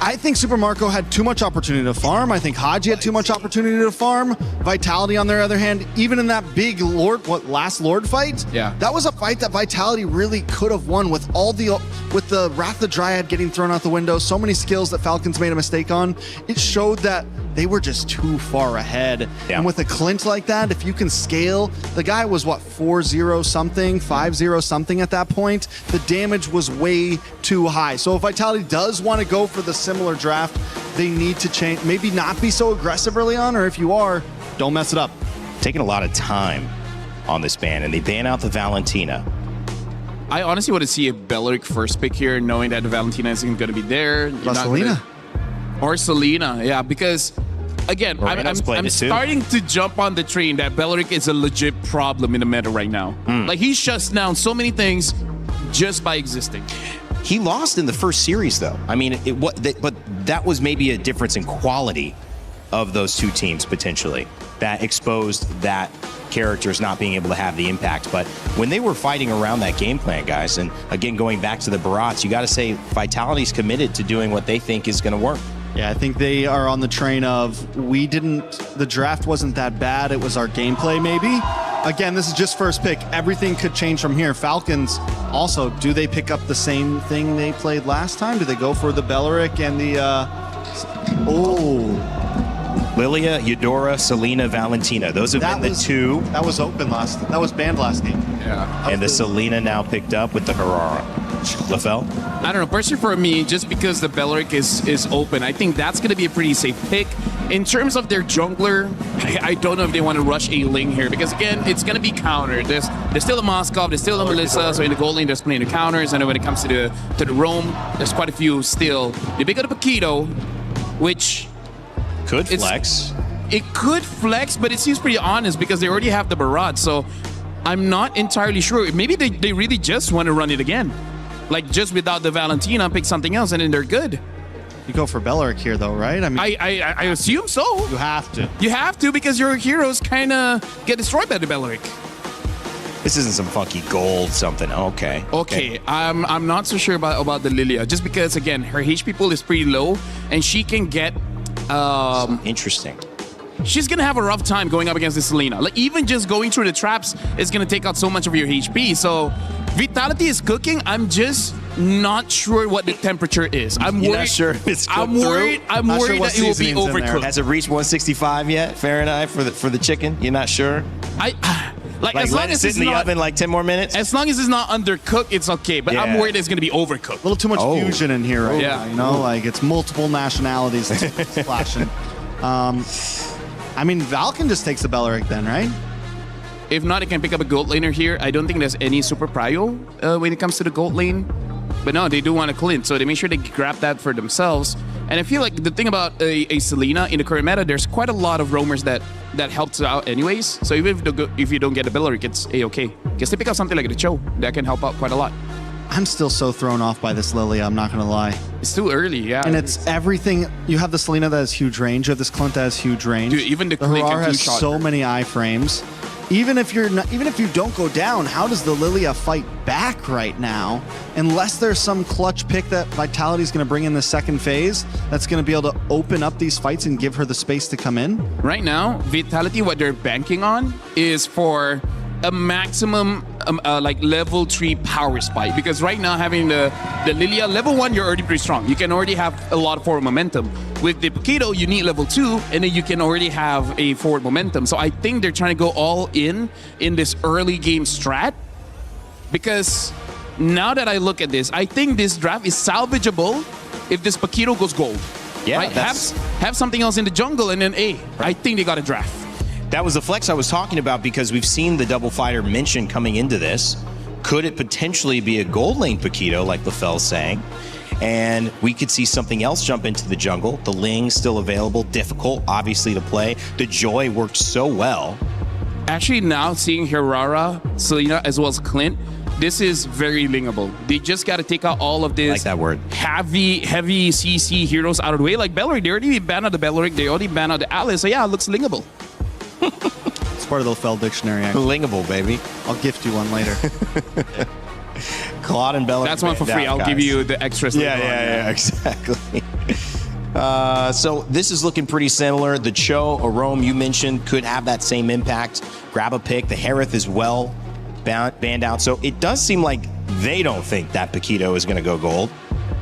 I think Super Marco had too much opportunity to farm. I think Haji had too much opportunity to farm. Vitality, on their other hand, even in that big last Lord fight, that was a fight that Vitality really could have won with the Wrath of the Dryad getting thrown out the window, so many skills that Falcons made a mistake on. It showed that they were just too far ahead. And with a Clint like that, if you can scale, the guy was what, 4-0 something, 5-0 something at that point. The damage was way too high. So if Vitality does want to go for the similar draft, they need to change, maybe not be so aggressive early on, or if you are, don't mess it up. Taking a lot of time on this ban, and they ban out the Valentina. I honestly want to see a Beleric first pick here, knowing that the Valentina isn't going to be there. Selena. Or Selena, yeah, because again, I'm starting to jump on the train that Beleric is a legit problem in the meta right now. Like, he shuts down so many things just by existing. He lost in the first series, though. I mean, but that was maybe a difference in quality of those 2 teams, potentially, that exposed that characters not being able to have the impact. But when they were fighting around that game plan, guys, and again, going back to the Barats, you got to say Vitality's committed to doing what they think is going to work. Yeah, I think they are on the train of, the draft wasn't that bad, it was our gameplay maybe. Again, this is just first pick. Everything could change from here. Falcons, also, do they pick up the same thing they played last time? Do they go for the Beleric and the, Lilia, Eudora, Selena, Valentina. Those have been the 2. That was banned last game. Yeah. And the Selena now picked up with the Harara. LaFell? I don't know. Personally, for me, just because the Beleric is open, I think that's going to be a pretty safe pick. In terms of their jungler, I don't know if they want to rush a Ling here, because again, it's going to be countered. There's still a Moskov, there's still a Melissa, so in the gold lane, there's plenty of counters. And then when it comes to the roam, there's quite a few still. They pick up a Paquito, which could flex. It could flex, but it seems pretty honest because they already have the Barat. So I'm not entirely sure. Maybe they really just want to run it again. Like, just without the Valentina, pick something else, and then they're good. You go for Beleric here, though, right? I mean, I assume so. You have to. You have to, because your heroes kind of get destroyed by the Beleric. This isn't some funky gold something. Okay. I'm not so sure about the Lilia, just because, again, her HP pool is pretty low, and she can get... Interesting. She's going to have a rough time going up against the Selena. Like, even just going through the traps is going to take out so much of your HP. So Vitality is cooking. I'm just not sure what the temperature is. I'm You're worried. not sure if it's I'm cooked worried. I'm Not sure worried what that it will be seasoning's in there. overcooked. Has it reached 165 yet Fahrenheit for the chicken? You're not sure? Like Like as long let it as sit it's in the not, oven like 10 more minutes? as long as it's not undercooked, it's okay. But I'm Yeah. worried it's going to be overcooked. A little too much fusion in here right Yeah. now, you know? Like, it's multiple nationalities splashing. I mean, Falcon just takes the Belleric then, right? If not, it can pick up a gold laner here. I don't think there's any super prio when it comes to the gold lane. But no, they do want to clean, so they make sure they grab that for themselves. And I feel like the thing about a Selena in the current meta, there's quite a lot of roamers that helps out anyways. So even if you don't get a Belleric, it's a-okay. Because they pick up something like the Cho that can help out quite a lot. I'm still so thrown off by this Lilia, I'm not going to lie. It's too early, yeah. And it's everything. You have the Selena that has huge range. You have this Clint that has huge range. Dude, even the Harar Clint can has two-shot so her. many iframes. Even if you don't go down, how does the Lilia fight back right now? Unless there's some clutch pick that Vitality's going to bring in the second phase, that's going to be able to open up these fights and give her the space to come in. Right now, Vitality, what they're banking on is for a maximum like level 3 power spike, because right now having the Lilia level 1, you're already pretty strong. You can already have a lot of forward momentum. With the Paquito, you need level 2, and then you can already have a forward momentum. So I think they're trying to go all in this early game strat, because now that I look at this, I think this draft is salvageable if this Paquito goes gold. Yeah, right? Have something else in the jungle, and then I think they got a draft. That was the flex I was talking about, because we've seen the double fighter mentioned coming into this. Could it potentially be a gold lane Paquito, like LaFell's saying? And we could see something else jump into the jungle. The Ling still available, difficult, obviously, to play. The Joy worked so well. Actually, now seeing Herrera, Selena, as well as Clint, this is very lingable. They just got to take out all of this Like that word. heavy CC heroes out of the way. Like Belleric, they already banned out the Belleric, they already banned out the Alice. So yeah, it looks lingable. It's part of the LaFell dictionary, actually. Lingable, baby. I'll gift you one later. Claude and Belleric. That's one for free. I'll give you the extras later on. Yeah, exactly. So this is looking pretty similar. The Cho, Arome, you mentioned, could have that same impact. Grab a pick. The Harith is well banned out. So it does seem like they don't think that Paquito is going to go gold,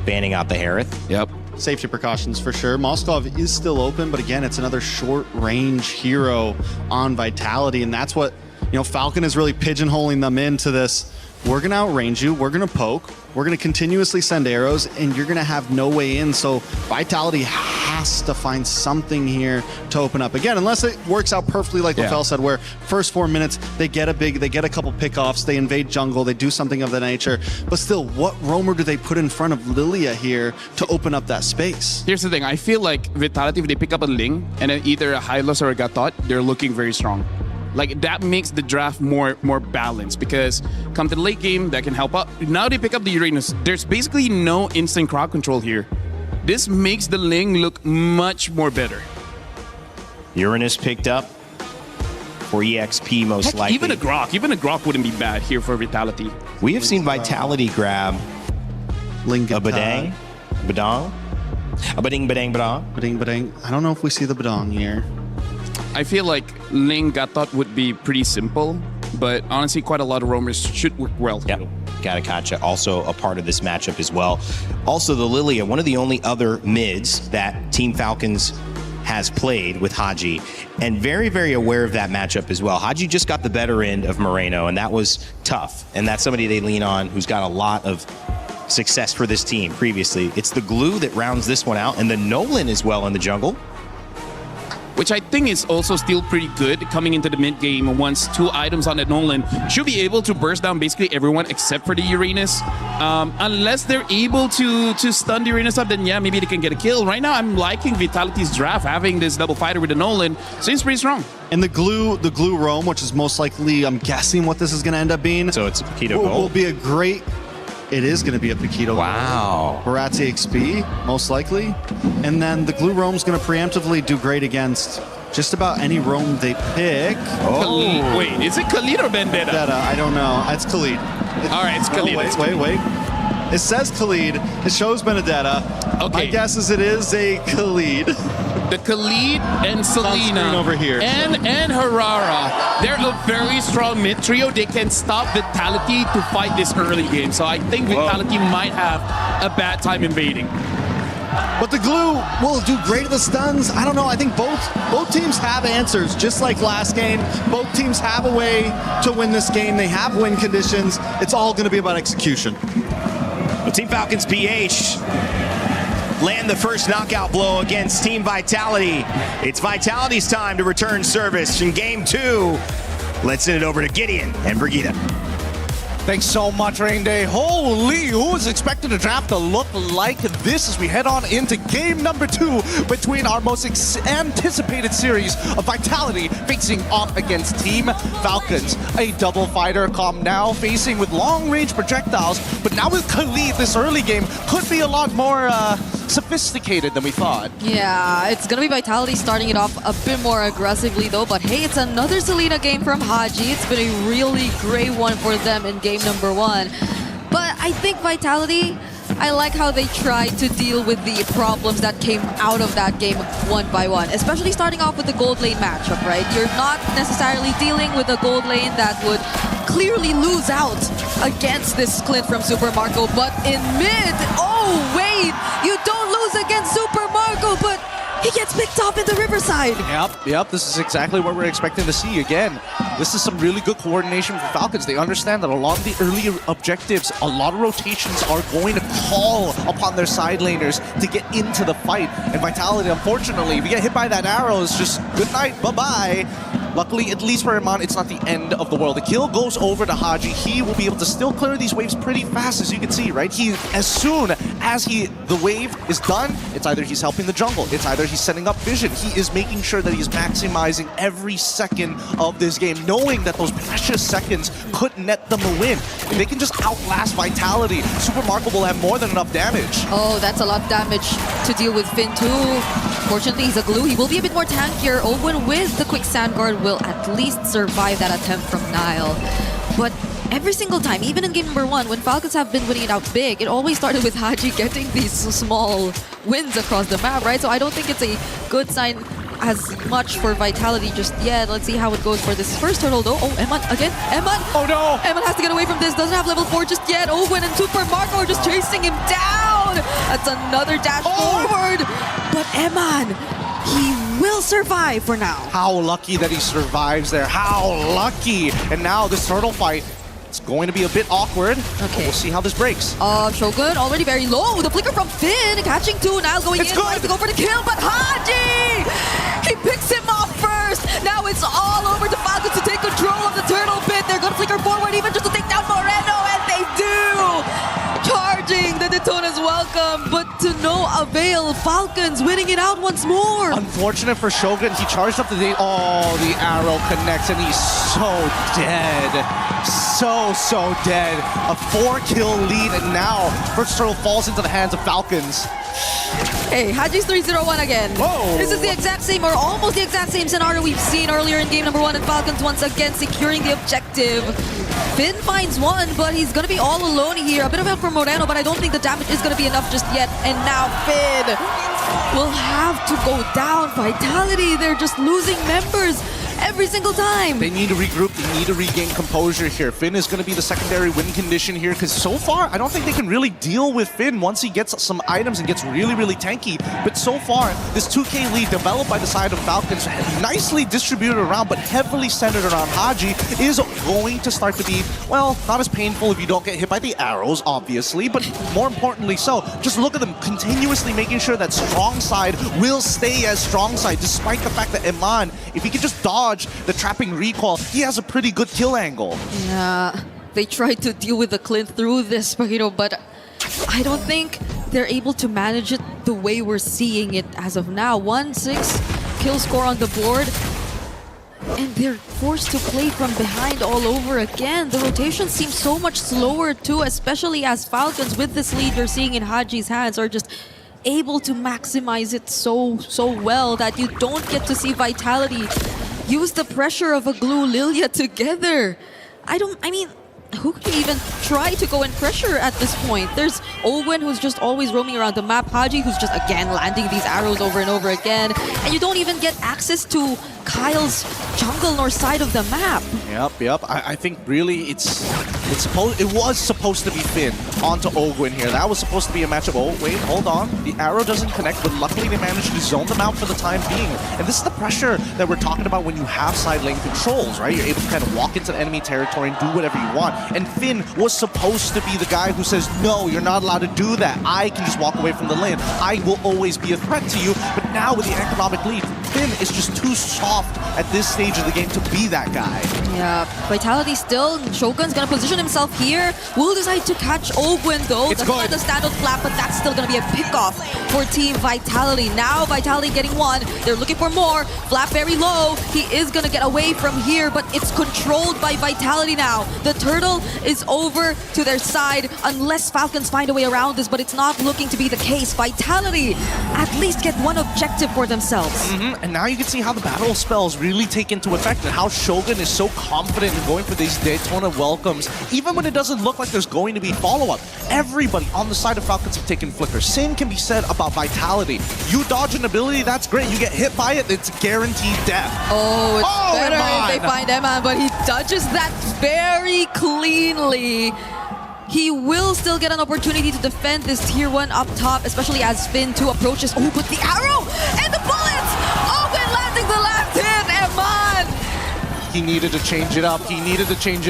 banning out the Harith. Yep. Safety precautions for sure. Moskov is still open, but again, it's another short range hero on Vitality, and that's what, Falcon is really pigeonholing them into this. We're going to outrange you. We're going to poke. We're going to continuously send arrows, and you're going to have no way in. So Vitality has to find something here to open up. Again, unless it works out perfectly like LaFell said, where first 4 minutes, they get a couple pickoffs, they invade jungle, they do something of that nature. But still, what roamer do they put in front of Lilia here to open up that space? Here's the thing. I feel like Vitality, if they pick up a Ling and then either a Hylos or a Gatot, they're looking very strong. Like, that makes the draft more balanced, because come to the late game, that can help out. Now they pick up the Uranus. There's basically no instant crowd control here. This makes the Ling look much more better. Uranus picked up for EXP most likely. Even a Grok wouldn't be bad here for Vitality. We have seen Vitality grab a Badang, a Bading, Badang. I don't know if we see the Badang here. I feel like Ling Gatot would be pretty simple, but honestly, quite a lot of roamers should work well. Yep. Galacticos also a part of this matchup as well. Also, the Lilia, one of the only other mids that Team Falcons has played with Haji, and very, very aware of that matchup as well. Haji just got the better end of Moreno, and that was tough. And that's somebody they lean on who's got a lot of success for this team previously. It's the Glue that rounds this one out, and the Nolan as well in the jungle. Which I think is also still pretty good coming into the mid game. Once 2 items on the Nolan, should be able to burst down basically everyone except for the Uranus. Unless they're able to stun the Uranus up, then yeah, maybe they can get a kill. Right now, I'm liking Vitality's draft, having this double fighter with the Nolan. Seems pretty strong. And the glue roam, which is most likely, I'm guessing what this is going to end up being. So it's a Paquito gold. Will be a great. It is going to be a Paquito. Wow. Barazzi XP, most likely. And then the glue roam's going to preemptively do great against just about any roam they pick. Khalid. Wait, is it Khalid or Vendetta? I don't know. It's Khalid. All right, it's Khalid. Wait. It says Khalid. It shows Benedetta. Okay. My guess is it is a Khalid. the Khalid and Selena over here. and Harara, they're a very strong mid trio. They can stop Vitality to fight this early game. So I think Vitality might have a bad time invading. But the glue will do great at the stuns. I don't know. I think both teams have answers, just like last game. Both teams have a way to win this game. They have win conditions. It's all going to be about execution. Well, Team Falcons PH land the first knockout blow against Team Vitality. It's Vitality's time to return service in game 2. Let's send it over to Gideon and Brigitte. Thanks so much, Rain Day. Holy, who was expecting the draft to look like this as we head on into game number 2 between our most anticipated series of Vitality facing off against Team Falcons. A double fighter comp now facing with long-range projectiles, but now with Khalid, this early game could be a lot more sophisticated than we thought. Yeah, it's gonna be Vitality starting it off a bit more aggressively though, but hey, it's another Selena game from Haji. It's been a really great one for them in game number 1. But I think Vitality, I like how they tried to deal with the problems that came out of that game one by one, especially starting off with the gold lane matchup, right? You're not necessarily dealing with a gold lane that would clearly lose out against this Clint from Super Marco, but in mid, oh wait, you don't lose against Super Marco, but he gets picked off in the Riverside. Yep, this is exactly what we're expecting to see again. This is some really good coordination for Falcons. They understand that a lot of the early objectives, a lot of rotations are going to call upon their side laners to get into the fight. And Vitality, unfortunately, if you get hit by that arrow, it's just good night, bye-bye. Luckily, at least for Iman, it's not the end of the world. The kill goes over to Haji. He will be able to still clear these waves pretty fast, as you can see, right? As soon as the wave is done, it's either he's helping the jungle, it's either he's setting up vision. He is making sure that he's maximizing every second of this game, knowing that those precious seconds could net them a win. If they can just outlast Vitality, Super Marco will have more than enough damage. Oh, that's a lot of damage to deal with Finn too. Fortunately, he's a glue. He will be a bit more tankier. Owen with the quick sand guard will at least survive that attempt from Nile. But every single time, even in game number 1, when Falcons have been winning it out big, it always started with Haji getting these small wins across the map, right? So I don't think it's a good sign as much for Vitality just yet. Let's see how it goes for this first turtle though. Oh, Eman again. Eman! Oh no! Eman has to get away from this. Doesn't have level 4 just yet. Owen and Super Marco are just chasing him down. That's another dash forward. But Eman, he will survive for now. How lucky that he survives there. How lucky. And now this turtle fight, it's going to be a bit awkward. Okay. We'll see how this breaks. Shogun already very low. The flicker from Finn catching 2. Now going in. Tries to go for the kill, but Haji! He picks him off first. Now it's all over to Falcons to take control of the turtle pit. They're going to flicker forward even just to take down Moreno, and they do! Charging the Daytona's welcome, but to no avail. Falcons winning it out once more. Unfortunate for Shogun. He charged up the the arrow connects, and he's so dead. So dead. A 4-kill lead, and now first turtle falls into the hands of Falcons. Hey, Haji's 3-0-1 again. Whoa. This is the exact same, or almost the exact same scenario we've seen earlier in game number 1, and Falcons once again securing the objective. Finn finds one, but he's going to be all alone here. A bit of help from Moreno, but I don't think the damage is going to be enough just yet. And now Finn will have to go down. Vitality, they're just losing members every single time. They need to regroup. They need to regain composure here. Finn is going to be the secondary win condition here, because so far, I don't think they can really deal with Finn once he gets some items and gets really tanky. But so far, this 2K lead developed by the side of Falcons, nicely distributed around, but heavily centered around Haji, is going to start to be, well, not as painful if you don't get hit by the arrows, obviously, but more importantly so, just look at them continuously making sure that strong side will stay as strong side, despite the fact that Iman, if he can just dodge the trapping recoil, he has a pretty good kill angle. Yeah, they tried to deal with the Clint through this, but I don't think they're able to manage it the way we're seeing it as of now. 1-6 kill score on the board, and they're forced to play from behind all over again. The rotation seems so much slower too, especially as Falcons, with this lead you're seeing in Haji's hands, are just able to maximize it so well that you don't get to see Vitality use the pressure of a Glue Lilia together. I mean, who could you even try to go and pressure at this point? There's Olwen, who's just always roaming around the map. Haji, who's just again landing these arrows over and over again. And you don't even get access to Kyle's jungle nor side of the map. Yep. I think really it was supposed to be Finn onto Olwen here. That was supposed to be a matchup. Oh, wait, hold on. The arrow doesn't connect, but luckily they managed to zone them out for the time being. And this is the pressure that we're talking about when you have side lane controls, right? You're able to kind of walk into enemy territory and do whatever you want. And Finn was supposed to be the guy who says, no, you're not allowed to do that. I can just walk away from the lane. I will always be a threat to you. But now with the economic lead, Finn is just too soft at this stage of the game to be that guy. Yeah, Vitality still. Shogun's gonna position himself here. Will decide to catch Olwen though. That's not the standout flap, but that's still gonna be a pickoff for Team Vitality. Now Vitality getting one. They're looking for more. Flap very low. He is gonna get away from here, but it's controlled by Vitality now. The turtle is over to their side unless Falcons find a way around this, but it's not looking to be the case. Vitality at least get one objective for themselves. And now you can see how the battle spells really take into effect and how Shogun is so confident in going for these Daytona welcomes, even when it doesn't look like there's going to be follow-up. Everybody on the side of Falcons have taken flickers. Same can be said about Vitality. You dodge an ability, that's great. You get hit by it, it's guaranteed death. Oh, it's better if they find Eman, but he dodges that very cleanly. He will still get an opportunity to defend this tier 1 up top, especially as Finn 2 approaches. Oh, but the arrow and the bullets! Owen landing the last hit, Eman! He needed to change it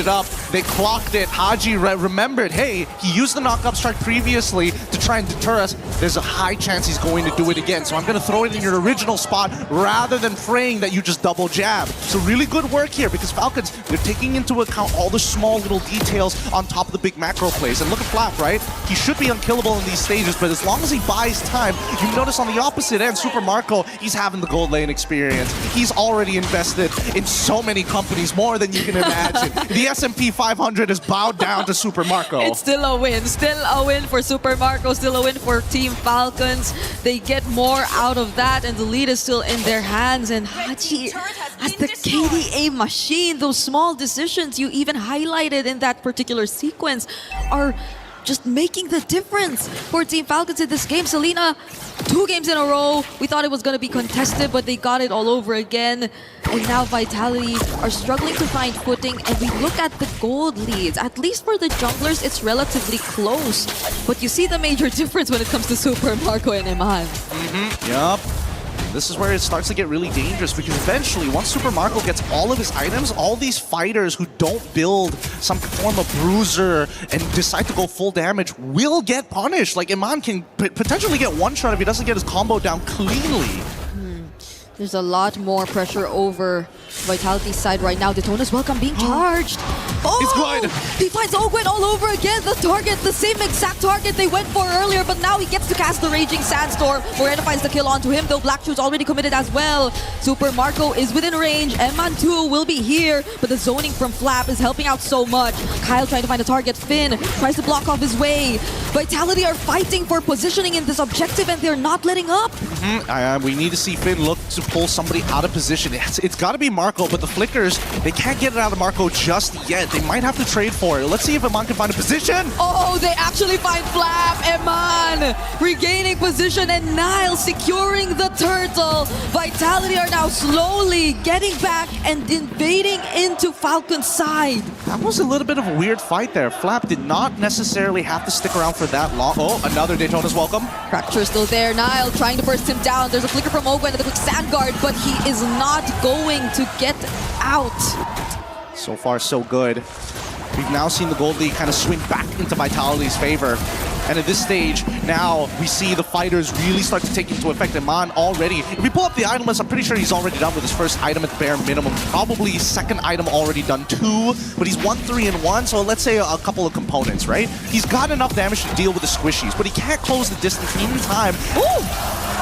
up. They clocked it. Haji remembered, hey, he used the knockup strike previously to try and deter us. There's a high chance he's going to do it again. So I'm going to throw it in your original spot rather than praying that you just double jab. So really good work here because Falcons, they're taking into account all the small little details on top of the big macro plays. And look at Flap, right? He should be unkillable in these stages, but as long as he buys time, you notice on the opposite end, Super Marco, he's having the gold lane experience. He's already invested in so many companies, more than you can imagine. The S&P 500 is bowed down to Super Marco. It's still a win for Super Marco, still a win for Team Falcons. They get more out of that, and the lead is still in their hands. And Haji, as the KDA machine, those small decisions you even highlighted in that particular sequence are just making the difference for Team Falcons in this game. Selena, 2 games in a row. We thought it was going to be contested, but they got it all over again. And now Vitality are struggling to find footing. And we look at the gold leads. At least for the junglers, it's relatively close. But you see the major difference when it comes to Super Marco and Eman. Yup. This is where it starts to get really dangerous because eventually, once Super Marco gets all of his items, all these fighters who don't build some form of bruiser and decide to go full damage will get punished. Like, Eman can potentially get one shot if he doesn't get his combo down cleanly. There's a lot more pressure over Vitality's side right now. Daytona's welcome being charged. Oh, it's good. He finds Ogwen all over again. The target, the same exact target they went for earlier, but now he gets to cast the Raging Sandstorm. Morena finds the kill onto him, though Black Shoe's already committed as well. Super Marco is within range. Eman 2 will be here, but the zoning from Flap is helping out so much. Kyle trying to find a target. Finn tries to block off his way. Vitality are fighting for positioning in this objective, and they're not letting up. We need to see Finn look to pull somebody out of position. It's got to be Marco, but the flickers, they can't get it out of Marco just yet. They might have to trade for it. Let's see if Eman can find a position. Oh, they actually find Flap. Eman regaining position, and Nile securing the turtle. Vitality are now slowly getting back and invading into Falcon's side. That was a little bit of a weird fight there. Flap did not necessarily have to stick around for that long. Oh, another Daytona's welcome. Fracture still there. Nile trying to burst him down. There's a flicker from Ogwen and the quick sand guard, but he is not going to get out. So far, so good. We've now seen the gold lead kind of swing back into Vitality's favor. And at this stage, now we see the fighters really start to take into effect. Eman already, if we pull up the item list, I'm pretty sure he's already done with his first item at the bare minimum. Probably second item already done 2, but he's 1-3-1, so let's say a couple of components, right? He's got enough damage to deal with the squishies, but he can't close the distance in time. Ooh!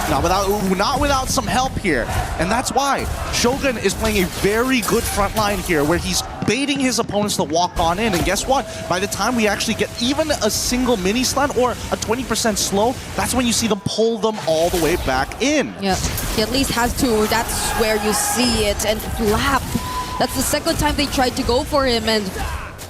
Not without some help here. And that's why Shogun is playing a very good front line here, where he's baiting his opponents to walk on in. And guess what? By the time we actually get even a single mini stun or a 20% slow, that's when you see them pull them all the way back in. Yeah, he at least has to. That's where you see it. And Flap, that's the second time they tried to go for him. And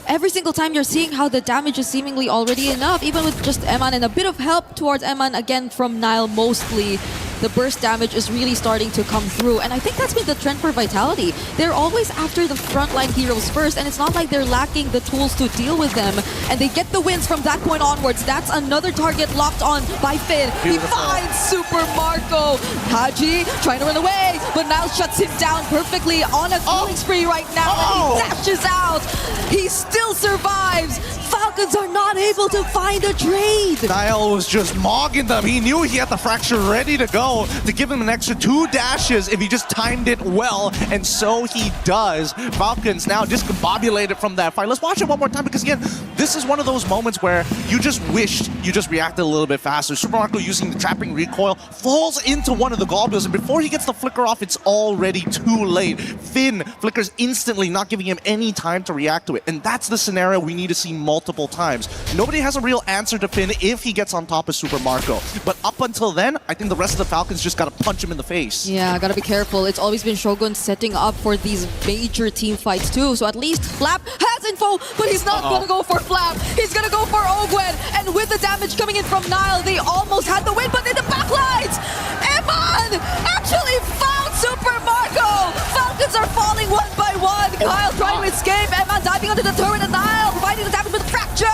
every single time you're seeing how the damage is seemingly already enough, even with just Eman and a bit of help towards Eman again from Nile mostly. The burst damage is really starting to come through, and I think that's been the trend for Vitality. They're always after the frontline heroes first, and it's not like they're lacking the tools to deal with them, and they get the wins from that point onwards. That's another target locked on by Finn. Beautiful. He finds Super Marco. Haji trying to run away, but Nile shuts him down perfectly on a killing spree right now, and he dashes out. He still survives. Falcons are not able to find a trade. Nile was just mogging them. He knew he had the fracture ready to go to give him an extra 2 dashes if he just timed it well, and so he does. Falcons now discombobulated from that fight. Let's watch it one more time, because again, this is one of those moments where you just wished you just reacted a little bit faster. Super Marco using the trapping recoil falls into one of the globules, and before he gets the flicker off, it's already too late. Finn flickers instantly, not giving him any time to react to it, and that's the scenario we need to see multiple times. Nobody has a real answer to Finn if he gets on top of Super Marco, but up until then, I think the rest of the Falcons just gotta punch him in the face. Yeah, gotta be careful. It's always been Shogun setting up for these major team fights too, so at least Flap has info, but he's not gonna go for Flap. He's gonna go for Ogwen, and with the damage coming in from Nile, they almost had the win, but in the backlines, Eman actually found Super Marco! Falcons are falling one by one. Kyle trying to escape, Eman diving onto the turret, and Nile providing the damage with the fracture!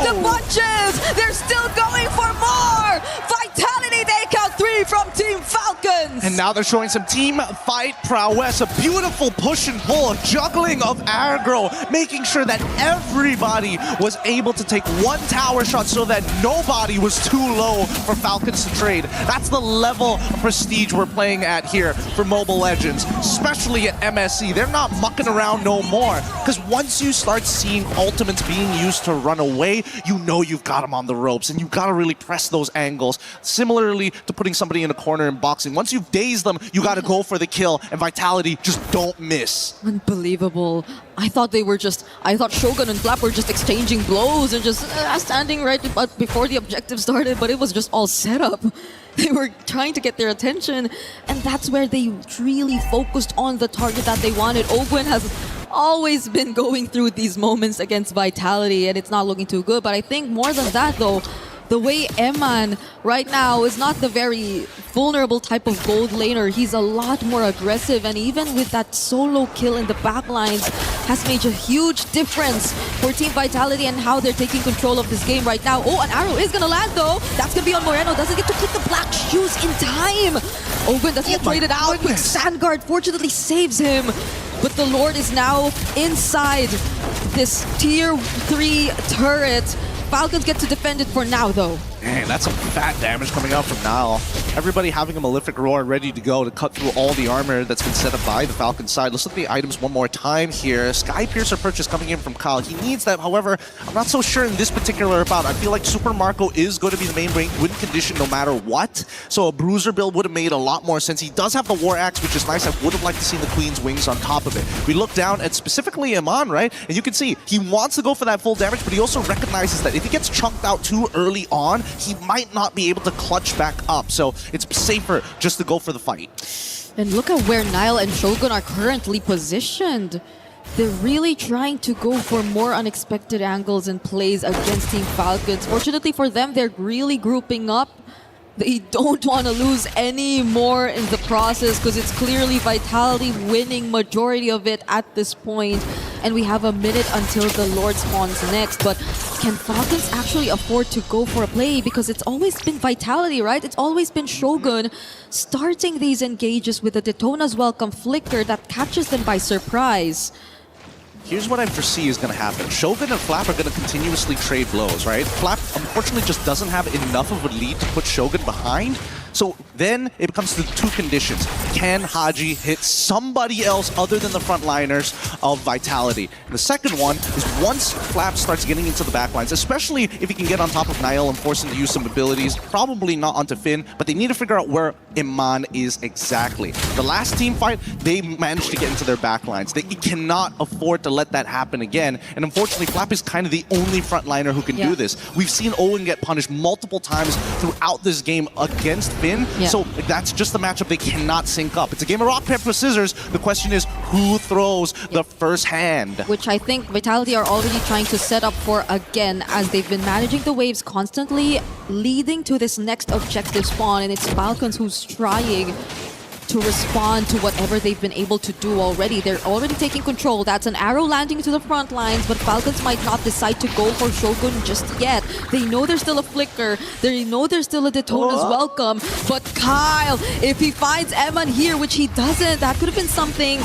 The punches! They're still going for more! Vitality take out 3 from Team Falcons! And now they're showing some team fight prowess, a beautiful push and pull, a juggling of aggro, making sure that everybody was able to take one tower shot so that nobody was too low for Falcons to trade. That's the level of prestige we're playing at here for Mobile Legends, especially at MSC. They're not mucking around no more, because once you start seeing ultimates being used to run away, you know you've got them on the ropes, and you've got to really press those angles. Similarly to putting somebody in a corner in boxing. Once you've dazed them, you got to go for the kill, and Vitality just don't miss. Unbelievable. I thought Shogun and Flap were just exchanging blows and just standing right before the objective started, but it was just all set up. They were trying to get their attention, and that's where they really focused on the target that they wanted. Ogwen has always been going through these moments against Vitality, and it's not looking too good. But I think more than that, though, the way Eman right now is not the very vulnerable type of gold laner. He's a lot more aggressive, and even with that solo kill in the backlines has made a huge difference for Team Vitality and how they're taking control of this game right now. Oh, an arrow is gonna land though. That's gonna be on Moreno. Doesn't get to click the black shoes in time. Ogwen doesn't get traded out, but Sandguard fortunately saves him. But the Lord is now inside this tier 3 turret. Falcons get to defend it for now, though. Man, that's some fat damage coming out from Nile. Everybody having a Malefic Roar ready to go to cut through all the armor that's been set up by the Falcon side. Let's look at the items one more time here. Sky Piercer purchase coming in from Kyle. He needs that, however, I'm not so sure in this particular bout. I feel like Super Marco is going to be the main win condition no matter what. So a Bruiser build would have made a lot more sense. He does have the War Axe, which is nice. I would have liked to see the Queen's Wings on top of it. We look down at specifically Eman, right? And you can see he wants to go for that full damage, but he also recognizes that if he gets chunked out too early on, he might not be able to clutch back up. So it's safer just to go for the fight. And look at where Nile and Shogun are currently positioned. They're really trying to go for more unexpected angles and plays against Team Falcons. Fortunately for them, they're really grouping up. They don't want to lose any more in the process, because it's clearly Vitality winning majority of it at this point. And we have a minute until the Lord spawns next. But can Falcons actually afford to go for a play? Because it's always been Vitality, right? It's always been Shogun starting these engages with a Daytona's Welcome Flicker that catches them by surprise. Here's what I foresee is going to happen. Shogun and Flap are going to continuously trade blows, right? Flap, unfortunately, just doesn't have enough of a lead to put Shogun behind. So then it comes to 2 conditions. Can Haji hit somebody else other than the frontliners of Vitality? And the second one is once Flap starts getting into the backlines, especially if he can get on top of Nile and force him to use some abilities, probably not onto Finn, but they need to figure out where Eman is exactly. The last team fight, they managed to get into their backlines. They cannot afford to let that happen again. And unfortunately, Flap is kind of the only frontliner who can do this. We've seen Owen get punished multiple times throughout this game against Finn, Finn. Yeah. So that's just the matchup they cannot sync up. It's a game of rock, paper, scissors. The question is who throws the first hand? Which I think Vitality are already trying to set up for again, as they've been managing the waves constantly, leading to this next objective spawn, and it's Falcons who's trying to respond to whatever they've been able to do already. They're already taking control. That's an arrow landing to the front lines, but Falcons might not decide to go for Shogun just yet. They know there's still a flicker. They know there's still a Daytona's welcome. But Kyle, if he finds Eman here, which he doesn't, that could have been something.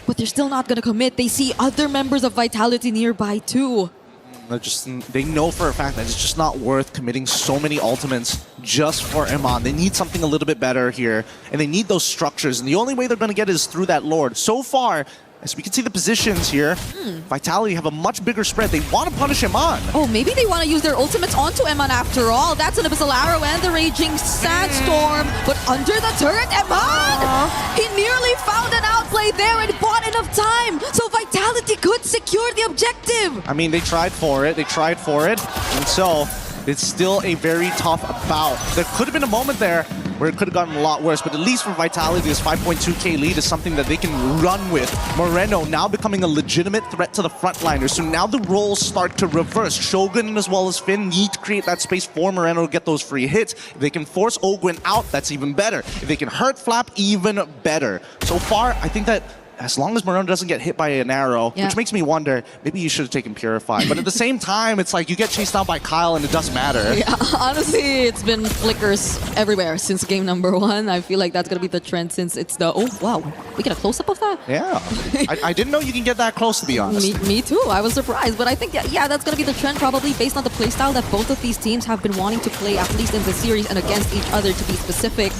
But they're still not going to commit. They see other members of Vitality nearby too. They know for a fact that it's just not worth committing so many ultimates just for Eman. They need something a little bit better here, and they need those structures, and the only way they're going to get it is through that Lord. So far, as we can see the positions here, Vitality have a much bigger spread. They want to punish Eman. Oh, maybe they want to use their ultimates onto Eman after all. That's an Abyssal Arrow and the Raging Sandstorm. But under the turret, Eman! He nearly found an outplay there and bought enough time. So Vitality could secure the objective. I mean, they tried for it. And so it's still a very tough bout. There could have been a moment there where it could have gotten a lot worse, but at least for Vitality, this 5.2k lead is something that they can run with. Moreno now becoming a legitimate threat to the frontliners, so now the roles start to reverse. Shogun as well as Finn need to create that space for Moreno to get those free hits. If they can force Ogwin out, that's even better. If they can hurt Flap, even better. So far, I think that as long as Moreno doesn't get hit by an arrow, which makes me wonder, maybe you should have taken Purify. But at the same time, it's like you get chased down by Kyle and it doesn't matter. Yeah, honestly, it's been flickers everywhere since game number 1. I feel like that's going to be the trend since it's the... Oh, wow. We get a close-up of that? Yeah. I didn't know you can get that close, to be honest. Me too. I was surprised. But I think, yeah, that's going to be the trend probably based on the playstyle that both of these teams have been wanting to play, at least in the series and against each other, to be specific.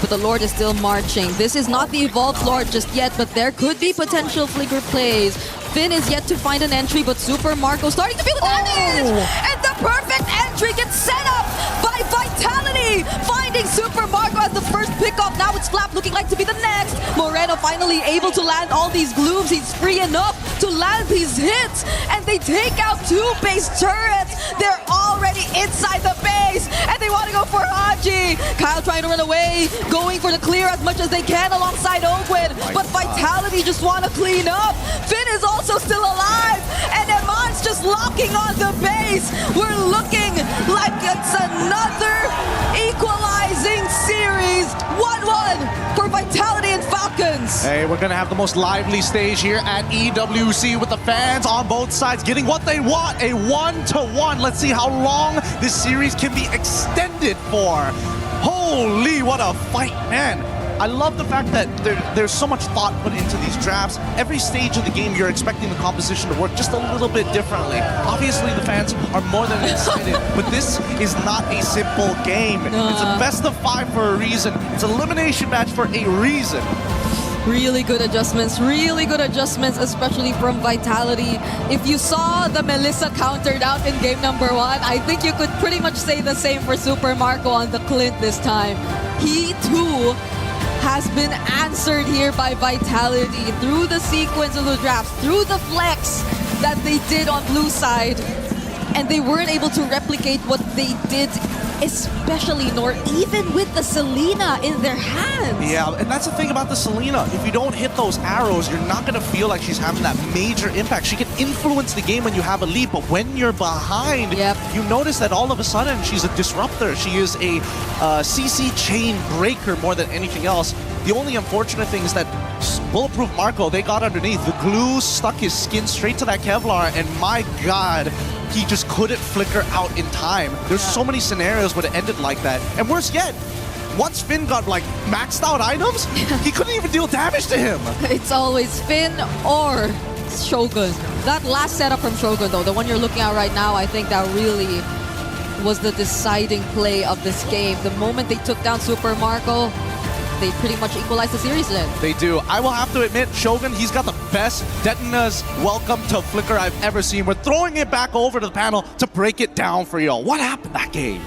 But the Lord is still marching. This is not the evolved Lord just yet, but there could be potential flicker plays. Finn is yet to find an entry, but Super Marco starting to feel the damage! And the perfect entry gets set up by Vitality! Finding Super Marco as the first pickup. Now it's Flap looking like to be the next. Moreno finally able to land all these glooms. He's free enough to land these hits. And they take out 2 base turrets. They're already inside the base. And they want to go for Haji. Kyle trying to run away, going for the clear as much as they can alongside Ogwin. But Vitality just want to clean up. Finn is also still alive. And Eman's just locking on the base. We're looking like it's another equalizing series. 1-1 for Vitality and Falcons. Hey, we're going to have the most lively stage here at EWC with the fans on both sides getting what they want, a 1-1. Let's see how long this series can be extended for. Holy, what a fight, man. I love the fact that there's so much thought put into these drafts. Every stage of the game, you're expecting the composition to work just a little bit differently. Obviously, the fans are more than excited, but this is not a simple game. It's a best of 5 for a reason. It's an elimination match for a reason. Really good adjustments, especially from Vitality. If you saw the Melissa counter down in game number 1, I think you could pretty much say the same for Super Marco on the Clint this time. He too has been answered here by Vitality through the sequence of the drafts, through the flex that they did on blue side. And they weren't able to replicate what they did, especially nor even with the Selena in their hands. Yeah, and that's the thing about the Selena. If you don't hit those arrows, you're not going to feel like she's having that major impact. She can influence the game when you have a lead, but when you're behind, you notice that all of a sudden she's a disruptor. She is a CC chain breaker more than anything else. The only unfortunate thing is that Bulletproof Marco, they got underneath. The glue stuck his skin straight to that Kevlar, and my God, he just couldn't flicker out in time. There's so many scenarios where it ended like that. And worse yet, once Finn got like maxed out items, he couldn't even deal damage to him. It's always Finn or Shogun. That last setup from Shogun though, the one you're looking at right now, I think that really was the deciding play of this game. The moment they took down Super Marco, they pretty much equalized the series then. They do. I will have to admit, Shogun, he's got the best Detona's welcome to Flicker I've ever seen. We're throwing it back over to the panel to break it down for y'all. What happened that game?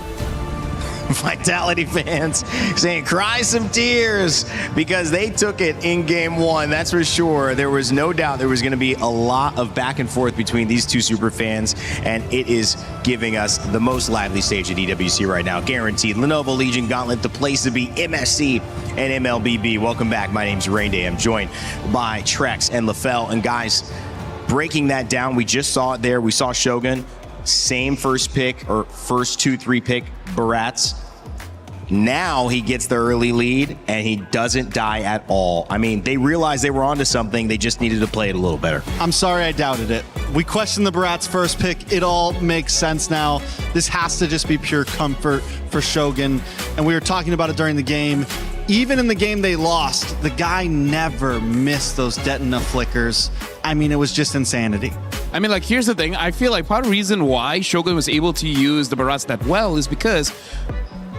Vitality fans saying cry some tears because they took it in game one. That's for sure. There was no doubt there was going to be a lot of back and forth between these two super fans, and it is giving us the most lively stage at EWC right now. Guaranteed. Lenovo Legion Gauntlet, the place to be. MSC and MLBB. Welcome back. My name's Rainday. I'm joined by Trex and LaFell. And guys, breaking that down, we just saw it there. We saw Shogun. Same first pick or first 2-3 pick Barats. Now he gets the early lead and he doesn't die at all. I mean, they realized they were onto something. They just needed to play it a little better. I'm sorry I doubted it. We questioned the Barats first pick. It all makes sense now. This has to just be pure comfort for Shogun. And we were talking about it during the game. Even in the game they lost, the guy never missed those Detona flickers. I mean, it was just insanity. I mean, like, here's the thing. I feel like part of the reason why Shogun was able to use the Barats that well is because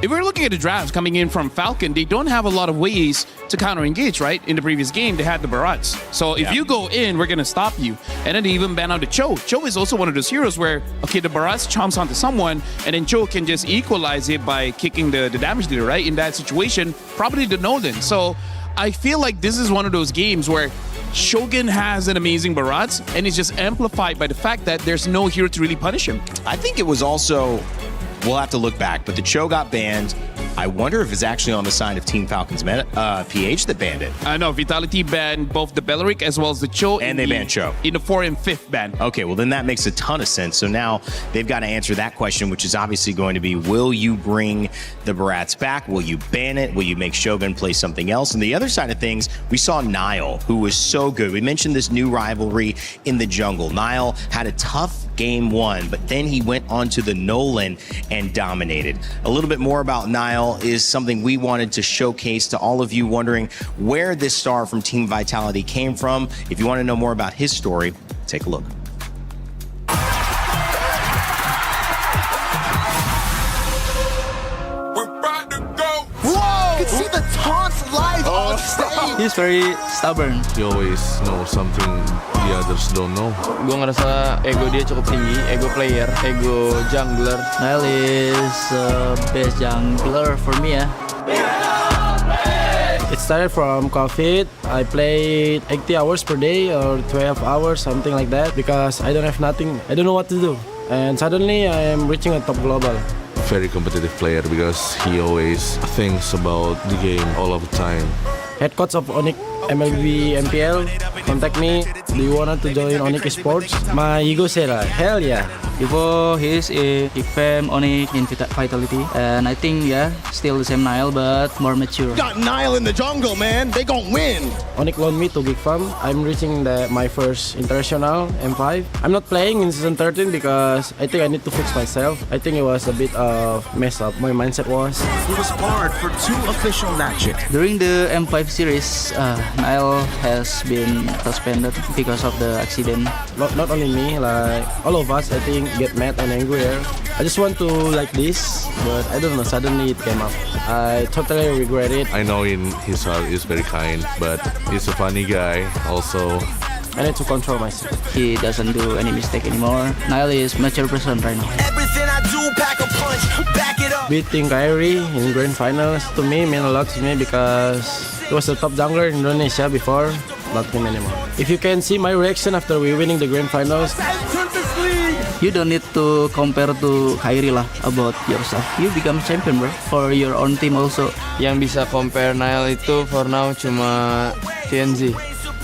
if we're looking at the drafts coming in from Falcon, they don't have a lot of ways to counter-engage, right? In the previous game, they had the Barats. So if you go in, we're going to stop you. And then they even ban out the Cho. Cho is also one of those heroes where, okay, the Barats chomps onto someone, and then Cho can just equalize it by kicking the damage dealer, right? In that situation, probably the Nolan. So I feel like this is one of those games where Shogun has an amazing Barats, and it's just amplified by the fact that there's no hero to really punish him. I think it was also, we'll have to look back, but the Cho got banned. I wonder if it's actually on the side of Team Falcons PH that banned it. I know, Vitality banned both the Belleric as well as the Cho. And they banned Cho. In the 4th and 5th ban. Okay, well then that makes a ton of sense. So now they've got to answer that question, which is obviously going to be, will you bring the Barats back? Will you ban it? Will you make Shogun play something else? And the other side of things, we saw Nile, who was so good. We mentioned this new rivalry in the jungle. Nile had a tough game one, but then he went onto the Nolan and dominated. A little bit more about Nile is something we wanted to showcase to all of you wondering where this star from Team Vitality came from. If you want to know more about his story, take a look. Whoa! You can see the taunts live on stage. He's very stubborn. He always knows something the others don't know. Gue ngerasa ego dia cukup tinggi, ego player, ego jungler. Nile is best jungler for me ya. It started from COVID. I played 80 hours per day or 12 hours, something like that, because I don't have nothing. I don't know what to do. And suddenly I am reaching a top global. Very competitive player because he always thinks about the game all of the time. Head coach of Onyx MLBB MPL contact me. Do you want to join Onyx Esports? My ego said, hell yeah. Before he's a fam Onyx in Vitality, and I think still the same Nile but more mature. Got Nile in the jungle, man. They gon' win. Onyx loaned me to Big Farm. I'm reaching my first international M5. I'm not playing in season 13 because I think I need to fix myself. I think it was a bit of mess up. My mindset was. He was barred for 2 official matches. During the M5 series, Nile has been suspended because of the accident. Not only me, like all of us, I think, get mad and angrier. I just want to like this, but I don't know, suddenly it came up. I totally regret it. I know in his heart he's very kind, but he's a funny guy also. I need to control myself. He doesn't do any mistake anymore. Nile is mature person right now. Everything I do, pack a punch, back it up. Beating Kyrie in grand finals to me meant a lot to me because he was the top jungler in Indonesia before, not him anymore. If you can see my reaction after we winning the grand finals, you don't need to compare to Kyrie lah about yourself. You become champion, bro, for your own team also. Yang bisa compare Nile itu for now cuma TNZ,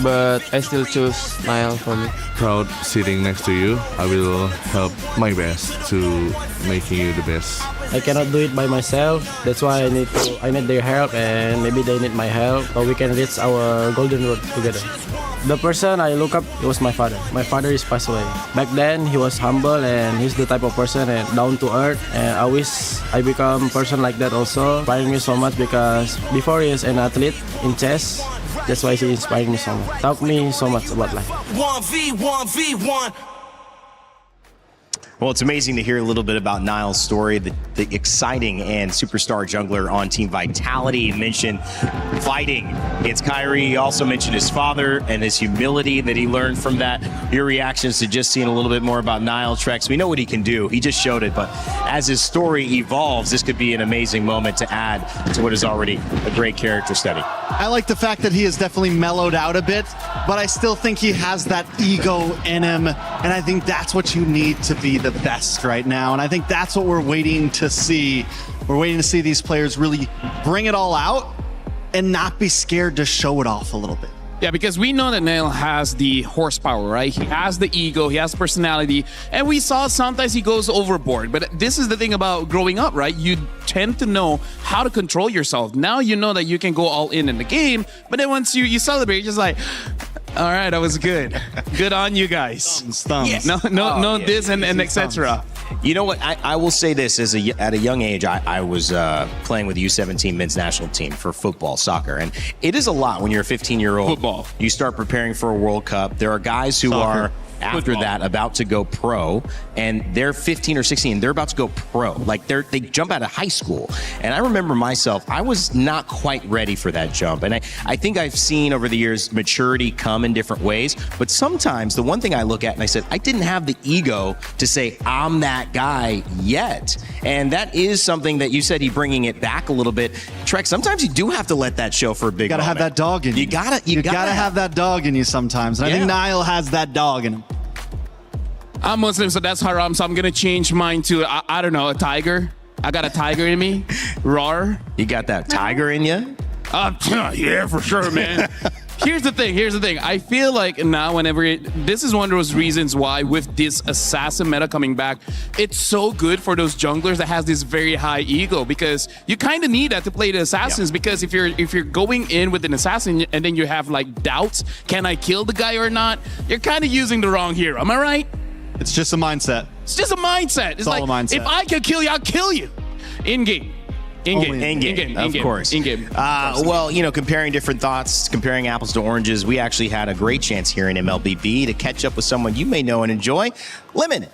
but I still choose Nile for me. Proud sitting next to you. I will help my best to making you the best. I cannot do it by myself. That's why I need their help, and maybe they need my help, so we can reach our golden road together. The person I look up was my father. My father is passed away. Back then, he was humble and he's the type of person and down to earth. And I wish I become a person like that also. Inspiring me so much because before he is an athlete in chess, that's why he inspired me so much. Taught me so much about life. 1v1v1. Well, it's amazing to hear a little bit about Niall's story, the exciting and superstar jungler on Team Vitality. He mentioned fighting against Kyrie. He also mentioned his father and his humility that he learned from that. Your reactions to just seeing a little bit more about Niall, Trex. We know what he can do. He just showed it. But as his story evolves, this could be an amazing moment to add to what is already a great character study. I like the fact that he has definitely mellowed out a bit, but I still think he has that ego in him, and I think that's what you need to be the best right now, and I think that's what we're waiting to see. We're waiting to see these players really bring it all out and not be scared to show it off a little bit. Yeah, because we know that Niall has the horsepower, right? He has the ego, he has personality, and we saw sometimes he goes overboard. But this is the thing about growing up, right? You tend to know how to control yourself. Now you know that you can go all in the game, but then once you celebrate, you're just like, all right, that was good. Good on you guys. Thumbs. Yes. No, this and etc. You know what? I will say this: at a young age, I was playing with the U17 men's national team for football, soccer, and it is a lot when you're a 15-year-old. Football. You start preparing for a World Cup. There are guys who are after that about to go pro, and they're 15 or 16. They're about to go pro. Like they jump out of high school. And I remember myself, I was not quite ready for that jump. And I think I've seen over the years maturity come in different ways. But sometimes the one thing I look at and I said, I didn't have the ego to say I'm that guy yet. And that is something that you said, he bringing it back a little bit. Trex, sometimes you do have to let that show for a big You gotta moment. have that dog in you. You gotta have that dog in you sometimes. And I think Niall has that dog in him. I'm Muslim, so that's haram, so I'm gonna change mine to, I don't know, a tiger. I got a tiger in me. Roar. You got that tiger in you? Yeah, for sure, man. Here's the thing. I feel like now this is one of those reasons why with this assassin meta coming back, it's so good for those junglers that has this very high ego, because you kind of need that to play the assassins, because if you're going in with an assassin and then you have like doubts, can I kill the guy or not? You're kind of using the wrong hero. Am I right? It's just a mindset. It's just a mindset. It's all like, a mindset. if I can kill you, I'll kill you. In-game. In-game, of course. In-game. Well, comparing different thoughts, comparing apples to oranges, we actually had a great chance here in MLBB to catch up with someone you may know and enjoy, Lemon.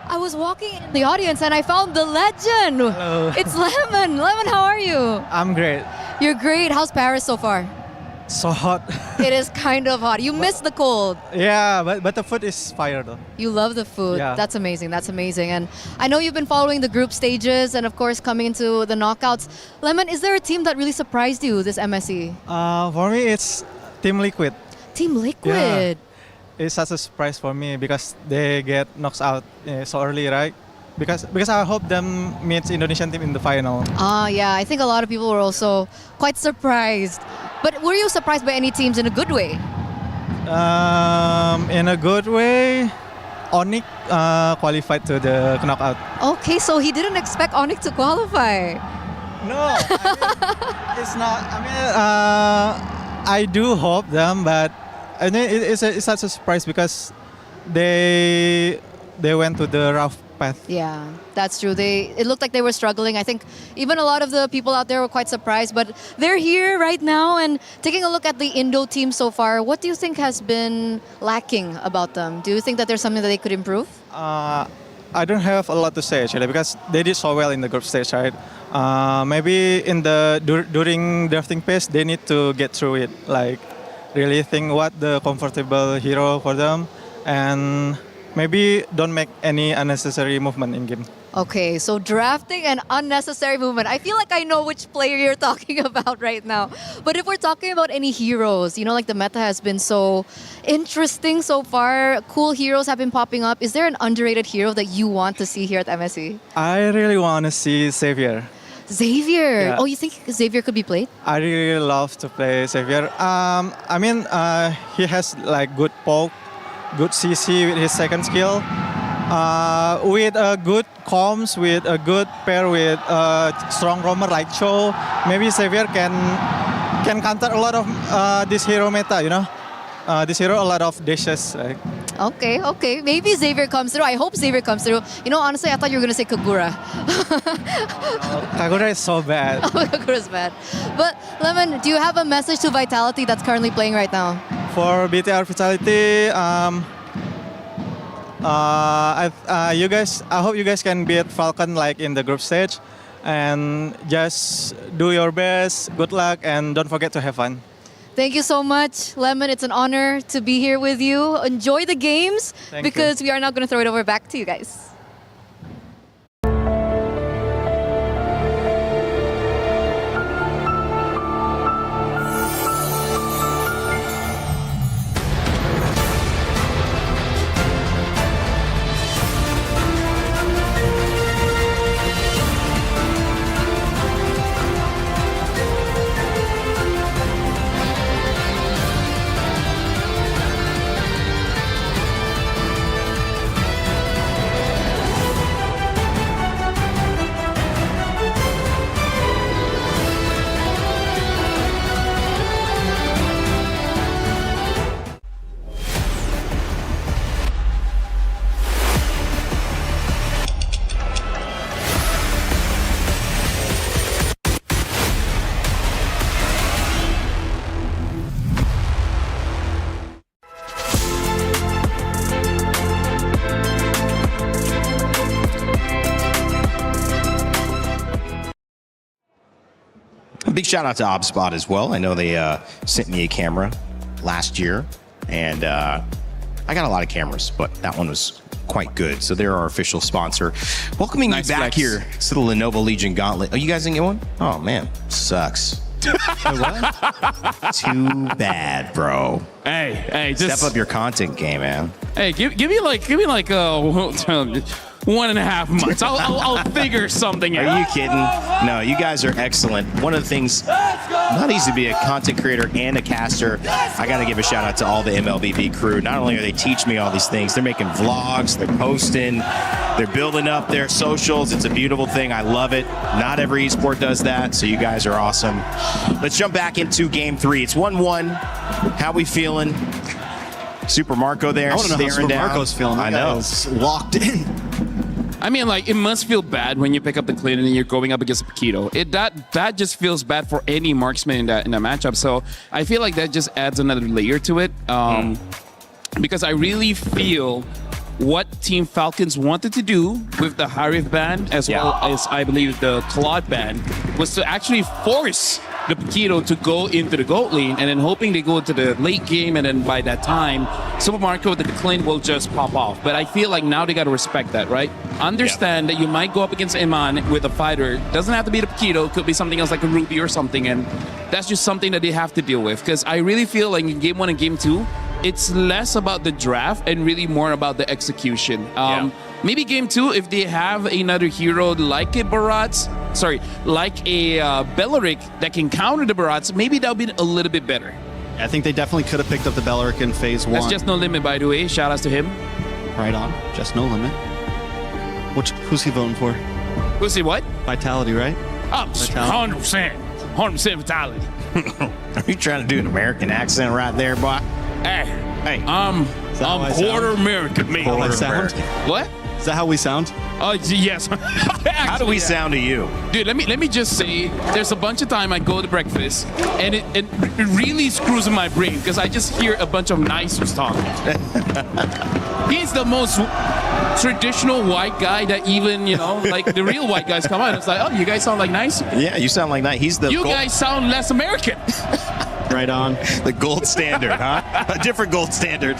I was walking in the audience and I found the legend. Hello. It's Lemon. Lemon, how are you? I'm great. You're great. How's Paris so far? So hot. It is kind of hot. You miss the cold. Yeah, but the food is fire though. You love the food. Yeah. That's amazing. That's amazing. And I know you've been following the group stages and of course coming into the knockouts. Lemon, is there a team that really surprised you this MSC? For me, it's Team Liquid. Team Liquid. It's such a surprise for me because they get knocked out so early, right? Because I hope them meet Indonesian team in the final. Yeah, I think a lot of people were also quite surprised. But were you surprised by any teams in a good way? In a good way, Onyx qualified to the knockout. Okay, so he didn't expect Onyx to qualify. No, it's not. I do hope them, but I think it's such a surprise because they went to the rough path. Yeah, that's true. It looked like they were struggling. I think even a lot of the people out there were quite surprised, but they're here right now. And taking a look at the Indo team so far, what do you think has been lacking about them? Do you think that there's something that they could improve? I don't have a lot to say actually because they did so well in the group stage, right? Maybe in during drafting phase they need to get through it, like really think what the comfortable hero for them, and maybe don't make any unnecessary movement in game. Okay, so drafting and unnecessary movement. I feel like I know which player you're talking about right now. But if we're talking about any heroes, like the meta has been so interesting so far. Cool heroes have been popping up. Is there an underrated hero that you want to see here at MSC? I really want to see Xavier. Xavier. Yeah. Oh, you think Xavier could be played? I really love to play Xavier. He has like good poke, good CC with his second skill, With a good comms, with a good pair with a strong roamer like Cho, maybe Xavier can counter a lot of this hero meta, you know? This hero, a lot of dishes. Like. Okay. Maybe Xavier comes through. I hope Xavier comes through. You know, honestly, I thought you were going to say Kagura. Kagura is so bad. Kagura's bad. But, Lemon, do you have a message to Vitality that's currently playing right now? For BTR Vitality, I hope you guys can beat Falcon like in the group stage. And just do your best, good luck, and don't forget to have fun. Thank you so much, Lemon. It's an honor to be here with you. Enjoy the games because we are now going to throw it over back to you guys. Big shout out to ObSpot as well. I know they sent me a camera last year, and I got a lot of cameras, but that one was quite good. So they're our official sponsor. Welcoming you back here to the Lenovo Legion Gauntlet. Oh, you guys didn't get one? Oh man, sucks. Too bad, bro. Hey, just step up your content game, man. Hey, give me like 1.5 months. I'll figure something out. Are you kidding? No, you guys are excellent. One of the things, not easy to be a content creator and a caster. I got to give a shout out to all the MLBB crew. Not only are they teaching me all these things, they're making vlogs, they're posting, they're building up their socials. It's a beautiful thing. I love it. Not every esport does that, so you guys are awesome. Let's jump back into game 3. It's 1-1. How we feeling? Super Marco there. I want to know how Super Marco's feeling. I know. Locked in. I mean, like, it must feel bad when you pick up the Clinton and you're going up against a Paquito. That just feels bad for any marksman in that matchup. So I feel like that just adds another layer to it. Because I really feel what Team Falcons wanted to do with the Harif ban, as well as I believe the Claude ban, was to actually force the Paquito to go into the gold lane, and then hoping they go into the late game, and then by that time, Super Marco with the Clint will just pop off. But I feel like now they got to respect that, right? Understand that you might go up against Iman with a fighter. Doesn't have to be the Paquito, could be something else like a Ruby or something, and that's just something that they have to deal with. Because I really feel like in Game 1 and Game 2, it's less about the draft and really more about the execution. Maybe Game 2, if they have another hero like a Barats, like a Belleric that can counter the Barats, maybe that'll be a little bit better. I think they definitely could have picked up the Belleric in Phase 1. That's Just No Limit, by the way. Shout outs to him. Right on. Just No Limit. Who's he voting for? Who's he what? Vitality, right? Oh, 100%. 100% Vitality. Are you trying to do an American accent right there, boy? Hey, I'm quarter American, me. How I sound? What? Is that how we sound? Yes. How do we sound to you? Dude, let me just say, there's a bunch of time I go to breakfast, and it really screws in my brain because I just hear a bunch of nicers talking. He's the most traditional white guy that even, like the real white guys come out. It's like, oh, you guys sound like nice. Yeah, you sound like nice. He's the. You guys sound less American. Right on. The gold standard, huh? A different gold standard.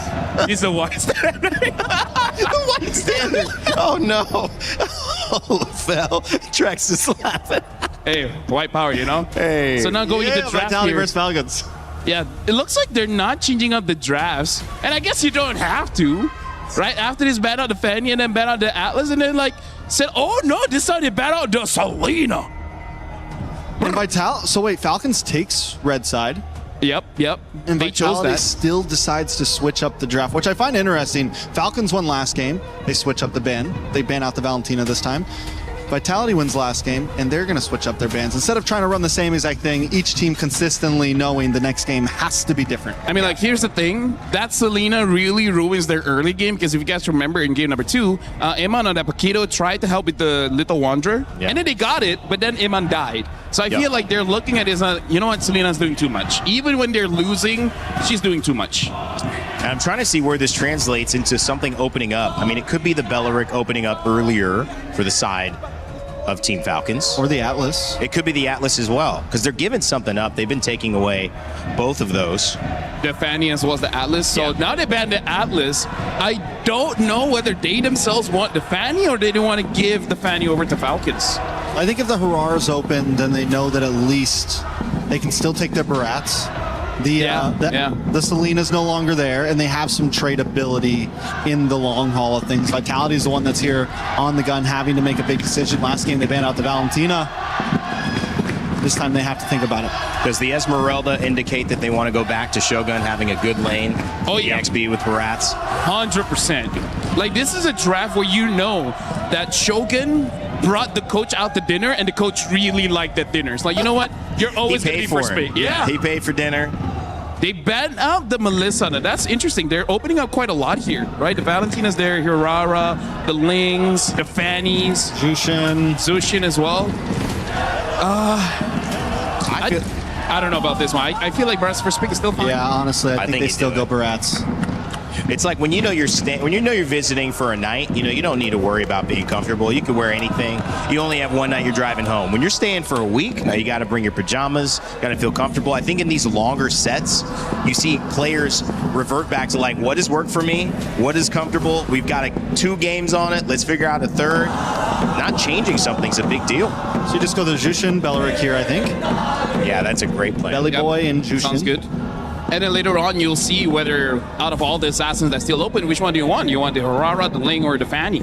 He's the white standard. The white standard. Oh no. Oh, fell. Trex is laughing. Hey, white power, Hey. So now going into draft Vitality here. versus Falcons. Yeah, it looks like they're not changing up the drafts. And I guess you don't have to. Right after this ban out the Fanny and then ban out the Atlas and then said, oh no, this time they ban out the Selena. And so wait, Falcons takes red side. Yep. And They chose Vitality that. still decides to switch up the draft, which I find interesting. Falcons won last game. They switch up the ban. They ban out the Valentina this time. Vitality wins last game, and they're going to switch up their bans. Instead of trying to run the same exact thing, each team consistently knowing the next game has to be different. I mean, like, here's the thing. That Selena really ruins their early game, because if you guys remember in game number 2, Iman on that Paquito tried to help with the Little Wanderer, and then they got it, but then Iman died. So I feel like they're looking at it as, you know what, Selena's doing too much. Even when they're losing, she's doing too much. And I'm trying to see where this translates into something opening up. I mean, it could be the Belleric opening up earlier for the side of Team Falcons. Or the Atlas. It could be the Atlas as well, because they're giving something up. They've been taking away both of those. The Fanny as well as the Atlas. So now they banned the Atlas. I don't know whether they themselves want the Fanny or they don't want to give the Fanny over to Falcons. I think if the Harara's open, then they know that at least they can still take their Barats. The Selena's no longer there, and they have some tradability in the long haul of things. Vitality's the one that's here on the gun, having to make a big decision. Last game they banned out the Valentina. This time they have to think about it. Does the Esmeralda indicate that they want to go back to Shogun having a good lane? Oh, yeah. XP with Barats? 100%. Like, this is a draft where you know that Shogun brought the coach out to dinner, and the coach really liked that dinner. It's like, you know what? You're always going to be first pick. Yeah, he paid for dinner. They banned out the Melissa. Now, that's interesting. They're opening up quite a lot here, right? The Valentina's there, Hirara, the Lings, the Fannies. Zushin as well. I don't know about this one. I feel like Barats first pick is still fine. Yeah, honestly, I think they still go Barats. It's like when you know you're visiting for a night, you don't need to worry about being comfortable. You can wear anything. You only have one night you're driving home. When you're staying for a week, now you got to bring your pajamas, got to feel comfortable. I think in these longer sets, you see players revert back to like, what does work for me? What is comfortable? We've got 2 games on it. Let's figure out a third. Not changing something's a big deal. So you just go to Jushin, Belleric here, I think. Yeah, that's a great play. Belly Boy and Jushin. Sounds good. And then later on, you'll see whether out of all the assassins that's still open, which one do you want? You want the Harara, the Ling, or the Fanny?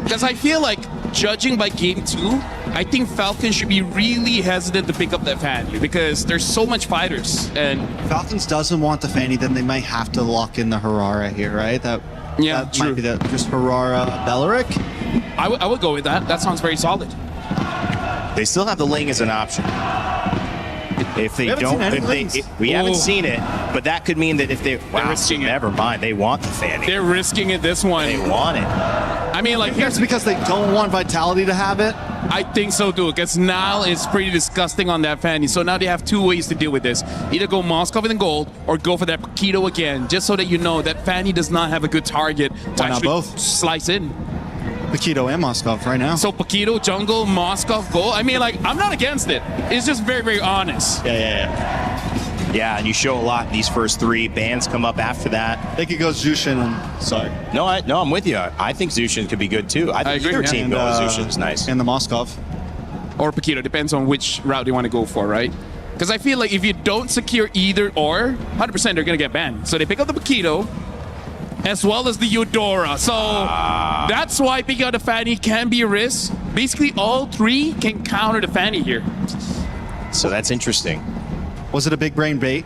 Because I feel like, judging by game 2, I think Falcons should be really hesitant to pick up that Fanny because there's so much fighters. And Falcons doesn't want the Fanny, then they might have to lock in the Harara here, right? That might be just Harara, Belleric. I would go with that. That sounds very solid. They still have the Ling as an option. If they we haven't seen it, but that could mean that if they risking never mind, they want the Fanny. They're risking it this one. They want it. I mean, like, it's because they don't want Vitality to have it. I think so too, because now it's pretty disgusting on that Fanny. So now they have 2 ways to deal with this: either go Moskov in gold or go for that Paquito again, just so that you know that Fanny does not have a good target to Why not both? Slice in. Paquito and Moskov right now. So Paquito, jungle, Moskov, gold. I mean, like, I'm not against it. It's just very, very honest. Yeah, and you show a lot in these first 3. Bans come up after that. I think it goes Jushin. Sorry. No, I'm with you. I think Zushin could be good too. I think either team goes Zushin is nice. And the Moskov. Or Paquito. Depends on which route you want to go for, right? Because I feel like if you don't secure either or, 100% they're going to get banned. So they pick up the Paquito as well as the Eudora. So that's why picking out the Fanny can be a risk. Basically, all 3 can counter the Fanny here. So that's interesting. Was it a big brain bait?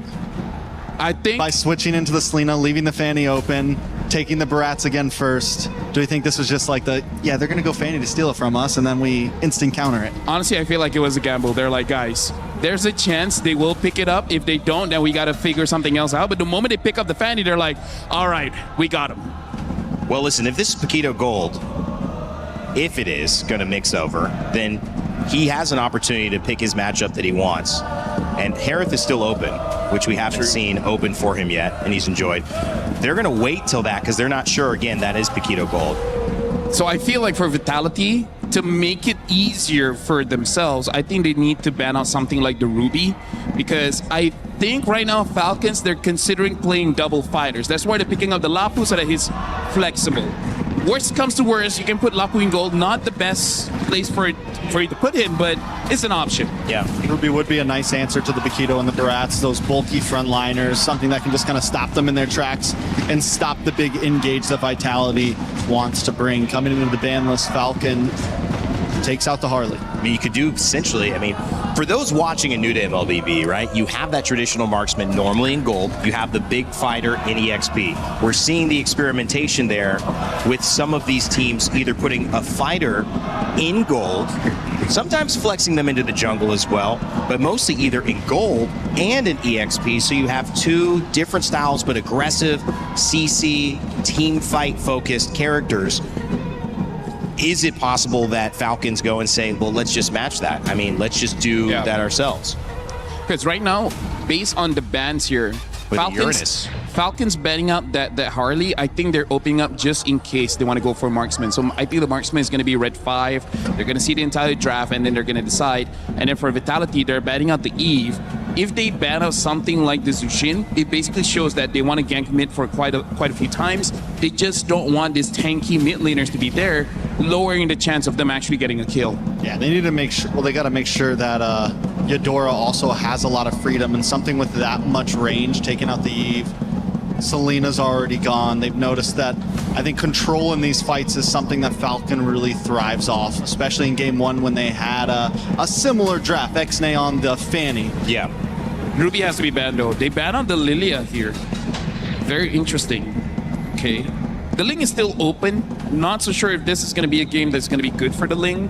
I think by switching into the Selena, leaving the Fanny open, taking the Barats again first. Do we think this was just like they're going to go Fanny to steal it from us, and then we instant counter it? Honestly, I feel like it was a gamble. They're like, guys, there's a chance they will pick it up. If they don't, then we got to figure something else out. But the moment they pick up the Fanny, they're like, all right, we got him. Well, listen, if this is Paquito Gold, if it is going to mix over, then he has an opportunity to pick his matchup that he wants. And Harith is still open, which we haven't seen open for him yet, and he's enjoyed. They're going to wait till that because they're not sure, again, that is Paquito Gold. So I feel like for Vitality, to make it easier for themselves, I think they need to ban out something like the Ruby, because I think right now Falcons, they're considering playing double fighters. That's why they're picking up the Lapu so that he's flexible. Worst comes to worst, you can put Lapu in gold. Not the best place for you to put him, but it's an option. Yeah. Ruby would be a nice answer to the Paquito and the Barats, those bulky frontliners, something that can just kind of stop them in their tracks and stop the big engage that Vitality wants to bring. Coming into the ban list, Falcon takes out the Harley. I mean, you could do essentially, I mean, for those watching and new to MLBB, right, you have that traditional marksman normally in gold. You have the big fighter in EXP. We're seeing the experimentation there with some of these teams either putting a fighter in gold, sometimes flexing them into the jungle as well, but mostly either in gold and in EXP. So you have two different styles, but aggressive, CC, team fight focused characters. Is it possible that Falcons go and say, well, let's just match that? I mean, let's just do that ourselves. Because right now, based on the bans here, Falcons banning out that Harley, I think they're opening up just in case they want to go for marksman. So I think the marksman is going to be red 5. They're going to see the entire draft and then they're going to decide. And then for Vitality, they're banning out the Eve. If they ban out something like the Zushin, it basically shows that they want to gank mid for quite a few times. They just don't want these tanky mid laners to be there, lowering the chance of them actually getting a kill. Yeah, they need to make sure, well, they got to make sure that Eudora also has a lot of freedom, and something with that much range, taking out the Eve. Selena's already gone. They've noticed that, I think, control in these fights is something that Falcon really thrives off, especially in game 1 when they had a similar draft, Xnay on the Fanny. Yeah. Ruby has to be banned though. They banned on the Lilia here. Very interesting. Okay. The Ling is still open. Not so sure if this is going to be a game that's going to be good for the Ling.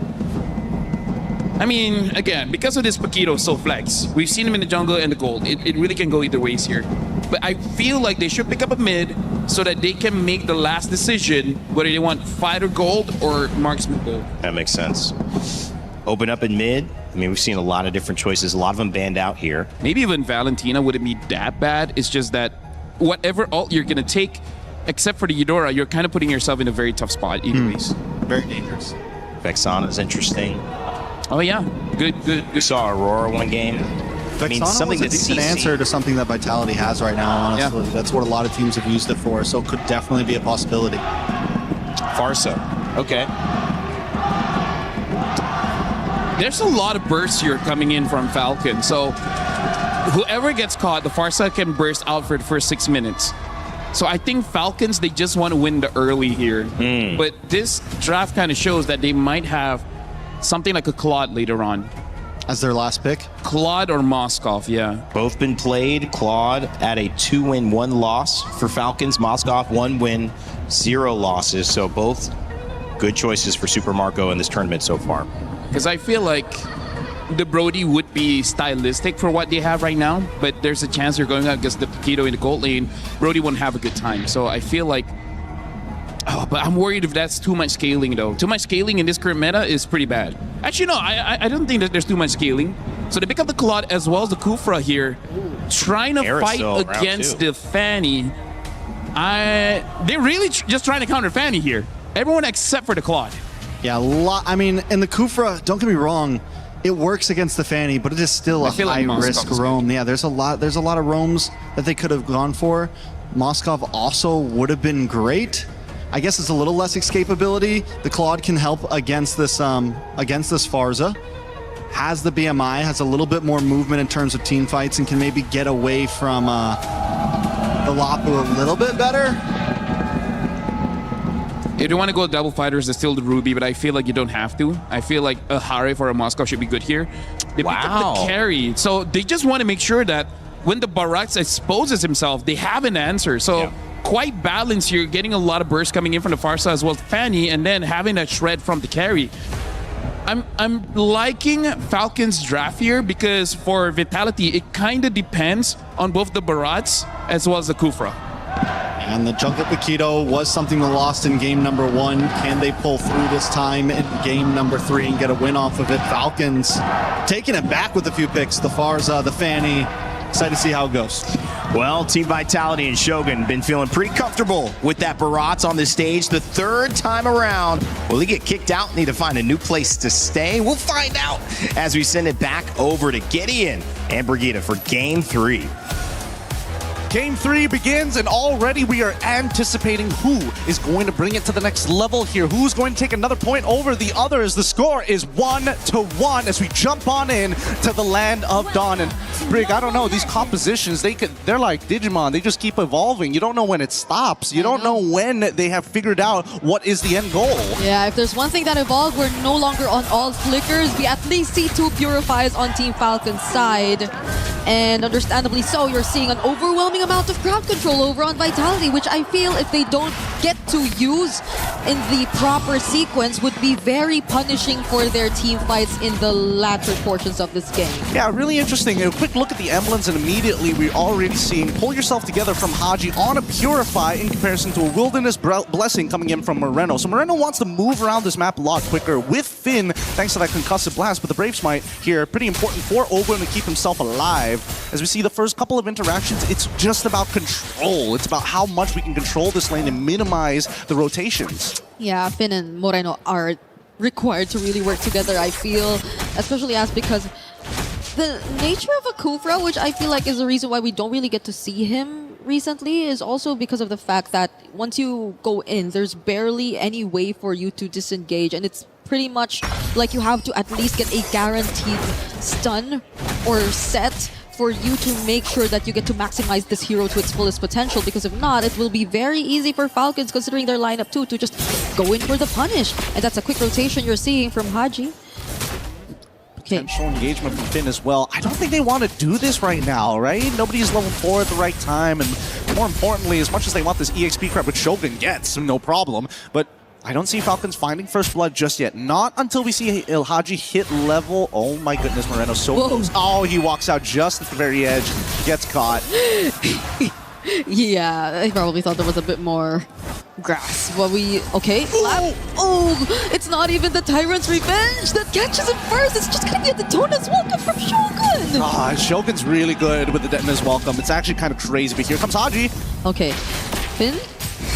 I mean, again, because of this Paquito so flex, we've seen him in the jungle and the gold. It really can go either ways here. But I feel like they should pick up a mid so that they can make the last decision whether they want fighter gold or marksman gold. That makes sense. Open up in mid. I mean, we've seen a lot of different choices. A lot of them banned out here. Maybe even Valentina wouldn't be that bad. It's just that whatever ult you're going to take, except for the Eudora, you're kind of putting yourself in a very tough spot anyways. Very dangerous. Vexana is interesting. Oh, yeah. Good. We saw Aurora one game. I mean, something was a decent answer to something that Vitality has right now, honestly. Yeah. That's what a lot of teams have used it for, so it could definitely be a possibility. Pharsa. Okay. There's a lot of bursts here coming in from Falcon, so whoever gets caught, the Pharsa can burst out for the first 6 minutes. So I think Falcons, they just want to win the early here. But this draft kind of shows that they might have something like a Claude later on. As their last pick? Claude or Moskov, yeah. Both been played. Claude at a 2-win, 1-loss for Falcons. Moskov 1 win, 0 losses. So both good choices for Super Marco in this tournament so far. Because I feel like the Brody would be stylistic for what they have right now, but there's a chance they're going out against the Paquito in the gold lane. Brody won't have a good time. So I feel like, but I'm worried if that's too much scaling though. Too much scaling in this current meta is pretty bad. Actually, no, I don't think that there's too much scaling. So they pick up the Claude as well as the Kufra here, trying to fight against the Fanny. They're really just trying to counter Fanny here. Everyone except for the Claude. Yeah, I mean, in the Kufra, don't get me wrong, it works against the Fanny, but it is still a high-risk roam. Yeah, there's a lot of roams that they could have gone for. Moskov also would have been great. I guess it's a little less escapability. The Claude can help against this Pharsa. Has the BMI, has a little bit more movement in terms of team fights, and can maybe get away from the Lapu a little bit better. If you want to go double fighters, there's still the Ruby, but I feel like you don't have to. I feel like a Harif or a Moskov should be good here. They picked up the carry, so they just want to make sure that when the Barax exposes himself, they have an answer. So quite balanced here, getting a lot of bursts coming in from the Pharsa as well as Fanny, and then having that shred from the carry. I'm liking Falcon's draft here because for Vitality, it kind of depends on both the Barats as well as the Kufra. And the Jungle Paquito was something they lost in game number 1. Can they pull through this time in game number 3 and get a win off of it? Falcons taking it back with a few picks. The Pharsa, the Fanny. Excited to see how it goes. Well, Team Vitality and Shogun been feeling pretty comfortable with that Barats on this stage the 3rd time around. Will he get kicked out? Need to find a new place to stay? We'll find out as we send it back over to Gideon and Brigida for game 3. Game 3 begins, and already we are anticipating who is going to bring it to the next level here. Who's going to take another point over the others? The score is 1-1 as we jump on in to the land of Dawn. And Brig, I don't know, these compositions, they're like Digimon. They just keep evolving. You don't know when it stops. You don't know when they have figured out what is the end goal. Yeah, if there's one thing that evolved, we're no longer on all flickers. We at least see 2 Purifies on Team Falcon's side. And understandably so, you're seeing an overwhelming amount of crowd control over on Vitality, which I feel if they don't get to use in the proper sequence would be very punishing for their team fights in the latter portions of this game. Yeah, really interesting. A quick look at the emblems, and immediately we're already seeing Pull Yourself Together from Haji on a Purify in comparison to a Wilderness Blessing coming in from Moreno. So Moreno wants to move around this map a lot quicker with Finn, thanks to that Concussive Blast, but the Brave Smite here, pretty important for Ogun to keep himself alive. As we see the first couple of interactions, it's just about control. It's about how much we can control this lane and minimize the rotations. Yeah, Finn and Moreno are required to really work together, I feel, especially as because the nature of a Kufra, which I feel like is the reason why we don't really get to see him recently, is also because of the fact that once you go in, there's barely any way for you to disengage, and it's pretty much like you have to at least get a guaranteed stun or set for you to make sure that you get to maximize this hero to its fullest potential, because if not, it will be very easy for Falcons, considering their lineup too, to just go in for the punish. And that's a quick rotation you're seeing from Haji. Potential engagement from Finn as well. I don't think they want to do this right now, right? Nobody's level 4 at the right time, and more importantly, as much as they want this EXP crap, which Shogun gets, no problem, but I don't see Falcons finding First Blood just yet. Not until we see Ilhaji hit level. Oh my goodness, Moreno so close. Oh, he walks out just at the very edge. Gets caught. Yeah, I probably thought there was a bit more grass. But okay. Oh, it's not even the Tyrant's Revenge that catches him first. It's just gonna be a Detona's Welcome from Shogun. Shogun's really good with the Detona's Welcome. It's actually kind of crazy, but here comes Haji. Okay, Finn,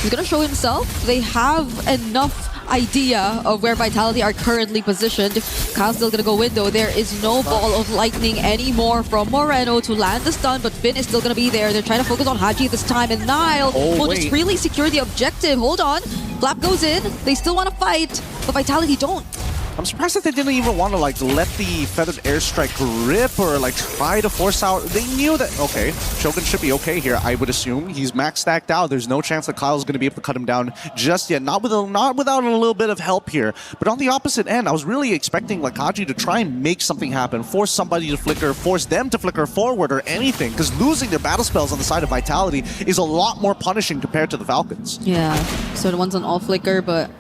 he's gonna show himself. They have enough idea of where Vitality are currently positioned. Kyle's still gonna go window. There is no ball of lightning anymore from Moreno to land the stun, but Finn is still gonna be there. They're trying to focus on Haji this time, and Nile will just really secure the objective. Hold on. Flap goes in. They still want to fight, but Vitality don't. I'm surprised that they didn't even want to let the Feathered Airstrike rip or try to force out. They knew that, okay, Shogun should be okay here, I would assume. He's max stacked out. There's no chance that Kyle's going to be able to cut him down just yet. Not without a little bit of help here. But on the opposite end, I was really expecting Haji to try and make something happen, force somebody to flicker, force them to flicker forward or anything, because losing their battle spells on the side of Vitality is a lot more punishing compared to the Falcons. Yeah, so the one's on all flicker, but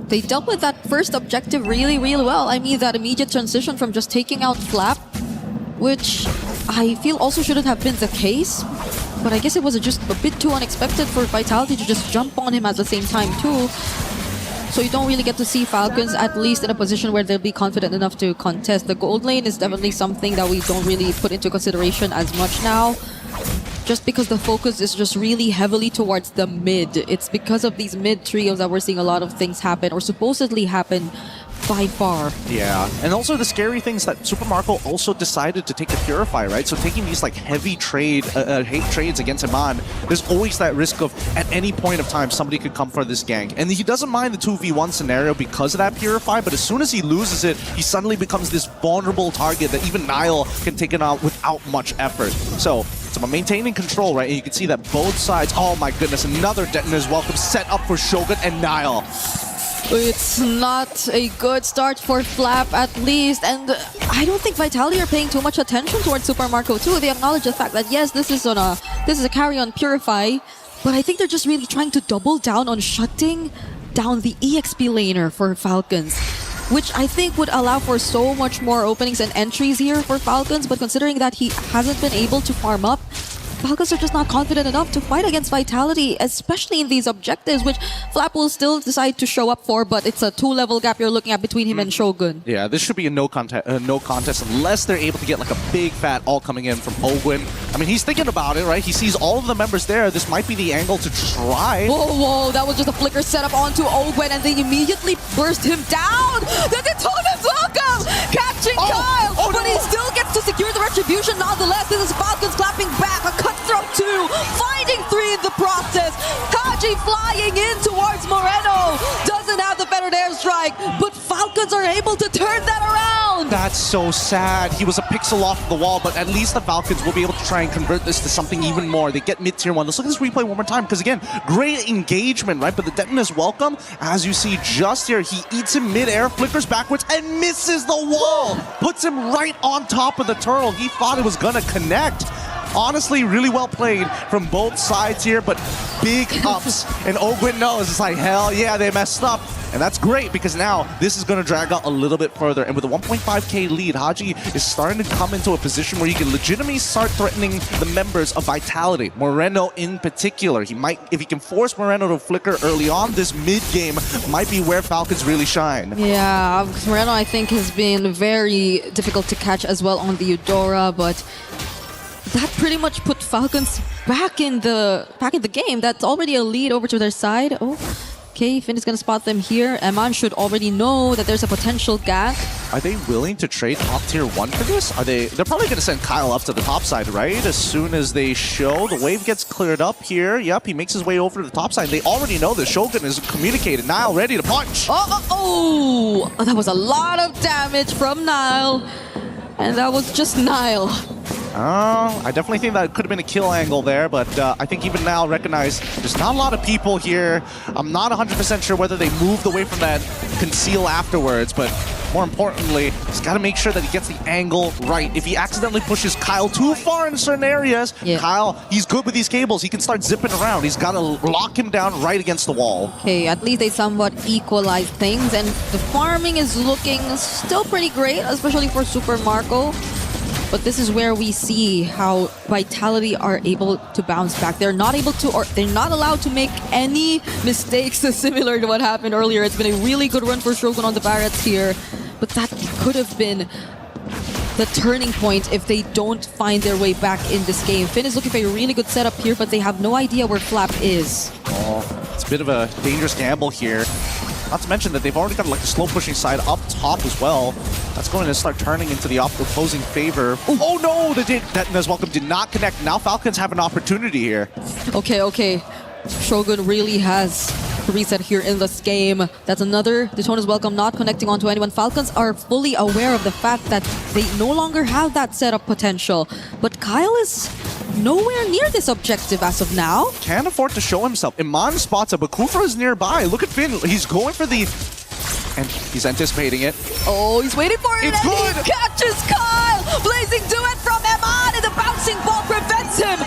they dealt with that first objective really, really well. I mean, that immediate transition from just taking out Flap, which I feel also shouldn't have been the case, but I guess it was just a bit too unexpected for Vitality to just jump on him at the same time too. So you don't really get to see Falcons at least in a position where they'll be confident enough to contest. The gold lane is definitely something that we don't really put into consideration as much now, just because the focus is just really heavily towards the mid. It's because of these mid trios that we're seeing a lot of things happen, or supposedly happen, by far. Yeah, and also the scary thing is that Super Marco also decided to take the Purify, right? So taking these heavy hate trades against Iman, there's always that risk of, at any point of time, somebody could come for this gank. And he doesn't mind the 2v1 scenario because of that Purify, but as soon as he loses it, he suddenly becomes this vulnerable target that even Nile can take it out without much effort. So it's about maintaining control, right? And you can see that both sides, oh my goodness, another Detona's Welcome set up for Shogun and Nile. It's not a good start for Flap, at least, and I don't think Vitality are paying too much attention towards Super Marco too. They acknowledge the fact that yes, this is a carry on Purify, but I think they're just really trying to double down on shutting down the EXP laner for Falcons, which I think would allow for so much more openings and entries here for Falcons. But considering that he hasn't been able to farm up, Falcons are just not confident enough to fight against Vitality, especially in these objectives, which Flap will still decide to show up for, but it's a 2-level gap you're looking at between him and Shogun. Yeah, this should be a no contest unless they're able to get a big fat all coming in from Ogwin. I mean, he's thinking about it, right? He sees all of the members there. This might be the angle to try. Whoa, that was just a flicker set up onto Ogwin, and they immediately burst him down! The Detona's Welcome! Catching Kyle! But he still gets to secure the retribution nonetheless. This is Falcons clapping back. A cutthroat 2, finding 3 in the process. Haji flying in towards Moreno. Doesn't have the feathered airstrike, but Falcons are able to turn that around. That's so sad. He was a pixel off the wall, but at least the Falcons will be able to try and convert this to something even more. They get mid-tier 1. Let's look at this replay one more time, because again, great engagement, right? But the Deton is welcome. As you see just here, he eats him mid-air, flickers backwards, and misses the wall. Puts him right on top of the turtle. He thought it was gonna connect. Honestly, really well played from both sides here, but big ups. And Ogwin knows, it's like, hell yeah, they messed up. And that's great, because now this is going to drag out a little bit further. And with a 1.5k lead, Haji is starting to come into a position where he can legitimately start threatening the members of Vitality. Moreno in particular. He might, if he can force Moreno to flicker early on, this mid-game might be where Falcons really shine. Yeah, Moreno, I think, has been very difficult to catch as well on the Eudora, but that pretty much put Falcons back in the game. That's already a lead over to their side. Oh, okay, Finn is gonna spot them here. Eman should already know that there's a potential gank. Are they willing to trade top tier 1 for this? They're probably gonna send Kyle up to the top side, right? As soon as they show, the wave gets cleared up here. Yep, he makes his way over to the top side. They already know that Shogun is communicated. Nile ready to punch. Oh, that was a lot of damage from Nile. And that was just Nile. I definitely think that could have been a kill angle there, but I think even now recognize there's not a lot of people here. I'm not 100% sure whether they moved away from that conceal afterwards, but more importantly, he's got to make sure that he gets the angle right. If he accidentally pushes Kyle too far in certain areas, Kyle, he's good with these cables. He can start zipping around. He's got to lock him down right against the wall. Okay, at least they somewhat equalize things, and the farming is looking still pretty great, especially for Super Marco. But this is where we see how Vitality are able to bounce back. They're not able to, or they're not allowed to make any mistakes similar to what happened earlier. It's been a really good run for Shogun on the Barretts here, but that could have been the turning point if they don't find their way back in this game. Finn is looking for a really good setup here, but they have no idea where Flap is. Oh, it's a bit of a dangerous gamble here. Not to mention that they've already got like the slow pushing side up top as well. That's going to start turning into the opposing favor. Oh no, the Deton as welcome did not connect. Now Falcons have an opportunity here. Okay. Shogun really has reset here in this game. That's another Daytona's welcome not connecting onto anyone. Falcons are fully aware of the fact that they no longer have that setup potential. But Kyle is nowhere near this objective as of now. Can't afford to show himself. Iman spots it, but Kufra is nearby. Look at Finn. He's going for the... And he's anticipating it. Oh, he's waiting for it. It's and good. He catches Kyle. Blazing duet from Eman, and the bouncing ball prevents him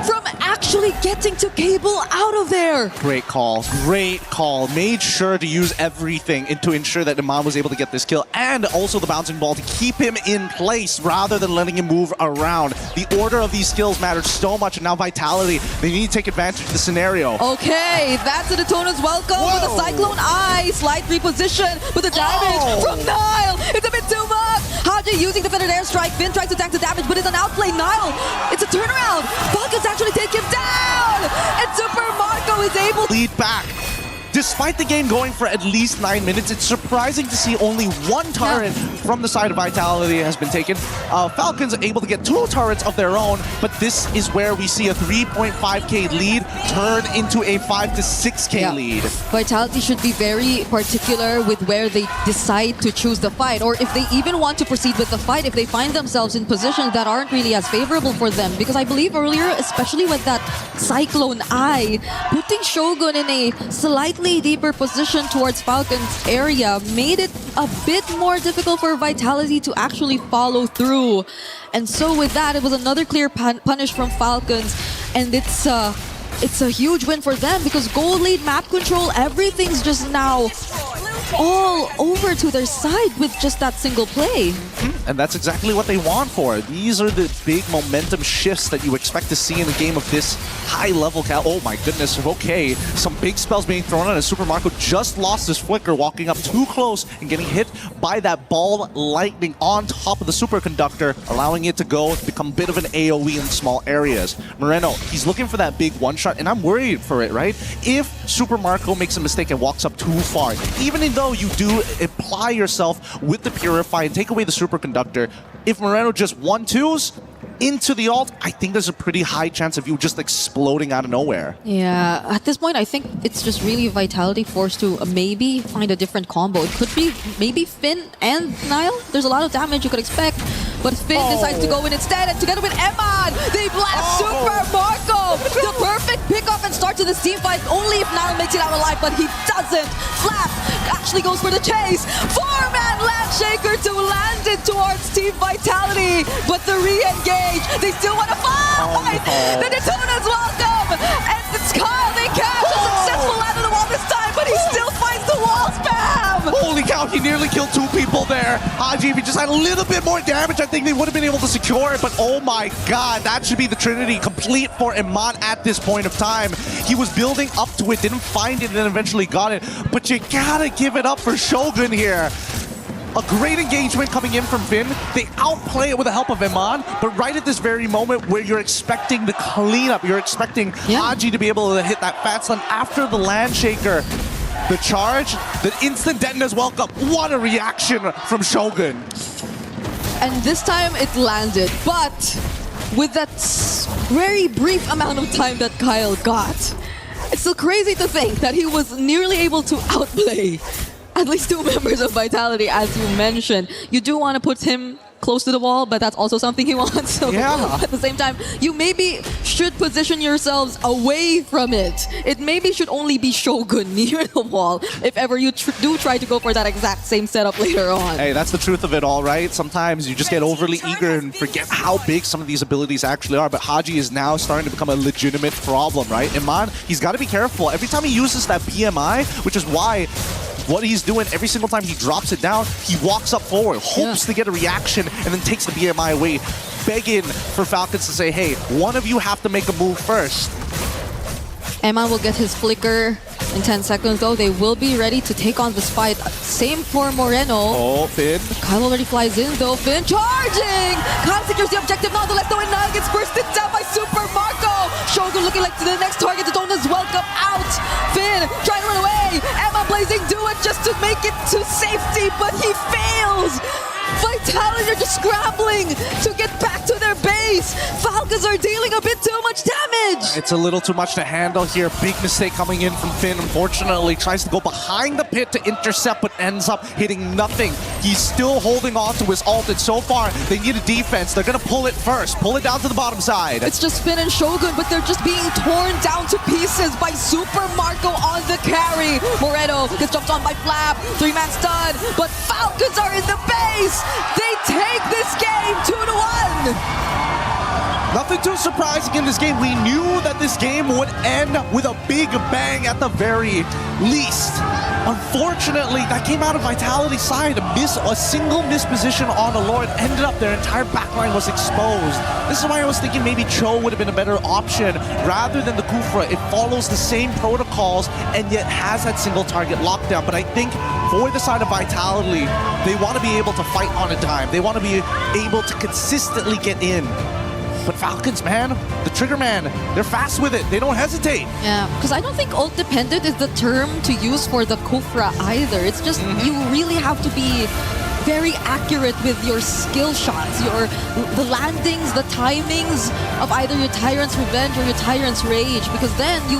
from actually getting to cable out of there. Great call. Great call. Made sure to use everything to ensure that Iman was able to get this kill, and also the bouncing ball to keep him in place rather than letting him move around. The order of these skills matters so much, and now Vitality, they need to take advantage of the scenario. Okay, that's the Daytona's welcome with a Cyclone Eye. Slight reposition with the damage from Nile. It's a bit too much. Haji using the feathered airstrike. Finn tries to tank the damage, but it's an outplay. Nile, it's a turnaround. Falcons actually take him down. And Super Marco is able to lead back. Despite the game going for at least 9 minutes, it's surprising to see only one turret from the side of Vitality has been taken. Falcons are able to get 2 turrets of their own, but this is where we see a 3.5k lead turn into a 5 to 6k lead. Vitality should be very particular with where they decide to choose the fight, or if they even want to proceed with the fight, if they find themselves in positions that aren't really as favorable for them. Because I believe earlier, especially with that Cyclone Eye, putting Shogun in a slightly deeper position towards Falcon's area made it a bit more difficult for Vitality to actually follow through. And so with that, it was another clear punish from Falcons, and it's a huge win for them because gold lead, map control, everything's just now all over to their side with just that single play. And that's exactly what they want for it. These are the big momentum shifts that you expect to see in a game of this high level. Oh my goodness, okay. Some big spells being thrown on as Super Marco just lost his flicker, walking up too close and getting hit by that ball lightning on top of the superconductor, allowing it to go become a bit of an AoE in small areas. Moreno, he's looking for that big one shot, and I'm worried for it, right? If Super Marco makes a mistake and walks up too far, even though you do apply yourself with the Purify and take away the superconductor, if Moreno just 1-2s, into the ult, I think there's a pretty high chance of you just exploding out of nowhere. Yeah, at this point, I think it's just really Vitality forced to maybe find a different combo. It could be maybe Finn and Niall. There's a lot of damage you could expect, but Finn decides to go in instead, and together with Emon, they blast Super Marco! The perfect pickoff and start to this team fight, only if Niall makes it out alive, but he doesn't. Flap actually goes for the chase. 4-man Landshaker to land it towards Team Vitality, but the re-engage, they still want to fight! The Daytona's welcome! And it's Kyle, they catch a successful out of the wall this time, but he still finds the wall spam! Holy cow, he nearly killed 2 people there. Haji, if he just had a little bit more damage, I think they would have been able to secure it, but oh my god, that should be the Trinity complete for Iman at this point of time. He was building up to it, didn't find it, and then eventually got it, but you gotta give it up for Shogun here. A great engagement coming in from Finn. They outplay it with the help of Iman, but right at this very moment where you're expecting the cleanup, you're expecting Haji to be able to hit that fat stun after the Landshaker. The charge, the instant Detona's welcome. What a reaction from Shogun. And this time it landed, but with that very brief amount of time that Kyle got, it's still crazy to think that he was nearly able to outplay at least 2 members of Vitality, as you mentioned. You do want to put him close to the wall, but that's also something he wants. So at the same time, you maybe should position yourselves away from it. It maybe should only be Shogun near the wall if ever you do try to go for that exact same setup later on. Hey, that's the truth of it all, right? Sometimes you just get overly eager and forget how big some of these abilities actually are, but Haji is now starting to become a legitimate problem, right? Iman, he's got to be careful. Every time he uses that BMI, which is why what he's doing every single time he drops it down, he walks up forward, hopes to get a reaction, and then takes the BMI away, begging for Falcons to say, hey, one of you have to make a move first. Emma will get his flicker in 10 seconds though. They will be ready to take on this fight. Same for Moreno. Oh, Finn. Kyle already flies in though. Finn charging! Kyle secures the objective nonetheless though, and Niall gets bursted down by Super Marco. Shogun looking like the next target. Daytona's welcome out. Finn trying to run away. Emma blazing do it just to make it to safety, but he fails. Vitality are just scrambling to get back to their base. Falcons are dealing a bit too much damage. It's a little too much to handle here. Big mistake coming in from Finn. Unfortunately, tries to go behind the pit to intercept, but ends up hitting nothing. He's still holding on to his ult, and so far, they need a defense. They're going to pull it first. Pull it down to the bottom side. It's just Finn and Shogun, but they're just being torn down to pieces by Super Marco on the carry. Moreno gets jumped on by Flap. 3-man stun, but Falcons are in the base. They take this game 2-1. Nothing too surprising in this game. We knew that this game would end with a big bang at the very least. Unfortunately, that came out of Vitality's side. A single misposition on the Lord ended up their entire backline was exposed. This is why I was thinking maybe Cho would have been a better option rather than the Kufra. It follows the same protocols and yet has that single target lockdown. But I think for the side of Vitality, they want to be able to fight on a dime. They want to be able to consistently get in. But Falcons, man, the trigger man, they're fast with it. They don't hesitate. Yeah, because I don't think ult dependent is the term to use for the Kufra either. It's just you really have to be very accurate with your skill shots, the landings, the timings of either your Tyrant's Revenge or your Tyrant's Rage, because then you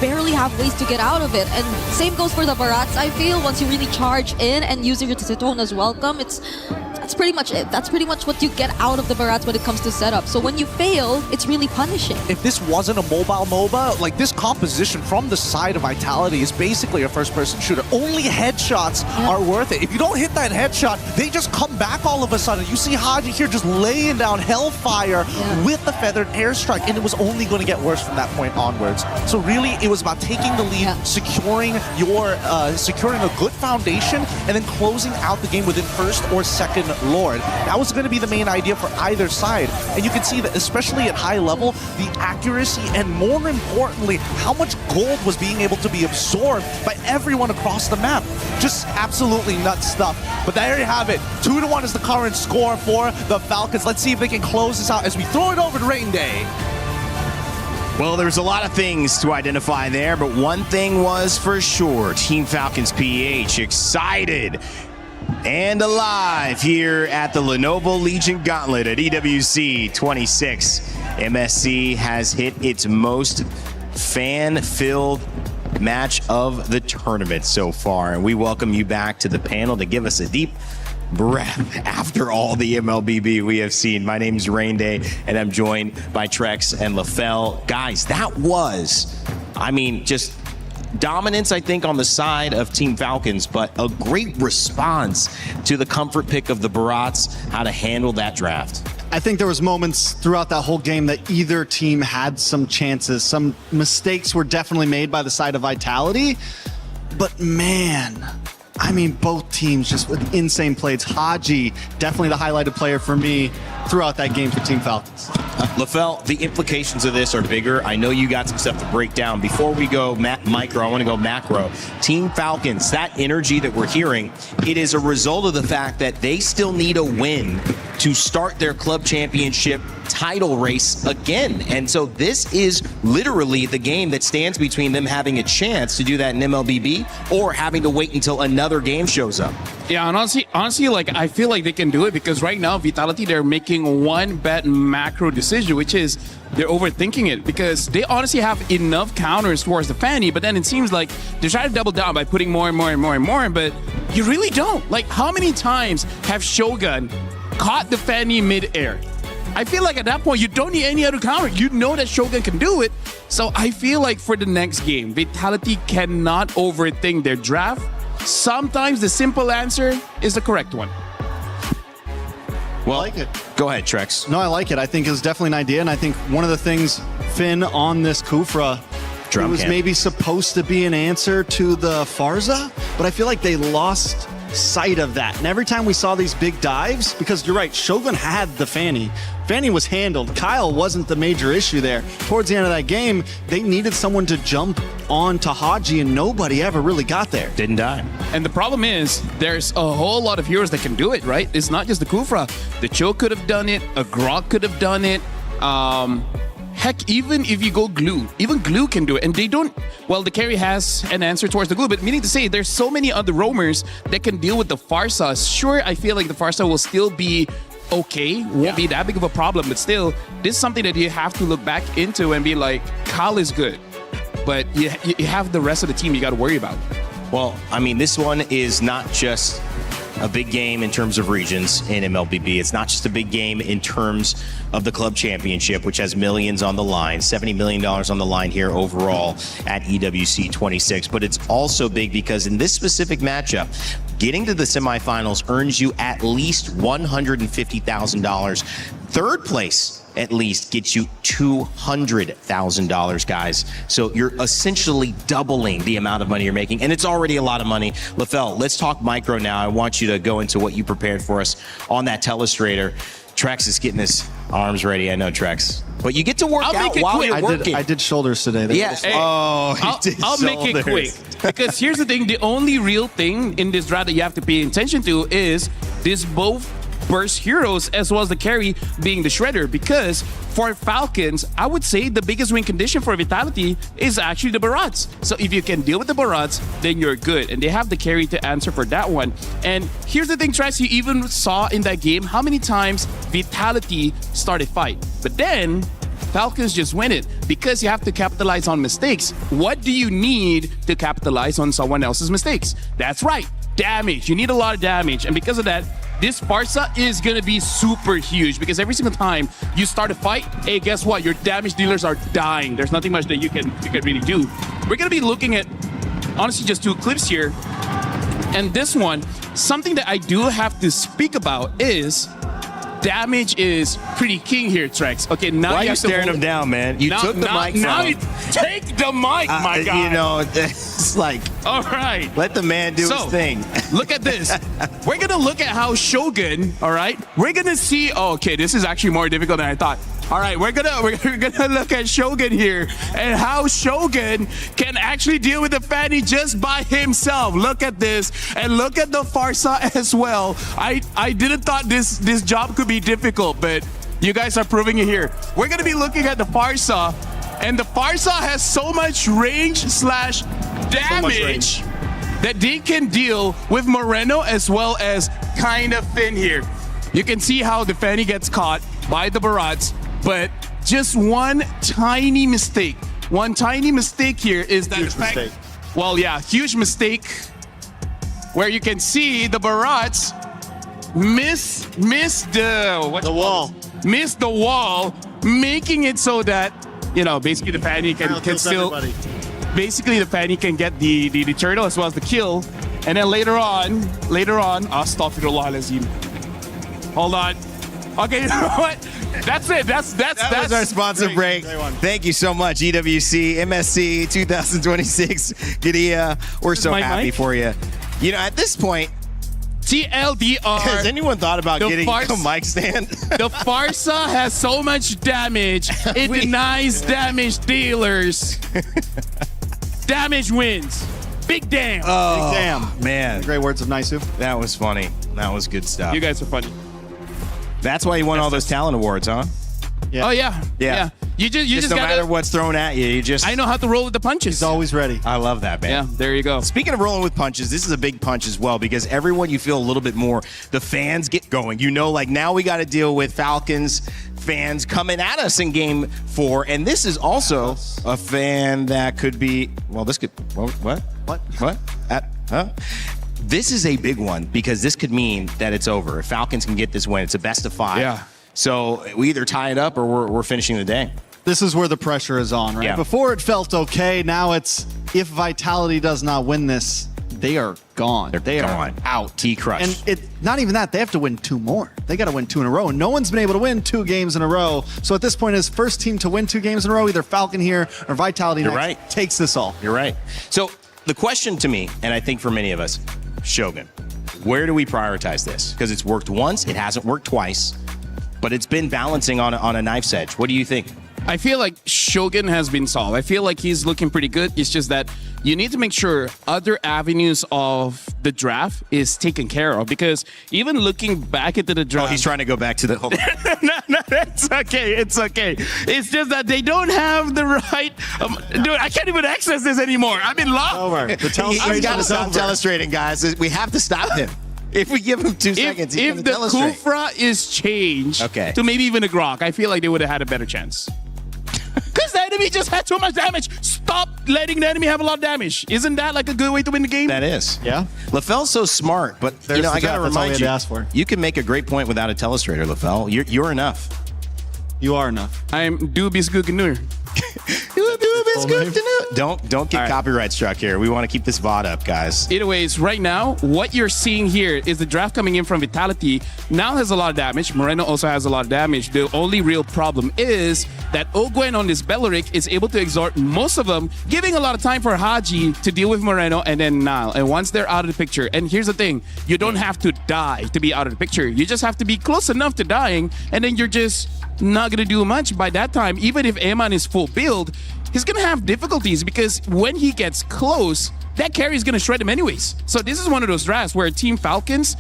barely have ways to get out of it. And same goes for the Barats, I feel. Once you really charge in and use your Daytona's welcome, that's pretty much it. That's pretty much what you get out of the Barats when it comes to setup. So when you fail, it's really punishing. If this wasn't a mobile MOBA, like this composition from the side of Vitality is basically a first-person shooter. Only headshots are worth it. If you don't hit that headshot, they just come back all of a sudden. You see Haji here just laying down hellfire with the feathered airstrike, and it was only going to get worse from that point onwards. So really, it was about taking the lead, securing a good foundation, and then closing out the game within first or second Lord. That was going to be the main idea for either side. And you can see that, especially at high level, the accuracy and more importantly, how much gold was being able to be absorbed by everyone across the map. Just absolutely nuts stuff. But there you have it. 2-1 is the current score for the Falcons. Let's see if they can close this out as we throw it over to Rain Day. Well, there's a lot of things to identify there, but one thing was for sure. Team Falcons PH excited And alive here at the Lenovo Legion Gauntlet at EWC 26. MSC has hit its most fan-filled match of the tournament so far. And we welcome you back to the panel to give us a deep breath after all the MLBB we have seen. My name's Rain Day, and I'm joined by Trex and LaFell. Guys, that was, I mean, just dominance, I think, on the side of Team Falcons, but a great response to the comfort pick of the Barats, how to handle that draft. I think there was moments throughout that whole game that either team had some chances. Some mistakes were definitely made by the side of Vitality, but man, I mean, both teams just with insane plays. Haji, definitely the highlighted player for me throughout that game for Team Falcons. LaFell, the implications of this are bigger. I know you got some stuff to break down. Before we go micro, I want to go macro. Team Falcons, that energy that we're hearing, it is a result of the fact that they still need a win to start their club championship title race again. And so this is literally the game that stands between them having a chance to do that in MLBB or having to wait until another game shows up. Yeah, and honestly, like, I feel like they can do it because right now, Vitality, they're making one bad macro decision, which is they're overthinking it because they honestly have enough counters towards the Fanny, but then it seems like they're trying to double down by putting more and more and more and more, but you really don't. Like, how many times have Shogun caught the Fanny mid-air? I feel like at that point, you don't need any other counter. You know that Shogun can do it. So I feel like for the next game, Vitality cannot overthink their draft. Sometimes the simple answer is the correct one. Well, I like it. Go ahead, Trex. No, I like it. I think it was definitely an idea, and I think one of the things, Finn, on this Kufra, it was maybe supposed to be an answer to the Farza, but I feel like they lost sight of that. And every time we saw these big dives, because you're right, Shogun had the Fanny. Fanny was handled. Kyle wasn't the major issue there. Towards the end of that game, they needed someone to jump on to Haji, and nobody ever really got there. Didn't die. And the problem is, there's a whole lot of heroes that can do it, right? It's not just the Kufra. The Cho could have done it. A Grok could have done it. Heck, even if you go Glue, even Glue can do it. And they don't, well, the carry has an answer towards the Glue, but meaning to say there's so many other roamers that can deal with the Farsa. Sure, I feel like the Farsa will still be okay, won't be that big of a problem, but still, this is something that you have to look back into and be like, Kyle is good, but you have the rest of the team you got to worry about. Well, I mean, this one is not just a big game in terms of regions in MLBB. It's not just a big game in terms of the club championship, which has millions on the line, $70 million on the line here overall at EWC 26. But it's also big because in this specific matchup, getting to the semifinals earns you at least $150,000. Third place at least gets you $200,000, guys. So you're essentially doubling the amount of money you're making, and it's already a lot of money. LaFell, let's talk micro now. I want you to go into what you prepared for us on that telestrator. Trex is getting his arms ready. I know, Trex. But you get to work out while you're working. I did shoulders today. Yeah. Hey, I'll make it quick. Because here's the thing. The only real thing in this draft that you have to pay attention to is this both burst heroes as well as the carry being the Shredder, because for Falcons, I would say the biggest win condition for Vitality is actually the Barats. So if you can deal with the Barats, then you're good. And they have the carry to answer for that one. And here's the thing, Trace, you even saw in that game how many times Vitality started fight. But then Falcons just win it because you have to capitalize on mistakes. What do you need to capitalize on someone else's mistakes? That's right, damage. You need a lot of damage. And because of that, this Farsa is going to be super huge because every single time you start a fight, hey, guess what? Your damage dealers are dying. There's nothing much that you can really do. We're going to be looking at, honestly, just two clips here. And this one, something that I do have to speak about is damage is pretty king here, Trex. Okay, now why are you staring him down, man? You took the mic from now him. Take the mic, my guy. You know, it's like, all right, let the man do his thing. Look at this. We're gonna look at how Shogun. All right, we're gonna see. Oh, okay, this is actually more difficult than I thought. All right, we're gonna look at Shogun here and how Shogun can actually deal with the Fanny just by himself. Look at this and look at the Farsa as well. I didn't thought this job could be difficult, but you guys are proving it here. We're gonna be looking at the Farsa, and the Farsa has so much range / damage. that they can deal with Moreno as well as kind of Finn here. You can see how the Fanny gets caught by the Barats, but just one tiny mistake. One tiny mistake here is that Huge mistake. Well, yeah, huge mistake where you can see the Barats miss the wall. Miss the wall, making it so that, you know, basically the Fanny can still basically the Fanny can get the turtle as well as the kill. And then later on, astaghfirullah lazim. Hold on. Okay, you know what? That's it. That's was our sponsor break. Thank you so much, EWC, MSC 2026. Gidia, we're so happy for you. You know, at this point, TLDR. Has anyone thought about getting a mic stand? The Farsa has so much damage, it denies damage dealers. Damage wins. Big damn. Oh, Big damn. Man. Great words of Naisu. That was funny. That was good stuff. You guys are funny. That's why you won all those talent awards, huh? Yeah. Oh yeah. You just no gotta, matter what's thrown at you, you just. I know how to roll with the punches. He's always ready. I love that, man. Yeah, there you go. Speaking of rolling with punches, this is a big punch as well because everyone you feel a little bit more. The fans get going. You know, like now we got to deal with Falcons fans coming at us in Game 4, and this is also a fan that could be. Well, this could. What? Huh? This is a big one because this could mean that it's over. If Falcons can get this win, it's a best of 5. Yeah. So we either tie it up or we're finishing the day. This is where the pressure is on, right? Yeah. Before it felt okay. Now it's if Vitality does not win this, they are gone. They're gone. are out. T-Crush. And it not even that. They have to win 2 more. They got to win 2 in a row. And no one's been able to win 2 games in a row. So at this point, it's first team to win 2 games in a row, either Falcon here or Vitality You're next, right. takes this all. You're right. So the question to me, and I think for many of us, Shogun, where do we prioritize this? Because it's worked once, it hasn't worked twice, but it's been balancing on a knife's edge. What do you think? I feel like Shogun has been solved. I feel like he's looking pretty good. It's just that you need to make sure other avenues of the draft is taken care of, because even looking back into the draft... Oh, he's trying to go back to the... Hold on. no, it's okay. It's okay. It's just that they don't have the right... dude, I can't even access this anymore. I'm in love. Over. The He's got to stop telestrating, guys. We have to stop him. If we give him 2 seconds, he's if going the to telestrate. Kufra is changed Okay. to maybe even a Grok, I feel like they would have had a better chance. Because the enemy just had too much damage. Stop letting the enemy have a lot of damage. Isn't that like a good way to win the game? That is. Yeah. LaFell's so smart, but There's you know, the I got to draft. That's all we remind had you, to ask for. you can make a great point without a telestrator, LaFell. You're enough. You are enough. I'm Dubis Guganur. Don't get copyright struck here. We want to keep this VOD up, guys. Anyways, right now, what you're seeing here is the draft coming in from Vitality now has a lot of damage. Moreno also has a lot of damage. The only real problem is that Ogwen on this Belleric is able to exhort most of them, giving a lot of time for Haji to deal with Moreno and then Nile. And once they're out of the picture, and here's the thing, you don't have to die to be out of the picture. You just have to be close enough to dying, and then you're just not gonna do much by that time. Even if Eman is full build, he's gonna have difficulties because when he gets close, that carry is gonna shred him anyways. So this is one of those drafts where Team Falcons,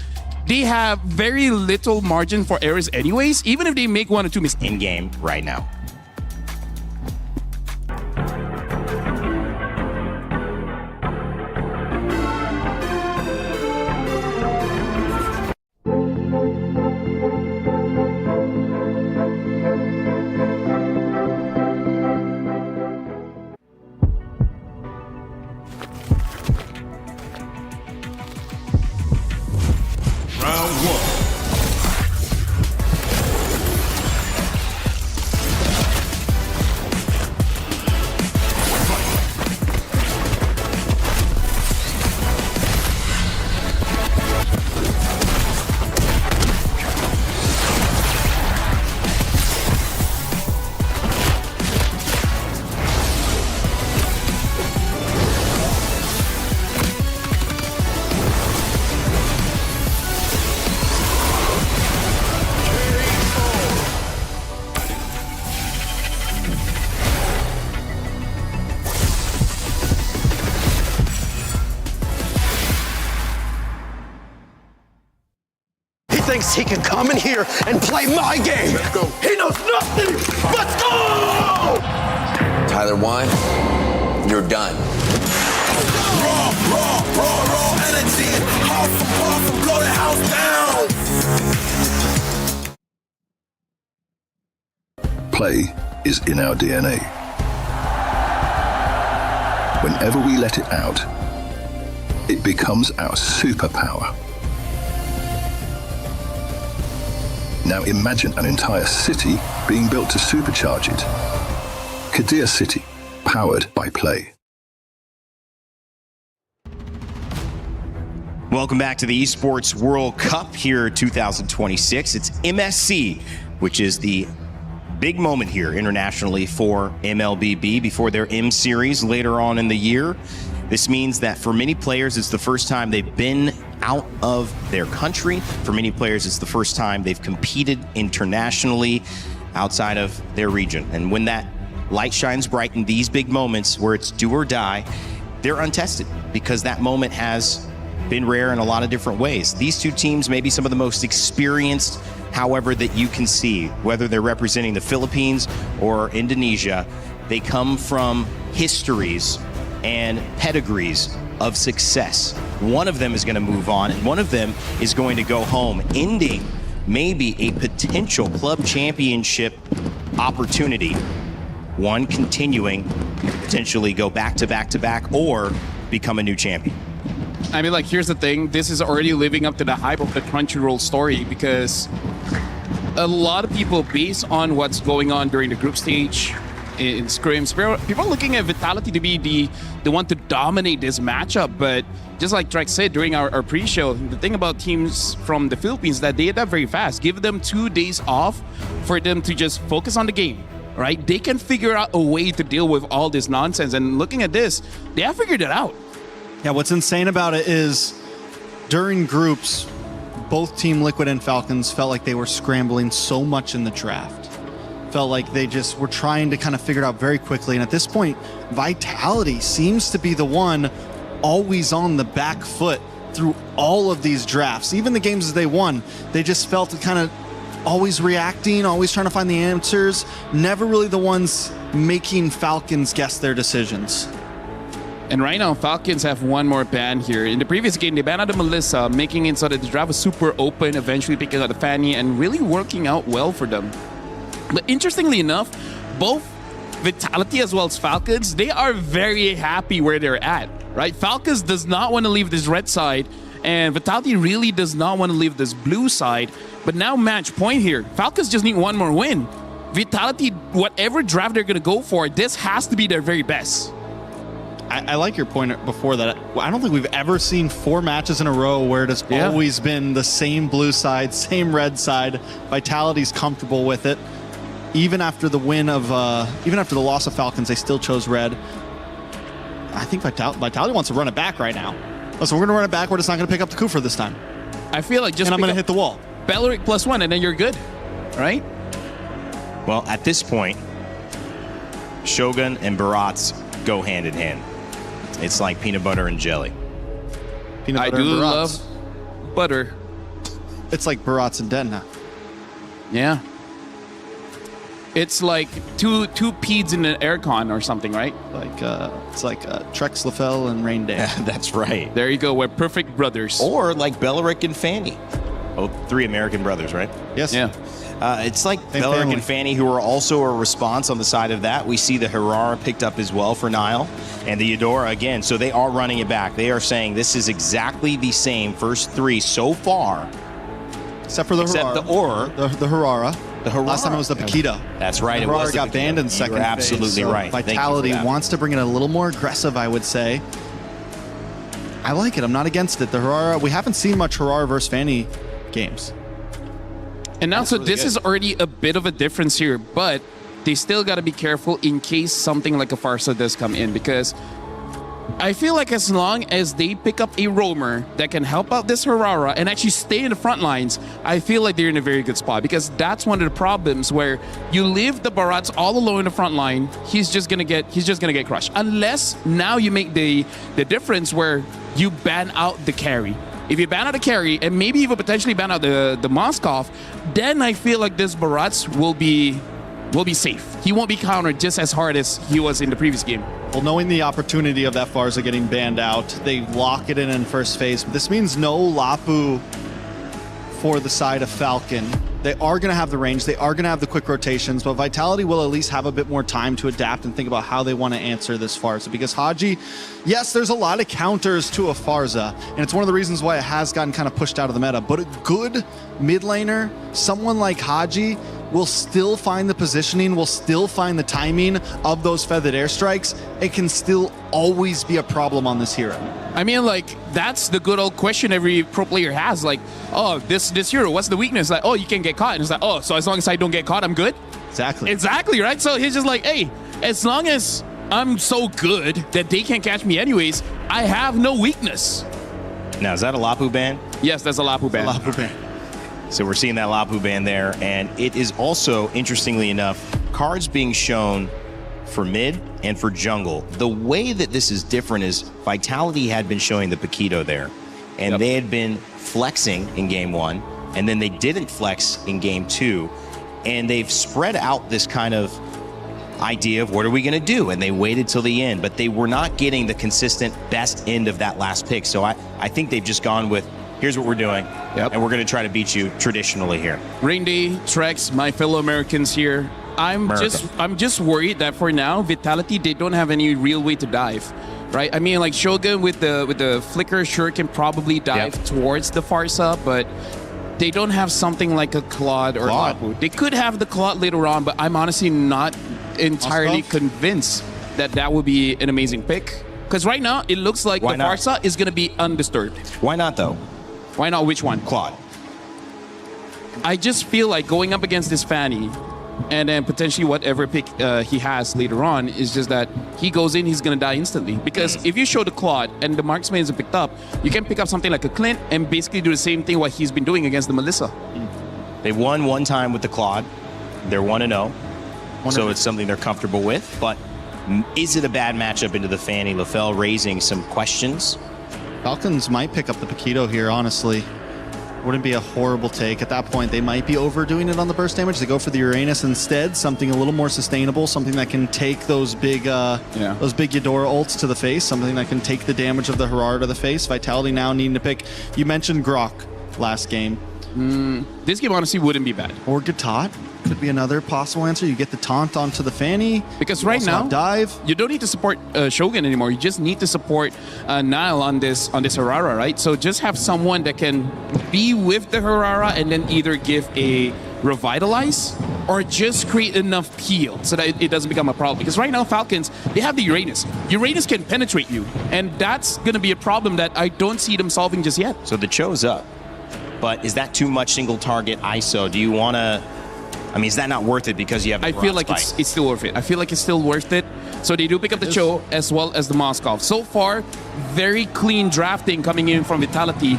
they have very little margin for errors anyways, even if they make 1 or 2 mistakes. In game right now. Round 1. Thinks he can come in here and play my game. Let's go. He knows nothing. Let's go! Tyler, why? You're done. Raw, raw, raw, raw. Play is in our DNA. Whenever we let it out, it becomes our superpower. Now imagine an entire city being built to supercharge it. Kadir City, powered by Play. Welcome back to the Esports World Cup here 2026. It's MSC, which is the big moment here internationally for MLBB before their M Series later on in the year. This means that for many players, it's the first time they've been out of their country. For many players, it's the first time they've competed internationally outside of their region. And when that light shines bright in these big moments where it's do or die, they're untested because that moment has been rare in a lot of different ways. These two teams may be some of the most experienced, however, that you can see, whether they're representing the Philippines or Indonesia. They come from histories and pedigrees of success. One of them is going to move on, and one of them is going to go home, ending maybe a potential club championship opportunity. One continuing, potentially go back to back to back, or become a new champion. I mean, like, here's the thing. This is already living up to the hype of the Crunchyroll story because a lot of people, based on what's going on during the group stage in scrims, people are looking at Vitality to be the one to dominate this matchup. But just like Drake said during our pre-show, the thing about teams from the Philippines is that they adapt very fast. Give them 2 days off for them to just focus on the game, right? They can figure out a way to deal with all this nonsense. And looking at this, they have figured it out. Yeah, what's insane about it is during groups, both Team Liquid and Falcons felt like they were scrambling so much in the draft. Felt like they just were trying to kind of figure it out very quickly. And at this point, Vitality seems to be the one always on the back foot through all of these drafts. Even the games that they won, they just felt kind of always reacting, always trying to find the answers. Never really the ones making Falcons guess their decisions. And right now, Falcons have one more ban here. In the previous game, they banned out the Melissa, making it so that the draft was super open, eventually picking out the Fanny, and really working out well for them. But interestingly enough, both Vitality as well as Falcons, they are very happy where they're at, right? Falcons does not want to leave this red side, and Vitality really does not want to leave this blue side. But now match point here. Falcons just need one more win. Vitality, whatever draft they're going to go for, this has to be their very best. I like your point before that. I don't think we've ever seen 4 matches in a row where it has always been the same blue side, same red side. Vitality's comfortable with it. Even after the win of, even after the loss of Falcons, they still chose red. I think Vitality wants to run it back right now. Listen, we're going to run it back. We're just not going to pick up the Kufa this time. I feel like just and I'm going to hit the wall. Belleric +1, and then you're good, right? Well, at this point, Shogun and Barats go hand in hand. It's like peanut butter and jelly. Peanut butter I do and love butter. It's like Barats and Denna. Yeah. It's like two peeds in an aircon or something, right? Like it's like Trex Lafell and Rain Day. Yeah, that's right. There you go. We're perfect brothers. Or like Belleric and Fanny. Both 3 American brothers, right? Yes. Yeah. It's like Same Belleric family. and Fanny, who are also a response on the side of that. We see the Herrera picked up as well for Nile, and the Eudora again. So they are running it back. They are saying this is exactly the same first 3 so far. Except for the Herrera. The Herrera. The Herrera. Last time it was the Paquita. That's right. The it Herrera was the got Paquita. banned in second You're phase, absolutely so right. Thank you for Vitality that. wants to bring it a little more aggressive, I would say. I like it. I'm not against it. The Herrera, we haven't seen much Herrera versus Fanny games. And now, so this is already a bit of a difference here, but they still got to be careful in case something like a Farsa does come in, because I feel like as long as they pick up a roamer that can help out this Herrera and actually stay in the front lines, I feel like they're in a very good spot, because that's one of the problems where you leave the Barats all alone in the front line, he's just gonna get crushed. Unless now you make the difference where you ban out the carry. If you ban out the carry and maybe even potentially ban out the Moskov, then I feel like this Barats will be safe. He won't be countered just as hard as he was in the previous game. Well, knowing the opportunity of that Farsa getting banned out, they lock it in first phase. This means no Lapu for the side of Falcon. They are going to have the range, they are going to have the quick rotations, but Vitality will at least have a bit more time to adapt and think about how they want to answer this Farza. Because Haji, yes, there's a lot of counters to a Farza, and it's one of the reasons why it has gotten kind of pushed out of the meta, but a good mid laner, someone like Haji, will still find the positioning, will still find the timing of those feathered airstrikes. It can still always be a problem on this hero. I mean, like, that's the good old question every pro player has. Like, oh, this hero, what's the weakness? Like, oh, you can get caught. And it's like, oh, so as long as I don't get caught, I'm good? Exactly. Exactly, right? So he's just like, hey, as long as I'm so good that they can't catch me anyways, I have no weakness. Now, is that a Lapu ban? Yes, that's a Lapu ban. Lapu ban. So we're seeing that Lapu ban there, and it is also, interestingly enough, cards being shown for mid and for jungle. The way that this is different is Vitality had been showing the Paquito there, and they had been flexing in game 1, and then they didn't flex in game 2, and they've spread out this kind of idea of what are we going to do, and they waited till the end, but they were not getting the consistent best end of that last pick. So I think they've just gone with, here's what we're doing, and we're going to try to beat you traditionally here. Rain Day, Trex, my fellow Americans here. I'm just worried that for now, Vitality, they don't have any real way to dive, right? I mean, like Shogun with the flicker sure can probably dive towards the Farsa, but they don't have something like a Claude or Lapu. They could have the Claude later on, but I'm honestly not entirely convinced that that would be an amazing pick. Because right now, it looks like the Farsa is going to be undisturbed. Why not, though? Why not? Which one? Claude. I just feel like going up against this Fanny and then potentially whatever pick he has later on is just that he goes in, he's going to die instantly. Because if you show the Claude and the marksman is picked up, you can pick up something like a Clint and basically do the same thing what he's been doing against the Melissa. They won one time with the Claude. They're 1-0. So it's something they're comfortable with. But is it a bad matchup into the Fanny? LaFell raising some questions. Falcons might pick up the Paquito here, honestly. Wouldn't be a horrible take. At that point, they might be overdoing it on the burst damage. They go for the Uranus instead, something a little more sustainable, something that can take those big Eudora ults to the face, something that can take the damage of the Herara to the face. Vitality now needing to pick. You mentioned Grok last game. This game honestly wouldn't be bad. Or Gatot could be another possible answer. You get the taunt onto the Fanny. Because right now, dive. You don't need to support Shogun anymore. You just need to support Nile on this Herara, right? So just have someone that can be with the Herara and then either give a revitalize or just create enough peel so that it doesn't become a problem. Because right now, Falcons, they have the Uranus. Uranus can penetrate you, and that's going to be a problem that I don't see them solving just yet. So the Cho's up. But is that too much single target ISO? Do you want to... I mean, is that not worth it because you have the I feel like it's still worth it. I feel like it's still worth it. So they do pick up the Cho as well as the Moskov. So far, very clean drafting coming in from Vitality.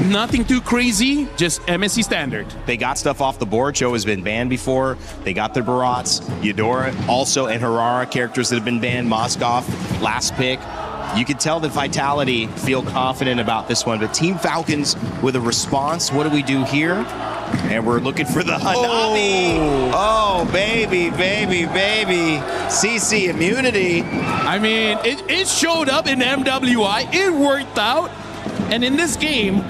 Nothing too crazy, just MSC standard. They got stuff off the board. Cho has been banned before. They got their Barats, Eudora, also, and Herara, characters that have been banned. Moskov, last pick. You can tell that Vitality feel confident about this one, but Team Falcons with a response. What do we do here? And we're looking for the Hanabi. Oh, baby, baby, baby. CC immunity. I mean, it showed up in MWI. It worked out. And in this game,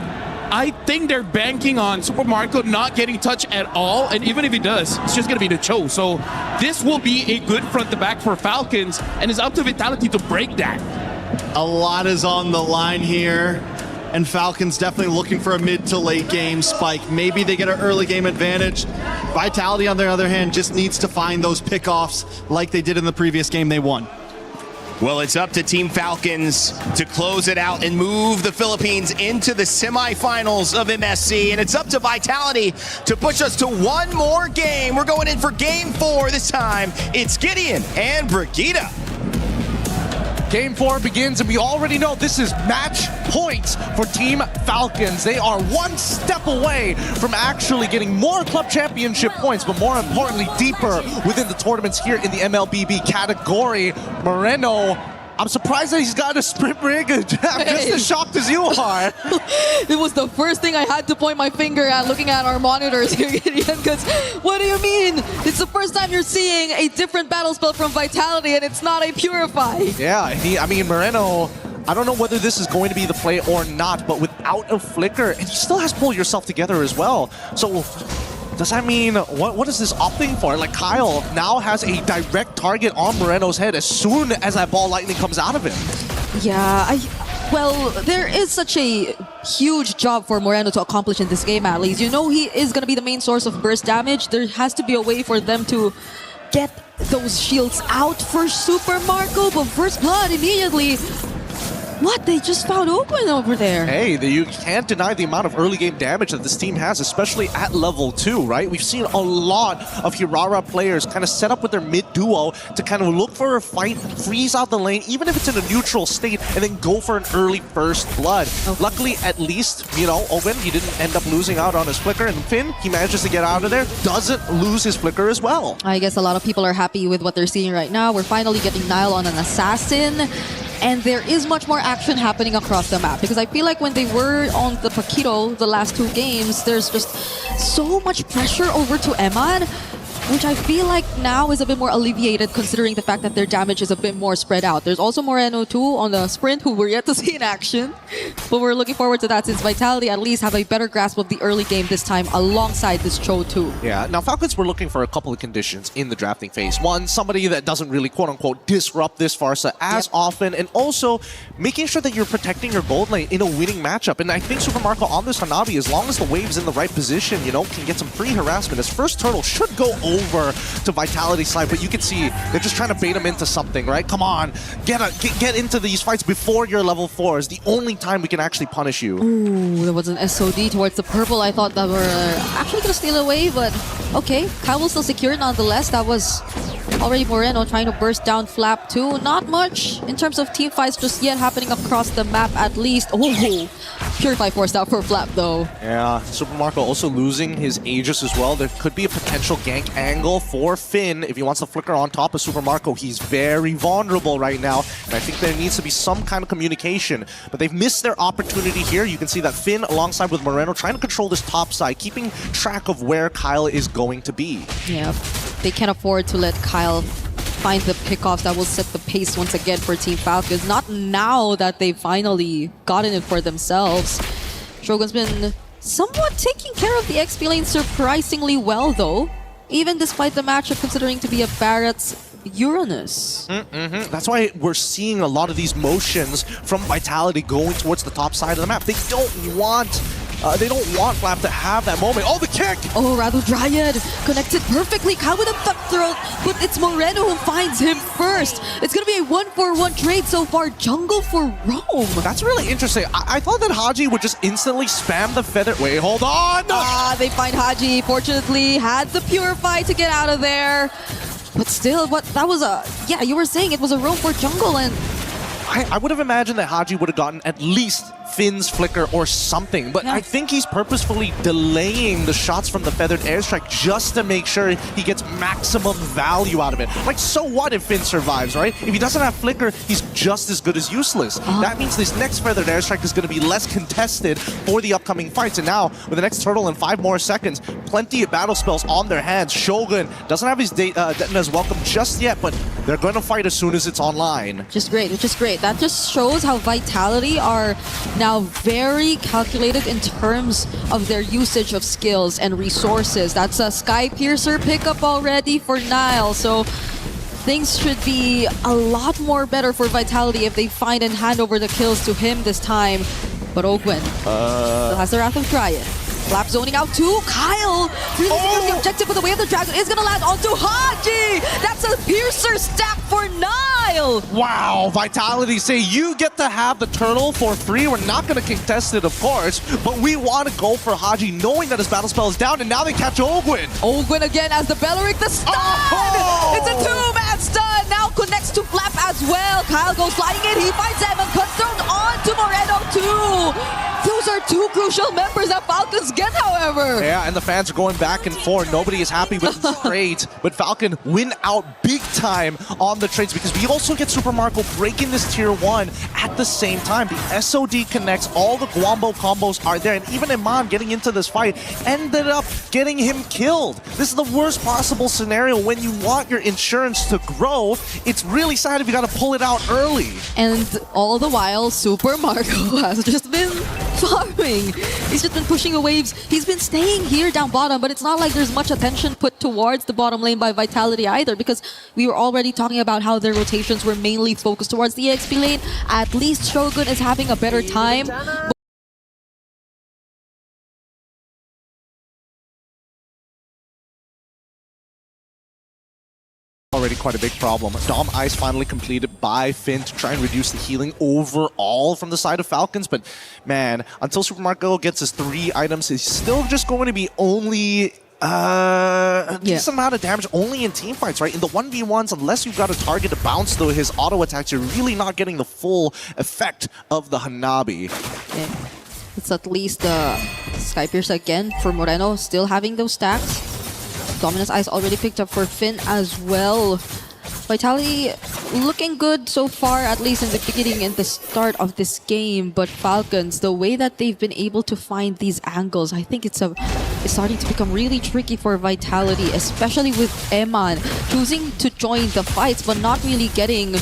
I think they're banking on Super Marco not getting touched at all. And even if he does, it's just going to be the Cho. So this will be a good front to back for Falcons. And it's up to Vitality to break that. A lot is on the line here, and Falcons definitely looking for a mid to late game spike. Maybe they get an early game advantage. Vitality, on the other hand, just needs to find those pickoffs like they did in the previous game they won. Well, it's up to Team Falcons to close it out and move the Philippines into the semifinals of MSC. And it's up to Vitality to push us to one more game. We're going in for game 4 this time. It's Gideon and Brigitte. Game 4 begins, and we already know this is match points for Team Falcons. They are one step away from actually getting more club championship points, but more importantly, deeper within the tournaments here in the MLBB category. Moreno, I'm surprised that he's got a sprint rig. I'm just as shocked as you are. It was the first thing I had to point my finger at looking at our monitors here, Gideon, because what do you mean? It's the first time you're seeing a different battle spell from Vitality, and it's not a Purify. Yeah, I mean, Moreno I don't know whether this is going to be the play or not, but without a flicker, and he still has to pull yourself together as well. So does that mean, what is this opting for? Like, Kyle now has a direct target on Moreno's head as soon as that ball lightning comes out of him. Yeah, well, there is such a huge job for Moreno to accomplish in this game, at least. You know he is going to be the main source of burst damage. There has to be a way for them to get those shields out for Super Marco, but First Blood immediately... What? They just found Oakland over there. Hey, you can't deny the amount of early game damage that this team has, especially at level 2, right? We've seen a lot of Hirara players kind of set up with their mid duo to kind of look for a fight, freeze out the lane, even if it's in a neutral state, and then go for an early First Blood. Okay. Luckily, at least, you know, Owen, he didn't end up losing out on his flicker, and Finn, he manages to get out of there, doesn't lose his flicker as well. I guess a lot of people are happy with what they're seeing right now. We're finally getting Nile on an assassin. And there is much more action happening across the map, because I feel like when they were on the Paquito the last 2 games, there's just so much pressure over to Eman, which I feel like now is a bit more alleviated considering the fact that their damage is a bit more spread out. There's also Moreno too on the sprint, who we're yet to see in action, but we're looking forward to that since Vitality at least have a better grasp of the early game this time alongside this Cho too. Yeah, now Falcons were looking for a couple of conditions in the drafting phase. One, somebody that doesn't really quote-unquote disrupt this Pharsa as often, and also making sure that you're protecting your gold lane in a winning matchup. And I think Super Marco on this Hanabi, as long as the wave's in the right position, you know, can get some free harassment. His first turtle should go over to Vitality's side, but you can see they're just trying to bait him into something, right? Come on, get into these fights before you're level 4 is the only time we can actually punish you. Ooh, there was an SOD towards the purple. I thought that were actually going to steal away, but okay. Kyle will still secure nonetheless. That was already Moreno trying to burst down Flap too. Not much in terms of team fights just yet happening across the map at least. Oh, Purify forced out for Flap though. Yeah, Super Marco also losing his Aegis as well. There could be a potential gank angle for Finn if he wants to flicker on top of Super Marco. He's very vulnerable right now, and I think there needs to be some kind of communication. But they've missed their opportunity here. You can see that Finn alongside with Moreno trying to control this top side, keeping track of where Kyle is going to be. Yeah, they can't afford to let Kyle find the pickoffs that will set the pace once again for Team Falcons. Not now that they've finally gotten it for themselves. Shogun's been somewhat taking care of the XP lane surprisingly well though, even despite the matchup considering to be a Barrett's Uranus. That's why we're seeing a lot of these motions from Vitality going towards the top side of the map. They don't want Flap to have that moment. Oh, the kick! Oh, Radu Dryad connected perfectly. Kyle with a cutthroat, but it's Moreno who finds him first. It's going to be a 1-for-1 trade so far. Jungle for Rome. That's really interesting. I thought that Haji would just instantly spam the feather. Wait, hold on! They find Haji. Fortunately, had the Purify to get out of there. But still, that was a... Yeah, you were saying it was a roam for jungle, and... I would have imagined that Haji would have gotten at least Finn's flicker or something, but I think he's purposefully delaying the shots from the feathered airstrike just to make sure he gets maximum value out of it. Like, so what if Finn survives, right? If he doesn't have flicker, he's just as good as useless. That means this next feathered airstrike is going to be less contested for the upcoming fights, and now with the next turtle in 5 more seconds, plenty of battle spells on their hands. Shogun doesn't have his Detna's welcome just yet, but they're going to fight as soon as it's online. Just great, just great. That just shows how Vitality are now very calculated in terms of their usage of skills and resources. That's a Sky Piercer pickup already for Nile, so things should be a lot more better for Vitality if they find and hand over the kills to him this time. But Oakwen still has the Wrath of Dryad. Flap zoning out to Kyle. Releasing the objective, but the way of the dragon is going to land onto Haji. That's a Piercer stack for Nile. Wow, Vitality say you get to have the turtle for free. We're not going to contest it, of course, but we want to go for Haji knowing that his battle spell is down, and now they catch Ogwin. Ogwin again as the Belleric, the stun. It's a 2-man stun. Now connects to Flap as well. Kyle goes flying in. He finds Evan, cuts down onto Moreno too. Those Those are two crucial members that Falcons get, however. Yeah, and the fans are going back and forth. Nobody is happy with the trades, but Falcon win out big time on the trades because we also get Super Marco breaking this tier 1 at the same time. The SOD connects, all the Guambo combos are there, and even Iman getting into this fight ended up getting him killed. This is the worst possible scenario when you want your insurance to grow. It's really sad if you got to pull it out early. And all the while, Super Marco has just been farming. He's just been pushing the waves. He's been staying here down bottom, but it's not like there's much attention put towards the bottom lane by Vitality either, because we were already talking about how their rotations were mainly focused towards the EXP lane. At least Shogun is having a better time. Already quite a big problem. Dom Ice finally completed by Finn to try and reduce the healing overall from the side of Falcons, but man, until Super Marco gets his 3 items, he's still just going to be only a decent amount of damage only in team fights, right? In the 1v1s, unless you've got a target to bounce though his auto attacks, you're really not getting the full effect of the Hanabi. Yeah. It's at least Sky Pierce again for Moreno, still having those stacks. Dominus Ice already picked up for Finn as well. Vitality looking good so far, at least in the beginning and the start of this game. But Falcons, the way that they've been able to find these angles, I think it's starting to become really tricky for Vitality, especially with Eman choosing to join the fights but not really getting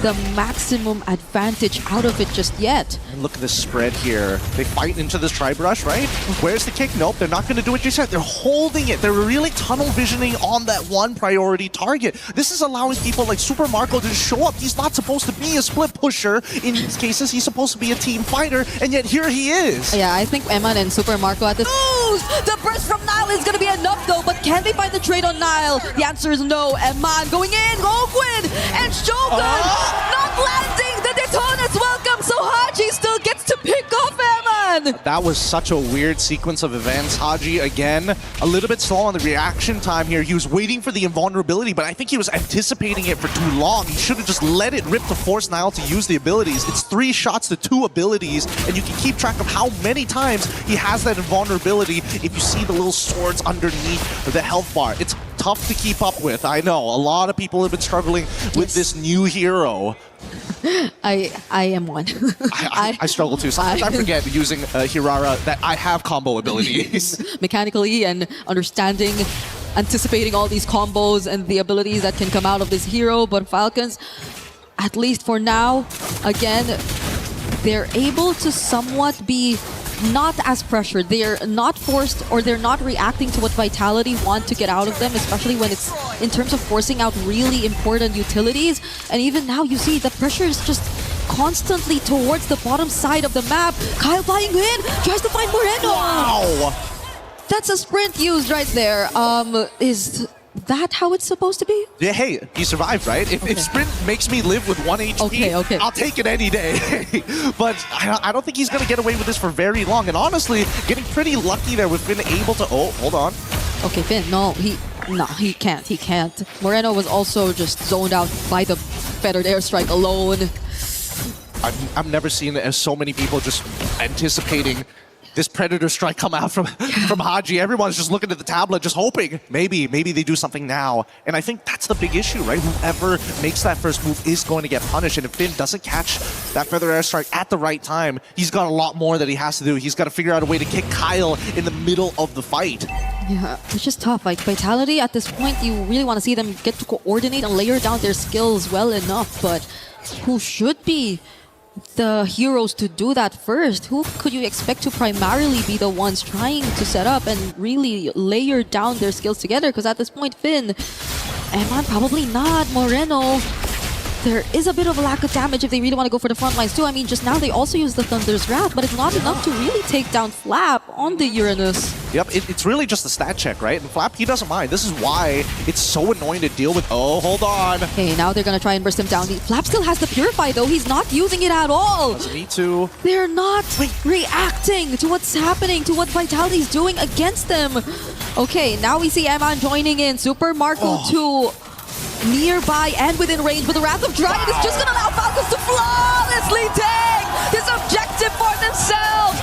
the maximum advantage out of it just yet. And look at this spread here. They fight into this tri-brush, right? Where's the kick? Nope, they're not going to do it just yet. They're holding it. They're really tunnel visioning on that one priority target. This is allowing people like Super Marco to show up. He's not supposed to be a split pusher. In these cases, he's supposed to be a team fighter, and yet here he is. Yeah, I think Eman and Super Marco at this... The burst from Nile is going to be enough though, but can they find the trade on Nile? The answer is no. Eman going in, Ogwin and Shogun not landing. The Daytona's welcome, so Haji still gets to pick off Eman. That was such a weird sequence of events. Haji, again, a little bit slow on the reaction time here. He was waiting for the invulnerability, but I think he was anticipating it for too long. He should have just let it rip to force Nile to use the abilities. It's 3 shots to 2 abilities, and you can keep track of how many times he has that invulnerability if you see the little swords underneath the health bar. It's tough to keep up with. I know a lot of people have been struggling with this new hero. I am one. I struggle too. Sometimes I forget using Hirara that I have combo abilities. Mechanically and understanding, anticipating all these combos and the abilities that can come out of this hero. But Falcons, at least for now, again, they're able to somewhat be not as pressured. They're not forced, or they're not reacting to what Vitality want to get out of them, especially when it's in terms of forcing out really important utilities. And even now you see the pressure is just constantly towards the bottom side of the map. Kyle flying in, tries to find Moreno. Wow! That's a sprint used right there. Is that how it's supposed to be? Yeah, hey, he survived, right? If sprint makes me live with 1 HP, okay. I'll take it any day. But I don't think he's going to get away with this for very long. And honestly, getting pretty lucky there with Finn able to... Oh, hold on. Okay, Finn, no, he can't. He can't. Moreno was also just zoned out by the fettered airstrike alone. I've never seen so many people just anticipating this Predator strike come out from Haji. Everyone's just looking at the tablet, just hoping maybe they do something now. And I think that's the big issue, right? Whoever makes that first move is going to get punished. And if Finn doesn't catch that Feather Airstrike at the right time, he's got a lot more that he has to do. He's got to figure out a way to kick Kyle in the middle of the fight. Yeah, it's just tough. Like, Vitality, at this point, you really want to see them get to coordinate and layer down their skills well enough. But who should be the heroes to do that first? Who could you expect to primarily be the ones trying to set up and really layer down their skills together? Because at this point, Finn, Eman probably not. Moreno, there is a bit of a lack of damage if they really want to go for the front lines too. I mean, just now they also use the Thunder's Wrath, but it's not enough to really take down Flap on the Uranus. Yep, it's really just a stat check, right? And Flap, he doesn't mind. This is why it's so annoying to deal with. Oh, hold on. Okay, now they're going to try and burst him down. Flap still has the Purify, though. He's not using it at all. Doesn't need to. They're not reacting to what's happening, to what Vitality's doing against them. Okay, now we see Eman joining in. Super Marco 2 nearby and within range, but the Wrath of Dryad is just going to allow Falcons to flawlessly take this objective for themselves.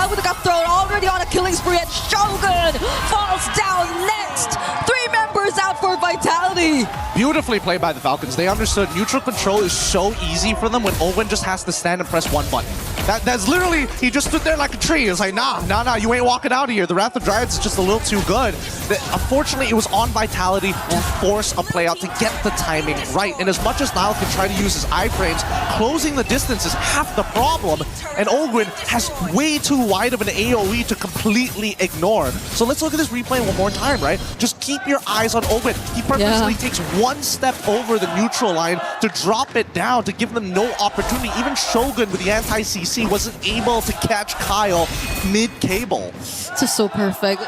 Kyle with the got thrown already on a killing spree, and Shogun falls down next. 3 members out for Vitality. Beautifully played by the Falcons. They understood neutral control is so easy for them when Owen just has to stand and press one button. That's literally, he just stood there like a tree. It's like, nah, you ain't walking out of here. The Wrath of Dryads is just a little too good. Unfortunately, it was on Vitality to force a play out to get the timing right. And as much as Niall can try to use his iframes, closing the distance is half the problem. And Ogwin has way too wide of an AoE to completely ignore. So let's look at this replay one more time, right? Just keep your eyes on Ogwin. He purposely takes one step over the neutral line to drop it down, to give them no opportunity. Even Shogun with the anti-CC wasn't able to catch Kyle mid-cable. This is so perfect.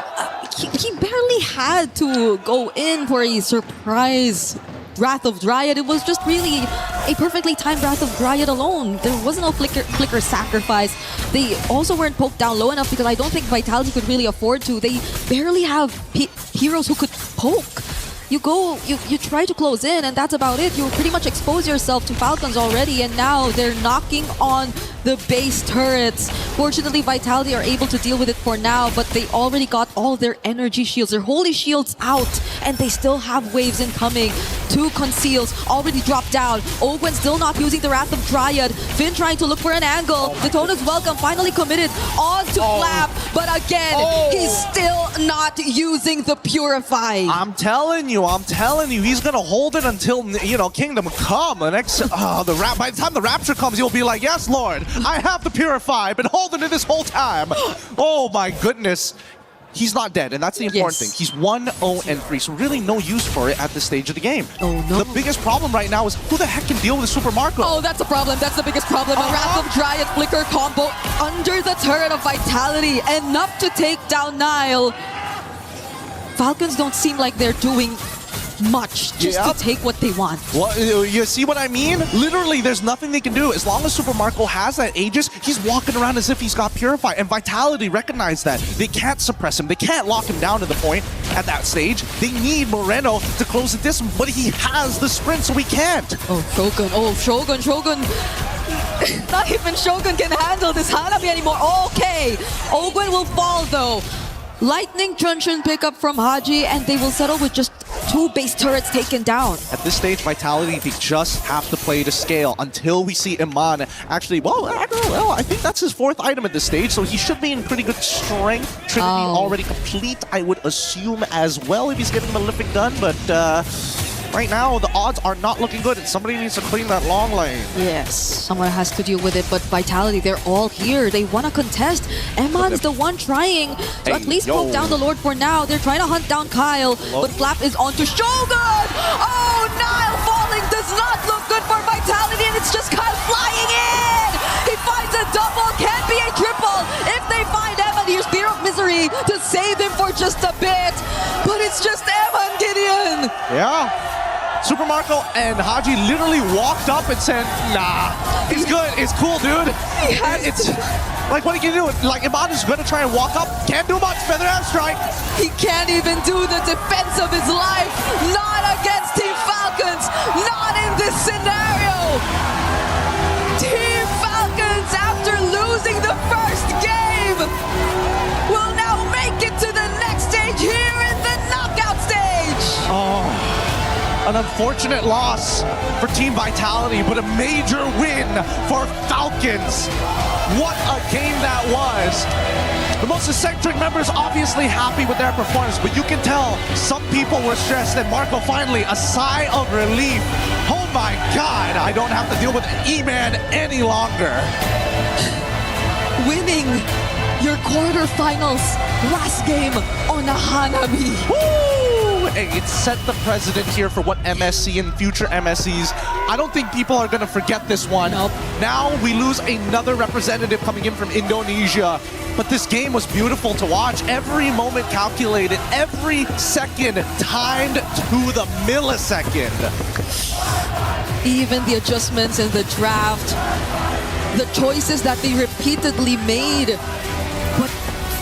He barely had to go in for a surprise Wrath of Dryad. It was just really a perfectly timed Wrath of Dryad alone. There was no flicker sacrifice. They also weren't poked down low enough because I don't think Vitality could really afford to. They barely have heroes who could poke. You try to close in, and that's about it. You pretty much expose yourself to Falcons already, and now they're knocking on the base turrets. Fortunately, Vitality are able to deal with it for now, but they already got all their energy shields, their holy shields out, and they still have waves incoming. 2 conceals already dropped down. Ogwen still not using the Wrath of Dryad. Finn trying to look for an angle. Daytona's Welcome finally committed onto Flap, but again, he's still not using the Purify. I'm telling you, he's gonna hold it until, Kingdom Come. By the time the Rapture comes, he'll be like, yes, Lord, I have the Purify, been holding it this whole time. Oh my goodness. He's not dead, and that's the important thing. He's 1-0-3, so really no use for it at this stage of the game. Oh no. The biggest problem right now is who the heck can deal with Super Marco? Oh, that's a problem. That's the biggest problem. A Wrath of Dryad Flicker combo under the turret of Vitality. Enough to take down Niall. Falcons don't seem like they're doing much just to take what they want. Well, you see what I mean? Literally, there's nothing they can do. As long as Super Marco has that Aegis, he's walking around as if he's got Purify, and Vitality recognize that. They can't suppress him. They can't lock him down to the point at that stage. They need Moreno to close the distance, but he has the sprint, so he can't. Oh, Shogun. Not even Shogun can handle this Hanabi anymore. Okay, Ogwen will fall though. Lightning Truncheon pickup from Haji, and they will settle with just 2 base turrets taken down. At this stage, Vitality, they just have to play to scale until we see Iman actually, I think that's his 4th item at this stage, so he should be in pretty good strength. Trinity already complete, I would assume, as well, if he's getting a Malefic done, but right now, the odds are not looking good, and somebody needs to clean that long lane. Yes, someone has to deal with it, but Vitality, they're all here. They want to contest. Eman's the one trying to at least poke down the Lord for now. They're trying to hunt down Kyle, but Flap is onto Shogun! Oh, Niall falling does not look good for Vitality, and it's just Kyle flying in! He finds a double, can't be a triple. If they find Eman, here's Spear of Misery to save him for just a bit, but it's just Eman, Gideon! Yeah. Super Marco and Haji literally walked up and said, nah, it's good, it's cool, dude. It's like, what are you doing? Like, Iman is gonna try and walk up, can't do much, Feather Air Strike. He can't even do the defense of his life. Not against Team Falcons, not in this scenario. Team Falcons, after losing the first game, will now make it to the next stage here in the knockout stage. An unfortunate loss for Team Vitality, but a major win for Falcons. What a game that was. The most eccentric members obviously happy with their performance, but you can tell some people were stressed, and Marco finally, a sigh of relief. Oh my God, I don't have to deal with E-Man any longer. Winning your quarterfinals last game on a Hanabi. It set the precedent here for what MSC and future MSCs. I don't think people are going to forget this one. Nope. Now we lose another representative coming in from Indonesia. But this game was beautiful to watch. Every moment calculated, every second timed to the millisecond. Even the adjustments in the draft, the choices that they repeatedly made, but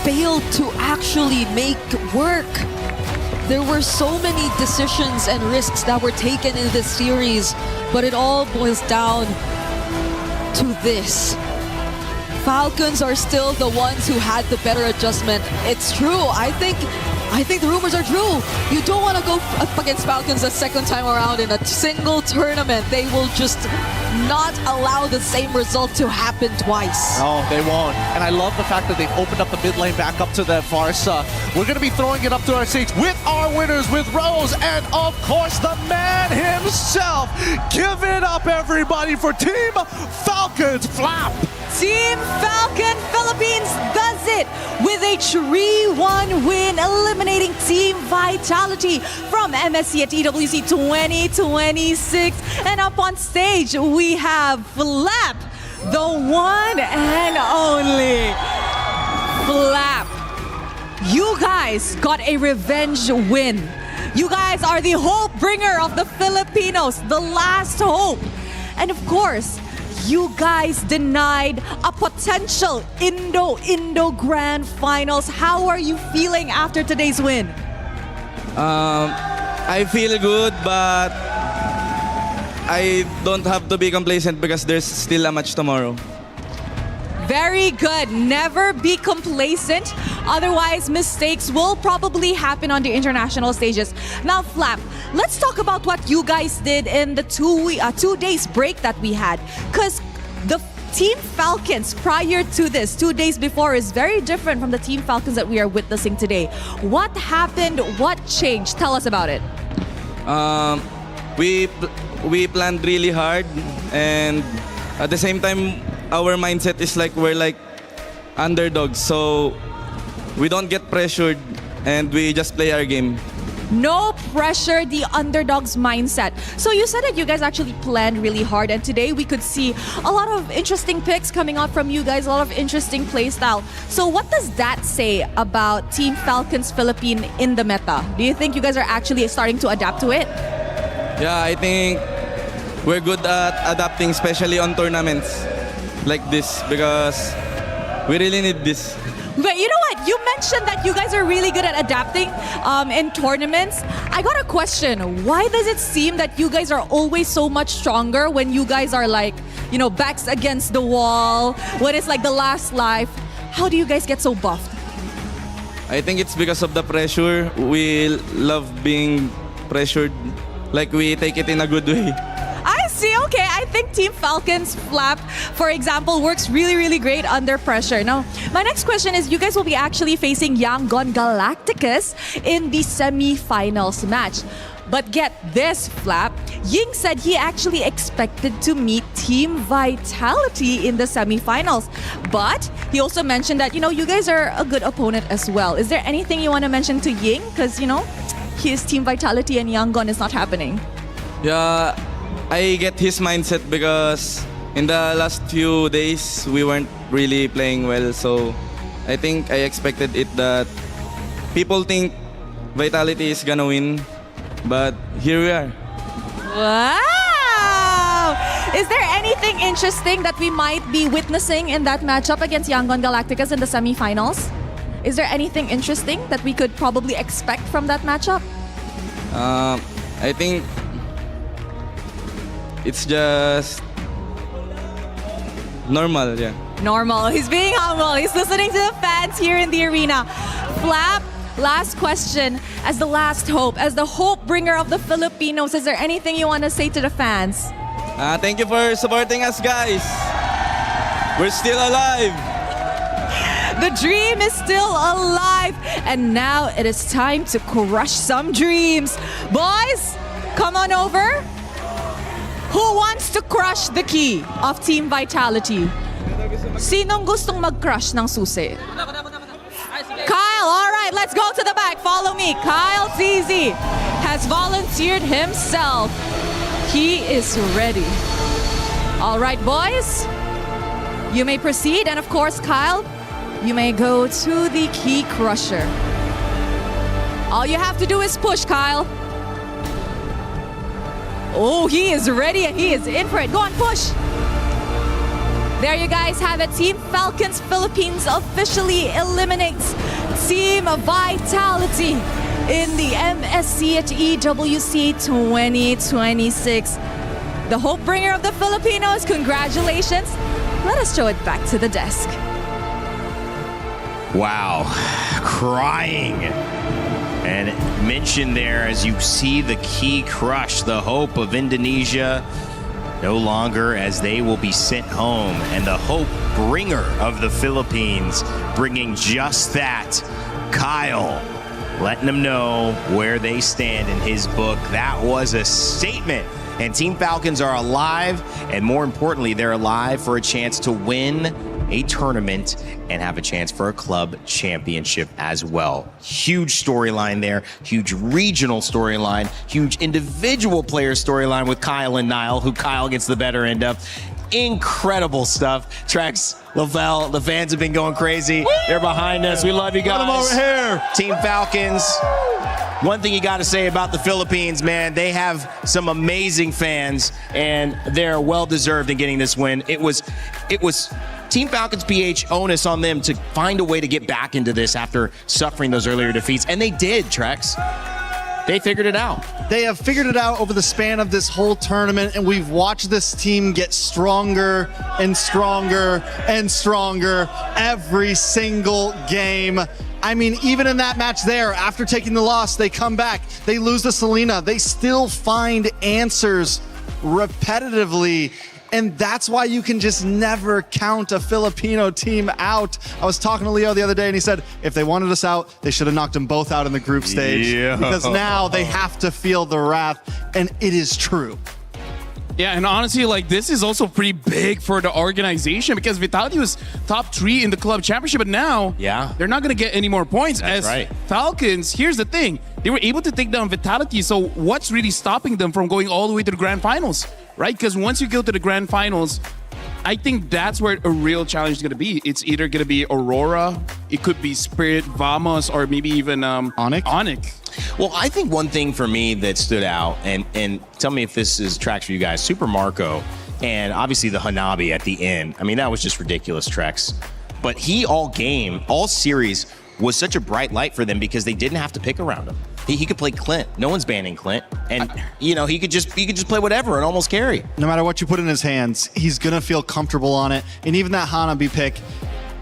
failed to actually make work. There were so many decisions and risks that were taken in this series, but it all boils down to this. Falcons are still the ones who had the better adjustment. It's true. I think the rumors are true. You don't want to go up against Falcons a second time around in a single tournament. They will just not allow the same result to happen twice. No, they won't. And I love the fact that they've opened up the mid lane back up to that Varsa. We're going to be throwing it up to our stage with our winners, with Rose, and of course the man himself. Give it up, everybody, for Team Falcons. Flap! Team Falcon Philippines does it with a 3-1 win, eliminating Team Vitality from MSC at EWC 2026. And up on stage, we have Flap, the one and only Flap. You guys got a revenge win. You guys are the hope bringer of the Filipinos, the last hope. And of course, you guys denied a potential Indo Grand Finals. How are you feeling after today's win? I feel good, but I don't have to be complacent because there's still a match tomorrow. Very good. Never be complacent. Otherwise, mistakes will probably happen on the international stages. Now, Flap, let's talk about what you guys did in the 2 days break that we had. Because the Team Falcons prior to this, 2 days before, is very different from the Team Falcons that we are witnessing today. What happened? What changed? Tell us about it. We planned really hard, and at the same time, our mindset is like we're like underdogs, so we don't get pressured and we just play our game. No pressure, the underdog's mindset. So you said that you guys actually planned really hard, and today we could see a lot of interesting picks coming out from you guys, a lot of interesting play style. So what does that say about Team Falcons Philippine in the meta? Do you think you guys are actually starting to adapt to it? Yeah, I think we're good at adapting, especially on tournaments like this, because we really need this. But you know what? You mentioned that you guys are really good at adapting in tournaments. I got a question. Why does it seem that you guys are always so much stronger when you guys are like, you know, backs against the wall, when it's like the last life? How do you guys get so buffed? I think it's because of the pressure. We love being pressured. Like, we take it in a good way. I see. Okay, I think Team Falcons Flap, for example, works really, really great under pressure. Now, my next question is, you guys will be actually facing Yangon Galacticos in the semi-finals match. But get this, Flap. Ying said he actually expected to meet Team Vitality in the semi-finals. But he also mentioned that, you know, you guys are a good opponent as well. Is there anything you want to mention to Ying? Because, you know, his Team Vitality and Yangon is not happening. Yeah, I get his mindset because in the last few days, we weren't really playing well. So I think I expected it that people think Vitality is gonna win. But here we are. Wow! Is there anything interesting that we might be witnessing in that matchup against Yangon Galacticos in the semi-finals? Is there anything interesting that we could probably expect from that matchup? I think it's just normal, yeah. Normal. He's being humble. He's listening to the fans here in the arena. Flap, last question. As the last hope, as the hope bringer of the Filipinos, is there anything you want to say to the fans? Thank you for supporting us, guys. We're still alive. The dream is still alive. And now it is time to crush some dreams. Boys, come on over. Who wants to crush the key of Team Vitality? Sinong gustong mag-crush ng susi? Kyle, all right, let's go to the back. Follow me. Kyle TZ has volunteered himself. He is ready. All right, boys, you may proceed. And of course, Kyle, you may go to the key crusher. All you have to do is push, Kyle. Oh, he is ready and he is in for it. Go on, push. There you guys have it. Team Falcons Philippines officially eliminates Team Vitality in the MSC at EWC 2026. The hope bringer of the Filipinos, congratulations. let us show it back to the desk. Wow, crying. And mentioned there as you see the key crush, the hope of Indonesia no longer, as they will be sent home, and the hope bringer of the Philippines bringing just that. Kyle letting them know where they stand in his book. That was a statement. And Team Falcons are alive, and more importantly, they're alive for a chance to win a tournament and have a chance for a club championship as well. Huge storyline there, huge regional storyline, huge individual player storyline with Kyle and Niall, who Kyle gets the better end of. Incredible stuff. Trex, Lavelle, the fans have been going crazy. They're behind us. We love you guys. Come over here. Team Falcons. One thing you got to say about the Philippines, man, they have some amazing fans, and they're well-deserved in getting this win. It was Team Falcons PH onus on them to find a way to get back into this after suffering those earlier defeats, and they did, Trex. They figured it out. They have figured it out over the span of this whole tournament, and we've watched this team get stronger and stronger and stronger every single game. I mean, even in that match there, after taking the loss, they come back, they lose to Selena, they still find answers repetitively. And that's why you can just never count a Filipino team out. I was talking to Leo the other day, and he said, if they wanted us out, they should have knocked them both out in the group stage. Yeah. Because now they have to feel the wrath, and it is true. Yeah, and honestly, like, this is also pretty big for the organization, because Vitality was top 3 in the club championship, but now they're not going to get any more points. That's right. Falcons, here's the thing. They were able to take down Vitality, so what's really stopping them from going all the way to the grand finals, right? Because once you go to the grand finals, I think that's where a real challenge is going to be. It's either going to be Aurora, it could be Spirit, Vamos, or maybe even Onyx. Well, I think one thing for me that stood out, and tell me if this is tracks for you guys, Super Marco, and obviously the Hanabi at the end. I mean, that was just ridiculous, Trex. But he all series was such a bright light for them because they didn't have to pick around him. He could play Clint. No one's banning Clint. And, you know, he could just play whatever and almost carry. No matter what you put in his hands, he's going to feel comfortable on it. And even that Hanabi pick,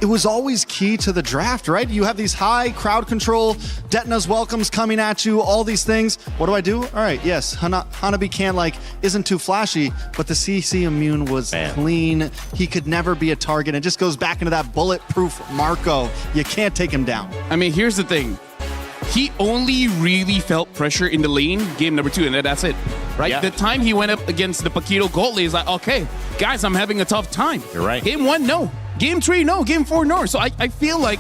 it was always key to the draft, right? You have these high crowd control, Detna's welcomes coming at you, all these things. What do? All right, yes, Hanabi can't, isn't too flashy, but the CC immune was clean. He could never be a target. It just goes back into that bulletproof Marco. You can't take him down. I mean, here's the thing. He only really felt pressure in the lane, game number 2, and that's it, right? Yeah. The time he went up against the Paquito gold lane, he's like, okay, guys, I'm having a tough time. You're right. Game 1, no. Game 3, no. Game 4, no. So I feel like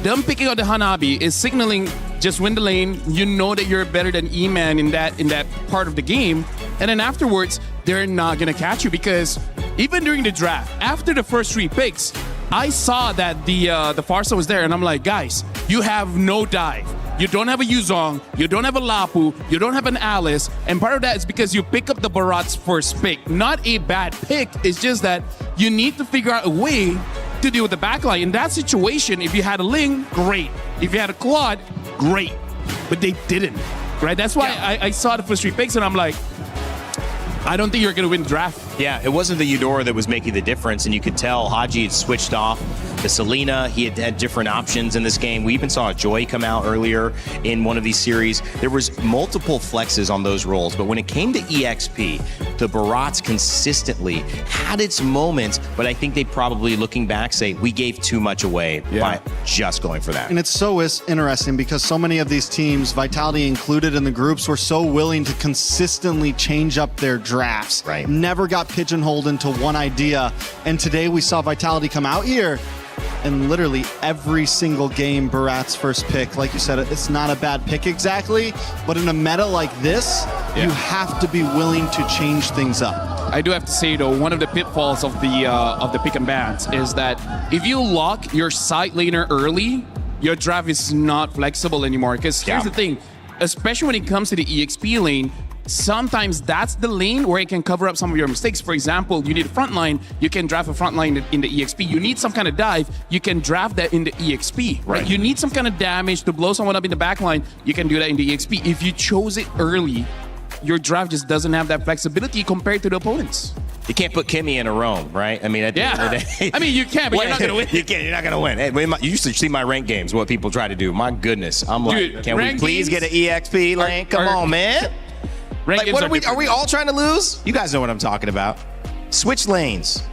them picking out the Hanabi is signaling just win the lane. You know that you're better than E-Man in that part of the game. And then afterwards, they're not going to catch you, because even during the draft, after the first 3 picks, I saw that the Farsa was there, and I'm like, guys, you have no dive. You don't have a Yuzong, you don't have a Lapu, you don't have an Alice, and part of that is because you pick up the Barat's first pick. Not a bad pick, it's just that you need to figure out a way to deal with the backline. In that situation, if you had a Ling, great. If you had a Claude, great. But they didn't, right? That's why I saw the first 3 picks, and I'm like, I don't think you're going to win the draft. Yeah, it wasn't the Eudora that was making the difference, and you could tell Haji had switched off to Selena. He had different options in this game. We even saw Joy come out earlier in one of these series. There was multiple flexes on those roles, but when it came to EXP, the Barats consistently had its moments, but I think they probably, looking back, say, we gave too much away by just going for that. And it's so interesting because so many of these teams, Vitality included in the groups, were so willing to consistently change up their drafts. Right. Never got pigeonholed into one idea. And today we saw Vitality come out here and literally every single game, Barat's first pick, like you said, it's not a bad pick exactly, but in a meta like this, you have to be willing to change things up. I do have to say, though, one of the pitfalls of the pick and bans is that if you lock your side laner early, your draft is not flexible anymore. Because here's the thing, especially when it comes to the EXP lane, sometimes that's the lane where it can cover up some of your mistakes. For example, you need a front line, you can draft a front line in the EXP. You need some kind of dive, you can draft that in the EXP, right? You need some kind of damage to blow someone up in the back line, you can do that in the EXP. If you chose it early, your draft just doesn't have that flexibility compared to the opponents. You can't put Kimmy in a Rome, right? I mean, at the end of the day. I mean, you can, but you're not going to win. You can't. You're not going to win. Hey, you used to see my rank games, what people try to do. My goodness. I'm like, Dude, can we please games get an EXP lane? Come on, man. Like, what are we all trying to lose? You guys know what I'm talking about. Switch lanes.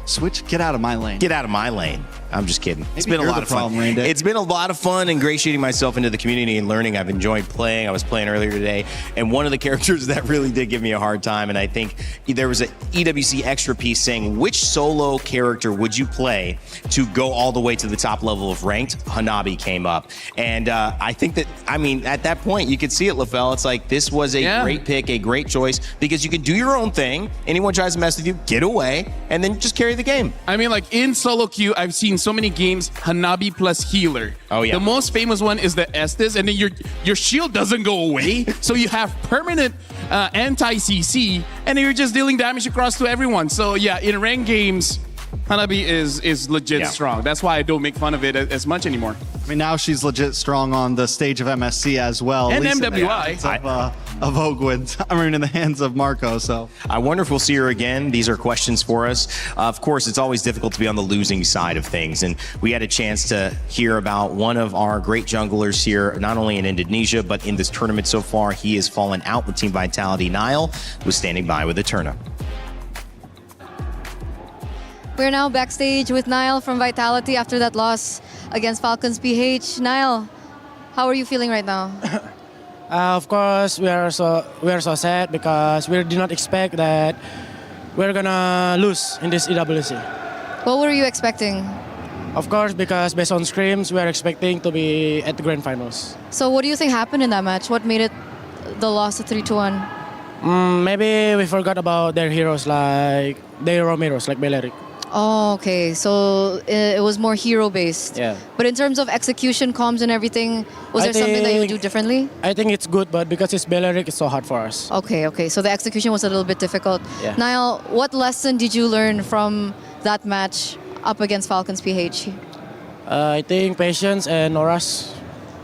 Switch, get out of my lane. Get out of my lane. I'm just kidding. It's Maybe been a you're lot the of fun. problem, Rain Day. It's been a lot of fun ingratiating myself into the community and learning. I've enjoyed playing. I was playing earlier today, and one of the characters that really did give me a hard time, and I think there was an EWC extra piece saying, which solo character would you play to go all the way to the top level of ranked? Hanabi came up. And I think that, I mean, at that point, you could see it, LaFell. It's like, this was a great pick, a great choice, because you can do your own thing. Anyone tries to mess with you, get away, and then just carry the game. I mean, like in solo queue, I've seen so many games, Hanabi plus healer. Oh, yeah. The most famous one is the Estes, and then your shield doesn't go away, so you have permanent anti-CC, and then you're just dealing damage across to everyone. So yeah, in ranked games, Hanabi is legit strong. That's why I don't make fun of it as much anymore. I mean, now she's legit strong on the stage of MSC as well. And at least MWI. In the hands of Ogwin. I mean, in the hands of Marco, so. I wonder if we'll see her again. These are questions for us. Of course, it's always difficult to be on the losing side of things. And we had a chance to hear about one of our great junglers here, not only in Indonesia, but in this tournament so far. He has fallen out with Team Vitality. Niall was standing by with a turn-up. We're now backstage with Niall from Vitality after that loss against Falcons PH. Niall, how are you feeling right now? Of course, we are so sad because we did not expect that we're gonna lose in this EWC. What were you expecting? Of course, because based on scrims, we are expecting to be at the grand finals. So what do you think happened in that match? What made it the loss to 3-1? Maybe we forgot about their heroes, like their Romeros, like Beleric. Oh, okay. So it was more hero-based. Yeah. But in terms of execution, comms and everything, was there something that you would do differently? I think it's good, but because it's Beleric, it's so hard for us. Okay. So the execution was a little bit difficult. Yeah. Niall, what lesson did you learn from that match up against Falcons PH? I think patience and no rush.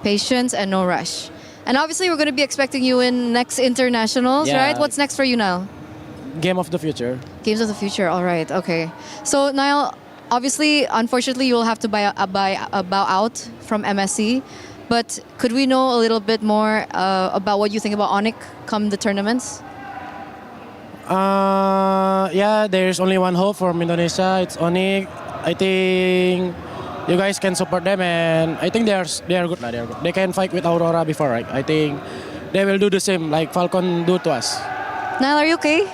Patience and no rush. And obviously, we're going to be expecting you in next internationals, right? What's next for you, Niall? Game of the future. Games of the future. All right. Okay. So Niall, obviously, unfortunately, you will have to bow out from MSC. But could we know a little bit more about what you think about Onyx come the tournaments? Yeah, there's only one hope from Indonesia. It's Onyx. I think you guys can support them, and I think they are good. They are good. They can fight with Aurora before, right? I think they will do the same like Falcon do to us. Niall, are you okay?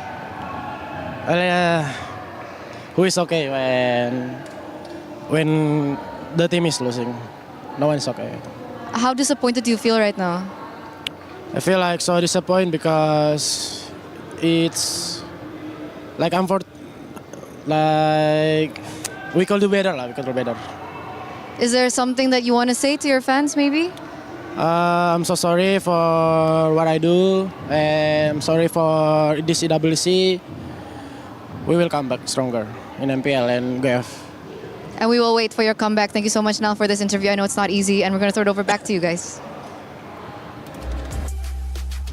Who is okay when the team is losing? No one's okay. How disappointed do you feel right now? I feel like so disappointed because it's like we could do better. We could do better. Is there something that you want to say to your fans, maybe? I'm so sorry for what I do. I'm sorry for this EWC. We will come back stronger in MPL and GF. And we will wait for your comeback. Thank you so much, Niall, for this interview. I know it's not easy, and we're going to throw it over back to you guys.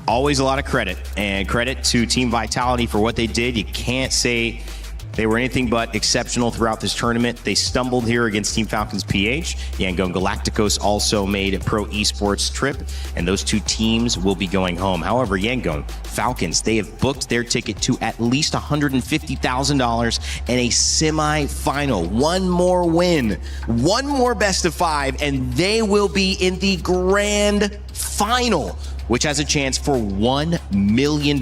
Always a lot of credit, and credit to Team Vitality for what they did. You can't say they were anything but exceptional throughout this tournament. They stumbled here against Team Falcons PH. Yangon Galacticos also made a pro esports trip, and those two teams will be going home. However, Yangon Falcons, they have booked their ticket to at least $150,000 and a semi-final. One more win, one more best of 5, and they will be in the grand final, which has a chance for $1 million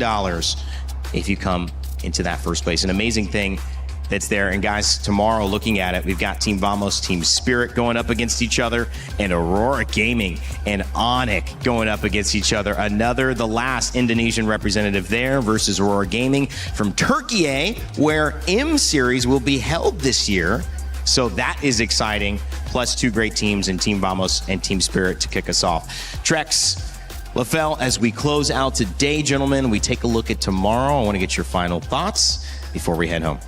if you come into that first place. An amazing thing that's there. And guys, tomorrow looking at it, we've got Team Vamos, Team Spirit going up against each other, and Aurora Gaming and Onyx going up against each other. The last Indonesian representative there versus Aurora Gaming from Turkey, where M Series will be held this year. So that is exciting. Plus 2 great teams in Team Vamos and Team Spirit to kick us off. Trex, LaFell, as we close out today, gentlemen, we take a look at tomorrow. I want to get your final thoughts before we head home.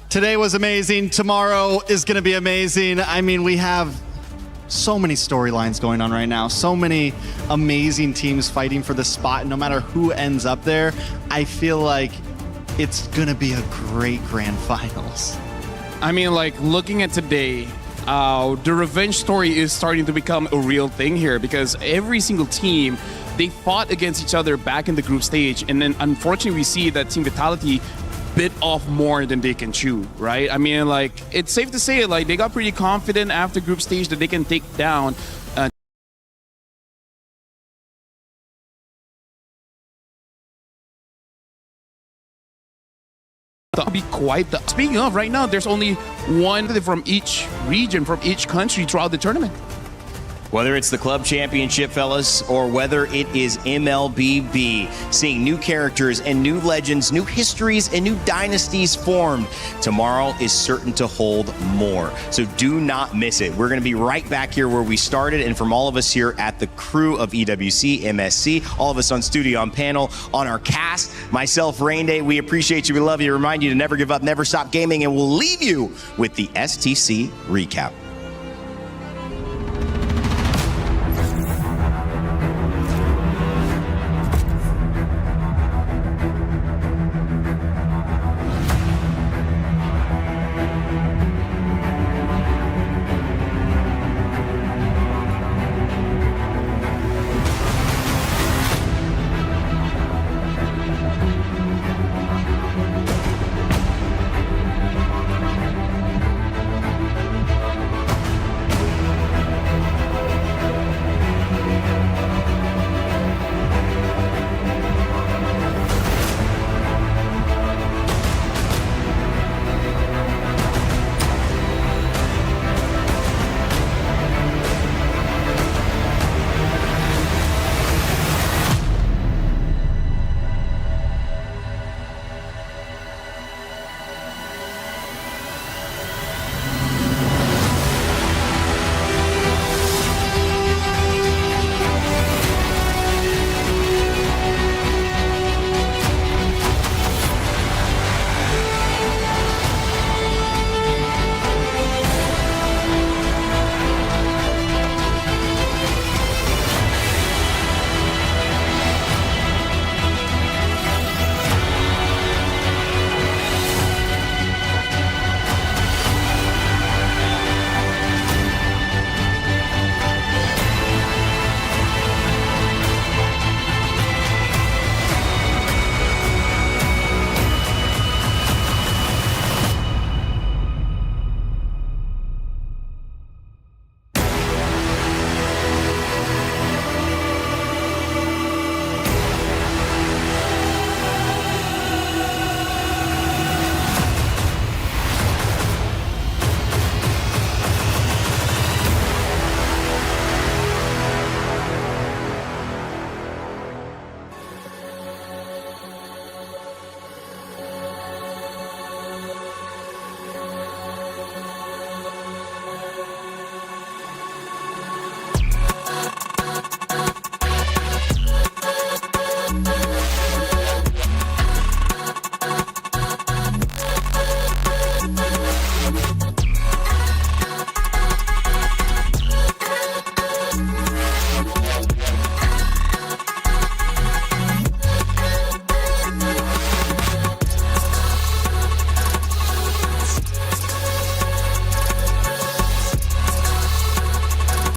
Today was amazing. Tomorrow is going to be amazing. I mean, we have so many storylines going on right now, so many amazing teams fighting for the spot. No matter who ends up there, I feel like it's gonna be a great grand finals. I mean, like, looking at today, the revenge story is starting to become a real thing here, because every single team, they fought against each other back in the group stage, and then unfortunately we see that Team Vitality bit off more than they can chew, right? I mean, like, it's safe to say, like, they got pretty confident after group stage that they can take down that'll be quite the... Speaking of, right now, there's only one from each region, from each country throughout the tournament. Whether it's the club championship, fellas, or whether it is MLBB, seeing new characters and new legends, new histories and new dynasties formed, tomorrow is certain to hold more. So do not miss it. We're going to be right back here where we started, and from all of us here at the crew of EWC, MSC, all of us on studio, on panel, on our cast, myself, Rain Day, we appreciate you, we love you, remind you to never give up, never stop gaming, and we'll leave you with the STC recap.